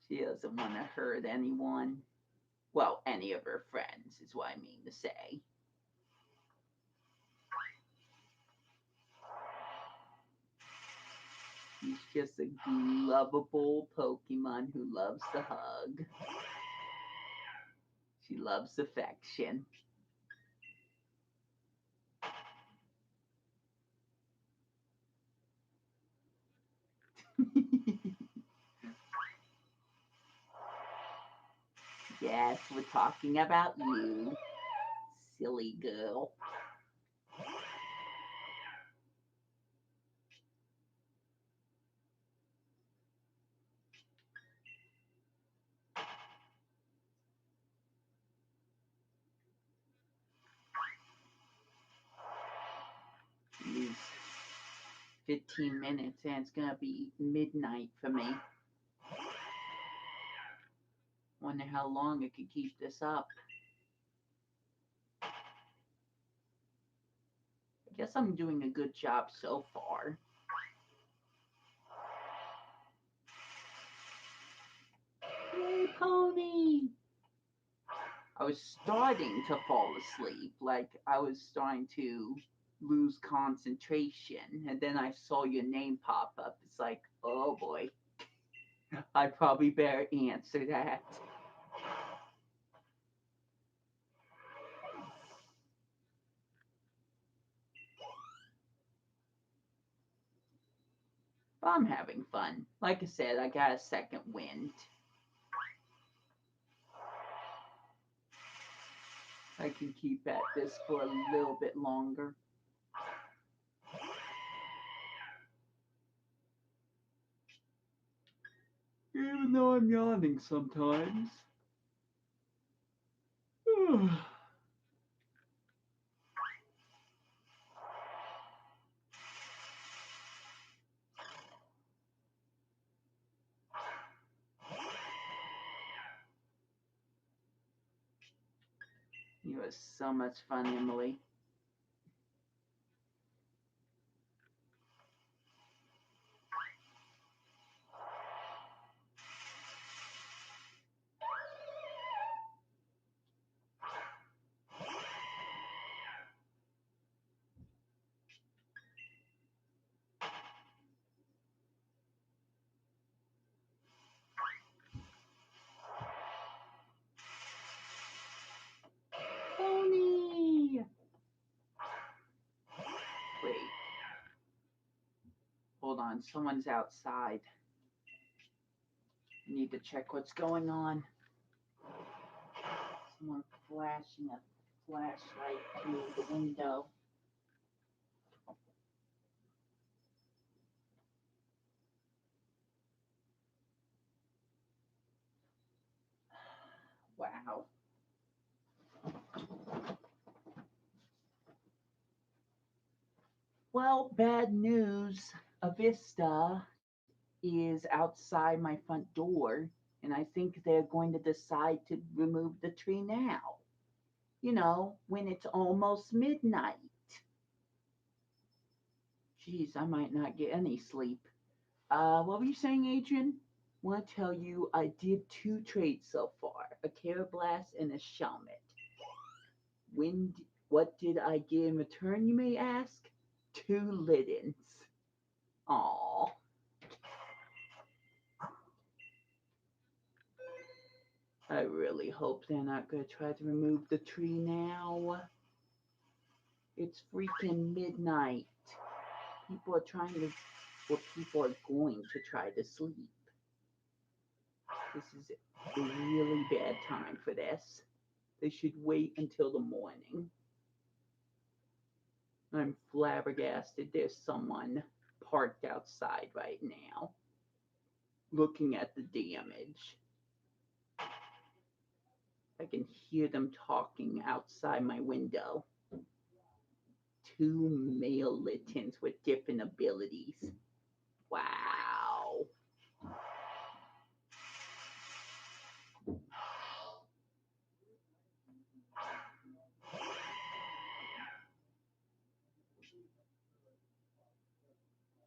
She doesn't want to hurt anyone. Well, any of her friends is what I mean to say. She's just a lovable Pokemon who loves to hug. She loves affection. Yes, we're talking about you, silly girl. These 15 minutes and it's gonna be midnight for me. Wonder how long I could keep this up. I guess I'm doing a good job so far. Hey, pony! I was starting to fall asleep, like I was starting to lose concentration, and then I saw your name pop up. It's like, oh boy, I probably better answer that. But I'm having fun. Like I said, I got a second wind. I can keep at this for a little bit longer. Even though I'm yawning sometimes. You are so much fun, Emily. Pony! Wait. Hold on, someone's outside. I need to check what's going on. Someone flashing a flashlight through the window. Wow. Well, bad news. A vista is outside my front door, and I think they're going to decide to remove the tree now. When it's almost midnight. Geez, I might not get any sleep. What were you saying, Adrian? Want to tell you I did two trades so far, a Carablast and a Shelmet. What did I get in return, you may ask? Two Liddens. Aw. I really hope they're not going to try to remove the tree now. It's freaking midnight. People are trying to, or people are going to try to sleep. This is a really bad time for this. They should wait until the morning. I'm flabbergasted there's someone parked outside right now looking at the damage. I can hear them talking outside my window. Two male Littens with different abilities. Wow.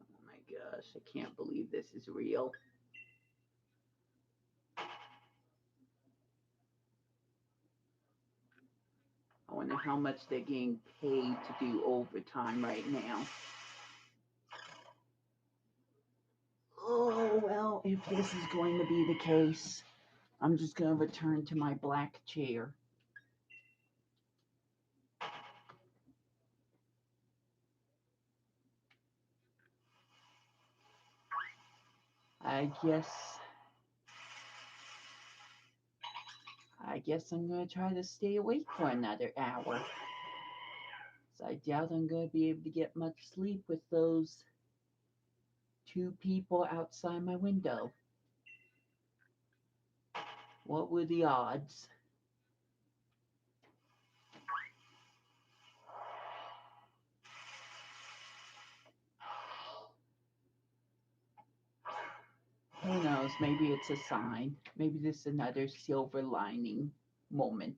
Oh my gosh, I can't believe this is real. I wonder how much they're getting paid to do overtime right now. Oh, well, if this is going to be the case, I'm just going to return to my black chair. I guess I guess I'm going to try to stay awake for another hour. So I doubt I'm going to be able to get much sleep with those two people outside my window. What were the odds? Who knows? Maybe it's a sign. Maybe this is another silver lining moment.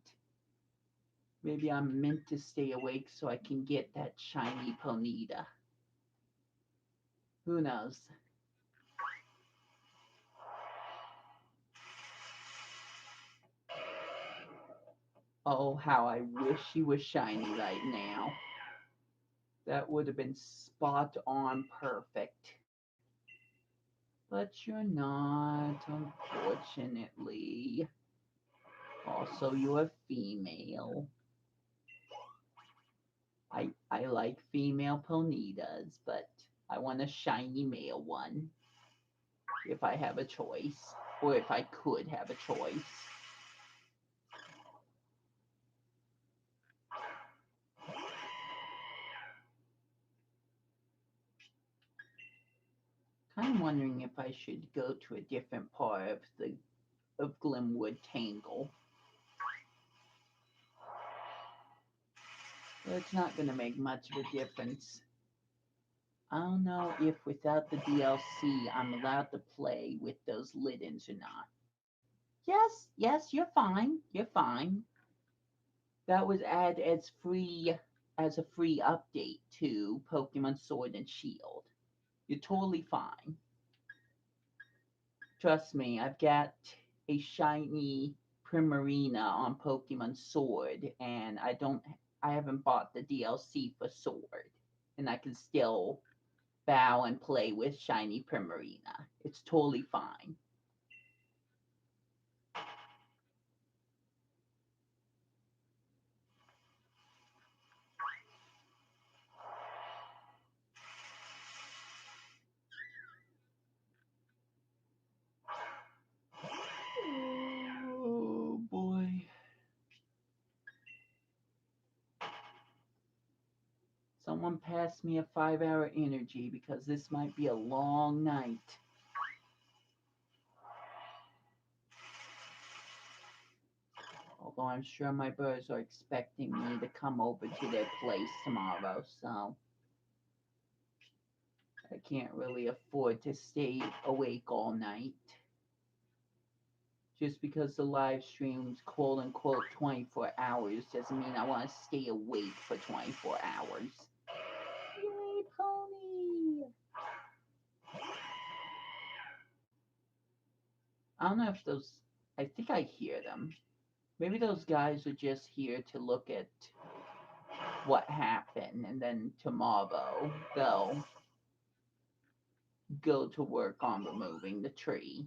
Maybe I'm meant to stay awake so I can get that shiny ponyta. Who knows? Oh, how I wish she was shiny right now. That would have been spot on perfect. But you're not, unfortunately. Also, you're a female. I like female ponitas, but I want a shiny male one if I have a choice, or if I could have a choice. Kind of wondering if I should go to a different part of Glenwood Tangle. But it's not going to make much of a difference. I don't know if without the DLC I'm allowed to play with those Liddens or not. Yes, you're fine. You're fine. That was added as a free update to Pokemon Sword and Shield. You're totally fine. Trust me, I've got a shiny Primarina on Pokemon Sword, and I haven't bought the DLC for Sword, and I can still bow and play with shiny Primarina. It's totally fine. Oh boy. Someone pass me a 5-hour energy because this might be a long night. Although I'm sure my birds are expecting me to come over to their place tomorrow, so I can't really afford to stay awake all night. Just because the live stream's quote unquote 24 hours doesn't mean I want to stay awake for 24 hours. Yay, pony! I don't know if those. I think I hear them. Maybe those guys are just here to look at what happened, and then tomorrow they'll go to work on removing the tree.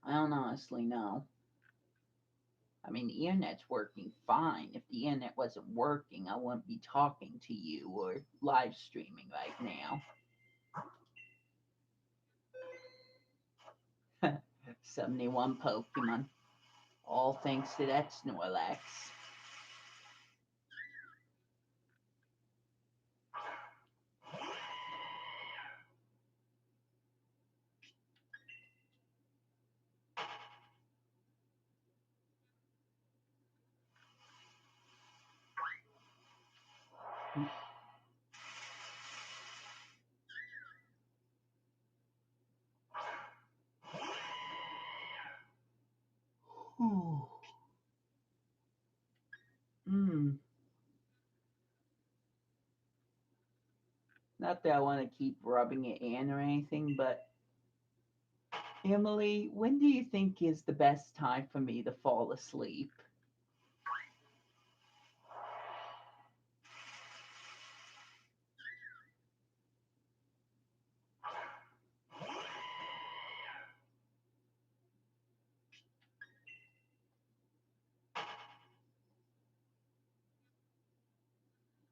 I don't honestly know. I mean, the internet's working fine. If the internet wasn't working, I wouldn't be talking to you or live streaming right now. 71 Pokemon. All thanks to that Snorlax. Hmm. Not that I want to keep rubbing it in or anything, but Emily, when do you think is the best time for me to fall asleep?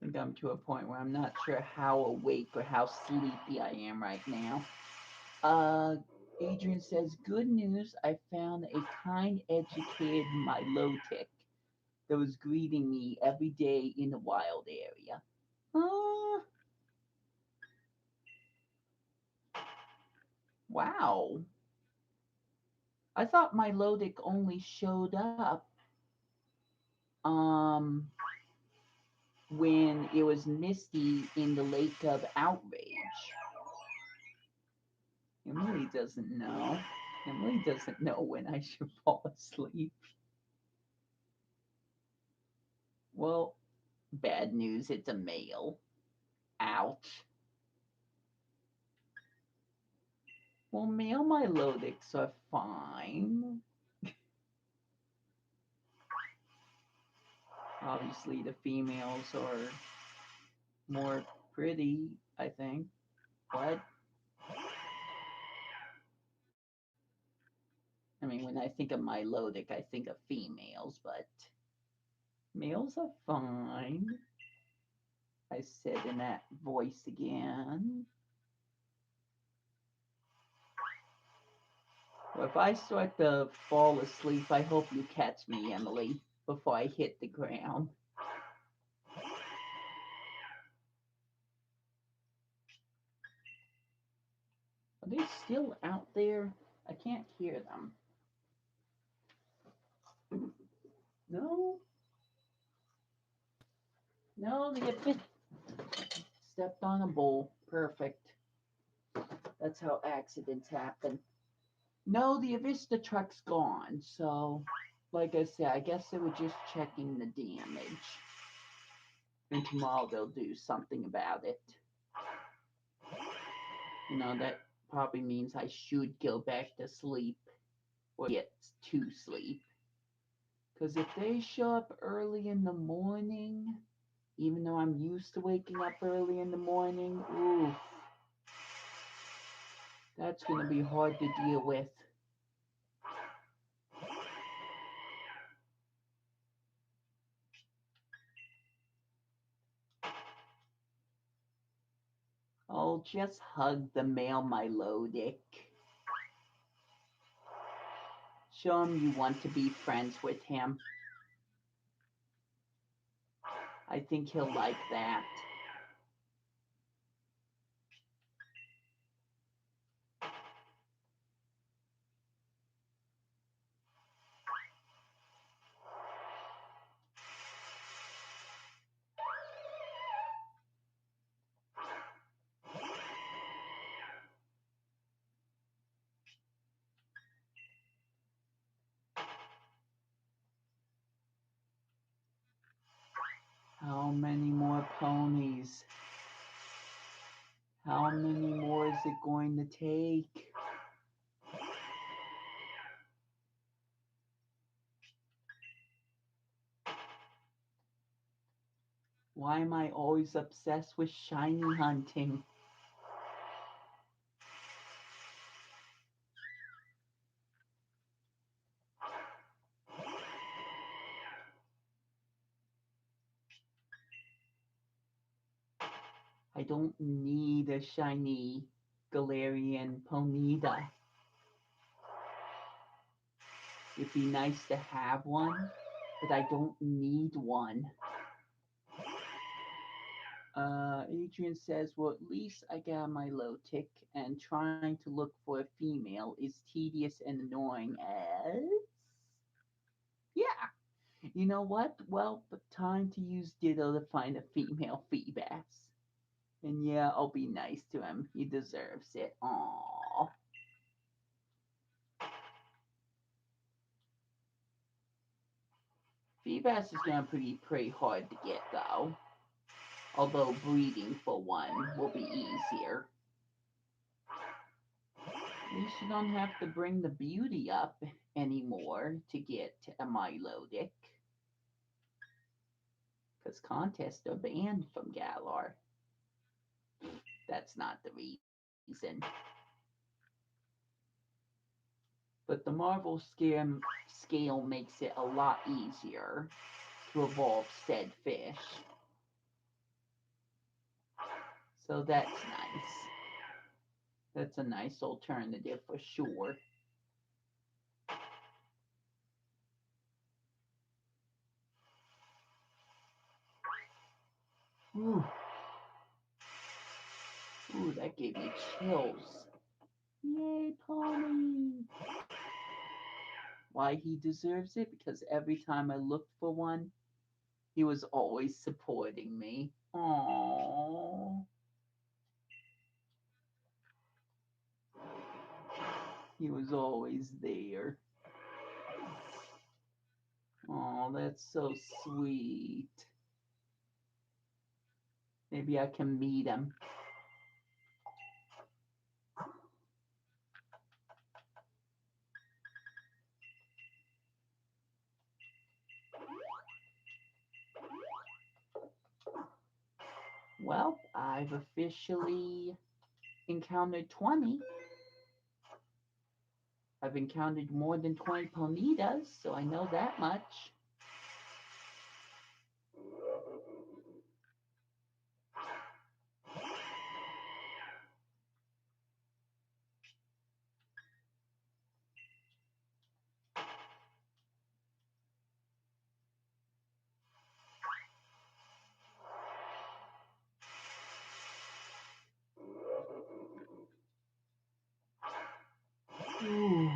I think I'm to a point where I'm not sure how awake or how sleepy I am right now. Adrian says, good news, I found a kind, educated Milotic that was greeting me every day in the wild area. Wow. I thought Milotic only showed up when it was misty in the Lake of Outrage. Emily doesn't know. Emily doesn't know when I should fall asleep. Well, bad news, it's a male. Ouch. Well, male Milotics are fine. Obviously, the females are more pretty, I think. What? I mean, when I think of Milotic, I think of females, but males are fine. I said in that voice again. Well, if I start to fall asleep, I hope you catch me, Emily, before I hit the ground. Are they still out there? I can't hear them. No? No, they have stepped on a bowl. Perfect. That's how accidents happen. No, the Avista truck's gone. So, like I said, I guess they were just checking the damage. And tomorrow they'll do something about it. You know, that probably means I should go back to sleep or get to sleep. Because if they show up early in the morning, even though I'm used to waking up early in the morning, oof, that's going to be hard to deal with. Oh, just hug the male Milotic. Show him you want to be friends with him. I think he'll like that. How many more ponies? How many more is it going to take? Why am I always obsessed with shiny hunting? I don't need a shiny galarian ponyta. It'd be nice to have one, but I don't need one. Adrian says, well, at least I got my low tick, and trying to look for a female is tedious and annoying as. Yeah, you know what? Well, but time to use Ditto to find a female Feebas. And yeah, I'll be nice to him. He deserves it. Aww. Feebas is gonna be pretty hard to get though. Although breeding for one will be easier. At least you don't have to bring the beauty up anymore to get a Milotic. Because contests are banned from Galar. That's not the reason. But the Marvel scale makes it a lot easier to evolve said fish. So that's nice. That's a nice alternative for sure. Ooh. Ooh, that gave me chills. Yay, Pony! Why he deserves it? Because every time I looked for one, he was always supporting me. Aww. He was always there. Oh, that's so sweet. Maybe I can meet him. Well, I've officially encountered 20. I've encountered more than 20 ponitas, so I know that much. Ooh.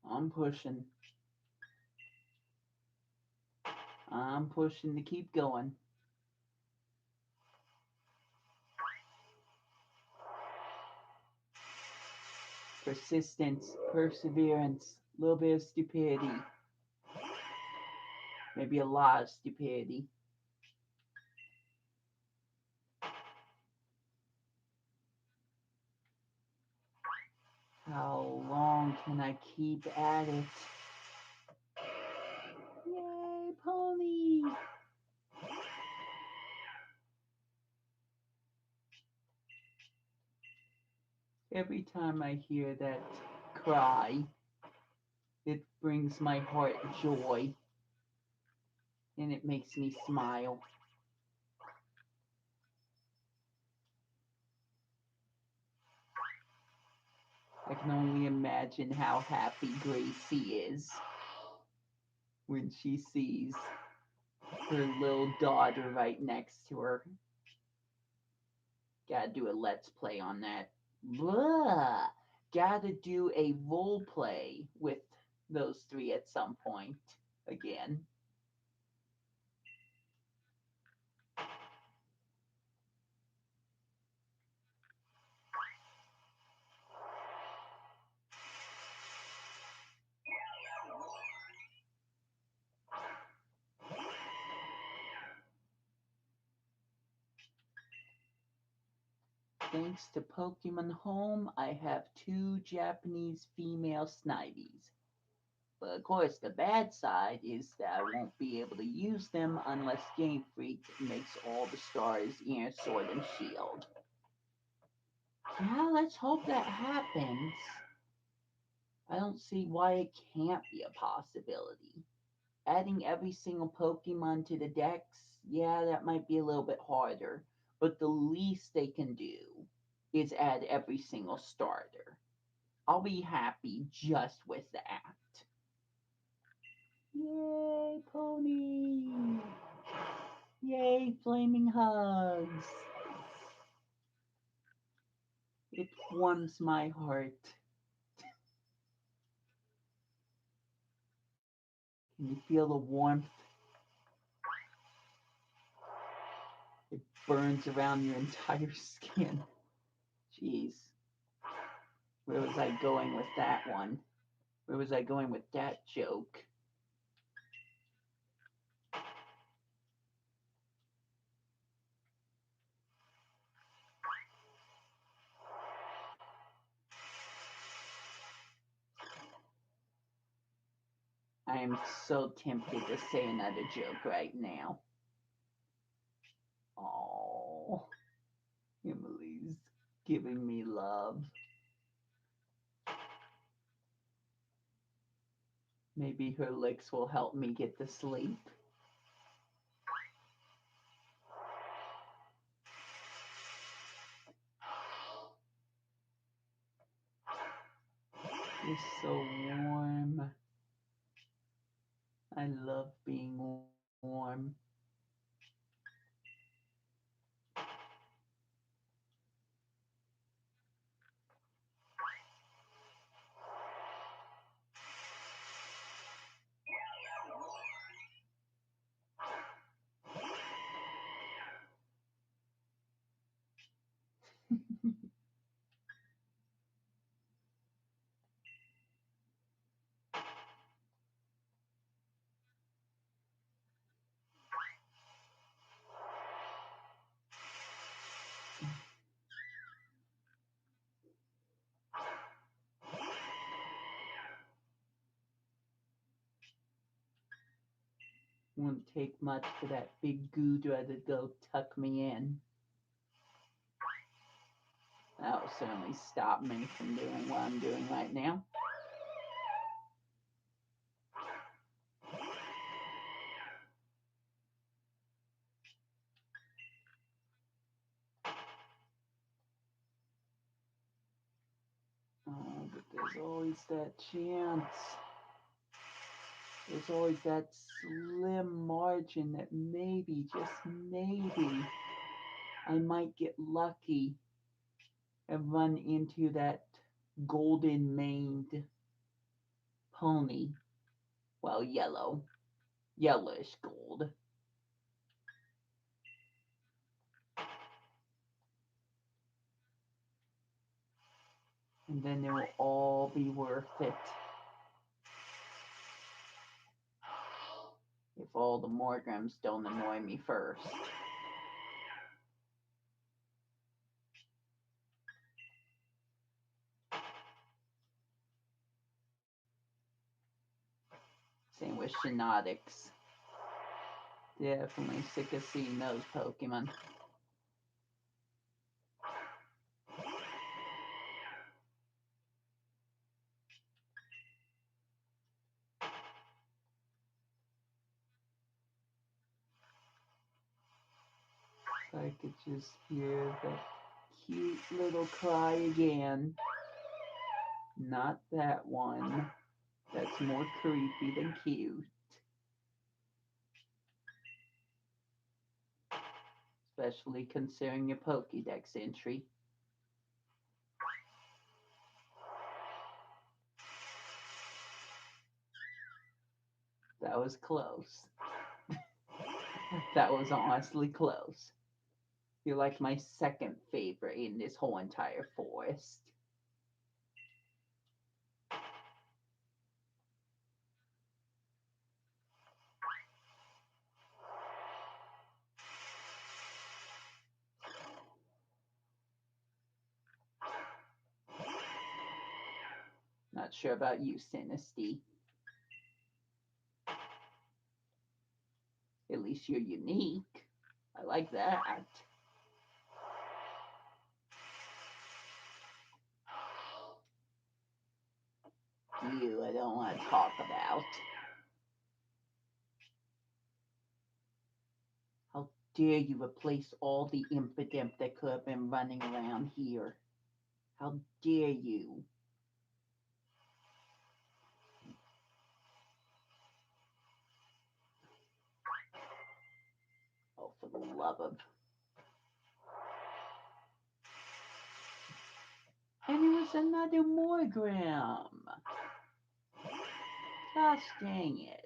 I'm pushing. I'm pushing to keep going. Persistence, perseverance, a little bit of stupidity. Maybe a lot of stupidity. How long can I keep at it? Yay, pony! Every time I hear that cry, it brings my heart joy and it makes me smile. I can only imagine how happy Gracie is when she sees her little daughter right next to her. Gotta do a let's play on that. Blah. gotta do a role play with those three at some point again. Thanks to Pokemon Home, I have two Japanese female Snivies. But of course, the bad side is that I won't be able to use them unless Game Freak makes all the stars in Sword and Shield. Yeah, let's hope that happens. I don't see why it can't be a possibility. Adding every single Pokemon to the dex, yeah, that might be a little bit harder. But the least they can do is add every single starter. I'll be happy just with that. Yay, pony! Yay, flaming hugs! It warms my heart. Can you feel the warmth? It burns around your entire skin. Jeez. Where was I going with that one? Where was I going with that joke? I am so tempted to say another joke right now. Oh, Emily's giving me love. Maybe her licks will help me get to sleep. It's so warm. I love being warm. Wouldn't take much for that big Goodra to go tuck me in. That will certainly stop me from doing what I'm doing right now. Oh, but there's always that chance. There's always that slim margin that maybe, just maybe, I might get lucky and run into that golden maned pony. Well, yellowish gold. And then it will all be worth it. If all the Morgrams don't annoy me first. Same with Shinotix. Definitely sick of seeing those Pokemon. If I could just hear that cute little cry again. Not that one. That's more creepy than cute. Especially considering your Pokédex entry. was close. That was honestly close. You're like my second favorite in this whole entire forest. Not sure about you, Sinisty. At least you're unique. I like that. You, I don't want to talk about. How dare you replace all the impidimp that could have been running around here? How dare you? Oh, for the love of... And it was another Morgram. Gosh dang it.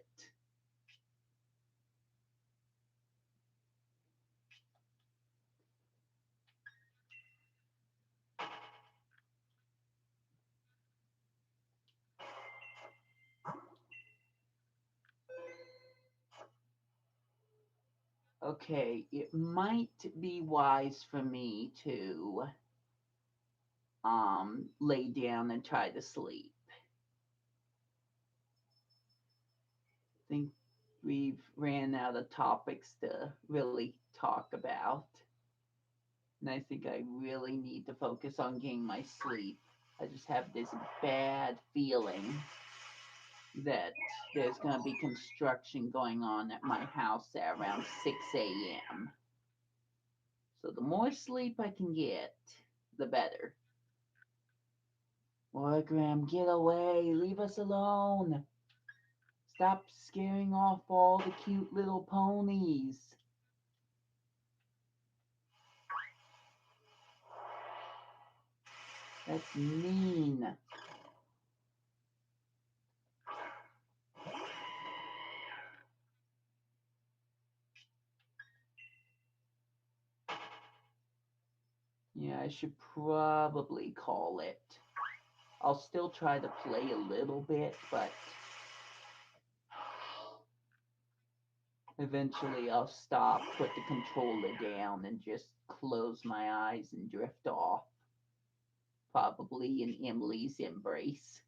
Okay, it might be wise for me to lay down and try to sleep. I think we've ran out of topics to really talk about. And I think I really need to focus on getting my sleep. I just have this bad feeling that there's going to be construction going on at my house at around 6 a.m. So the more sleep I can get, the better. Morgram, get away. Leave us alone. Stop scaring off all the cute little ponies. That's mean. Yeah, I should probably call it. I'll still try to play a little bit, but eventually I'll stop, put the controller down, and just close my eyes and drift off. Probably in Emily's embrace.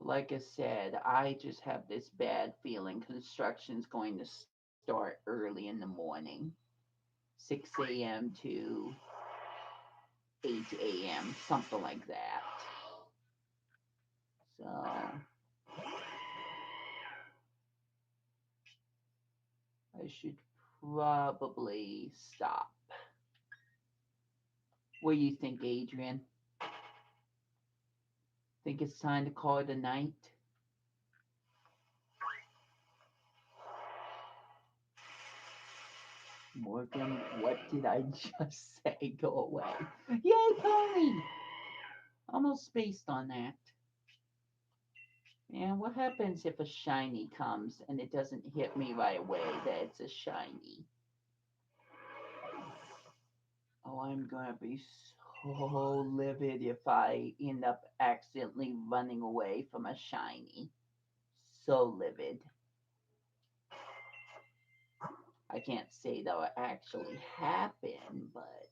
Like I said, I just have this bad feeling construction's going to start early in the morning. 6 a.m. to 8 a.m., something like that. So I should probably stop. What do you think, Adrian? Think it's time to call it a night? Morgan, what did I just say? Go away. Yay, pony! Almost spaced on that. And what happens if a shiny comes and it doesn't hit me right away that it's a shiny? Oh, I'm gonna be so livid if I end up accidentally running away from a shiny. So livid. I can't say that will actually happen, but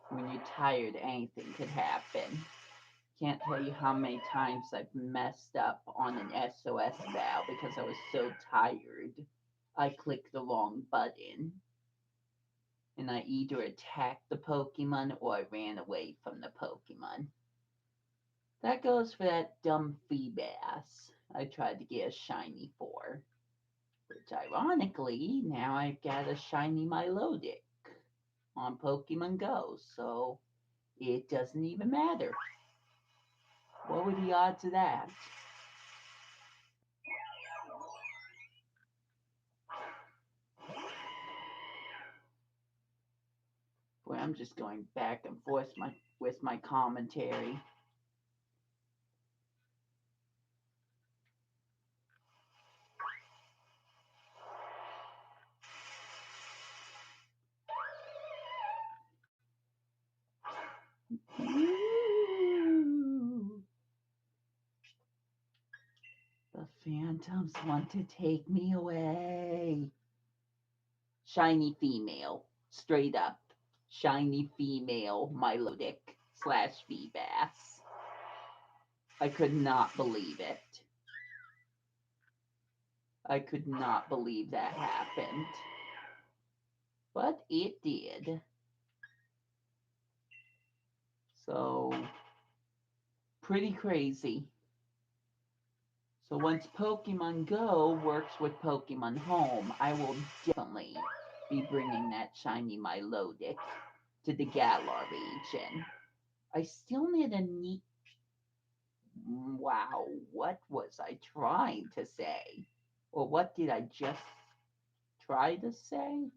when you're tired, anything could happen. Can't tell you how many times I've messed up on an SOS valve because I was so tired. I clicked the wrong button. And I either attacked the Pokemon or I ran away from the Pokemon. That goes for that dumb Feebas I tried to get a shiny for. Which ironically, now I've got a shiny Milotic on Pokemon Go, so it doesn't even matter. What were the odds of that? Boy, I'm just going back and forth with my commentary. The phantoms want to take me away. Shiny female. Straight up. Shiny female Milotic slash Feebas. I could not believe it. I could not believe that happened. But it did. So, pretty crazy. So once Pokemon Go works with Pokemon Home, I will definitely be bringing that shiny Milotic to the Galar region. I still need a neat... Wow, what was I trying to say? Or what did I just try to say?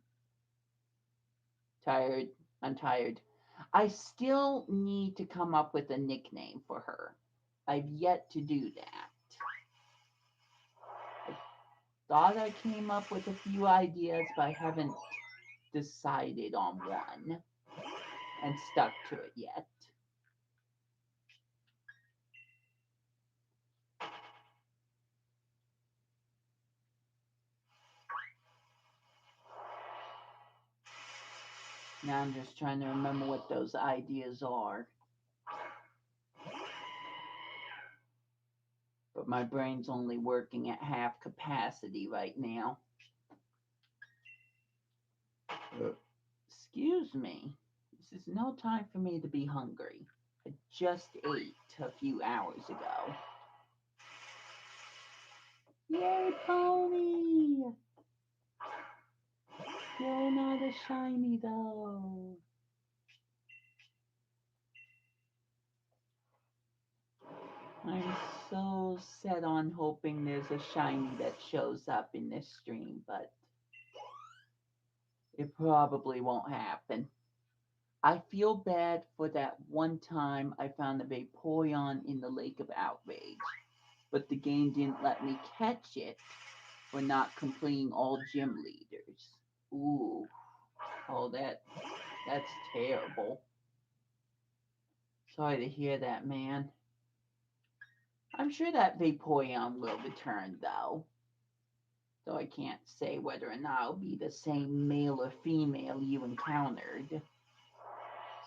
Tired. I'm tired. I still need to come up with a nickname for her. I've yet to do that. I thought I came up with a few ideas, but I haven't decided on one and stuck to it yet. Now I'm just trying to remember what those ideas are. But my brain's only working at half capacity right now. Excuse me. This is no time for me to be hungry. I just ate a few hours ago. Yay, pony! You're not a shiny though. I'm so set on hoping there's a shiny that shows up in this stream, but it probably won't happen. I feel bad for that one time I found a Vaporeon in the Lake of Outrage, but the game didn't let me catch it for not completing all gym leaders. Ooh, oh that's terrible. Sorry to hear that, man. I'm sure that Vaporeon will return though. Though I can't say whether or not it'll be the same male or female you encountered.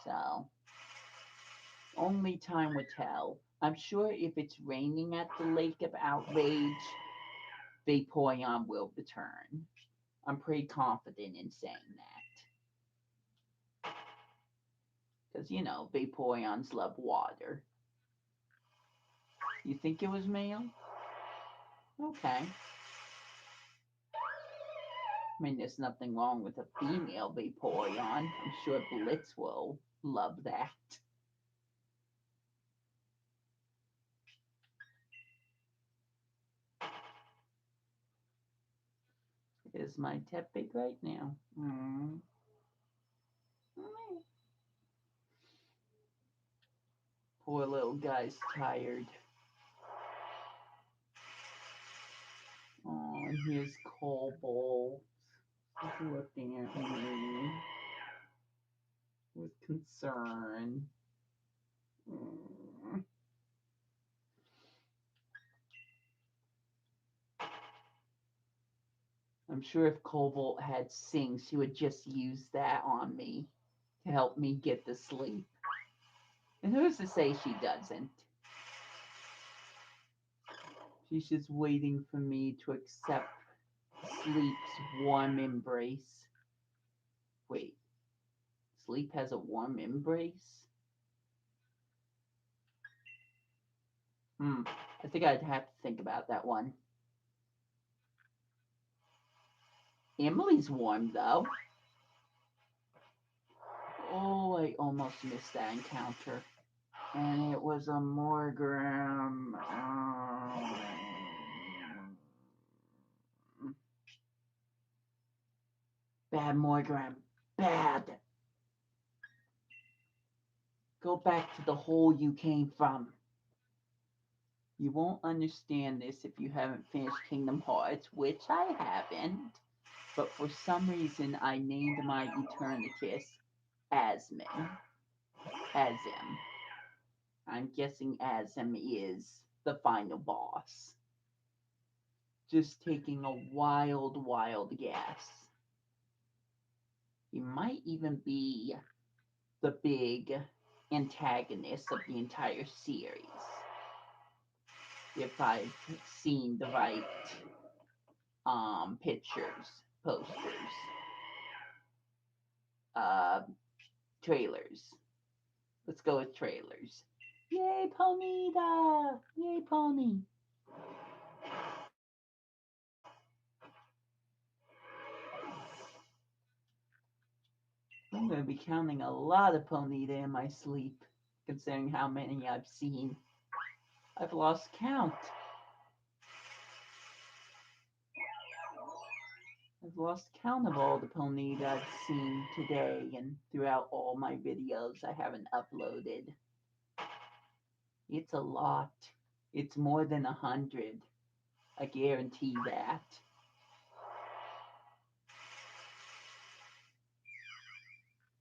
So, only time will tell. I'm sure if it's raining at the Lake of Outrage, Vaporeon will return. I'm pretty confident in saying that. Because, you know, Vaporeons love water. You think it was male? Okay. I mean, there's nothing wrong with a female Vaporeon. I'm sure Blitz will love that. Is my Tepig right now? Poor little guy's tired. Oh, and here's Cobalt. He's looking at me with concern. I'm sure if Cobalt had Sing, she would just use that on me to help me get to sleep. And who's to say she doesn't? She's just waiting for me to accept Sleep's warm embrace. Wait, Sleep has a warm embrace? I think I'd have to think about that one. Emily's warm, though. Oh, I almost missed that encounter. And it was a Morgram. Bad Morgram. Bad. Go back to the hole you came from. You won't understand this if you haven't finished Kingdom Hearts, which I haven't. But for some reason, I named my Eternatus Asmin. Azim. I'm guessing Azim is the final boss. Just taking a wild, wild guess. He might even be the big antagonist of the entire series. If I've seen the right pictures, posters, uh, trailers. Let's go with trailers. Yay, Ponyta! Yay, Pony! I'm going to be counting a lot of Ponyta in my sleep, considering how many I've seen. I've lost count. I've lost count of all the Ponyta I've seen today and throughout all my videos I haven't uploaded. It's a lot. It's more than 100. I guarantee that.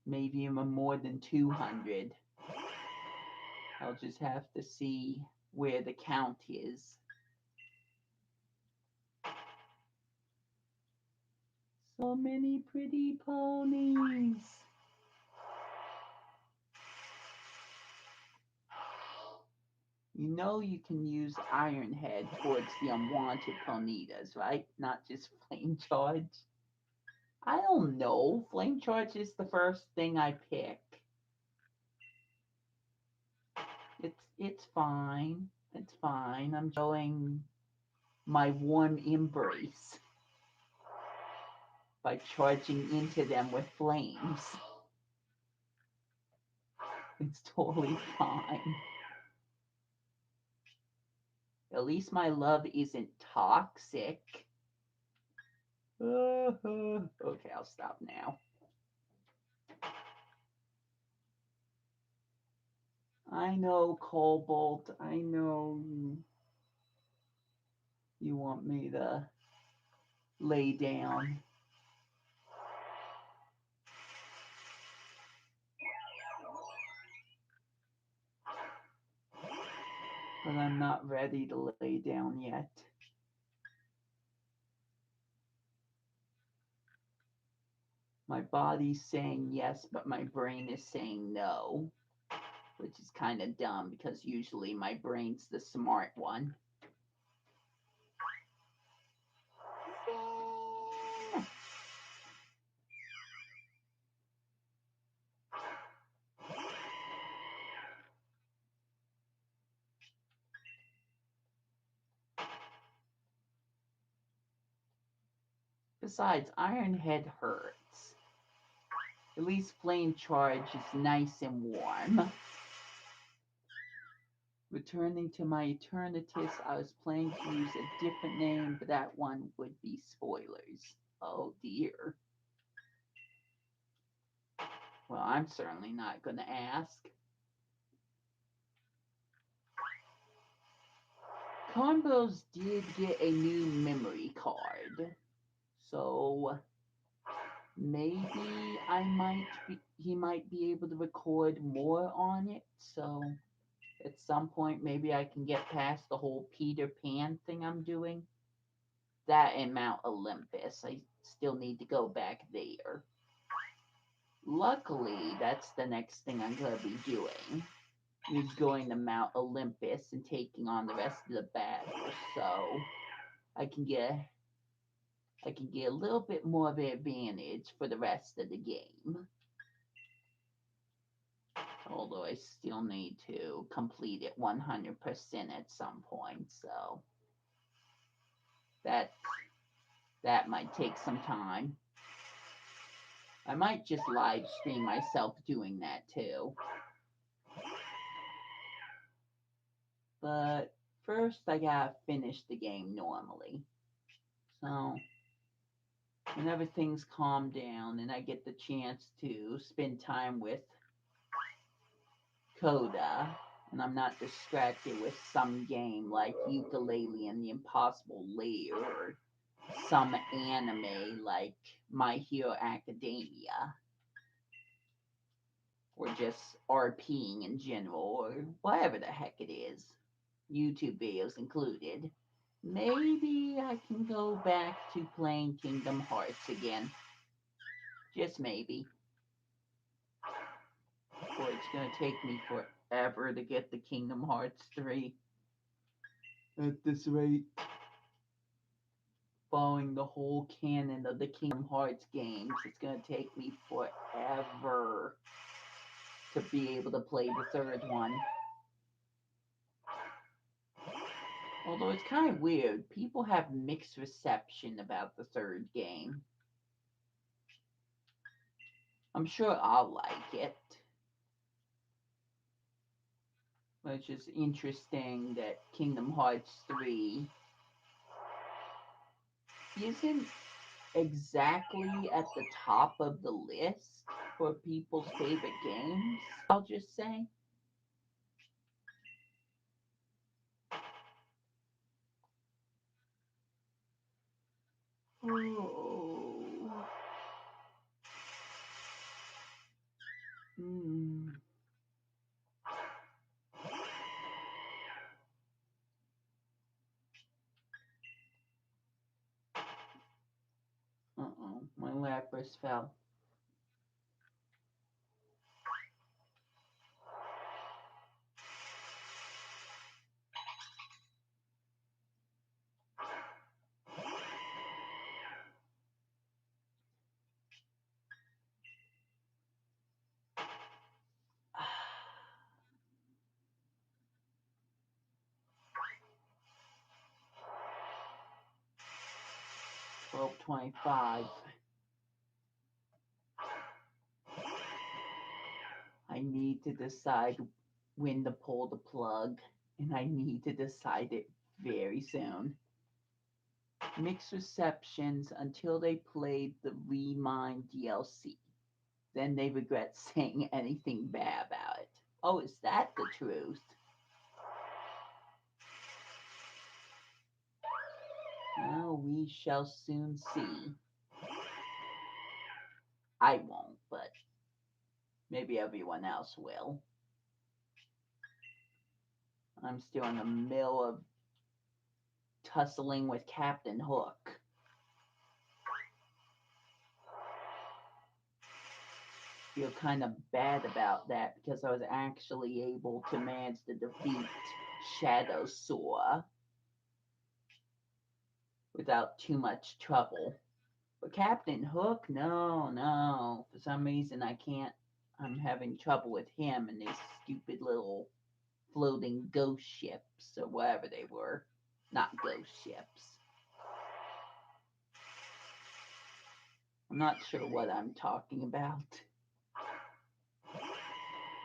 Maybe even more than 200. I'll just have to see where the count is. So many pretty ponies. You know you can use Iron Head towards the unwanted ponitas, right? Not just Flame Charge. I don't know. Flame Charge is the first thing I pick. It's fine. It's fine. I'm showing my warm embrace by charging into them with flames. It's totally fine. At least my love isn't toxic. Okay, I'll stop now. I know, Cobalt. I know you want me to lay down. But I'm not ready to lay down yet. My body's saying yes, but my brain is saying no, which is kind of dumb because usually my brain's the smart one. Besides, Iron Head hurts. At least Flame Charge is nice and warm. Returning to my Eternatus, I was planning to use a different name, but that one would be spoilers. Oh dear. Well, I'm certainly not going to ask. Combos did get a new memory card, so maybe he might be able to record more on it. So at some point, maybe I can get past the whole Peter Pan thing I'm doing. That and Mount Olympus, I still need to go back there. Luckily, that's the next thing I'm going to be doing, is going to Mount Olympus and taking on the rest of the battle, so I can get a little bit more of an advantage for the rest of the game. Although I still need to complete it 100% at some point, so that might take some time. I might just live stream myself doing that too. But first I gotta finish the game normally. So whenever things calm down and I get the chance to spend time with Coda and I'm not distracted with some game like Ukulele and the Impossible Lair or some anime like My Hero Academia, or just RPing in general, or whatever the heck it is, YouTube videos included. Maybe I can go back to playing Kingdom Hearts again. Just maybe. Boy, it's gonna take me forever to get the Kingdom Hearts 3. At this rate, following the whole canon of the Kingdom Hearts games, it's gonna take me forever to be able to play the third one. Although it's kind of weird, people have mixed reception about the third game. I'm sure I'll like it. Which is interesting that Kingdom Hearts 3 isn't exactly at the top of the list for people's favorite games, I'll just say. Oh. Hmm. Uh-oh, my lapis fell. $12.25. I need to decide when to pull the plug, and I need to decide it very soon. Mixed receptions until they played the Remind DLC. Then they regret saying anything bad about it. Oh, is that the truth? Well, we shall soon see. I won't, but maybe everyone else will. I'm still in the middle of tussling with Captain Hook. Feel kind of bad about that because I was actually able to manage to defeat Shadow Sora without too much trouble. But Captain Hook, no. For some reason, I can't. I'm having trouble with him and these stupid little floating ghost ships or whatever they were. Not ghost ships. I'm not sure what I'm talking about.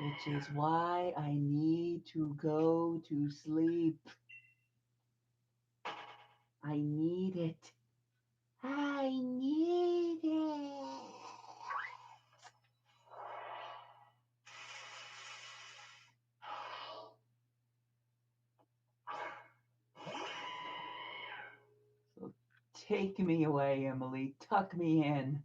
Which is why I need to go to sleep. I need it. I need it. So take me away, Emily. Tuck me in.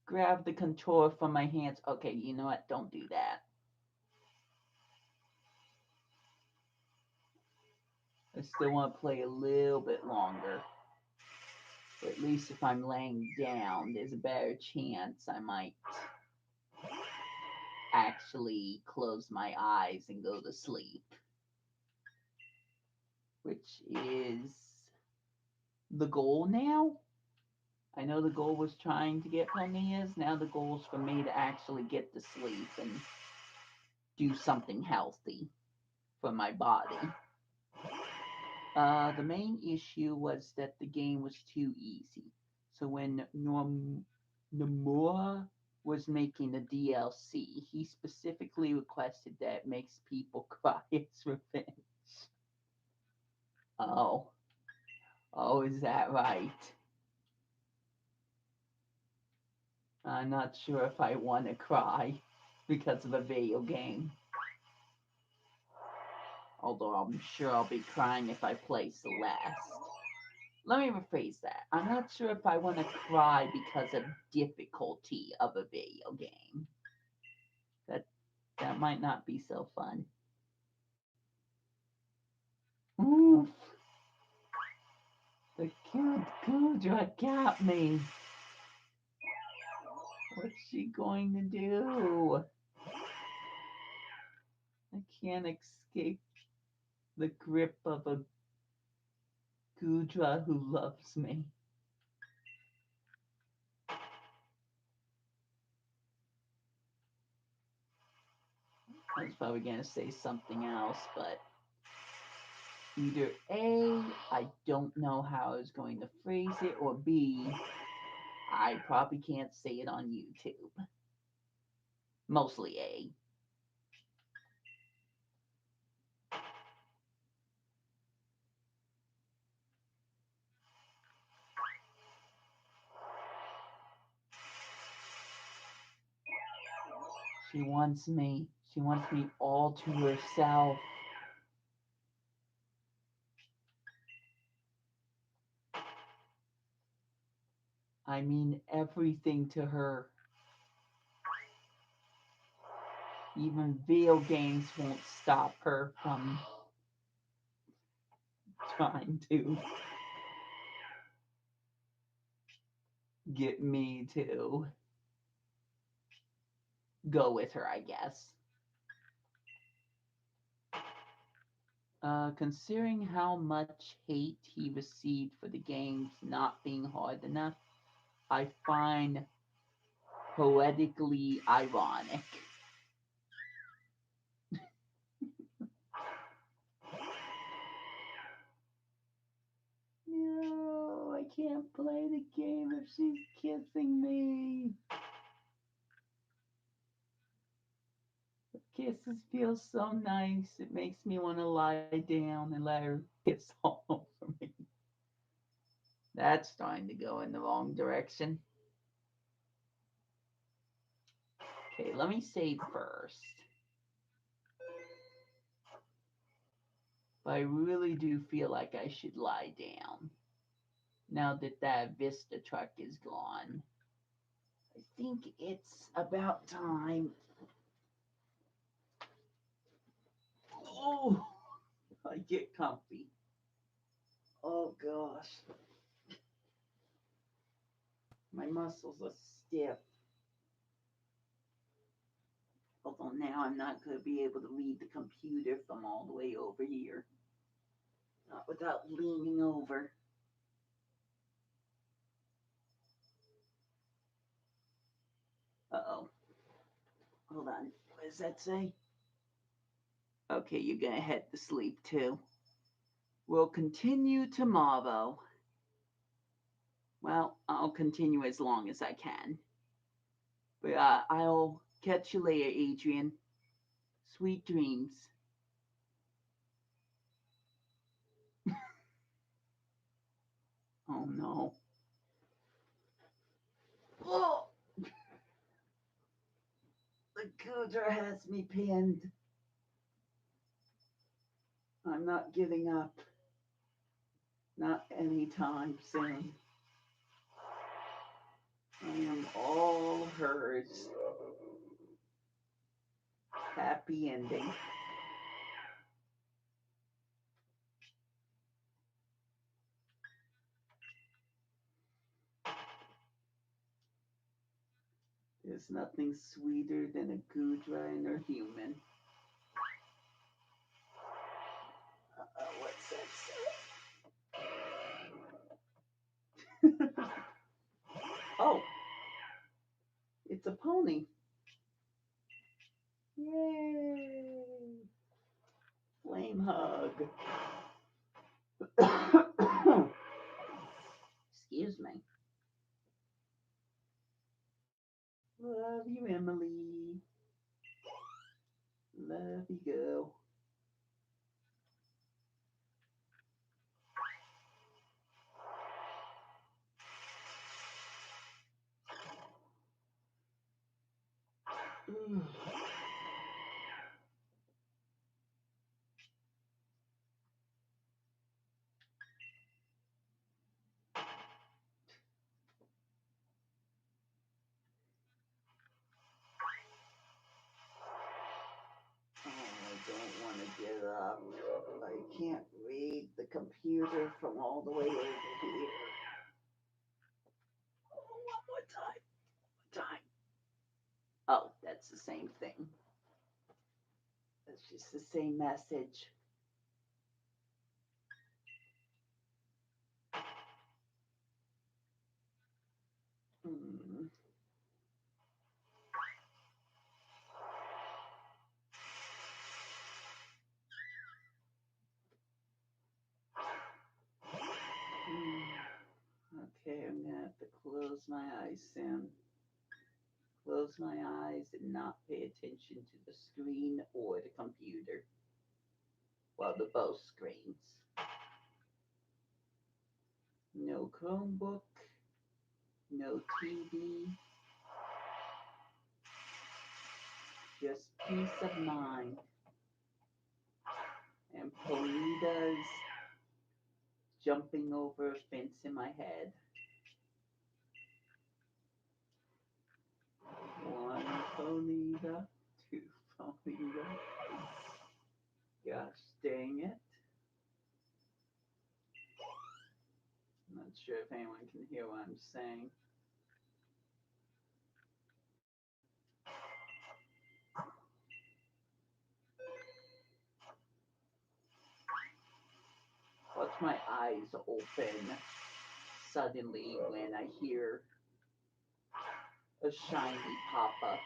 Grab the controller from my hands. Okay, you know what? Don't do that. I still want to play a little bit longer. But at least if I'm laying down, there's a better chance I might actually close my eyes and go to sleep. Which is the goal now. I know the goal was trying to get ponitas. Now the goal is for me to actually get to sleep and do something healthy for my body. The main issue was that the game was too easy. So when Nomura was making the DLC, he specifically requested that it makes people cry its revenge. Oh. Oh, is that right? I'm not sure if I want to cry because of a video game. Although I'm sure I'll be crying if I play Celeste. Let me rephrase that. I'm not sure if I want to cry because of difficulty of a video game. That might not be so fun. Oof. The cute Kudra got me. What's she going to do? I can't escape the grip of a Gudra who loves me. I was probably going to say something else, but either A, I don't know how I was going to phrase it, or B, I probably can't say it on YouTube. Mostly A. She wants me. She wants me all to herself. I mean everything to her. Even video games won't stop her from trying to get me to go with her, I guess. Considering how much hate he received for the games not being hard enough, I find poetically ironic. No, I can't play the game if she's kissing me. The kisses feel so nice. It makes me want to lie down and let her kiss all over me. That's starting to go in the wrong direction. Okay, let me save first. But I really do feel like I should lie down. Now that that Vista truck is gone, I think it's about time. Oh, I get comfy. Oh gosh. My muscles are stiff. Although now I'm not going to be able to read the computer from all the way over here. Not without leaning over. Uh-oh. Hold on. What does that say? Okay, you're going to head to sleep too. We'll continue tomorrow. Well, I'll continue as long as I can. But I'll catch you later, Adrian. Sweet dreams. Oh no. Oh! The Kudra has me pinned. I'm not giving up. Not anytime soon. I am all hers. Happy ending. There's nothing sweeter than a Gudra and her human. What's that say? Oh, it's a pony. Yay! Flame hug. Excuse me. Love you, Emily. Love you, girl. get up. I can't read the computer from all the way over here. Oh, one more time. One time. Oh, that's the same thing. That's just the same message. Hmm. Okay, I'm gonna have to close my eyes soon. Close my eyes and not pay attention to the screen or the computer. Well, the both screens. No Chromebook, no TV, just peace of mind. And ponytas jumping over a fence in my head. One ponyta, two ponyta. Gosh dang it. I'm not sure if anyone can hear what I'm saying. Watch my eyes open suddenly when I hear a shiny pop-up.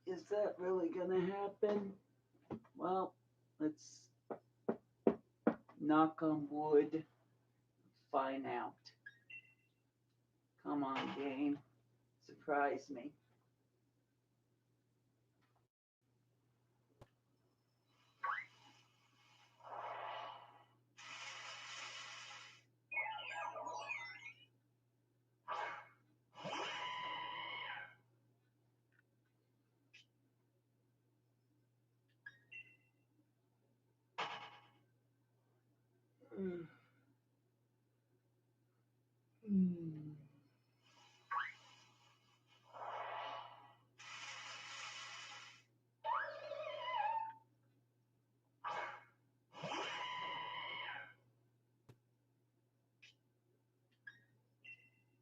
Is that really gonna happen? Well, let's knock on wood, find out. Come on, game. Surprise me. Mm. Mm.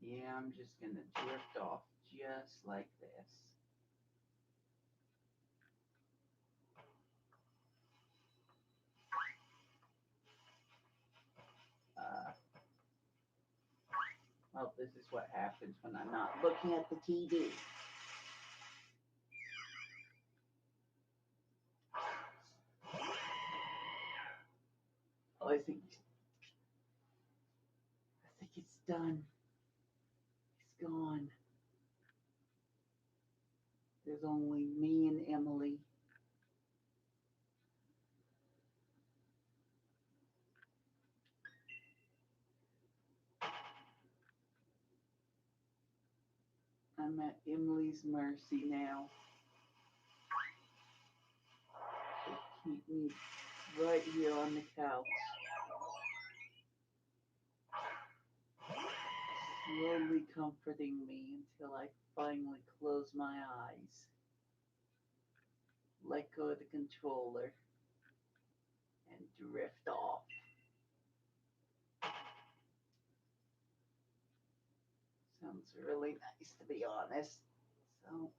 Yeah, I'm just gonna drift off just like this. Uh, well, this is what happens when I'm not looking at the TV. Oh, I think it's done. It's gone. There's only me and Emily. I'm at Emily's mercy now. So keep me right here on the couch. Slowly comforting me until I finally close my eyes. Let go of the controller and drift off. Sounds really nice to be honest. So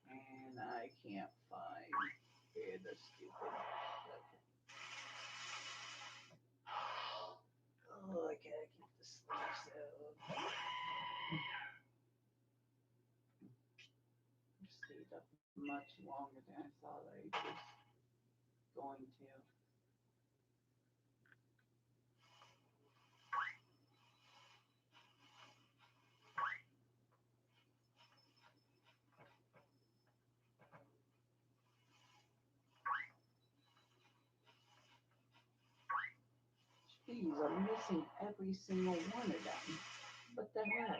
and I can't find where the stupid. Okay. Oh, I gotta keep the sleep zone. I stayed up much longer than I thought I was going to. Geez, I'm missing every single one of them. What the heck?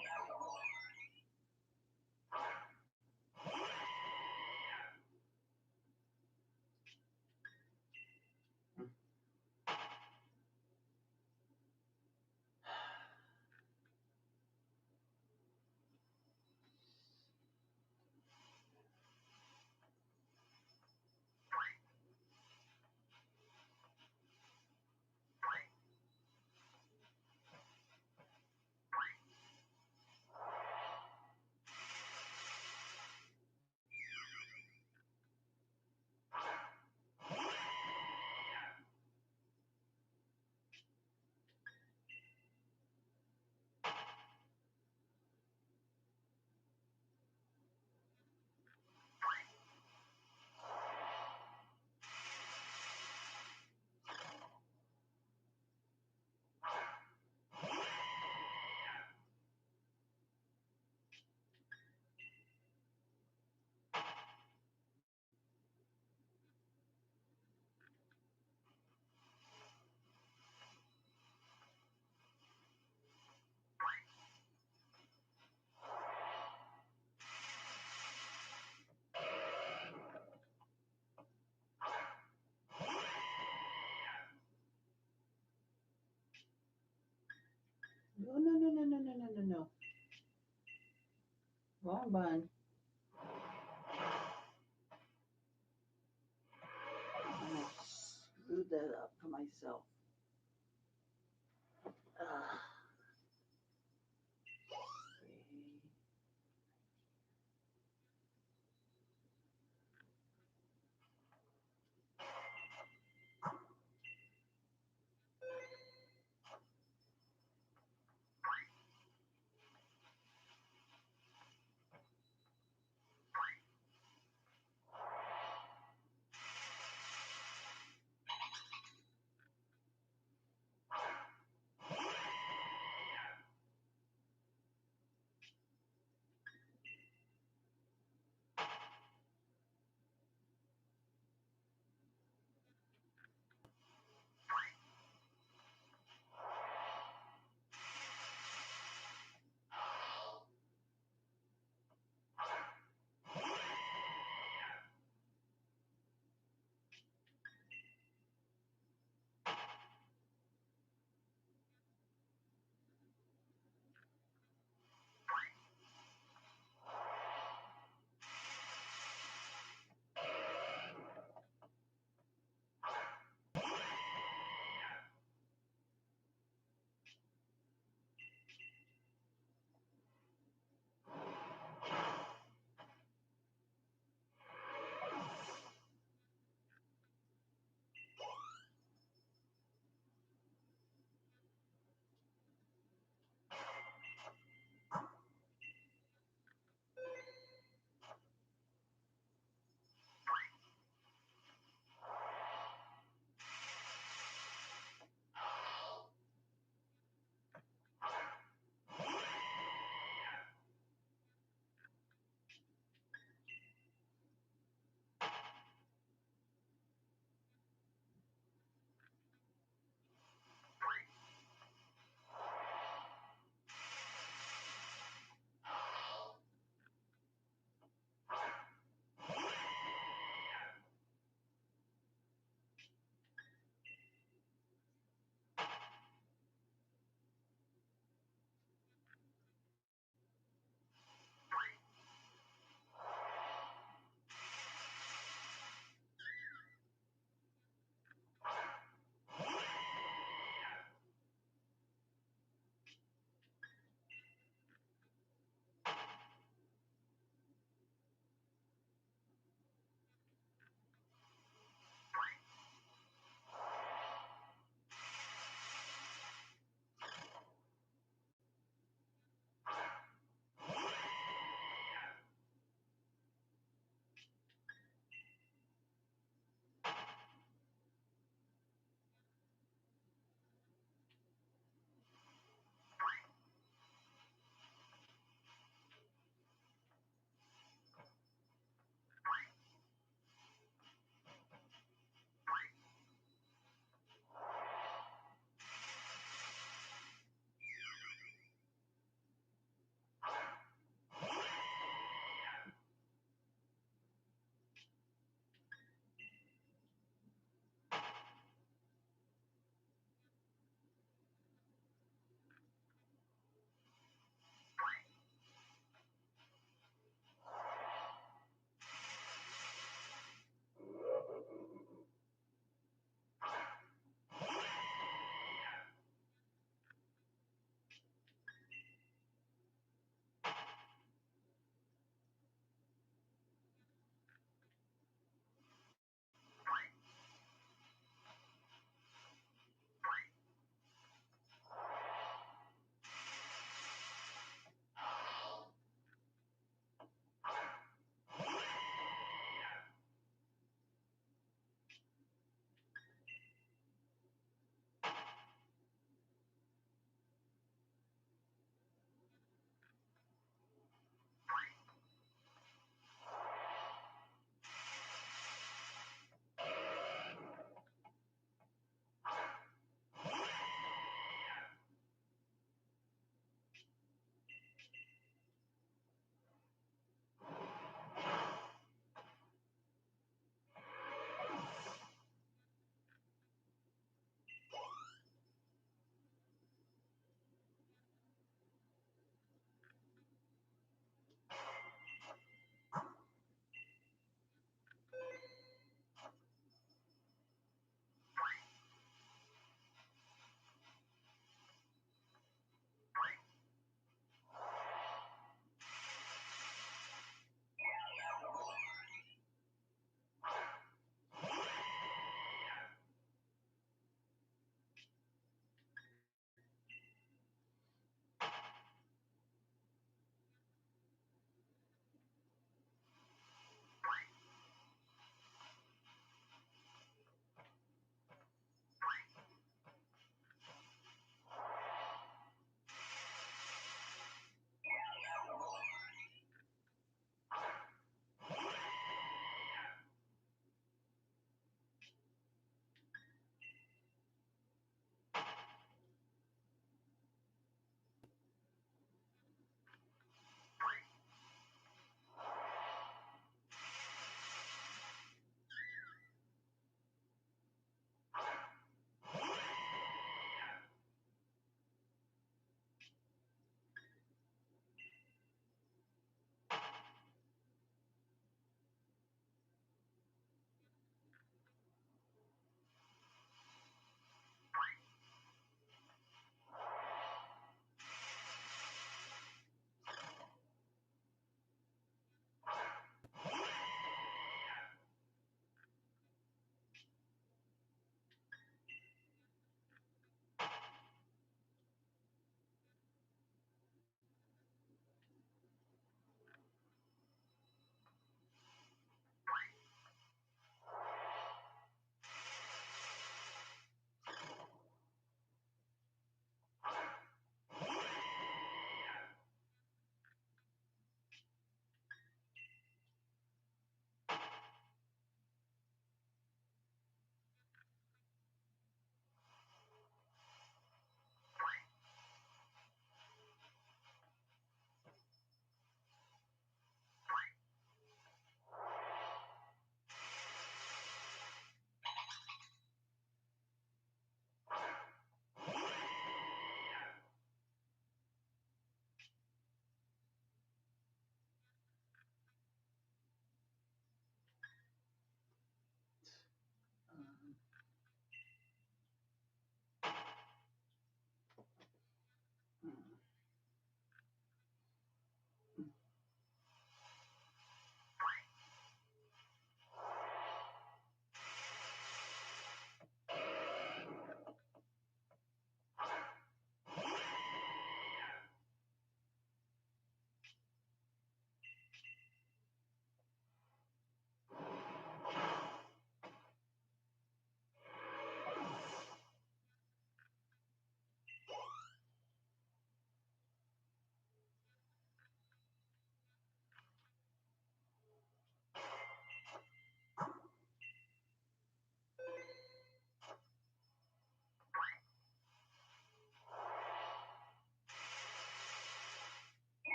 wrong button. I screwed that up for myself. Ugh.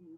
Mm.